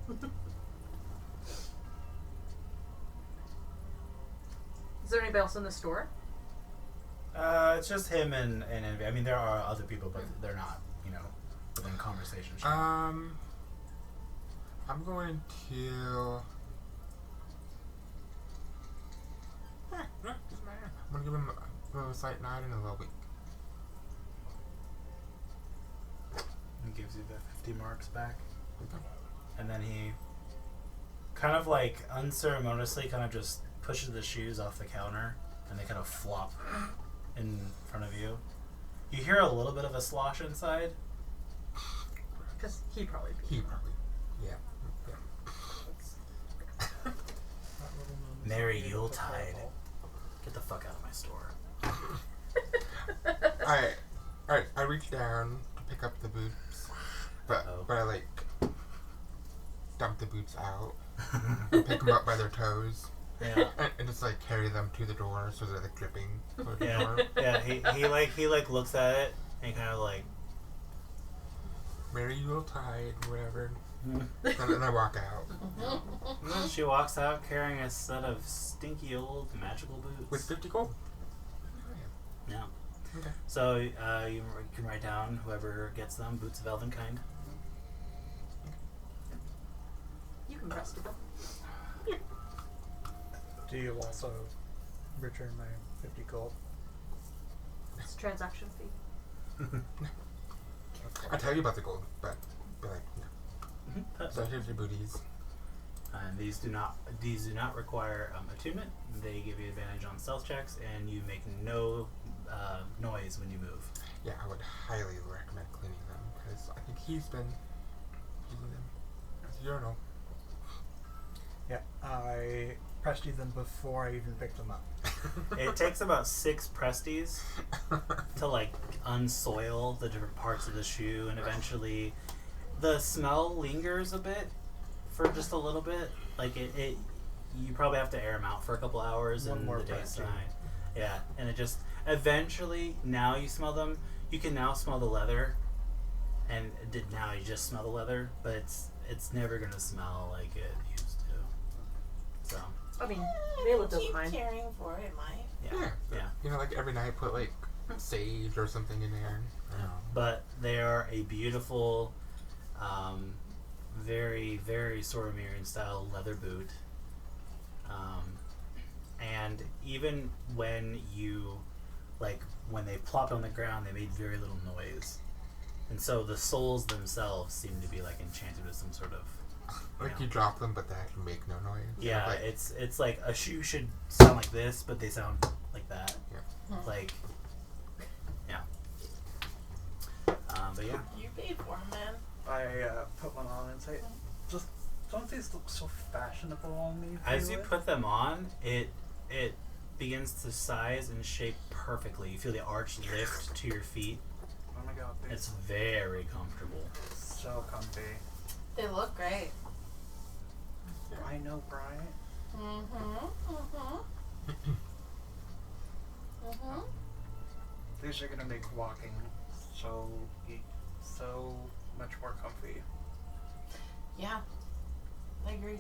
Is there anybody else in the store? It's just him and Envy. I mean, there are other people, but they're not, within conversation. I'm going to. Doesn't matter. I'm gonna give him a slight nod and a little wink. He gives you the 50 marks back. And then he kind of like unceremoniously kind of just pushes the shoes off the counter and they kind of flop in front of you. You hear a little bit of a slosh inside. Because he probably beat He probably. Yeah. Merry Yuletide. Get the fuck out of my store. Alright, I reach down to pick up the boots, but I like dump the boots out and pick them up by their toes Yeah. and just like carry them to the door so they're like dripping toward the Yeah. door. Yeah. He looks at it and kind of like. Merry Yuletide, whatever. And then I walk out And then she walks out carrying a set of stinky old magical boots. with 50 gold. Yeah. Okay. So you can write down whoever gets them, boots of Elvenkind. You can rest it up. Do you also return my 50 gold? It's a transaction fee. I tell you about the gold, but like, no. So here's your booties. And these do not require attunement. They give you advantage on stealth checks, and you make no noise when you move. Yeah, I would highly recommend cleaning them because I think he's been using them as a urinal. Yeah, I prestige them before I even picked them up. It takes about 6 presties to like unsoil the different parts of the shoe, and eventually the smell lingers a bit for just a little bit. Like it you probably have to air them out for a couple hours One in more the press, daytime. Yeah, and it just eventually, now you smell them. You can now smell the leather, and now you just smell the leather, but it's never gonna smell like it used to. So I mean, Vela doesn't keep mind. caring for it, might. yeah. You know, like every night put like sage or something in there. But they are a beautiful, very, very Soromirian style leather boot. And even when when they plopped on the ground, they made very little noise. And so the soles themselves seem to be like enchanted with some sort of. Like you drop them, but they actually make no noise. Yeah, Like, it's like a shoe should sound like this, but they sound like that. Yeah. Like, yeah. But yeah. You paid for 'em, man. I put one on and say, just don't these look so fashionable on me? As you Felix?" put them on, it begins to size and shape perfectly. You feel the arch lift to your feet. Oh my god, these It's very comfortable. so comfy. They look great. I know, Brian. These are gonna make walking so much more comfy. Yeah. I agree.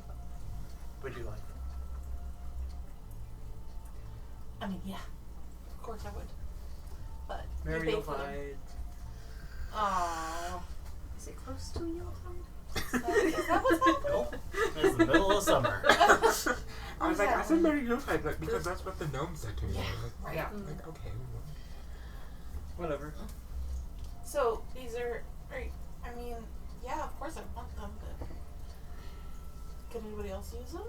Would you like them? I mean, yeah. Of course I would. But Merry you paid for them. Yuletide. Aww. Is it close to Yuletide? Is that what's happening? It's the middle of summer. I was like, I said Merry Yuletide like, because that's what the gnome said to me. Yeah, I was like, right. Yeah. like, okay. Whatever. So these are, I mean, yeah, of course I want them, but can anybody else use them?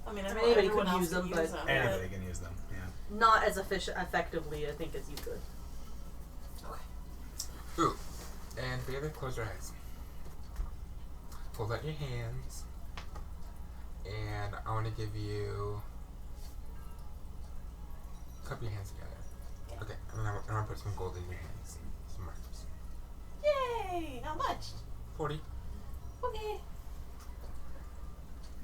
I mean, I know Anybody everyone could else use can them, use but- them, Anybody can use them. Yeah. Not as effectively, I think, as you could. Ooh. And the other close your eyes. Hold out your hands. And I want to give you. Cup your hands together. Okay. And then I want to put some gold in your hands. Some marks. Yay! How much? 40. Okay.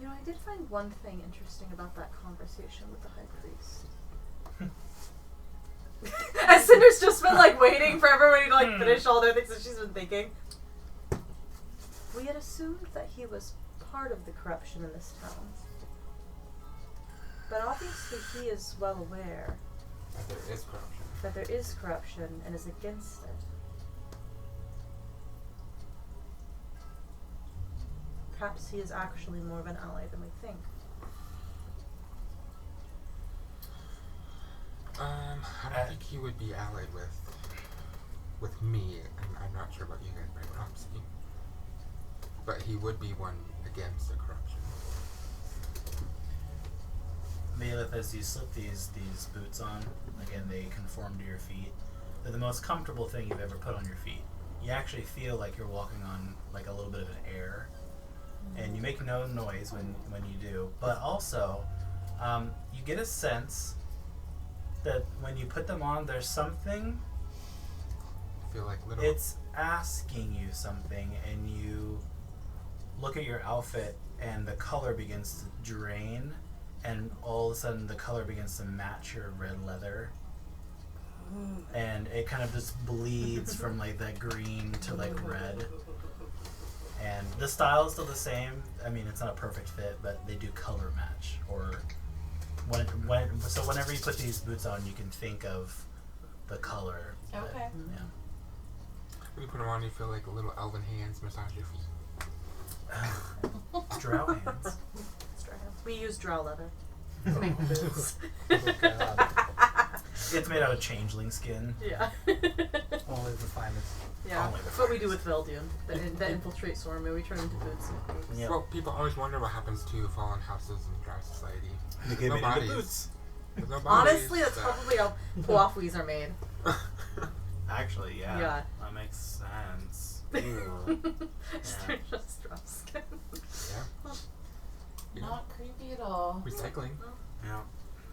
You know, I did find one thing interesting about that conversation with the High Priest. As Cinder's just been like waiting for everybody to like finish all their things that she's been thinking. We had assumed that he was part of the corruption in this town. But obviously he is well aware That there is corruption. that there is corruption and is against it. Perhaps he is actually more of an ally than we think. I don't think he would be allied with me, and I'm not sure about you guys, by proxy. But he would be one against the corruption. Malith, as you slip these boots on, again, they conform to your feet. They're the most comfortable thing you've ever put on your feet. You actually feel like you're walking on like a little bit of an air, and you make no noise when you do. But also, you get a sense that when you put them on, there's something. I feel like little. It's asking you something, and you look at your outfit, and the color begins to drain, and all of a sudden the color begins to match your red leather, and it kind of just bleeds from like that green to like red. And the style is still the same. I mean, it's not a perfect fit, but they do color match. Or so whenever you put these boots on, you can think of the color. Okay. Yeah. When you put them on, you feel like little elven hands massage your feet. Drow hands. It's drow. We use drow leather to make boots. Oh god. It's made out of changeling skin. Yeah. Only the finest. Yeah. Only the That's what we do with Veldian. That infiltrate Storm, we turn into boots and cloaks. Yep. Well, people always wonder what happens to fallen houses in Drow society. They There's get no made into bodies. boots. There's no bodies, Honestly, that's so- probably how Puafwees are made. Actually, yeah. Yeah. That makes sense. Ew. They're just drow skin. Yeah. Yeah. Not creepy at all. Recycling. Yeah.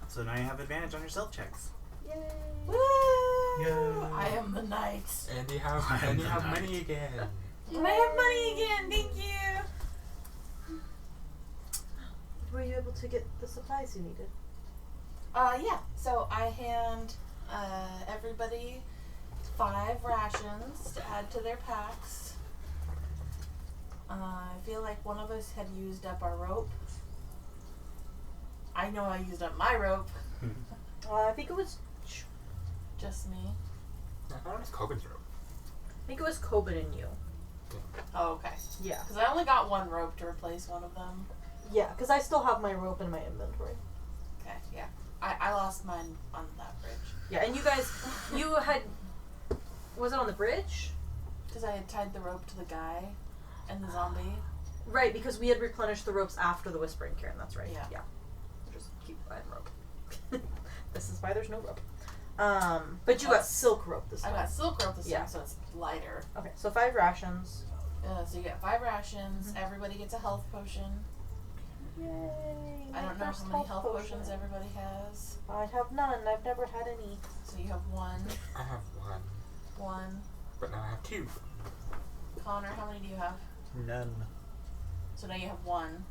So now you have advantage on your self checks. Yay! Woo! Yay. I am the knight. And you have I'm and you the have knight. money again. And I have money again. Thank you. Were you able to get the supplies you needed? Yeah. So I hand everybody 5 rations to add to their packs. I feel like one of us had used up our rope. I know I used up my rope. I think it was. Just me. I thought it was Coben's rope. I think it was Coben and you. Oh, okay. Yeah. Because I only got one rope to replace one of them. Yeah, because I still have my rope in my inventory. Okay, yeah. I lost mine on that bridge. Yeah, and you guys, you had. Was it on the bridge? Because I had tied the rope to the guy and the zombie. Right, because we had replenished the ropes after the Whispering Cairn, that's right. Yeah. Yeah. Just keep buying rope. This is why there's no rope. But you got silk rope this I time. got silk rope this Yeah. time, so it's lighter. Okay, so 5 rations. So you get 5 rations. Everybody gets a health potion. Yay! I don't know how many health potions everybody has. I have none. I've never had any. So you have 1. I have 1. but now I have 2. Connor, how many do you have? None. So now you have 1.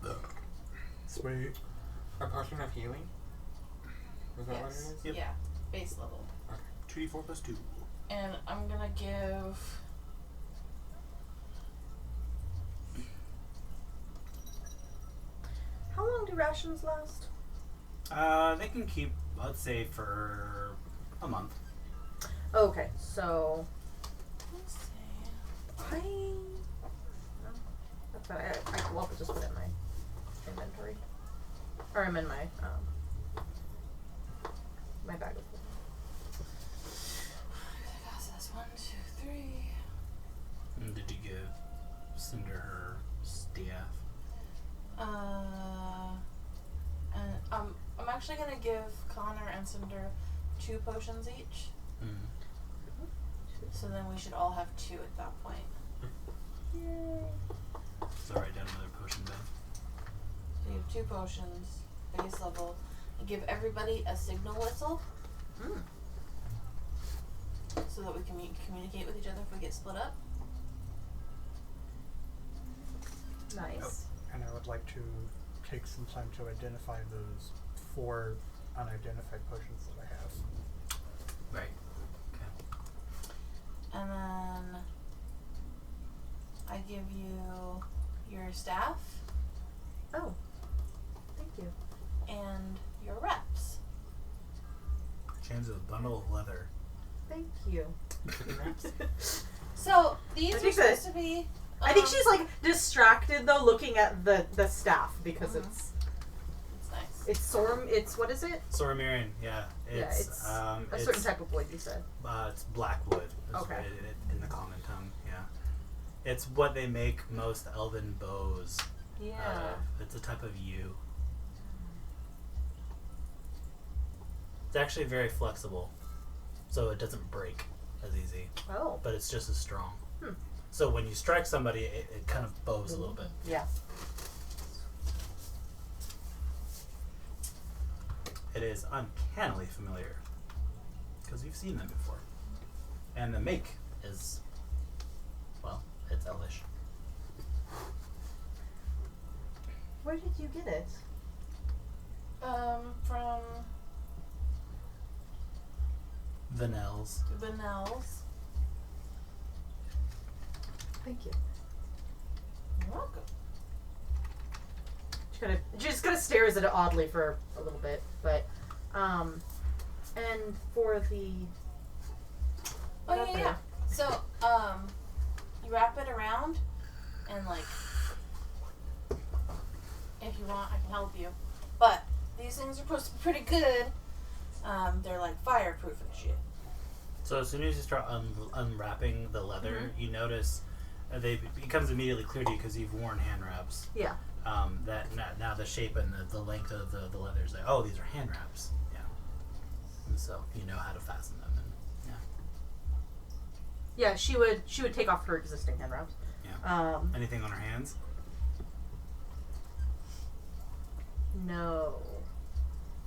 Sweet. A potion of healing? Is that what it Yes. is? Yep. Yeah. Base level. 2d4 plus 2. And I'm gonna give. How long do rations last? They can keep, let's say, for a month. Okay, so Let's see. I. No, that's fine. I will just put it in my inventory, or I'm in my my bag of holding. So that's 1, 2, 3. And did you give Cinder her staff? And I'm actually gonna give Connor and Cinder 2 potions each. Mm. So then we should all have 2 at that point. Yay! So write down another potion then. So you have 2 potions, base level. And give everybody a signal whistle Mm. so that we can communicate with each other if we get split up. Nice. And I would like to take some time to identify those 4 unidentified potions that I have. Right. Okay. And then I give you your staff Oh, thank you. and your reps. James with a bundle of leather. Thank you. So these I are think that- supposed to be. I think she's like distracted though, looking at the staff because Mhm. it's It's nice. It's what is it? Soramirian, yeah. It's, a it's, certain type of wood. You said. It's blackwood. Is Okay. what in the common tongue, yeah. It's what they make most elven bows. Yeah. It's a type of yew. It's actually very flexible, so it doesn't break as easy, Oh. but it's just as strong. Hmm. So when you strike somebody, it kind of bows a little bit. Yeah. It is uncannily familiar, because you've seen them before. And the make is, well, it's elvish. Where did you get it? From Vanels. Vanels. Thank you. You're welcome. She just kind of stares at it oddly for a little bit, but and for the Oh yeah. So you wrap it around, and like, if you want, I can help you. But these things are supposed to be pretty good. They're like fireproof and shit. So as soon as you start unwrapping the leather, you notice it becomes immediately clear to you because you've worn hand wraps. yeah. That now the shape and the length of the leather is like, oh, these are hand wraps. Yeah. And so you know how to fasten them. And Yeah, she would take off her existing hand wraps. yeah. Anything on her hands? No.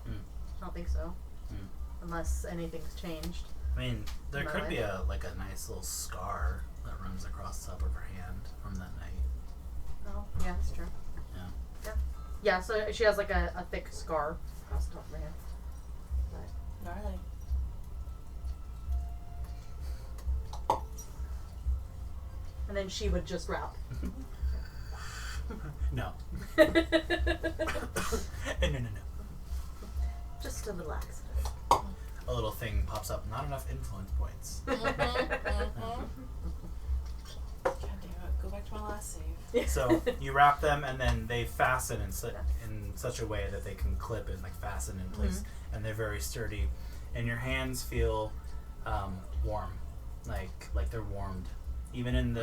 Hmm. I don't think so. Hmm. Unless anything's changed. I mean, there No, could I- be a nice little scar that runs across the top of her hand from that night. Oh, yeah, that's true. Yeah. Yeah. Yeah, so she has like a thick scar across the top of her hand. Gnarly. And then she would just wrap. No. No. Just to relax. A little thing pops up. Not enough influence points. God damn it! Go back to my last save. So you wrap them, and then they fasten in such a way that they can clip and fasten in place, and they're very sturdy. And your hands feel warm, like they're warmed. Even in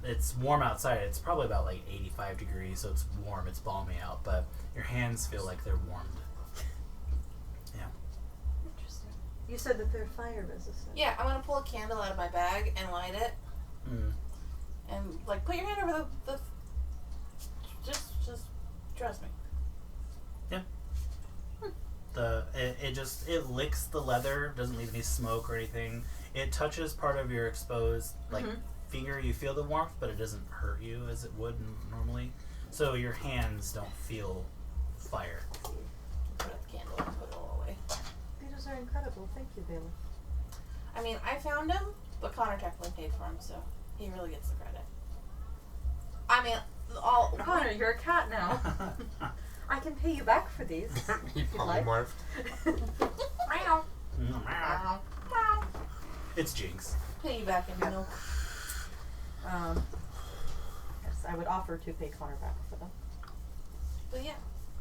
it's warm outside. It's probably about 85 degrees, so it's warm. It's balmy out, but your hands feel like they're warmed. Yeah. Interesting. You said that they're fire resistant. Yeah, I'm gonna pull a candle out of my bag and light it, Mm. and put your hand over the. Just trust me. It licks the leather, doesn't leave any smoke or anything. It touches part of your exposed finger. You feel the warmth, but it doesn't hurt you as it would normally. So your hands don't feel fire. Put out the candle and put it all away. These are incredible. Thank you, Bailey. I mean, I found him, but Connor technically paid for him, so he really gets the credit. I mean, all Connor, you're a cat now. I can pay you back for these. He if you'd like. polymorphed. It's Jinx. pay you back in milk. Yes, I would offer to pay Connor back for them. But yeah,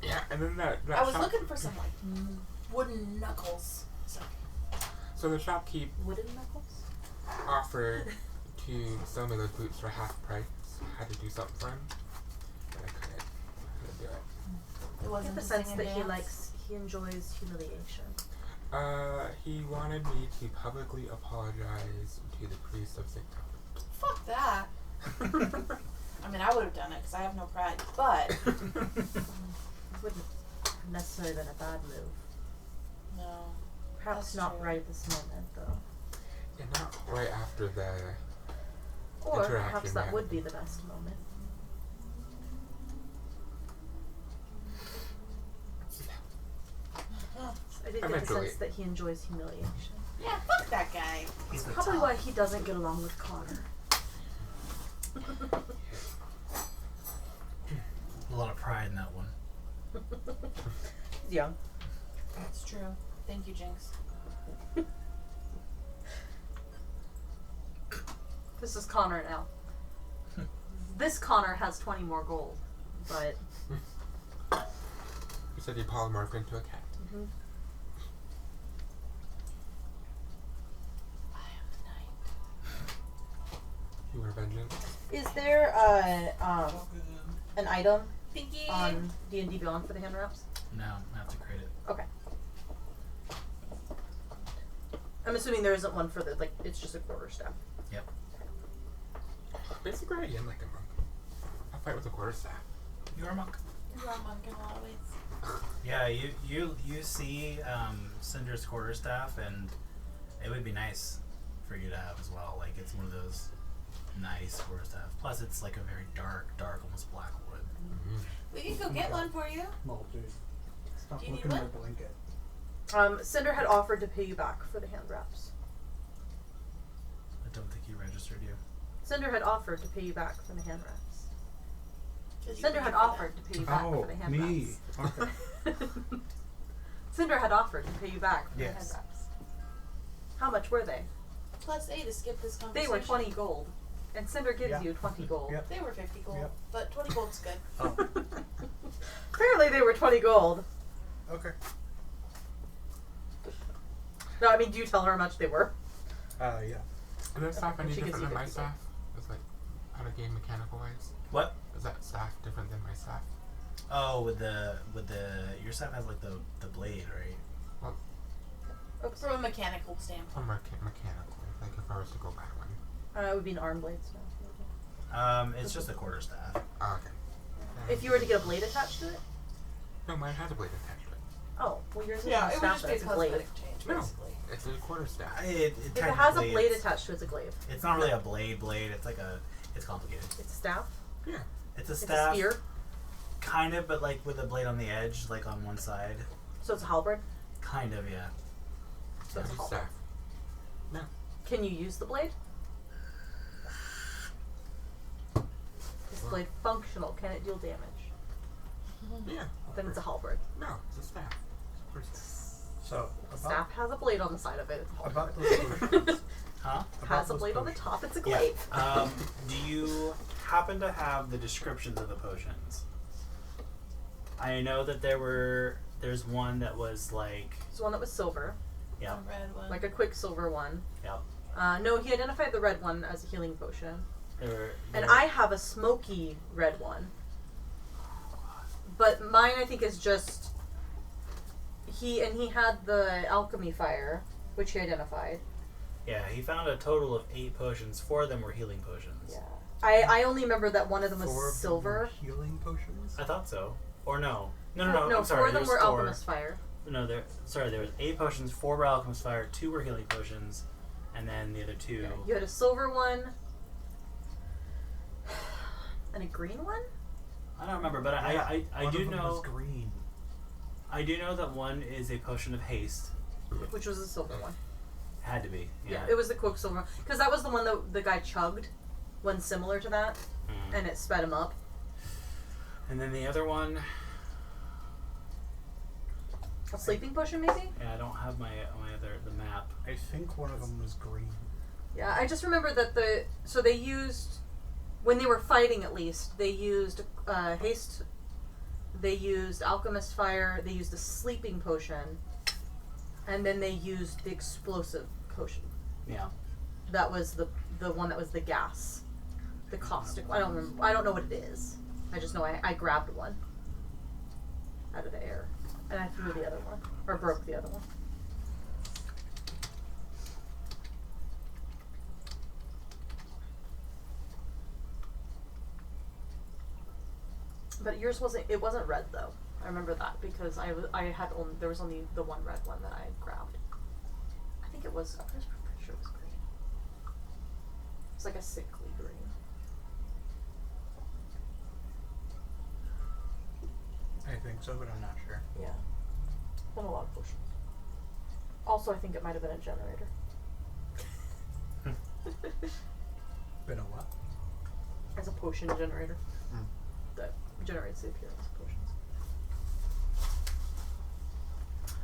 Yeah, and then that I was shop, looking for some wooden knuckles. so the shopkeep Wooden knuckles? offered to sell me those boots for half price. I had to do something for him, but I couldn't do it. It I wasn't get the to sense sing that and dance. he enjoys humiliation. He wanted me to publicly apologize to the priest of St. Thomas. Fuck that. I mean, I would have done it because I have no pride, but It wouldn't have necessarily been a bad move. no. Perhaps That's not true. right at this moment, though. And not right after the Or interaction perhaps we that had. would be the best moment. did get the Eventually. sense that he enjoys humiliation. Yeah, fuck that guy. He's the Probably top. why he doesn't get along with Connor. A lot of pride in that one. He's young. That's true. Thank you, Jinx. This is Connor now. This Connor has 20 more gold, but You said you polymorphed into a cat. I am the knight. You were vengeance. is there an item Thank you. on D&D Beyond for the hand wraps? No, I have to create it. Okay. I'm assuming there isn't one for the, like, it's just a quarterstaff. Yep. Basically, I am like a monk. I fight with a quarterstaff. You're a monk. You're a monk in a lot of ways. Yeah, you see Cinder's quarterstaff, and it would be nice for you to have as well. Like, it's one of those nice quarterstaff. Plus, it's like a very dark, almost black wood. We can go get one for you. Well, dude, stop Do you looking need at my one? blanket. Cinder had offered to pay you back for the hand wraps. I don't think he registered you. Cinder had offered to pay you back for the hand wraps. 'Cause you Cinder paid had for them. offered to pay you back Oh, for the hand me. wraps. Okay. Cinder had offered to pay you back for the hand Yes. wraps. How much were they? Plus 8 to skip this They conversation. were 20 gold. And Cinder gives Yeah. you 20 gold. Yep. They were 50 gold. Yep. But 20 gold's good. Oh, Apparently they were 20 gold. okay. No, I mean, do you tell her how much they were? Yeah. Is that staff any She gives different you than my 50 staff? It's like how to game mechanical wise. What? Is that staff different than my staff? Oh, with the your staff has like the blade, right? Oops. From a mechanical standpoint. Or mechanical? Like if I was to go buy one. It would be an arm blade staff. It's just a quarterstaff. Oh, okay. If you were to get a blade attached to it? No, mine has a blade attached to it. Oh, well yours is Yeah, a it would staff just be a that's a blade. cosmetic change, No. basically. It's a quarterstaff. If it has a technically blade it's- attached to it, it's a glaive. It's not really a blade. It's like it's complicated. It's a staff. Yeah. It's a It's staff, a spear. kind of, but like with a blade on the edge, like on one side. So it's a halberd. Kind of, yeah. So it's a It's a halberd. staff. No. Can you use the blade? Is the blade functional? Can it deal damage? Yeah. Then it's a halberd. No, it's a staff. It's a quarterstaff. So A staff has a blade on the side of it. It's a halberd. about those potions. Huh? Has a those blade on the potions. top. It's a Yeah. glaive. Do you happen to have the descriptions of the potions? I know that there's one that was like, There's one that was silver, yeah, A red one. like a quicksilver one. yeah. No, he identified the red one as a healing potion. There, And I have a smoky red one. But mine, I think, is just he had the alchemy fire, which he identified. yeah, he found a total of 8 potions. 4 of them were healing potions. Yeah. I only remember that one of them was 4 of them silver. were healing potions. I thought so. Or no. No, No, I'm sorry. 4 of them there's were 4. alchemist fire. No, there was 8 potions, 4 were alchemist fire, 2 were healing potions, and then the other 2. Yeah. You had a silver one and a green one. I don't remember, but I One do of them know was green. I do know that one is a potion of haste. Which was a silver one. Had to be. Yeah, it was the quicksilver. Because that was the one that the guy chugged, one similar to that, Mm. and it sped him up. And then the other one, A sleeping potion, maybe? yeah, I don't have my the map. I think one of them was green. Yeah, I just remember that so they used, when they were fighting at least, they used haste, they used alchemist fire, they used a sleeping potion, and then they used the explosive potion. Yeah. That was the one that was the gas. The caustic. I don't remember. I don't know what it is. I just know I grabbed one out of the air. And I threw the other one. Or broke the other one. But yours wasn't red though. I remember that because there was only the one red one that I grabbed. I think it was, I'm pretty sure it was green. It's like a sickly green. I think so, but I'm not sure. Yeah. Been a lot of potions. Also, I think it might have been a generator. Been a what? As a potion generator. Hmm. That generates the appearance of potions.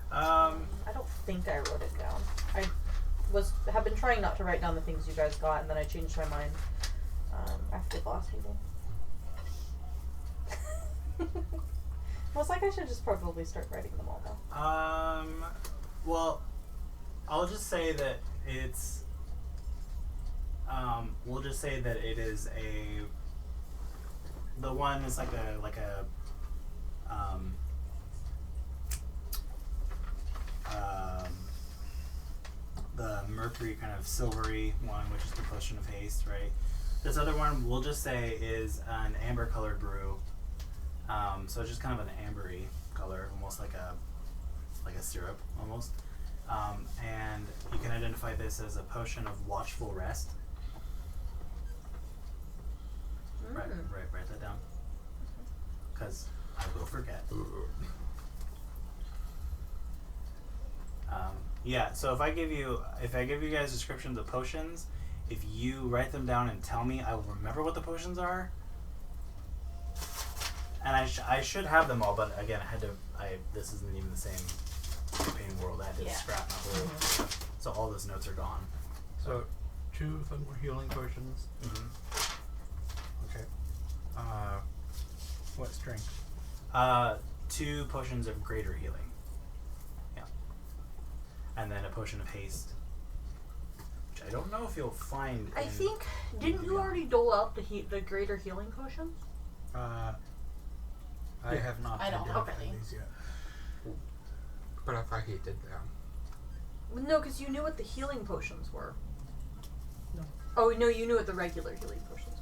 I don't think I wrote it down. I have been trying not to write down the things you guys got, and then I changed my mind after the boss table. I was like, I should just probably start writing them all down. Well, I'll just say that it's. We'll just say that it is a. The one is like a. The mercury kind of silvery one, which is the potion of haste, right? This other one, we'll just say, is an amber colored brew. So it's just kind of an ambery color, almost like a syrup, almost. And you can identify this as a potion of watchful rest. Write that down, because I will forget. Yeah. So if I give you guys descriptions of potions, if you write them down and tell me, I will remember what the potions are. And I should have them all, but again, this isn't even the same campaign world. I had to scrap my whole. So all those notes are gone. So 2 Thunder Healing Potions. Okay. What strength? 2 potions of greater healing. Yeah. And then a potion of haste. Which I don't know if you'll find. I think, didn't you already dole out the greater healing potions? I have not I don't have identified any. these yet. But I thought he did them. No, because you knew what the healing potions were. No. Oh, no, you knew what the regular healing potions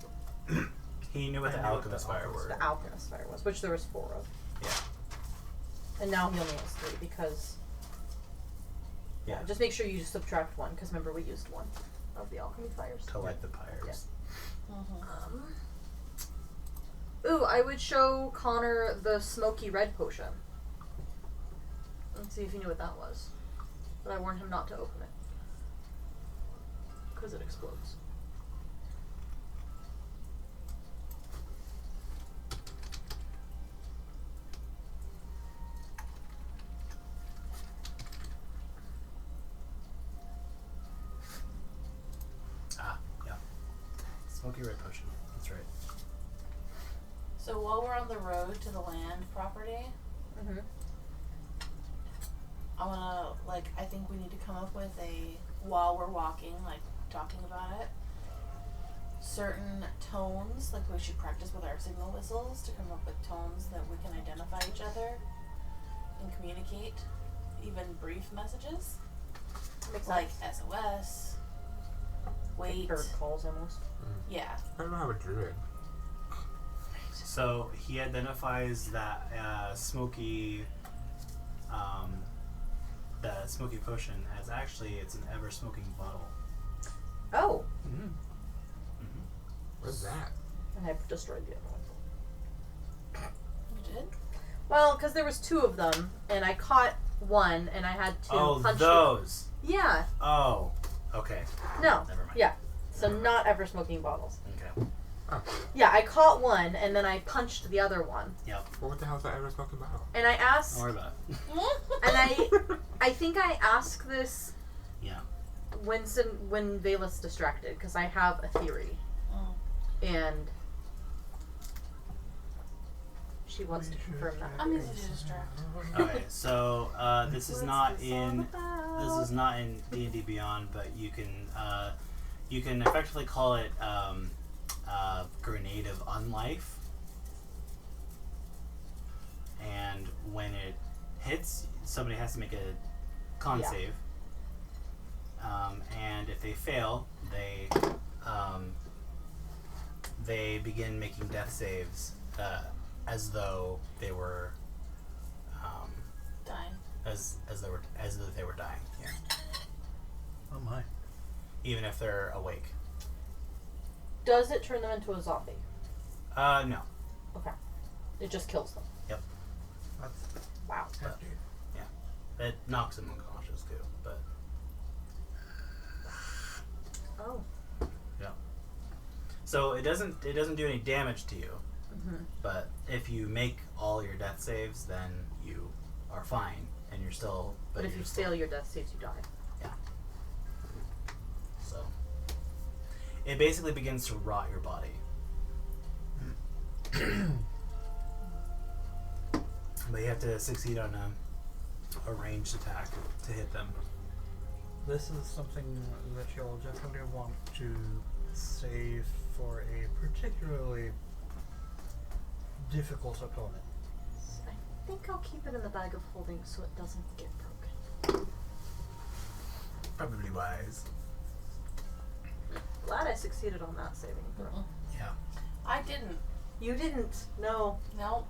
were. He knew what the I knew what alchemist the fire were. The alchemist fire was, which there was 4 of. Yeah. And now he only has 3 because... Yeah. Just make sure you subtract 1, because remember we used 1 of the alchemy fires. To light the pyres. Ooh, I would show Connor the smoky red potion. Let's see if he knew what that was. But I warned him not to open it. Because it explodes. Yeah. Smoky red potion. That's right. So while we're on the road to the land property, Mm-hmm. I think we need to come up with while we're walking, talking about it, certain tones, we should practice with our signal whistles to come up with tones that we can identify each other and communicate, even brief messages, Makes like sense. SOS, wait, Bird calls almost. yeah. I don't have a druid. So he identifies that smoky, the smoky potion as it's an ever smoking bottle. Oh! Mm. What's that? And I've destroyed the other one. You did? Well, because there was 2 of them, and I caught 1, and I had to Oh, punch those. it. Yeah. Oh, okay. No. Never mind. Yeah. So not ever smoking bottles. Okay. Yeah, I caught 1, and then I punched the other one. Yep. Well, what the hell is that ever smoking bottle? And I asked... Don't worry about it. And I think I asked this Yeah. when Vela's distracted, because I have a theory. Oh. And she wants to confirm that. I'm easy to distract. Okay. So this is not in D&D Beyond, but you can effectively call it Grenade of Unlife. And when it hits, somebody has to make a con Yeah. save. And if they fail, they begin making death saves as though they were Dying. as though they were dying. Yeah. Oh my. Even if they're awake. Does it turn them into a zombie? No. Okay. It just kills them. Yep. That's Wow. hefty. It knocks them unconscious. damage too. But Oh. so it doesn't do any damage to you. Mm-hmm. But if you make all your death saves, then you are fine, and you're still. But if you're you still- fail your death saves, you die. So it basically begins to rot your body. But you have to succeed on a ranged attack to hit them. This is something that you'll definitely want to save for a particularly difficult opponent. I think I'll keep it in the bag of holding so it doesn't get broken. Probably wise. Glad I succeeded on that saving throw. Yeah. I didn't. You didn't. No. No.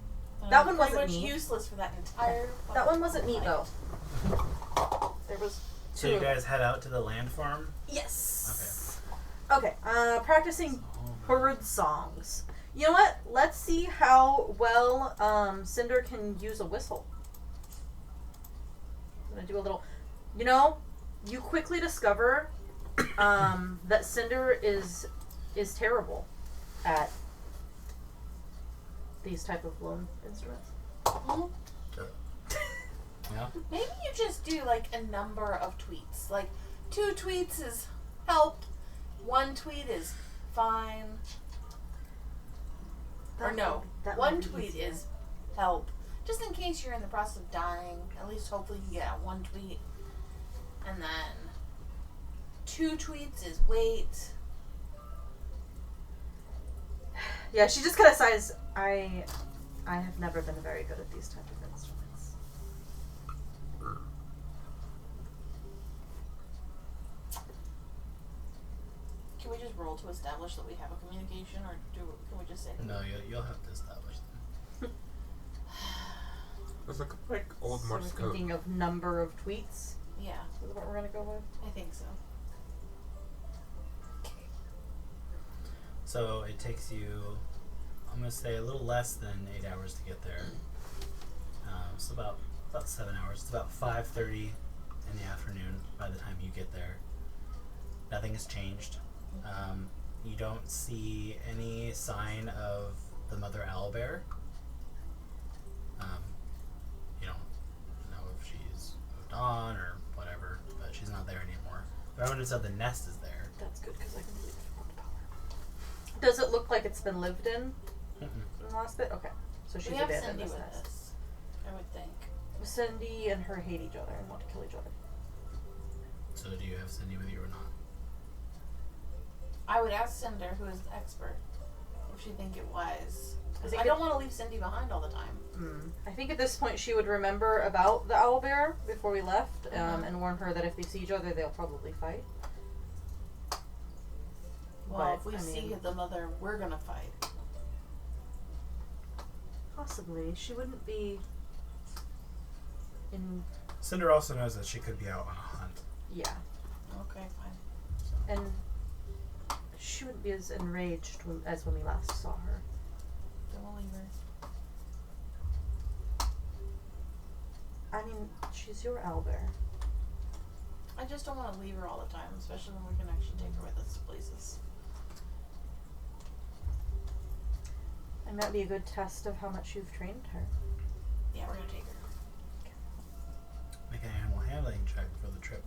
That I'm one pretty wasn't much me. useless for that entire. That one wasn't me fight. though. There was So two. you guys head out to the land farm. Yes. Okay. Practicing bird songs. You know what? Let's see how well Cinder can use a whistle. I'm gonna do a little. You know, you quickly discover that Cinder is terrible at these type of blown instruments. Mhm. Yeah. Maybe you just do like a number of tweets. Like 2 tweets is help, 1 tweet is fine. Or no, that one might be tweet easier. is help. Just in case you're in the process of dying, at least hopefully you get 1 tweet. And then 2 tweets is wait. Yeah, she just kind of sighs. I have never been very good at these type of instruments. Can we just roll to establish that we have a communication, or can we just say? No, you'll have to establish them. It's like old So Morse we're code. thinking of number of tweets. Yeah, Is what we're gonna go with. I think so. So it takes you, I'm gonna say, a little less than 8 hours to get there. So about 7 hours. It's about 5:30 in the afternoon by the time you get there. Nothing has changed. You don't see any sign of the mother owlbear. You don't know if she's moved on or whatever, but she's not there anymore. But everyone said the nest is there. That's good because I can believe it power. Does it look like it's been lived in the last bit? Okay, so she's We have abandoned Cindy this with nest. us, I would think. Cindy and her hate each other and want to kill each other. So do you have Cindy with you or not? I would ask Cinder, who is the expert, if she'd think it wise. Because think I don't want to leave Cindy behind all the time. I think at this point she would remember about the owlbear before we left, and warn her that if they see each other, they'll probably fight. Well, But, if we I see mean- the mother, we're gonna fight. Possibly, she wouldn't be in. Cinder also knows that she could be out on a hunt. Yeah, Okay, fine. So. and she wouldn't be as enraged as when we last saw her. Then we'll leave her. I mean, she's your owlbear. I just don't want to leave her all the time, especially when we can actually take her with us to places. And that'd be a good test of how much you've trained her. Yeah, we're gonna take her. Make an animal handling check for the trip.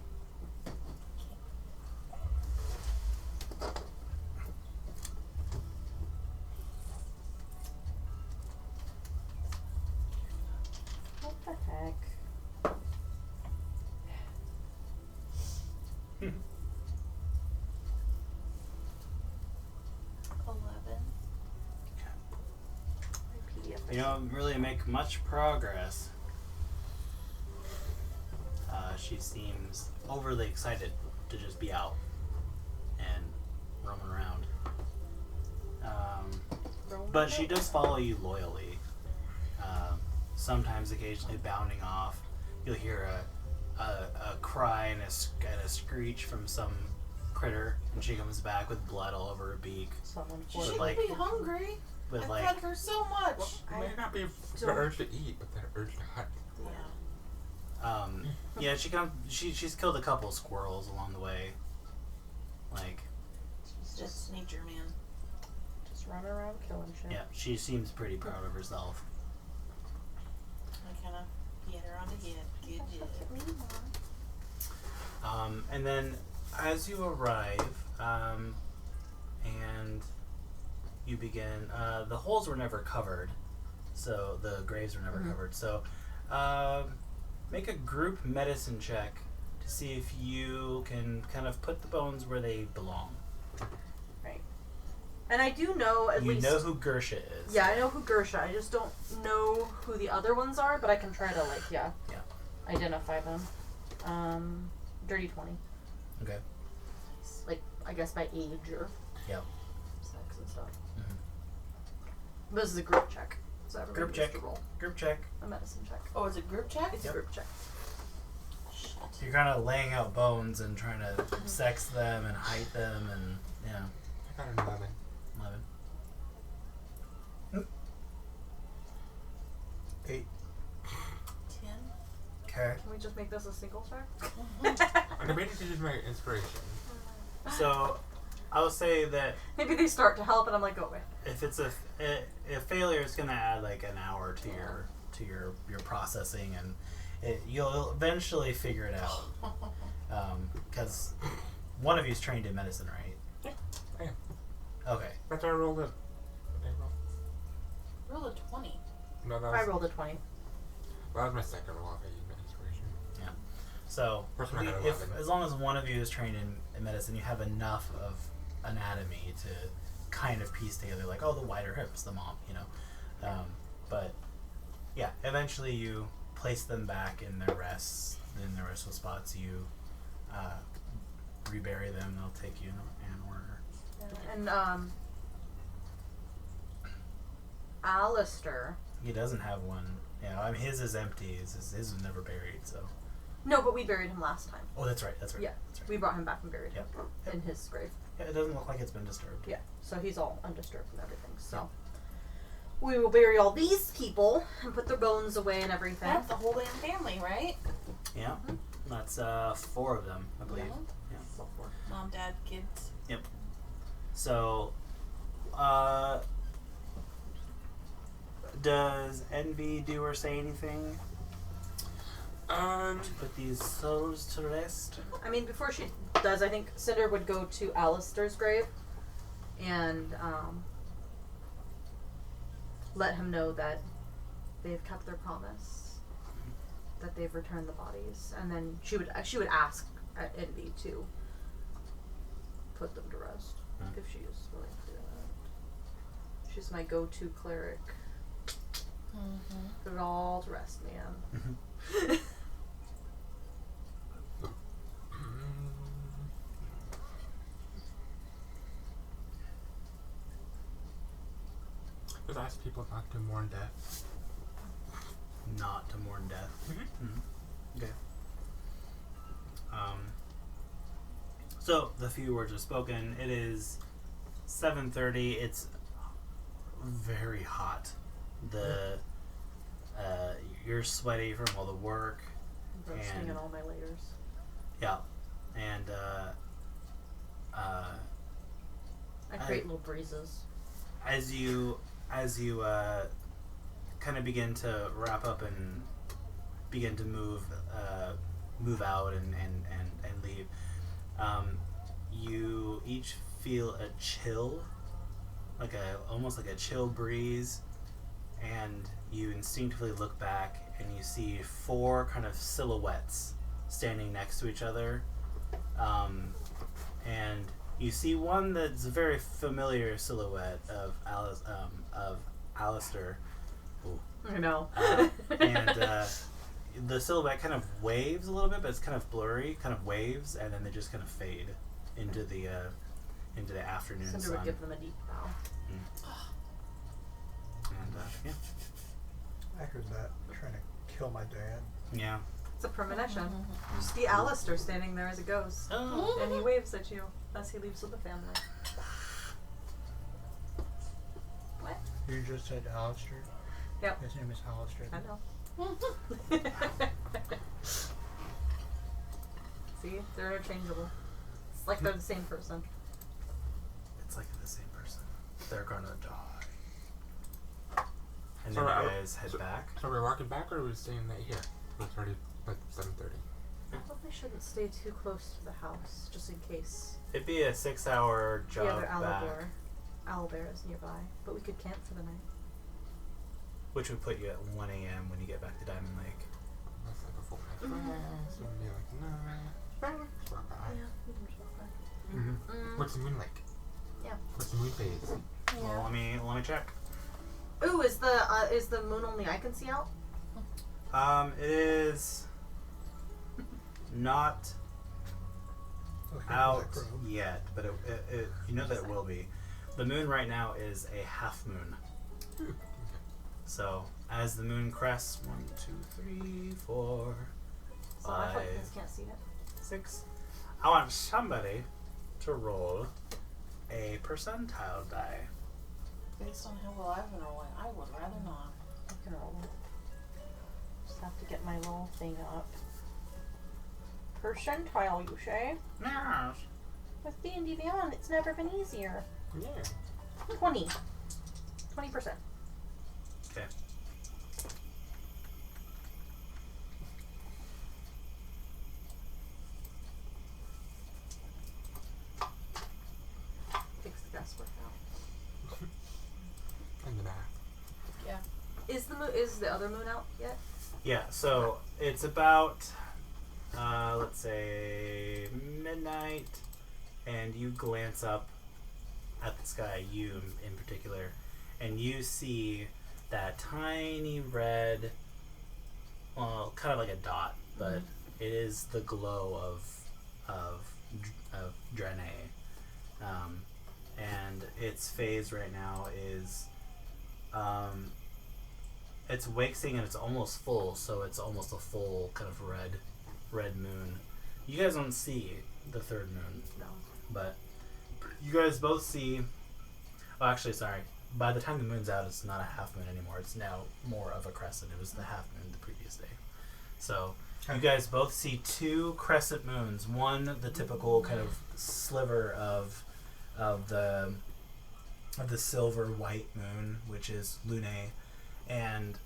What the heck? 11. My PDF. You don't really make much progress. She seems overly excited to just be out and roaming around. But she does follow you loyally. Sometimes, occasionally, bounding off. You'll hear a cry and a screech from some critter, and she comes back with blood all over her beak. Someone She for should like- be hungry. With I like, fed her so much. Well, it may not be the don't- urge to eat, but the urge to hunt. Yeah. Yeah, she's killed a couple squirrels along the way. Like, It's just nature, man. Just running around killing shit. yeah, she seems pretty proud of herself. I kind of hit her on the head. Good job. And then as you arrive, and you begin, the holes were never covered, so the graves were never covered. So, make a group medicine check to see if you can kind of put the bones where they belong. Right. And I do know at You least. know who Gersha is. Yeah, I know who Gersha. I just don't know who the other ones are, but I can try to Yeah. identify them. Dirty 20. Okay. Like, I guess by age or Yep. sex and stuff. Mhm. This is a group check. So everybody Group gets check. to roll Group check. a medicine check. Oh, is it group chat? It's Yep. a group check. Shit. You're kind of laying out bones and trying to sex them and height them and yeah. I got an 11. 11. 8. 10. Okay. Can we just make this a single check? I'm debating to use my inspiration. So, I will say that Maybe they start to help, and I'm like, go away. if it's a failure, it's gonna add like an hour to your processing, and you'll eventually figure it out. Because one of you's trained in medicine, right? I am. Okay. That's why I rolled it. Roll a 20. No, that I was, rolled a 20. that was my second roll if I used my inspiration. So, First one I got if 11. as long as one of you is trained in medicine, you have enough of anatomy to kind of piece together, like, oh, the wider hips, the mom, you know. But yeah, eventually you place them back in their restful spots. You rebury them. They'll take you in order. And, Alistair. He doesn't have one. Yeah, I mean, his is empty. His was never buried. So. No, but we buried him last time. Oh, that's right. That's right. Yeah. That's right. We brought him back and buried him Yep. in his grave. Yeah, it doesn't look like it's been disturbed. Yeah, so he's all undisturbed and everything. So we will bury all these people and put their bones away and everything. That's the whole damn family, right? Yeah. That's 4 of them, I believe. Yeah. Yeah. Mom, dad, kids. So, does Envy do or say anything to put these souls to rest? I mean, before she does, I think Cinder would go to Alistair's grave and let him know that they've kept their promise, that they've returned the bodies, and then she would ask Envy to put them to rest if she is willing to do that. She's my go-to cleric. Put it all to rest, man. Just ask people not to mourn death. Not to mourn death. Okay. So the few words are spoken. It is 7:30. It's very hot. You're sweaty from all the work. Roasting And- in all my layers. Yeah, and I create little breezes. as you kind of begin to wrap up and begin to move out and leave, you each feel a chill, almost like a chill breeze, and you instinctively look back and you see 4 kind of silhouettes standing next to each other, and you see one that's a very familiar silhouette of Alistair. Ooh. I know. And the silhouette kind of waves a little bit, but it's kind of blurry, kind of waves, and then they just kind of fade into the afternoon Cinder sun. would give them a deep bow. And yeah, I heard that. Trying to kill my dad. yeah. It's a premonition. You see Alistair standing there as a ghost, Oh. and he waves at you as he leaves with the family. What? You just said Alistair? Yep. His name is Alistair. I know. See, they're interchangeable. It's like they're the same person. It's like the same person. They're gonna die. And So then I- you guys head so- back. So we're walking back, or are we staying right here? It's already like 7:30. I probably shouldn't stay too close to the house, just in case It'd be a 6-hour the jog other back, owlbear is nearby. But we could camp for the night. which would put you at 1 a.m. when you get back to Diamond Lake. That's like a full night's rest. So we'll be like, nah. Let's walk by. Yeah, we can just walk back. Mm-hmm. What's the moon like? Yeah. What's the moon phase? Well, let me check. Ooh, is the moon only I can see out? It is not Okay, out Black Robe. yet, but it you know that it will be. The moon right now is a half moon. So as the moon crests, 1, 2, 3, 4, So I 5, can't see it. 6. I want somebody to roll a percentile die. Based on how well I've been rolling, I would rather not. I can roll it. Just have to get my little thing up. Percentile, you say? Yes. With D&D Beyond, it's never been easier. Yeah. 20. 20%. Okay. Takes the guesswork out. And the math. Yeah. Is the other moon out yet? Yeah, so it's about, let's say, midnight, and you glance up at the sky, you in particular, and you see that tiny red, well, kind of like a dot, but it is the glow of Draenei. And its phase right now is, it's waxing and it's almost full, so it's almost a full kind of red moon. You guys don't see the third moon, No. but you guys both see. Oh, actually, sorry. By the time the moon's out, it's not a half moon anymore. It's now more of a crescent. It was the half moon the previous day. So you guys both see 2 crescent moons. One, the typical kind of sliver of the silver white moon, which is Lunae, and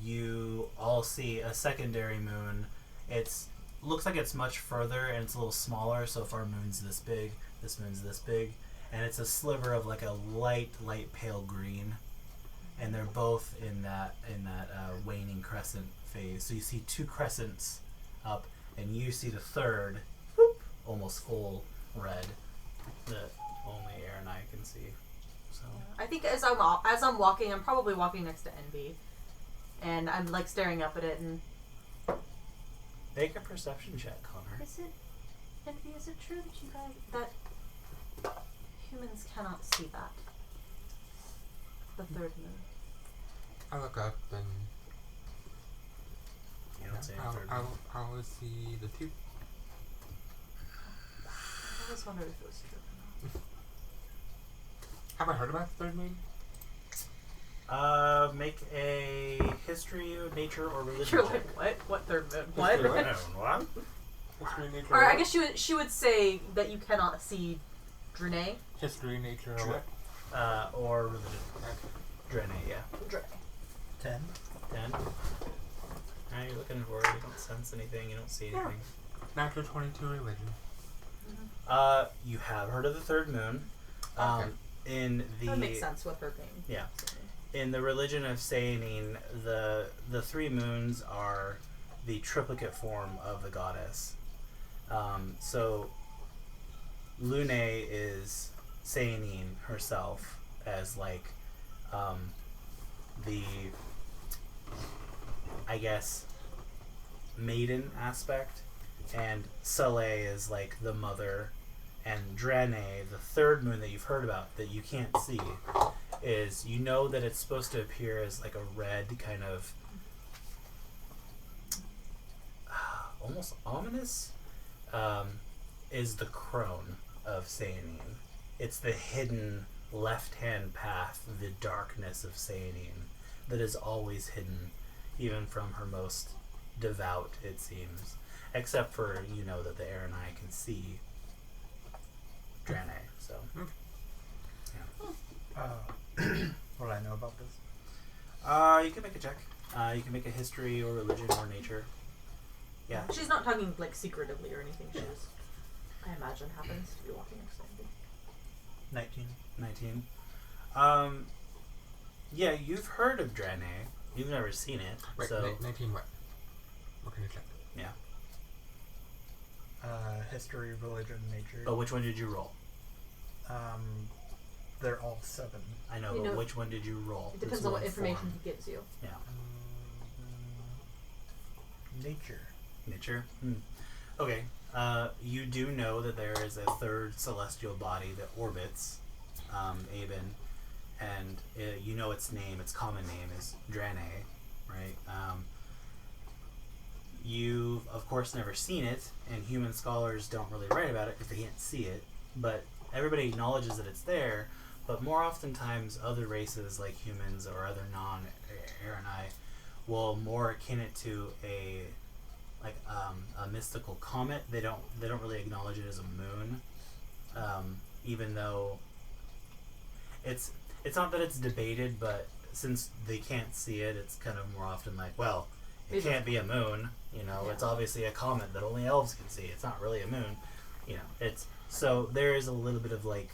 you all see a secondary moon. It's looks like it's much further and it's a little smaller. So if our moon's this big, this moon's this big, and it's a sliver of like a light pale green, and they're both in that waning crescent phase. So you see 2 crescents up, and you see the third, whoop, almost full red, that only Aaron and I can see. So I think as I'm walking, I'm probably walking next to Envy, and I'm like staring up at it. And make a perception check, Connor. is it Envy? Is it true that you guys that humans cannot see that the third moon? I look up and You don't see any third moon. I always see the 2. I always wondered if it was true or not. Have I heard about the third moon? Make a history, nature, or religion You're check. like, what? What third moon? History What? what? What? History, nature, Or I what? guess she would say that you cannot see Draenei. History, nature, or Dra- what? Or religion. Draenei, yeah. Draenei. 10. 10. Alright, you're looking for it. You don't sense anything. You don't see Yeah. anything. Natural 22 religion. You have heard of the third moon. Okay. In the That makes sense with her being. Yeah. In the religion of Seanine, the 3 moons are the triplicate form of the goddess. So Lunae is Seanine herself as like the, I guess, maiden aspect, and Soleil is like the mother, and Draenei, the third moon that you've heard about that you can't see, is, you know that it's supposed to appear as like a red kind of almost ominous, is the crone of Seanine. It's the hidden left-hand path, the darkness of Seanine, that is always hidden, even from her most devout, it seems. Except for, you know, that the Aranai can see Draenei, so. What do I know about this? You can make a check. You can make a history or religion or nature. Yeah. She's not talking like secretively or anything. She Yeah. just, I imagine, happens to be walking next to me. 19. 19. Yeah, you've heard of Draenei. You've never seen it. Wait, So, 19 what? What can you check? yeah. History, religion, nature. But which one did you roll? They're all 7. I know, You but know- which one did you roll? It depends This on what one information form. he gives you. Yeah. Nature. Nature? Okay. You do know that there is a third celestial body that orbits Aben, and you know its name, its common name is Draenei, right? You've, of course, never seen it, and human scholars don't really write about it because they can't see it, but everybody acknowledges that it's there, but more oftentimes other races like humans or other non-Aranai will more akin it to a mystical comet. They don't really acknowledge it as a moon, even though it's not that it's debated, but since they can't see it, it's kind of more often like, well, it It's- can't be a moon, you know, Yeah. it's obviously a comet that only elves can see. It's not really a moon, you know. It's so there is a little bit of like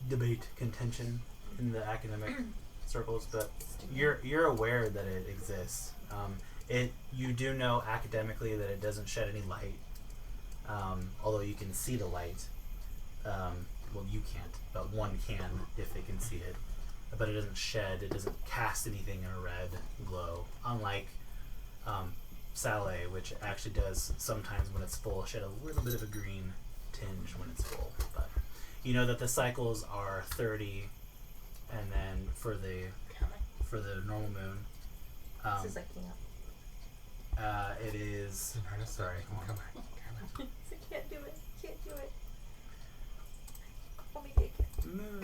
debate, contention in the academic circles, but you're aware that it exists. You do know academically that it doesn't shed any light, although you can see the light. Well, you can't, but one can if they can see it. But it doesn't cast anything in a red glow, unlike Saleh, which actually does sometimes when it's full shed a little bit of a green tinge when it's full. But you know that the cycles are 30, and then for the normal moon, This is like camp. it is. Sorry, hold on. Come on. I can't do it. Can't do it. Oh, maybe I can. Moon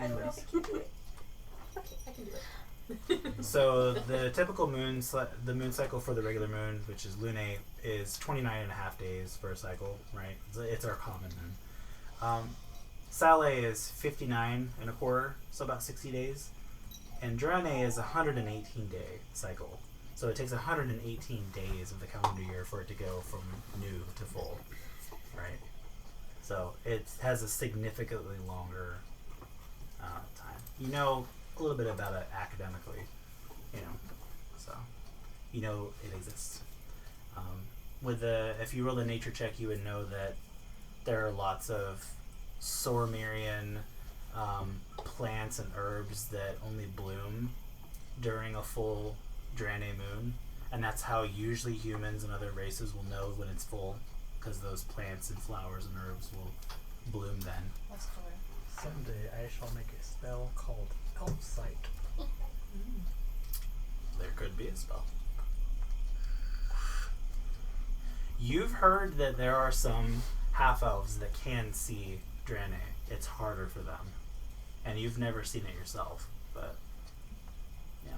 I don't know if I settings. can do it. Okay, I can do it. So the typical the moon cycle for the regular moon, which is Lunae, is 29.5 days for a cycle, right? It's our common moon. Saleh is 59.25, so about 60 days. And Draenei is a 118-day cycle. So it takes 118 days of the calendar year for it to go from new to full, right? So it has a significantly longer time. You know a little bit about it academically, you know, so you know it exists. If you roll a nature check, you would know that there are lots of Sormirian plants and herbs that only bloom during a full Draenei moon, and that's how usually humans and other races will know when it's full, because those plants and flowers and herbs will bloom then. That's cool. Someday I shall make a spell called Elf Sight. There could be a spell. You've heard that there are some half-elves that can see Draenei. It's harder for them. And you've never seen it yourself, but yeah.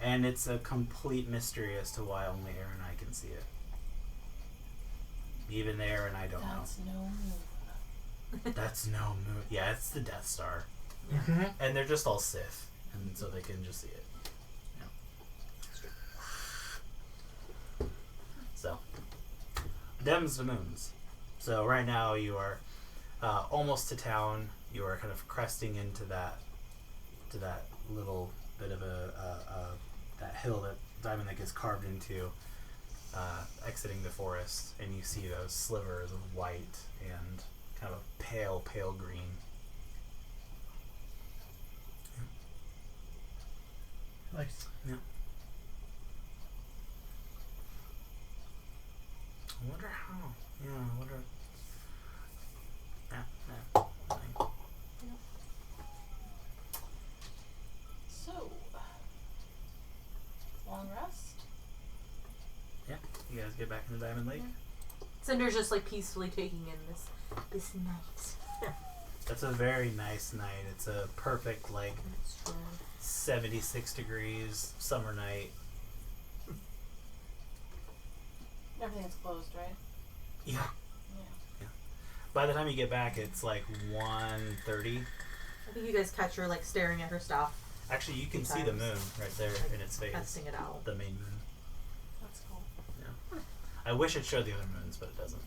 And it's a complete mystery as to why only Aaron and I can see it. Even the Aaron and I don't That's no moon. know. That's no moon. Yeah, it's the Death Star. And they're just all Sith, and so they can just see it. Yeah. So, them's the moons. So right now you are almost to town. You are kind of cresting into that little bit of that hill that Diamond Lake is carved into, exiting the forest, and you see those slivers of white and kind of a pale green. Nice. Yeah. I wonder how. Yeah, I wonder. Fine. So, long rest. Yeah, you guys get back into Diamond Lake. Cinder's just like peacefully taking in this night. That's a very nice night. It's a perfect, like, That's true. 76 degrees summer night. Everything's closed, right? Yeah. Yeah. By the time you get back, it's like 1:30. I think you guys catch her like staring at her staff, Actually, you can see the moon right there in its face. testing it out. The main moon. That's cool. Yeah. I wish it showed the other moons, but it doesn't.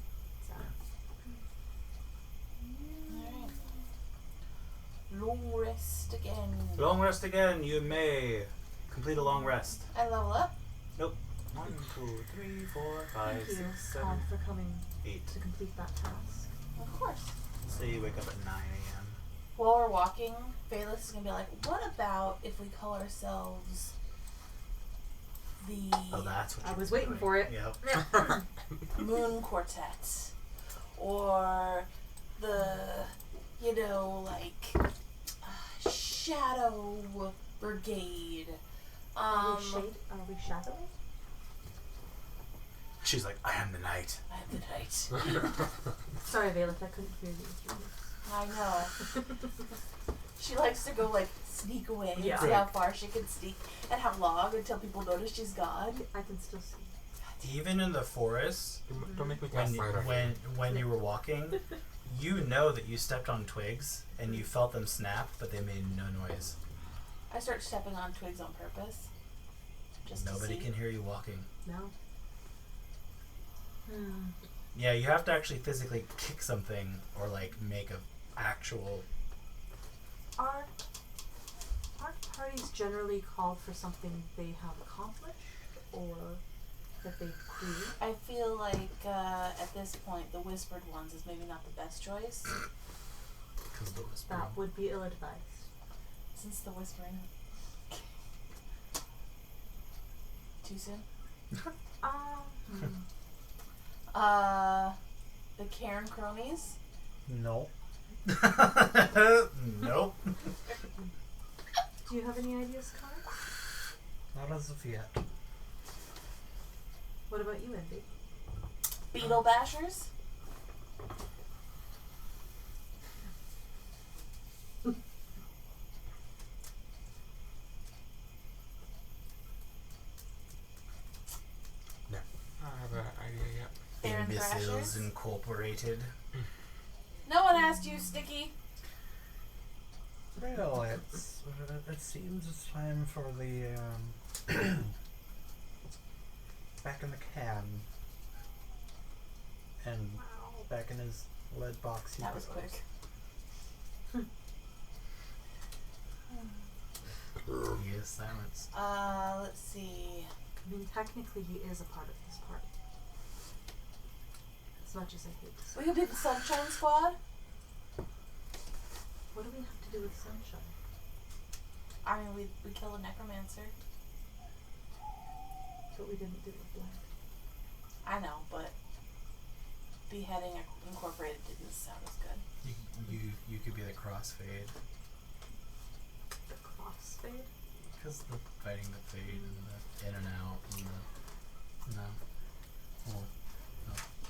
So. Alright. Long rest again. Long rest again. You may complete a long rest. I level up. Nope. 1, 2, 3, 4, 5, Thank you, 6, 7, for coming 8. to complete that task. Of course. Say you wake up at 9 a.m. While we're walking, Bayless is gonna be like, what about if we call ourselves the Oh, that's what I you're was waiting doing. for it. Yep. Moon Quartet? Or the, Shadow Brigade? Are we shadowy? She's like, I am the night. I am the night. Sorry, Valeth, I couldn't hear you. I know. She likes to go sneak away and Yeah. see how far she can sneak and how long until people notice she's gone. I can still see. Even in the forest, Don't make me cast light on you. when you were walking, you know that you stepped on twigs and you felt them snap, but they made no noise. I start stepping on twigs on purpose. Just Nobody to see. can hear you walking. No. Yeah, you have to actually physically kick something or make a actual. Aren't parties generally called for something they have accomplished or that they prove? I feel like at this point, the Whispered Ones is maybe not the best choice. Because the whisper. That would be ill-advised. Since the Whispering. Too soon? The Cairn Cronies? No. Nope. Do you have any ideas, Connor? Not as of yet. What about you, Andy? Beetle Bashers? No. I have an idea yet. Baron Imbeciles Thrashers? Incorporated. No one asked you, Sticky. Well, it seems it's time for the back in the can. And back in his lead box he That was goes. quick. He is silenced. Let's see. I mean, technically he is a part of this party. As much as I hate to say. We could be the Sunshine Squad. What do we have to do with Sunshine? I mean, we kill a necromancer. But we didn't do with Black. I know, but beheading Incorporated didn't sound as good. You could be the crossfade. The crossfade? Because the fighting the fade and the in and out and the no.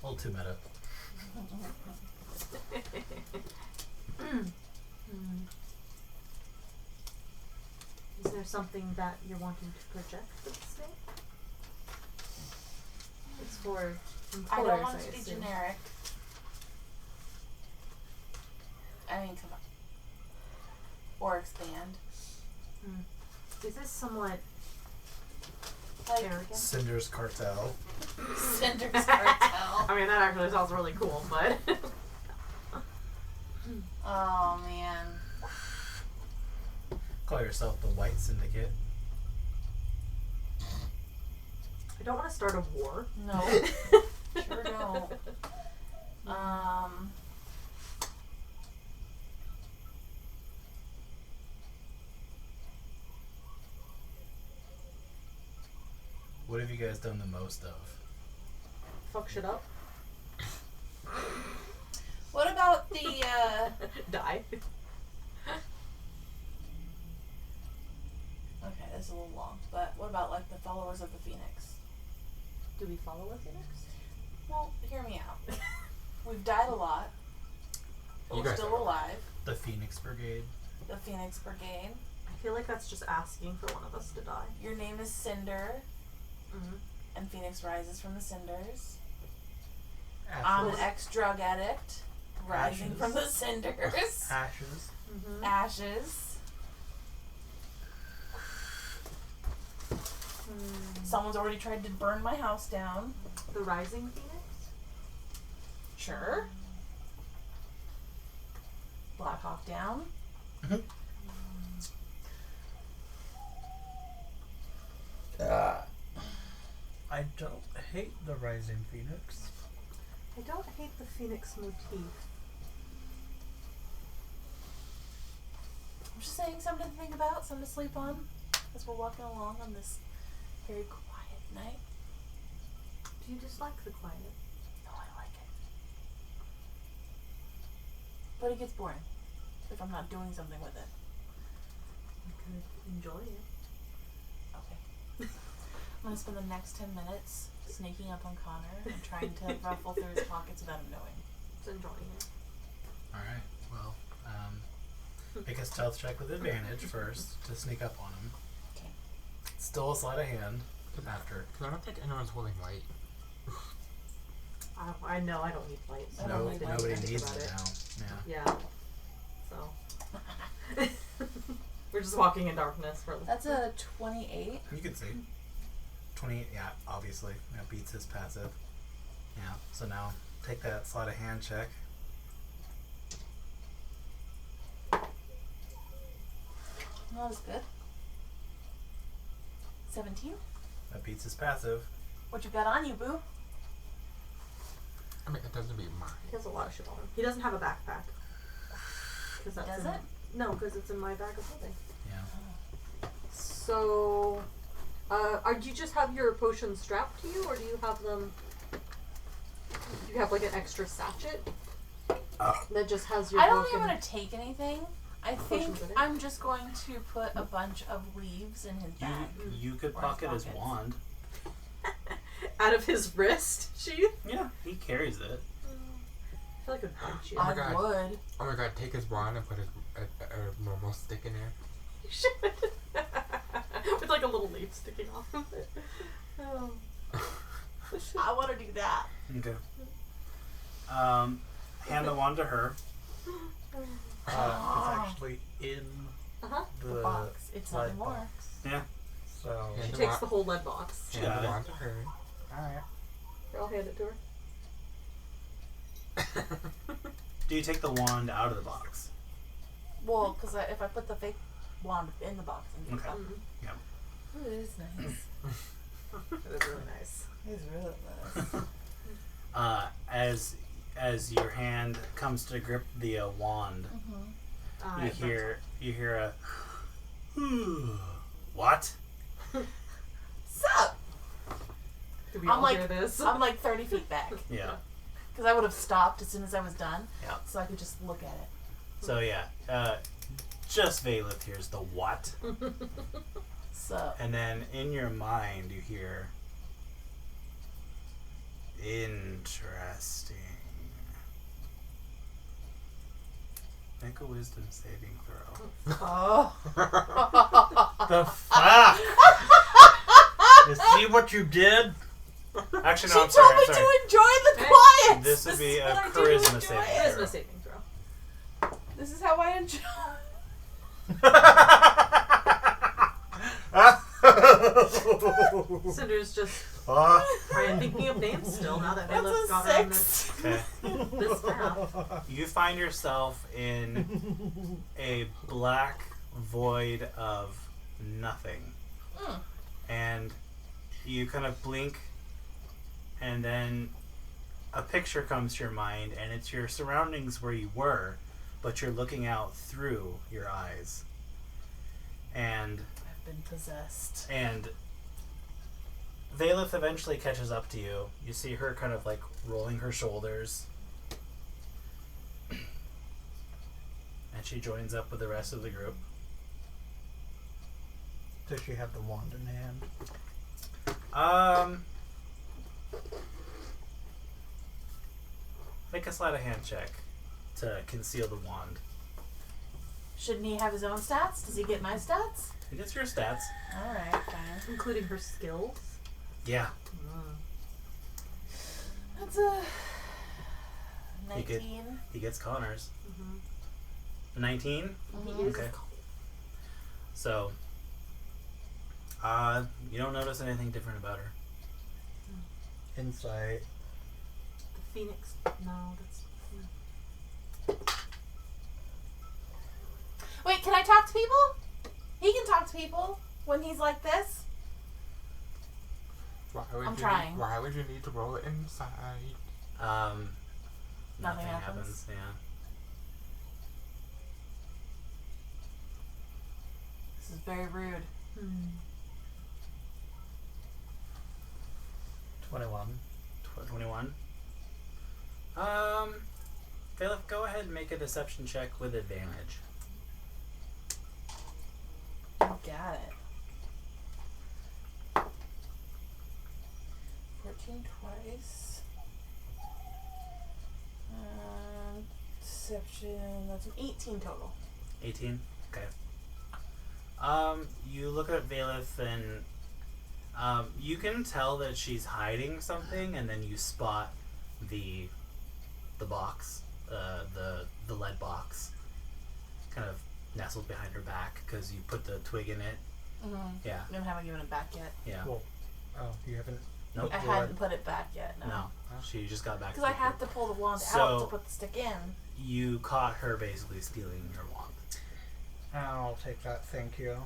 A little too meta. Is there something that you're wanting to project with the snake? It's for I employers, don't want it to be assume. generic. I mean, come on. Or expand. Is this somewhat Like arrogant? Cinder's Cartel. Cinder's Cartel. I mean, that actually sounds really cool, but Oh man. Call yourself the White Syndicate. I don't want to start a war. No. Sure don't. What have you guys done the most of? Fuck shit up. What about the Die. okay, this is a little long, but what about like the followers of the Phoenix? Do we follow a Phoenix? Well, hear me out. We've died a lot, but You we're guys still died a lot. alive. The Phoenix Brigade. The Phoenix Brigade. I feel like that's just asking for one of us to die. Your name is Cinder, Mm-hmm. and Phoenix rises from the cinders. I'm an Ashes. ex-drug addict, rising Ashes. from the cinders. Ashes. Mm-hmm. Ashes. Someone's already tried to burn my house down. The Rising Phoenix? Sure. Black Hawk Down. I don't hate the Rising Phoenix. I don't hate the Phoenix motif. I'm just saying something to think about, something to sleep on as we're walking along on this very quiet night. Do you dislike the quiet? No, I like it. But it gets boring if I'm not doing something with it. You could enjoy it. Okay. I'm gonna spend the next 10 minutes sneaking up on Connor and trying to ruffle through his pockets without him knowing. Just enjoying it. Alright, well, make a stealth check with advantage first to sneak up on him. Okay. Still a sleight of hand after. Because I don't think anyone's holding light. I know I don't need lights. I don't No, need light. nobody Think needs about it it. now. Yeah. Yeah. So. We're just walking in darkness for That's a 28. You can see. 20, yeah, obviously. That beats his passive. Yeah, so now take that sleight of hand check. That was good. 17. That beats his passive. What you got on you, boo? I mean, it doesn't beat mine. He has a lot of shit on him. He doesn't have a backpack. Cause that's Does in, it? No, because it's in my bag of holding. Yeah. So, do you just have your potions strapped to you, or do you have them? Do you have like an extra sachet that just has your? I don't broken think I'm going to take anything. I think Potions in it? I'm just going to put a bunch of leaves in his bag. You could Or his pocket his pockets. wand. out of his wrist sheath. Yeah, he carries it. I feel like I'd punch you. Oh my I God. would. Oh my god, take his wand and put his a normal stick in there. You should. With like a little leaf sticking off of it. Oh. I want to do that. Okay. Hand the wand to her. It's actually in Uh-huh. the box. It's not lead anymore. box. Yeah. So She Hand the takes wa- the whole lead box. She hand got the it. wand to her. alright. Here, I'll hand it to her. Do you take the wand out of the box? Well, because if I put the fake wand in the box, and Okay. Ooh, it is nice. It is really nice. It's really nice. As your hand comes to grip the wand, you hear a what? Sup? Do we I'm all like- hear this? I'm like 30 feet back. Yeah. Because I would have stopped as soon as I was done. Yeah. So I could just look at it. So yeah, just Valeth hears the what, So. and then in your mind you hear interesting. Make a wisdom saving throw. Oh. The fuck? You see what you did? Actually, She no, I'm told sorry. me I'm sorry. to enjoy the quiet. This would be is a what I do to charisma enjoy saving it. throw. Charisma saving throw. This is how I enjoy. Cinder's just Ah. thinking of names still now that That's Valeth a got her on 6. Okay. this path. You find yourself in a black void of nothing. Mm. And you kind of blink, and then a picture comes to your mind, and it's your surroundings where you were, but you're looking out through your eyes. And I've been possessed. Valeth eventually catches up to you. You see her kind of like rolling her shoulders. And she joins up with the rest of the group. Does she have the wand in hand? Make a sleight of hand check to conceal the wand. Shouldn't he have his own stats? Does he get my stats? It gets your stats. Alright, fine. Including her skills. Yeah. That's a 19. He gets Connor's. Mm-hmm. 19. He Mhm. is Okay. So, you don't notice anything different about her. Insight. the Phoenix. No, that's. Wait, can I talk to people? He can talk to people when he's like this. Why would I'm you trying. Why would you need to roll it inside? Nothing happens. happens. Yeah. This is very rude. 21. 21. Philip, go ahead and make a deception check with advantage. Got it. 14 twice. Deception, that's an 18 total. 18. Okay. You look at Valeth and you can tell that she's hiding something, and then you spot the box, the lead box, kind of nestled behind her back because you put the twig in it. Mm-hmm. Yeah. I haven't given it back yet. Yeah. Well, oh, you haven't. Nope. I hadn't put it back yet. No. She just got back. Because I have to pull the wand So- out to put the stick in. You caught her basically stealing your wand. I'll take that, thank you.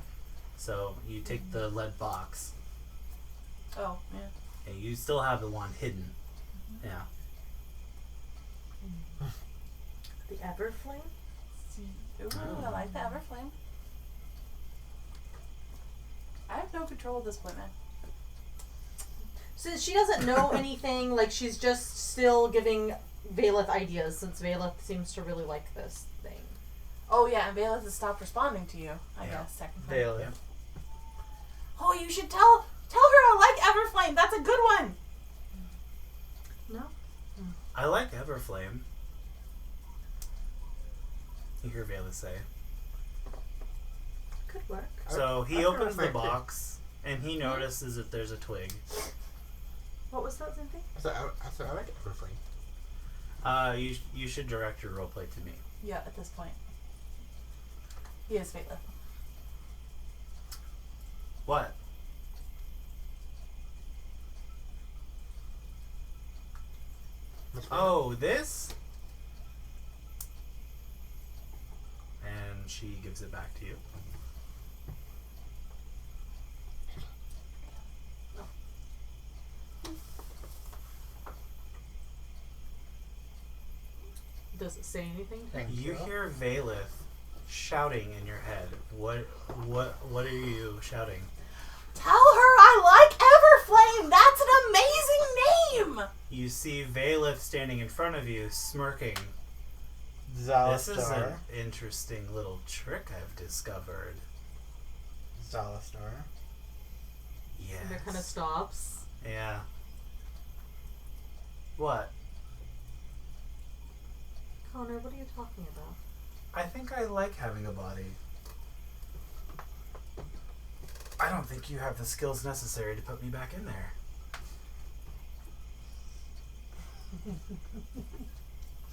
So you take the lead box, Oh, yeah. and you still have the wand hidden. Yeah. The Everflame? Ooh, I like the Everflame. I have no control at this point, man. Since she doesn't know anything, like she's just still giving Valeth ideas, since Valeth seems to really like this thing. Oh, yeah, and Valeth has stopped responding to you, I Yeah. guess, technically. Vale. Yeah. Oh, you should tell her I like Everflame. That's a good one. No? I like Everflame. You hear Valeth say. Could work. So he I opens the like it. box, and he notices that there's a twig. What was that, Cynthia? I like everything. You should direct your roleplay to me. Yeah, at this point. He is Valeth. What? Oh, this? And she gives it back to you. Does it say anything? Thank You you. hear Valeth shouting in your head. What are you shouting? Tell her I like Everflame. That's an amazing name. You see Valeth standing in front of you, smirking. This is an Zalastar. interesting little trick I've discovered. Zalastar. Yes. And it kind of stops. Yeah. What? Connor, what are you talking about? I think I like having a body. I don't think you have the skills necessary to put me back in there.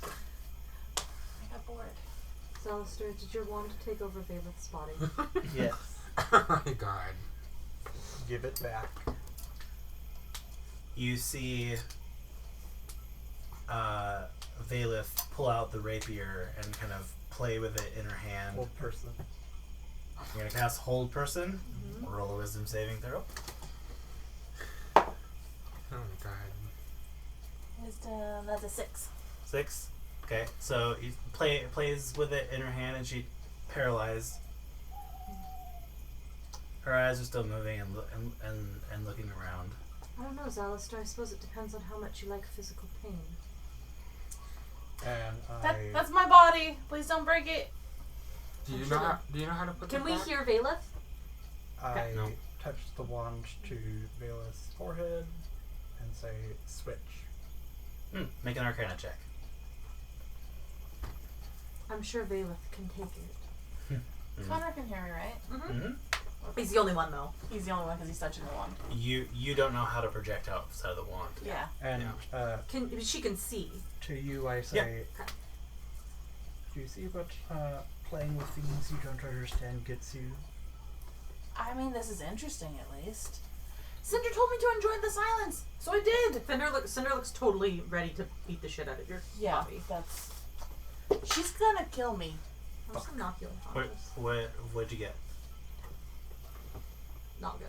I got bored. Zalister, did your wand take over Valeth's body? Yes. Oh my god. Give it back. You see Valeth pull out the rapier and kind of play with it in her hand. Old person. You're gonna cast Hold Person. Roll a Wisdom saving throw. Oh my god. Wisdom, that's a 6. 6. Okay, so he plays with it in her hand, and she paralyzed. Her eyes are still moving and looking around. I don't know, Zalister. I suppose it depends on how much you like physical pain. And I. That's my body. Please don't break it. Do you know how to put Can it we back? hear Valeth? I No. touch the wand to Valeth's forehead and say, switch. Make an Arcana check. I'm sure Valeth can take it. Connor can hear me, right? Mm-hmm. He's the only one though. He's the only one because he's touching the wand. You don't know how to project outside of the wand. Yeah. And She can see. to you, I say, Yeah. do you see what playing with things you don't understand gets you? I mean, this is interesting at least. Cinder told me to enjoy the silence, so I did. Cinder looks totally ready to beat the shit out of your Yeah, body. that's. She's gonna kill me. I'm just gonna knock you What'd you get? Not good.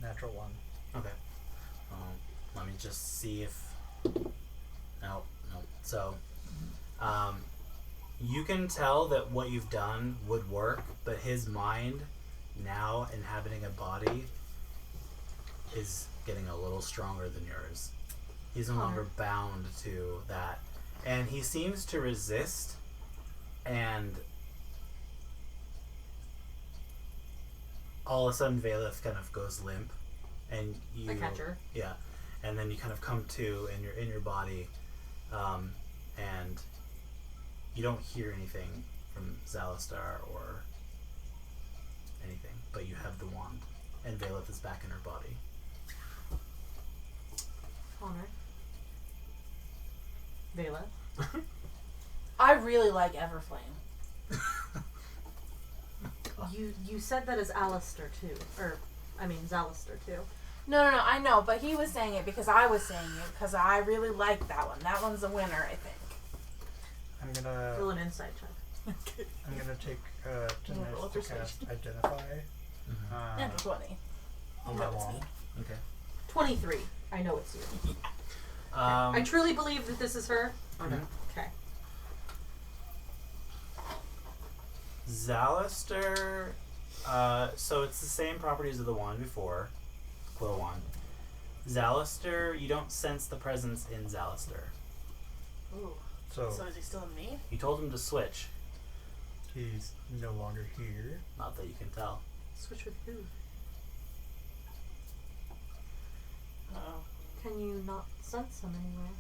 Natural one. Okay. Let me just see if. No. So, you can tell that what you've done would work, but his mind, now inhabiting a body, is getting a little stronger than yours. He's no longer bound to that. And he seems to resist, and all of a sudden Valeth kind of goes limp, and you I catch her. Yeah, and then you kind of come to in your body, and you don't hear anything from Zalistar or anything, but you have the wand, and Valeth is back in her body. Connor. Vela. I really like Everflame. You said that as Alistair too, Zalister too. No, I know, but he was saying it because I was saying it because I really like that one. That one's a winner, I think. I'm gonna Roll an insight check. I'm gonna take 10 Roll minutes to persuasion. cast Identify. Natural 20. On You my know it's wand. me. Okay. 23. I know it's you. Um, I truly believe that this is her. okay. Okay. Zalister, so it's the same properties of the wand before, Quill wand. Zalister, you don't sense the presence in Zalister. Ooh. So So is he still in me? You told him to switch, he's no longer here. not that you can tell. Switch with who? Uh-oh. Can you not sense him anywhere?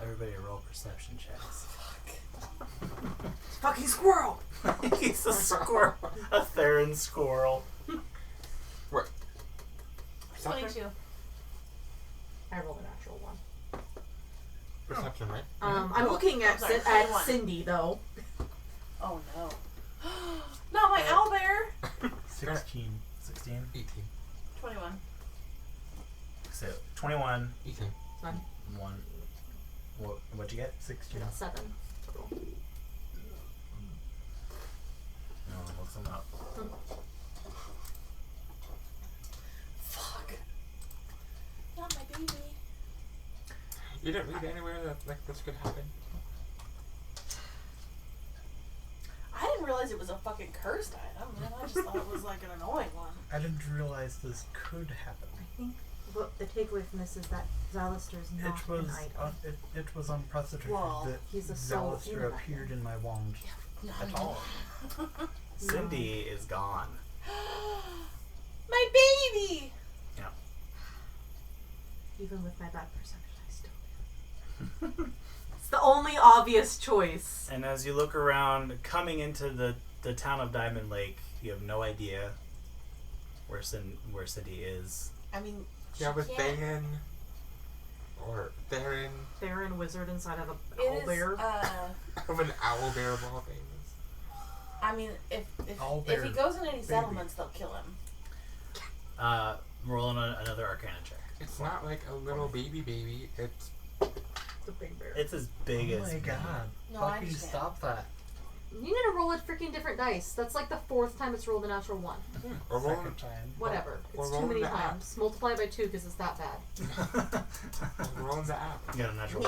Everybody roll perception checks. Fucking squirrel! He's a squirrel. A Theron squirrel. What? 22. I rolled a natural one. Perception, right? I'm looking at, sorry, at 21. Cindy though. Oh no. Not my owlbear! 16. 16. 18. 21. So 21, 18. 1. What'd you get? 16. 7 total. No, look something up. Fuck. Not my baby. You didn't read anywhere that like this could happen? I didn't realize it was a fucking cursed item, man. I just thought it was like an annoying one. I didn't realize this could happen. I think what the takeaway from this is that Zalister's not It was an item. it was unprecedented Well, that he's a soul in Zalister that appeared in my wand at all. Cindy is gone. My baby! Even with my bad perception, I still do. It's the only obvious choice. And as you look around, coming into the town of Diamond Lake, you have no idea where Cindy is. I mean, Yeah, she with can't- Theron. Or Theron. Theron wizard inside of a It is, owlbear. Of an owlbear of all things. I mean, if Owlbear he goes in any baby. settlements, they'll kill him. Roll on another Arcana check. It's not like a little baby. It's It's a big bear. It's as big Oh as my me. god. No, I Fucking understand. stop that. You need to roll a freaking different dice. That's like the 4th time it's rolled a natural 1. or roll. Second time. Whatever. Or It's roll too many the app. times. Multiply by 2 because it's that bad. Roll in the app. You got a natural.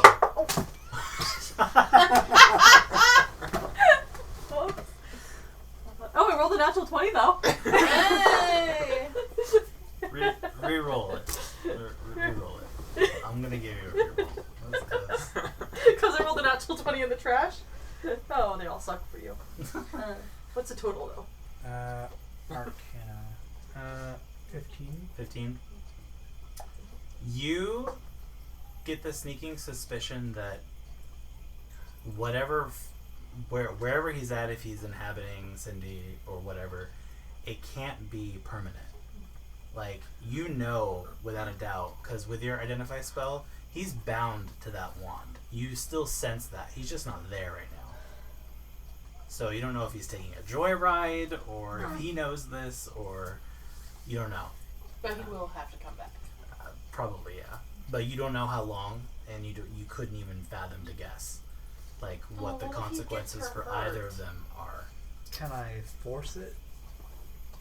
Oh, I rolled a natural 20 though. Hey! Re-roll it. Re-roll it. I'm gonna give you a re-roll. That's 'cause- Because I rolled a natural 20 in the trash. Oh, they all suck for you. What's the total though? Arcana. 15. 15. You get the sneaking suspicion that whatever wherever he's at, if he's inhabiting Cindy or whatever, it can't be permanent. Like, you know without a doubt, because with your identify spell, he's bound to that wand. You still sense that. He's just not there right now. So you don't know if he's taking a joyride, or if he knows this, or you don't know. But he will have to come back. Probably, yeah. But you don't know how long, and you couldn't even fathom to guess, like, what the what if he gets consequences her for either hurt? of them are. Can I force it?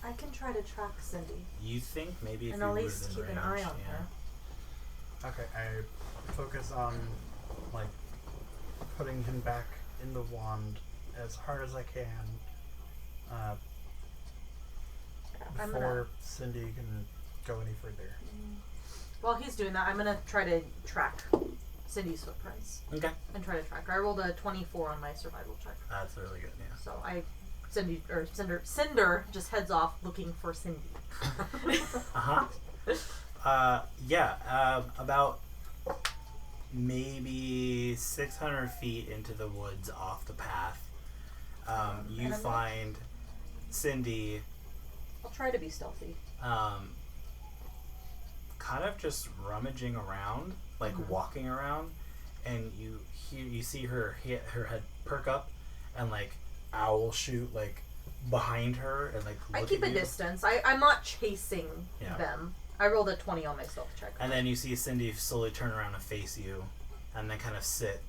I can try to track Cindy You think maybe if and you at were least in keep range, an eye on yeah. her. Okay, I focus on, like, putting him back in the wand as hard as I can I'm before Cindy can go any further. While he's doing that, I'm gonna try to track Cindy's footprints Okay. and try to track her. I rolled a 24 on my survival check, That's really good, yeah. so Cinder just heads off looking for Cindy. About maybe 600 feet into the woods off the path, you And I'm find Cindy I'll try to be stealthy. kind of just rummaging around, like walking around, and you see her head perk up, and like owl shoot like behind her, and like I look keep at a you. distance. I'm not chasing Yeah. them. I rolled a 20 on my stealth check. And then you see Cindy slowly turn around and face you, and then kind of sit.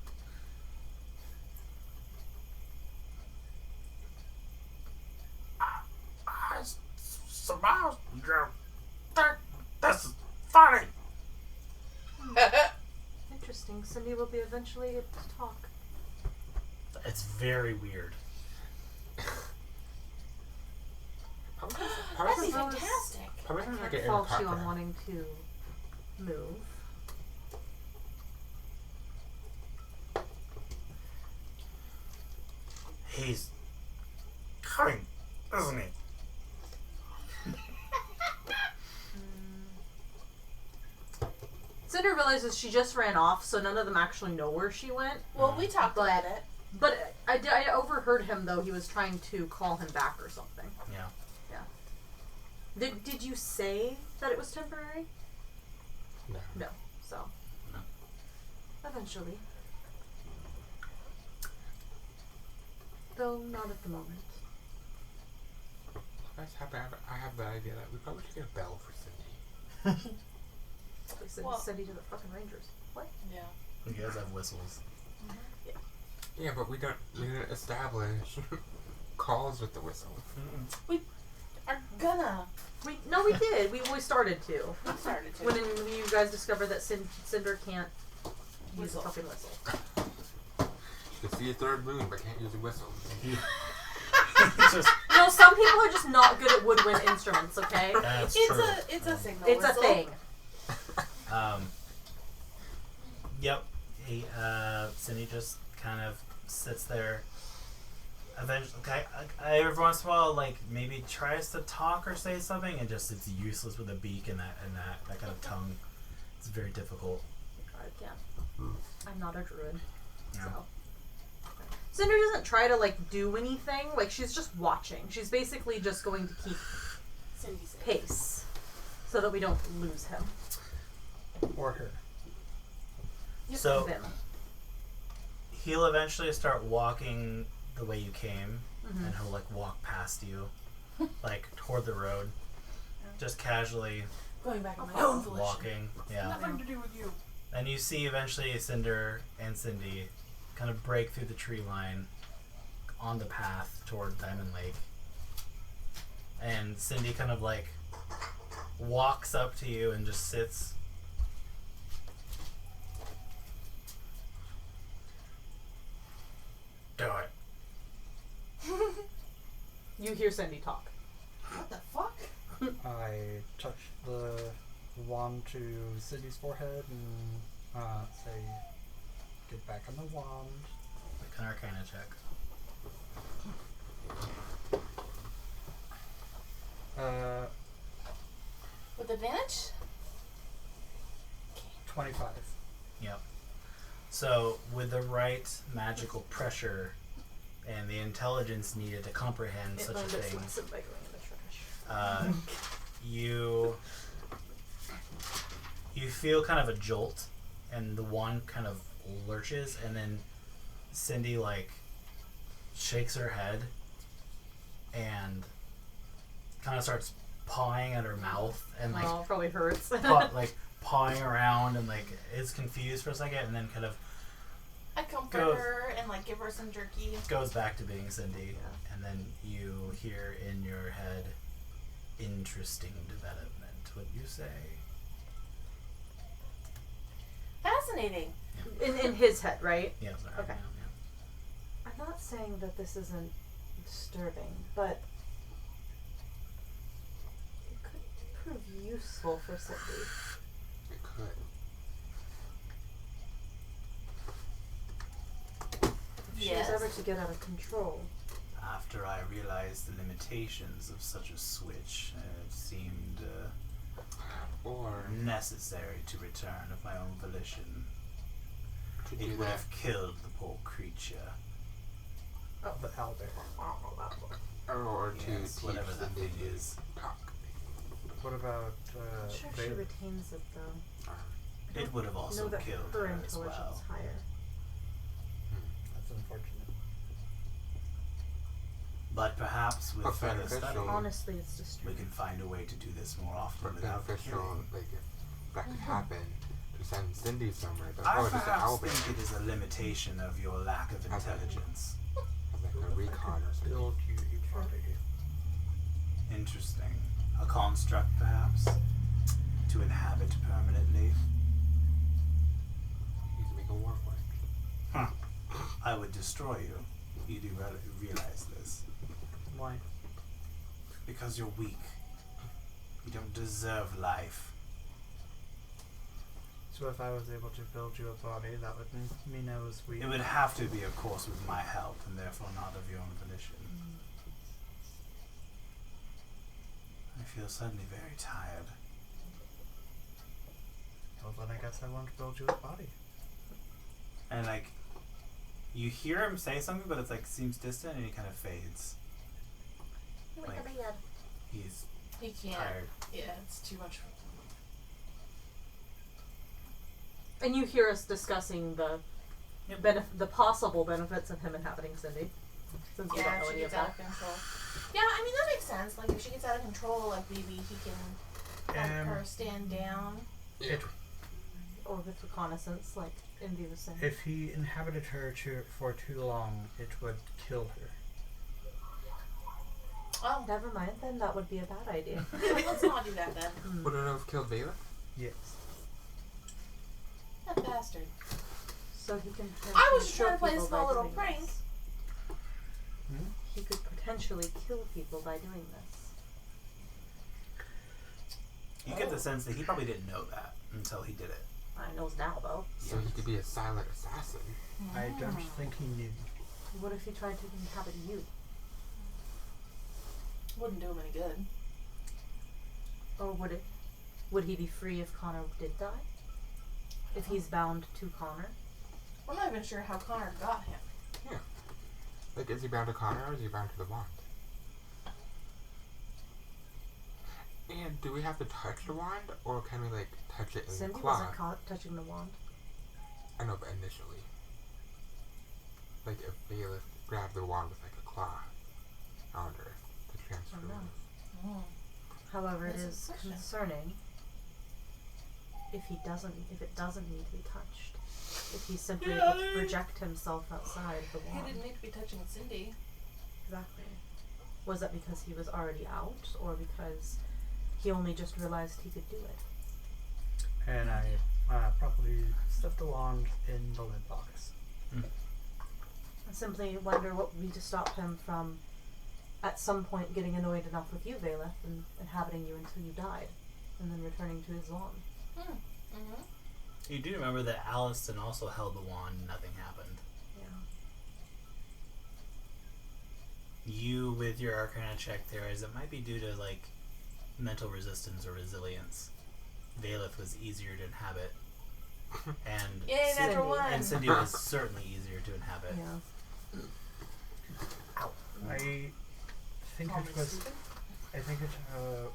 I survived. This is funny. Interesting. Cindy will be eventually able to talk. It's very weird. That'd be fantastic. How many times I get in Fault you on cockpit? wanting to move. He's coming, isn't he? Cinder realizes she just ran off, so none of them actually know where she went. Well, we talked But- about it. But I overheard him, though. He was trying to call him back or something. Yeah. Did you say that it was temporary? No. No. So. No. Eventually. Though not at the moment. I have the idea that we probably should get a bell for Cindy. They said Well- send you to the fucking Rangers. What? Yeah. You guys have whistles. Yeah, but we didn't establish calls with the whistle. Are gonna. We did. We started to. We started to. When you guys discovered that Cinder can't use a Whistle. fucking whistle. You can see a third moon, but can't use a whistle. Just, No, some people are just not good at woodwind instruments. Okay, that's It's true. it's a signal. it's a whistle. thing. Yep. Cindy just kind of sits there. Eventually, every once in a while, like maybe tries to talk or say something, and just it's useless with a beak and that kind of tongue. It's very difficult. I can't. I'm not a druid, Yeah. so. Cinder doesn't try to like do anything. Like she's just watching. She's basically just going to keep Cindy said. pace, so that we don't lose him. Or her. So Them. he'll eventually start walking the way you came, Mhm. and he'll like walk past you, like toward the road, just casually Going back on my own volition. walking. Yeah. Nothing to do with you. And you see eventually Cinder and Cindy kind of break through the tree line on the path toward Diamond Lake. And Cindy kind of like walks up to you and just sits. Do it. You hear Cindy talk. What the fuck? I touch the wand to Cindy's forehead and say, "Get back on the wand." Like an Arcana check. With advantage? 25. Yep. So with the right magical pressure, and the intelligence needed to comprehend It such a learned its thing. lesson by going in the trash. You feel kind of a jolt, and the wand kind of lurches, and then Cindy like shakes her head and kind of starts pawing at her mouth and like Oh, probably hurts. pawing around and like is confused for a second, and then kind of I comfort Goes. her and like give her some jerky. goes back to being Cindy. Yeah. And then you hear in your head, interesting development, would you say? Fascinating. in his head, right? Yeah, sorry. Okay. Yeah. I'm not saying that this isn't disturbing, but it could prove useful for Cindy. It could. If she Yes. was ever to get out of control. After I realized the limitations of such a switch, it seemed Or necessary to return of my own volition. to It do would that. have killed the poor creature. The owlbear. Or to Yes, teach whatever that Cindy thing to is. talk. What about I'm sure she Vela? retains it though. I It don't would have also know that killed her her as intelligence well. higher. That's unfortunate. But perhaps with But further beneficial. study, Honestly, it's we disturbing. can find a way to do this more often But without beneficial, killing. like if that could happen, to send Cindy somewhere. But I oh, just an perhaps owlbear. think it is a limitation of your lack of Okay. intelligence. Like a recon or something. Build you a body. Interesting. A construct, perhaps, to inhabit permanently. You can make a warforged. Huh. I would destroy you. You do realize this. Why? Because you're weak. You don't deserve life. So if I was able to build you a body, that would mean I was weak. It would have to be, of course, with my help, and therefore not of your own volition. I feel suddenly very tired. Well, then I guess I won't build you a body. And like, you hear him say something, but it's like seems distant, and he kind of fades. Like, he's He can't. tired. Yeah, it's too much. And you hear us discussing the the possible benefits of him inhabiting Cindy. Since we don't Yeah, know if she any of gets out that. of control. Yeah, I mean that makes sense. Like if she gets out of control, like maybe he can help her stand down. It, Or with reconnaissance, like Indy was saying. if he inhabited her for too long, it would kill her. Oh, Never mind, then that would be a bad idea. let's not do that then. Would it have killed Vela? Yes. That bastard. So he can. I was just potentially trying to play a kill people small by little doing prank. this. He could potentially kill people by doing this. You get the sense that he probably didn't know that until he did it. I knows now though. So he could be a silent assassin. I don't think he knew. What if he tried to inhabit you? Wouldn't do him any good. Or would he be free if Connor did die? If he's bound to Connor? We're not even sure how Connor got him. Like, is he bound to Connor or is he bound to the wand? And do we have to touch the wand, or can we like touch it in Cindy the claw? wasn't caught touching the wand. I know, but initially, like if Bailiff grabbed the wand with like a claw, I wonder if the transfer. Oh, no. was- However, That's it a is question. concerning if it doesn't need to be touched. If he's simply able to project himself outside the He wand. didn't need to be touching Cindy. Exactly. Was that because he was already out, or because he only just realized he could do it? And I probably stuffed a wand in the lid box. I simply wonder what would be to stop him from, at some point, getting annoyed enough with you, Valeth, and inhabiting you until you died, and then returning to his wand. Mm-hmm. You do remember that Alliston also held the wand and nothing happened. Yeah. You, with your Arcana check, theorize it might be due to like mental resistance or resilience. Valeth was easier to inhabit, and Yay, natural one. and Cindy was certainly easier to inhabit. Yeah. I think Call me it was. stupid? I think it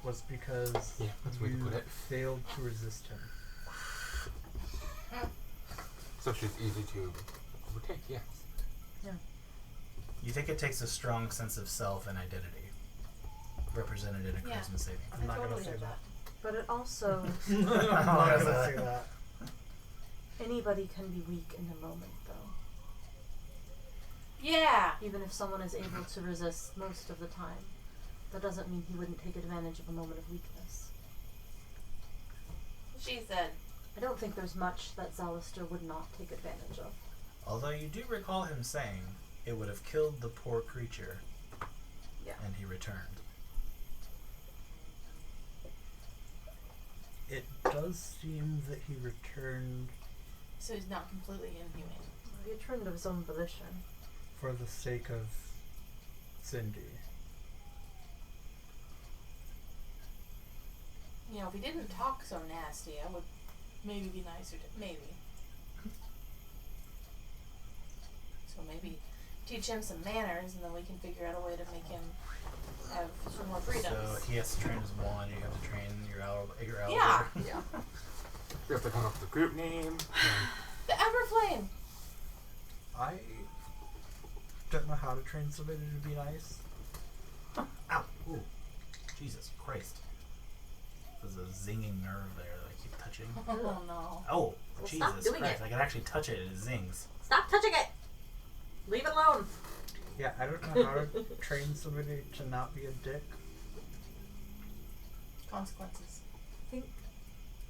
was because Yeah, that's the way to you put it. failed to resist him. So she's easy to overtake, yes. You think it takes a strong sense of self and identity, represented in a Yeah. charisma saving. I'm not totally gonna say get that. But it also, I'm not gonna say that. anybody can be weak in a moment, though. Yeah. Even if someone is able to resist most of the time, that doesn't mean he wouldn't take advantage of a moment of weakness. She said. I don't think there's much that Zalister would not take advantage of. Although you do recall him saying it would have killed the poor creature, Yeah. and he returned. It does seem that he returned So he's not completely inhuman. He returned of his own volition. for the sake of Cindy. You know, if he didn't talk so nasty, I would maybe be nicer to maybe. So maybe teach him some manners, and then we can figure out a way to make him have some more freedoms. So he has to train his wand. You have to train your owl. Yeah. Yeah. We have to come up with a group name. And The Everflame. I don't know how to train somebody to be nice. Ow! Ooh! Jesus Christ! There's a zinging nerve there that I keep touching. Oh no. Oh! Well, Jesus stop doing Christ! it. I can actually touch it and it zings. Stop touching it! Leave it alone! Yeah, I don't know how to train somebody to not be a dick. Consequences. I think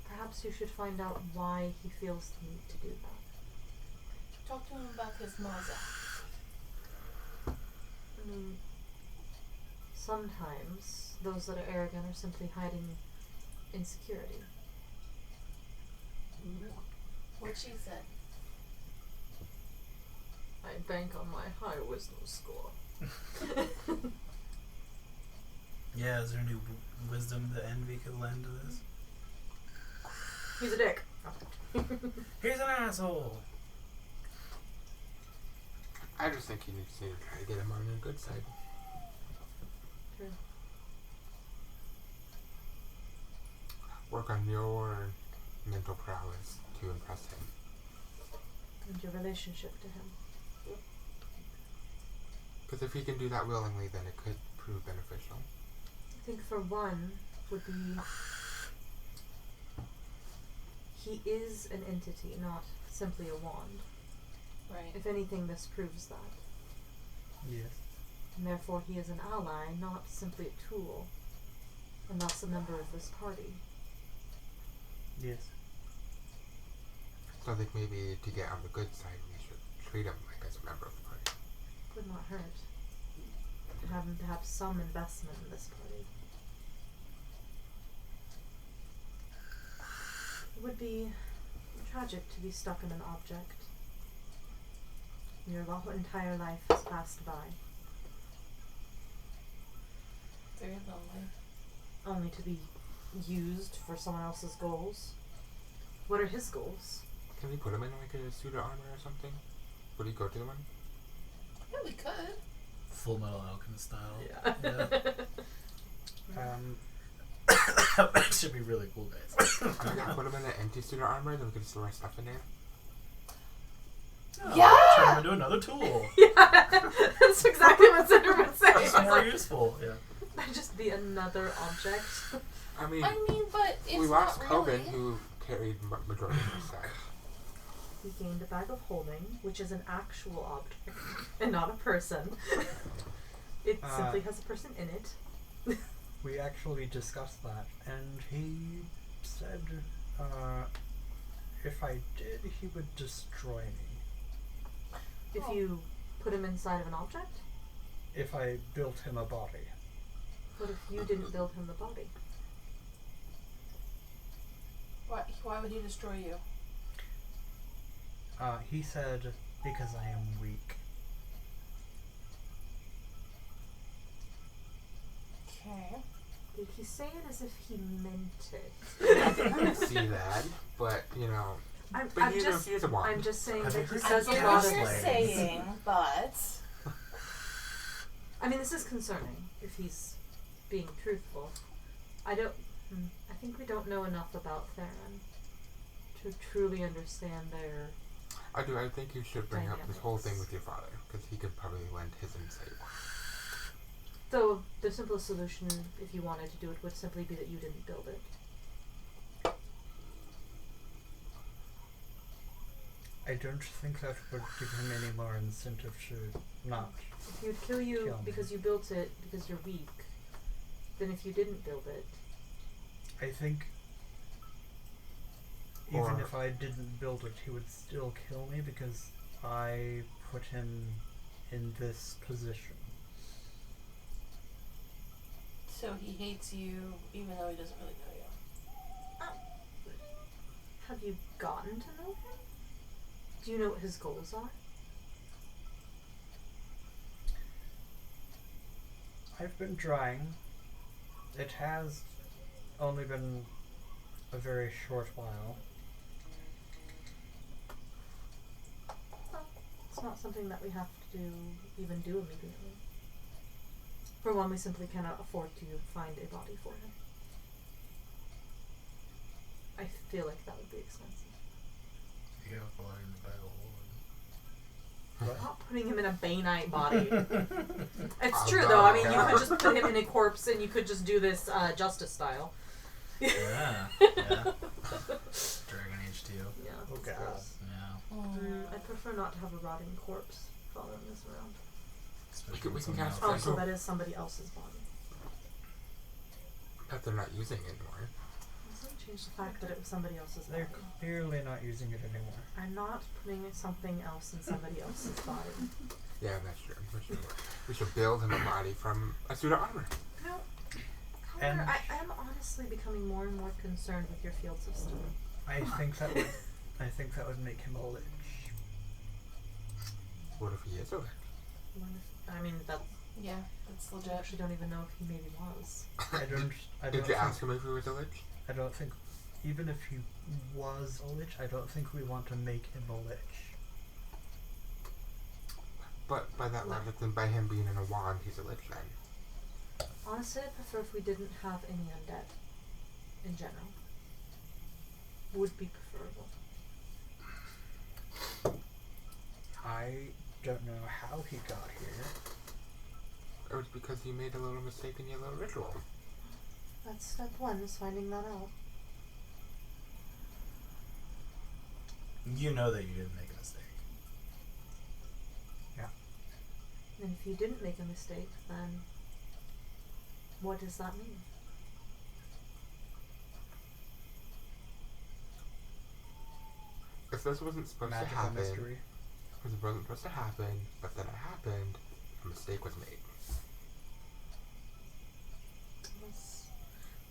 perhaps you should find out why he feels the need to do that. Talk to him about his Maza. I mean, sometimes those that are arrogant are simply hiding insecurity. What she said. I bank on my high wisdom score. Yeah, is there any wisdom that Envy could lend to this? He's a dick. He's an asshole! I just think you need to try to get him on the good side. True. Work on your mental prowess to impress him. And your relationship to him. Because if he can do that willingly, then it could prove beneficial. I think for one would be he is an entity, not simply a wand. Right. If anything, this proves that. Yes. And therefore he is an ally, not simply a tool, and thus a member of this party. Yes. So I think maybe to get on the good side, we should treat him like as a member of the party. Would not hurt. And have him to have some investment in this party. It would be tragic to be stuck in an object. Your entire life has passed by, Very lonely. only to be used for someone else's goals. What are his goals? Can we put him in like a suit of armor or something? Would he go to the one? Yeah, we could. Full Metal Alchemist style. Yeah. That should be really cool, guys. We can put him in an empty suit of armor, then we can store our stuff in there. Oh, Yeah! Turn him into another tool. Yeah, that's exactly what Cinder would say. That's more useful. Yeah. That'd just be another object. I mean, I mean, but it's we lost not Coven, really. who carried majority of the set. He gained a bag of holding, which is an actual object and not a person. It simply has a person in it. We actually discussed that, and he said if I did, he would destroy me. If you put him inside of an object, If I built him a body. what if you didn't build him the body? Why would he destroy you? He said, because I am weak. Okay. Did he say it as if he meant it? I didn't see that, but you know, I'm he's just a wand. saying Have that you he heard says I a get lot what of you're Slaves. saying, but I mean, this is concerning if he's being truthful. I think we don't know enough about Theron to truly understand their. I do. I think you should bring up this whole thing dynamics. with your father, because he could probably lend his insight. Though the simplest solution, if you wanted to do it, would simply be that you didn't build it. I don't think that would give him any more incentive to not. If he would kill you Kill me. because you built it because you're weak, then if you didn't build it, I think even Or- if I didn't build it, he would still kill me because I put him in this position. So he hates you even though he doesn't really know you. have you gotten to know him? Do you know what his goals are? I've been trying. It has only been a very short while. Well, it's not something that we have to even do immediately. For one, we simply cannot afford to find a body for him. I feel like that would be expensive. You have to learn the battle. We're not putting him in a Banite body. It's Oh, true, God, though. I mean, you God. could just put him in a corpse and you could just do this Justice style. Yeah. Yeah. Dragon Age 2. Yeah. Oh, it's God. gross. Yeah. I prefer not to have a rotting corpse following us around. Especially We with can someone cast else. Also, Franco. that is somebody else's body. That they're not using anymore. Doesn't change the fact that it was somebody else's body. They're clearly not using it anymore. I'm not putting something else in somebody else's body. Yeah, that's true. We should build him a body from a suit of armor. No. And- Connor, I am honestly becoming more and more concerned with your field system. I think that would make him a lich. What if he is a lich? I mean, that Yeah, that's I legit. actually don't even know if he maybe was. I don't Did you think, ask him if he was a lich? I don't think, even if he was a lich, I don't think we want to make him a lich. But by that No. logic, then by him being in a wand, he's a lich then. Honestly, I prefer if we didn't have any undead in general. Would be preferable. I don't know how he got here. It was because he made a little mistake in your little ritual. That's step one, is finding that out. You know that you didn't make a mistake. And if you didn't make a mistake, then what does that mean? If this wasn't supposed to Magical happen, mystery. if it wasn't supposed to happen, but then it happened, a mistake was made.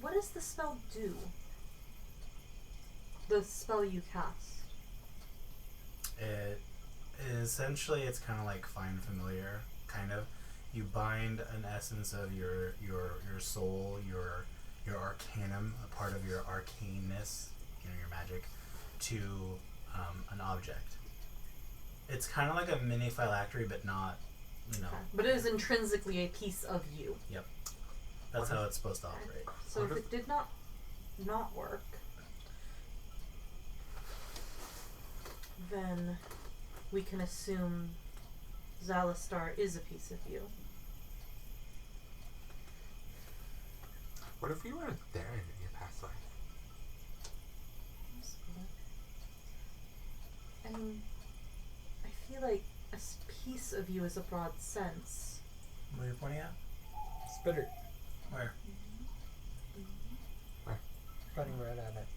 What does the spell do? The spell you cast. It essentially it's kind of like find familiar, kind of. You bind an essence of your soul, your arcanum, a part of your arcaneness, your magic, to an object. It's kind of like a mini phylactery, but not, Okay. But it is intrinsically a piece of you. That's how it's supposed to operate. So if it did not work, then we can assume Zalistar is a piece of you. What if you were there in your past life? I mean, I feel like a piece of you is a broad sense. What are you pointing at? Spitter. Where? Running right at it.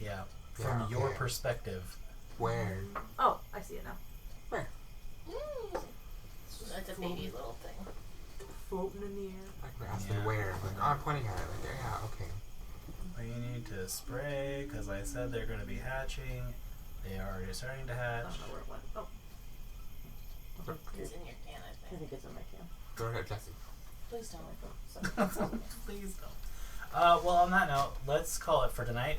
Yeah. Yeah, From your okay. perspective. Where? Oh, I see it now. That's a baby little thing. Floating in the air. Like we're asking Yeah. where. Like, oh, I'm pointing at it. Like, yeah, okay. Well, you need to spray, because I said they're going to be hatching. They are already starting to I hatch. don't know where it went. Oh. It's in your can, I I think. think it's in my can. Go ahead, Jesse. Please don't. Please don't. Well, on that note, let's call it for tonight.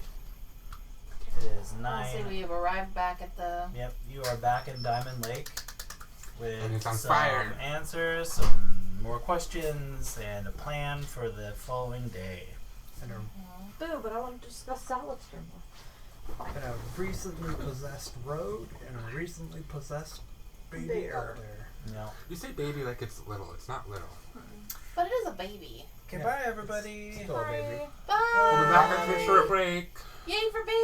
It is Honestly, 9. we have arrived back at the. Yep, you are back in Diamond Lake with And it's on some fire. answers, some more questions and a plan for the following day. And a, Boo, but I want to discuss Sallister more. and a recently possessed road and a recently possessed baby Baby. are there. No. You say baby like it's little. It's not little. But it is a baby. Yeah, Goodbye, everybody. Still a baby. Bye. We'll be back after a short break. Yay for baby.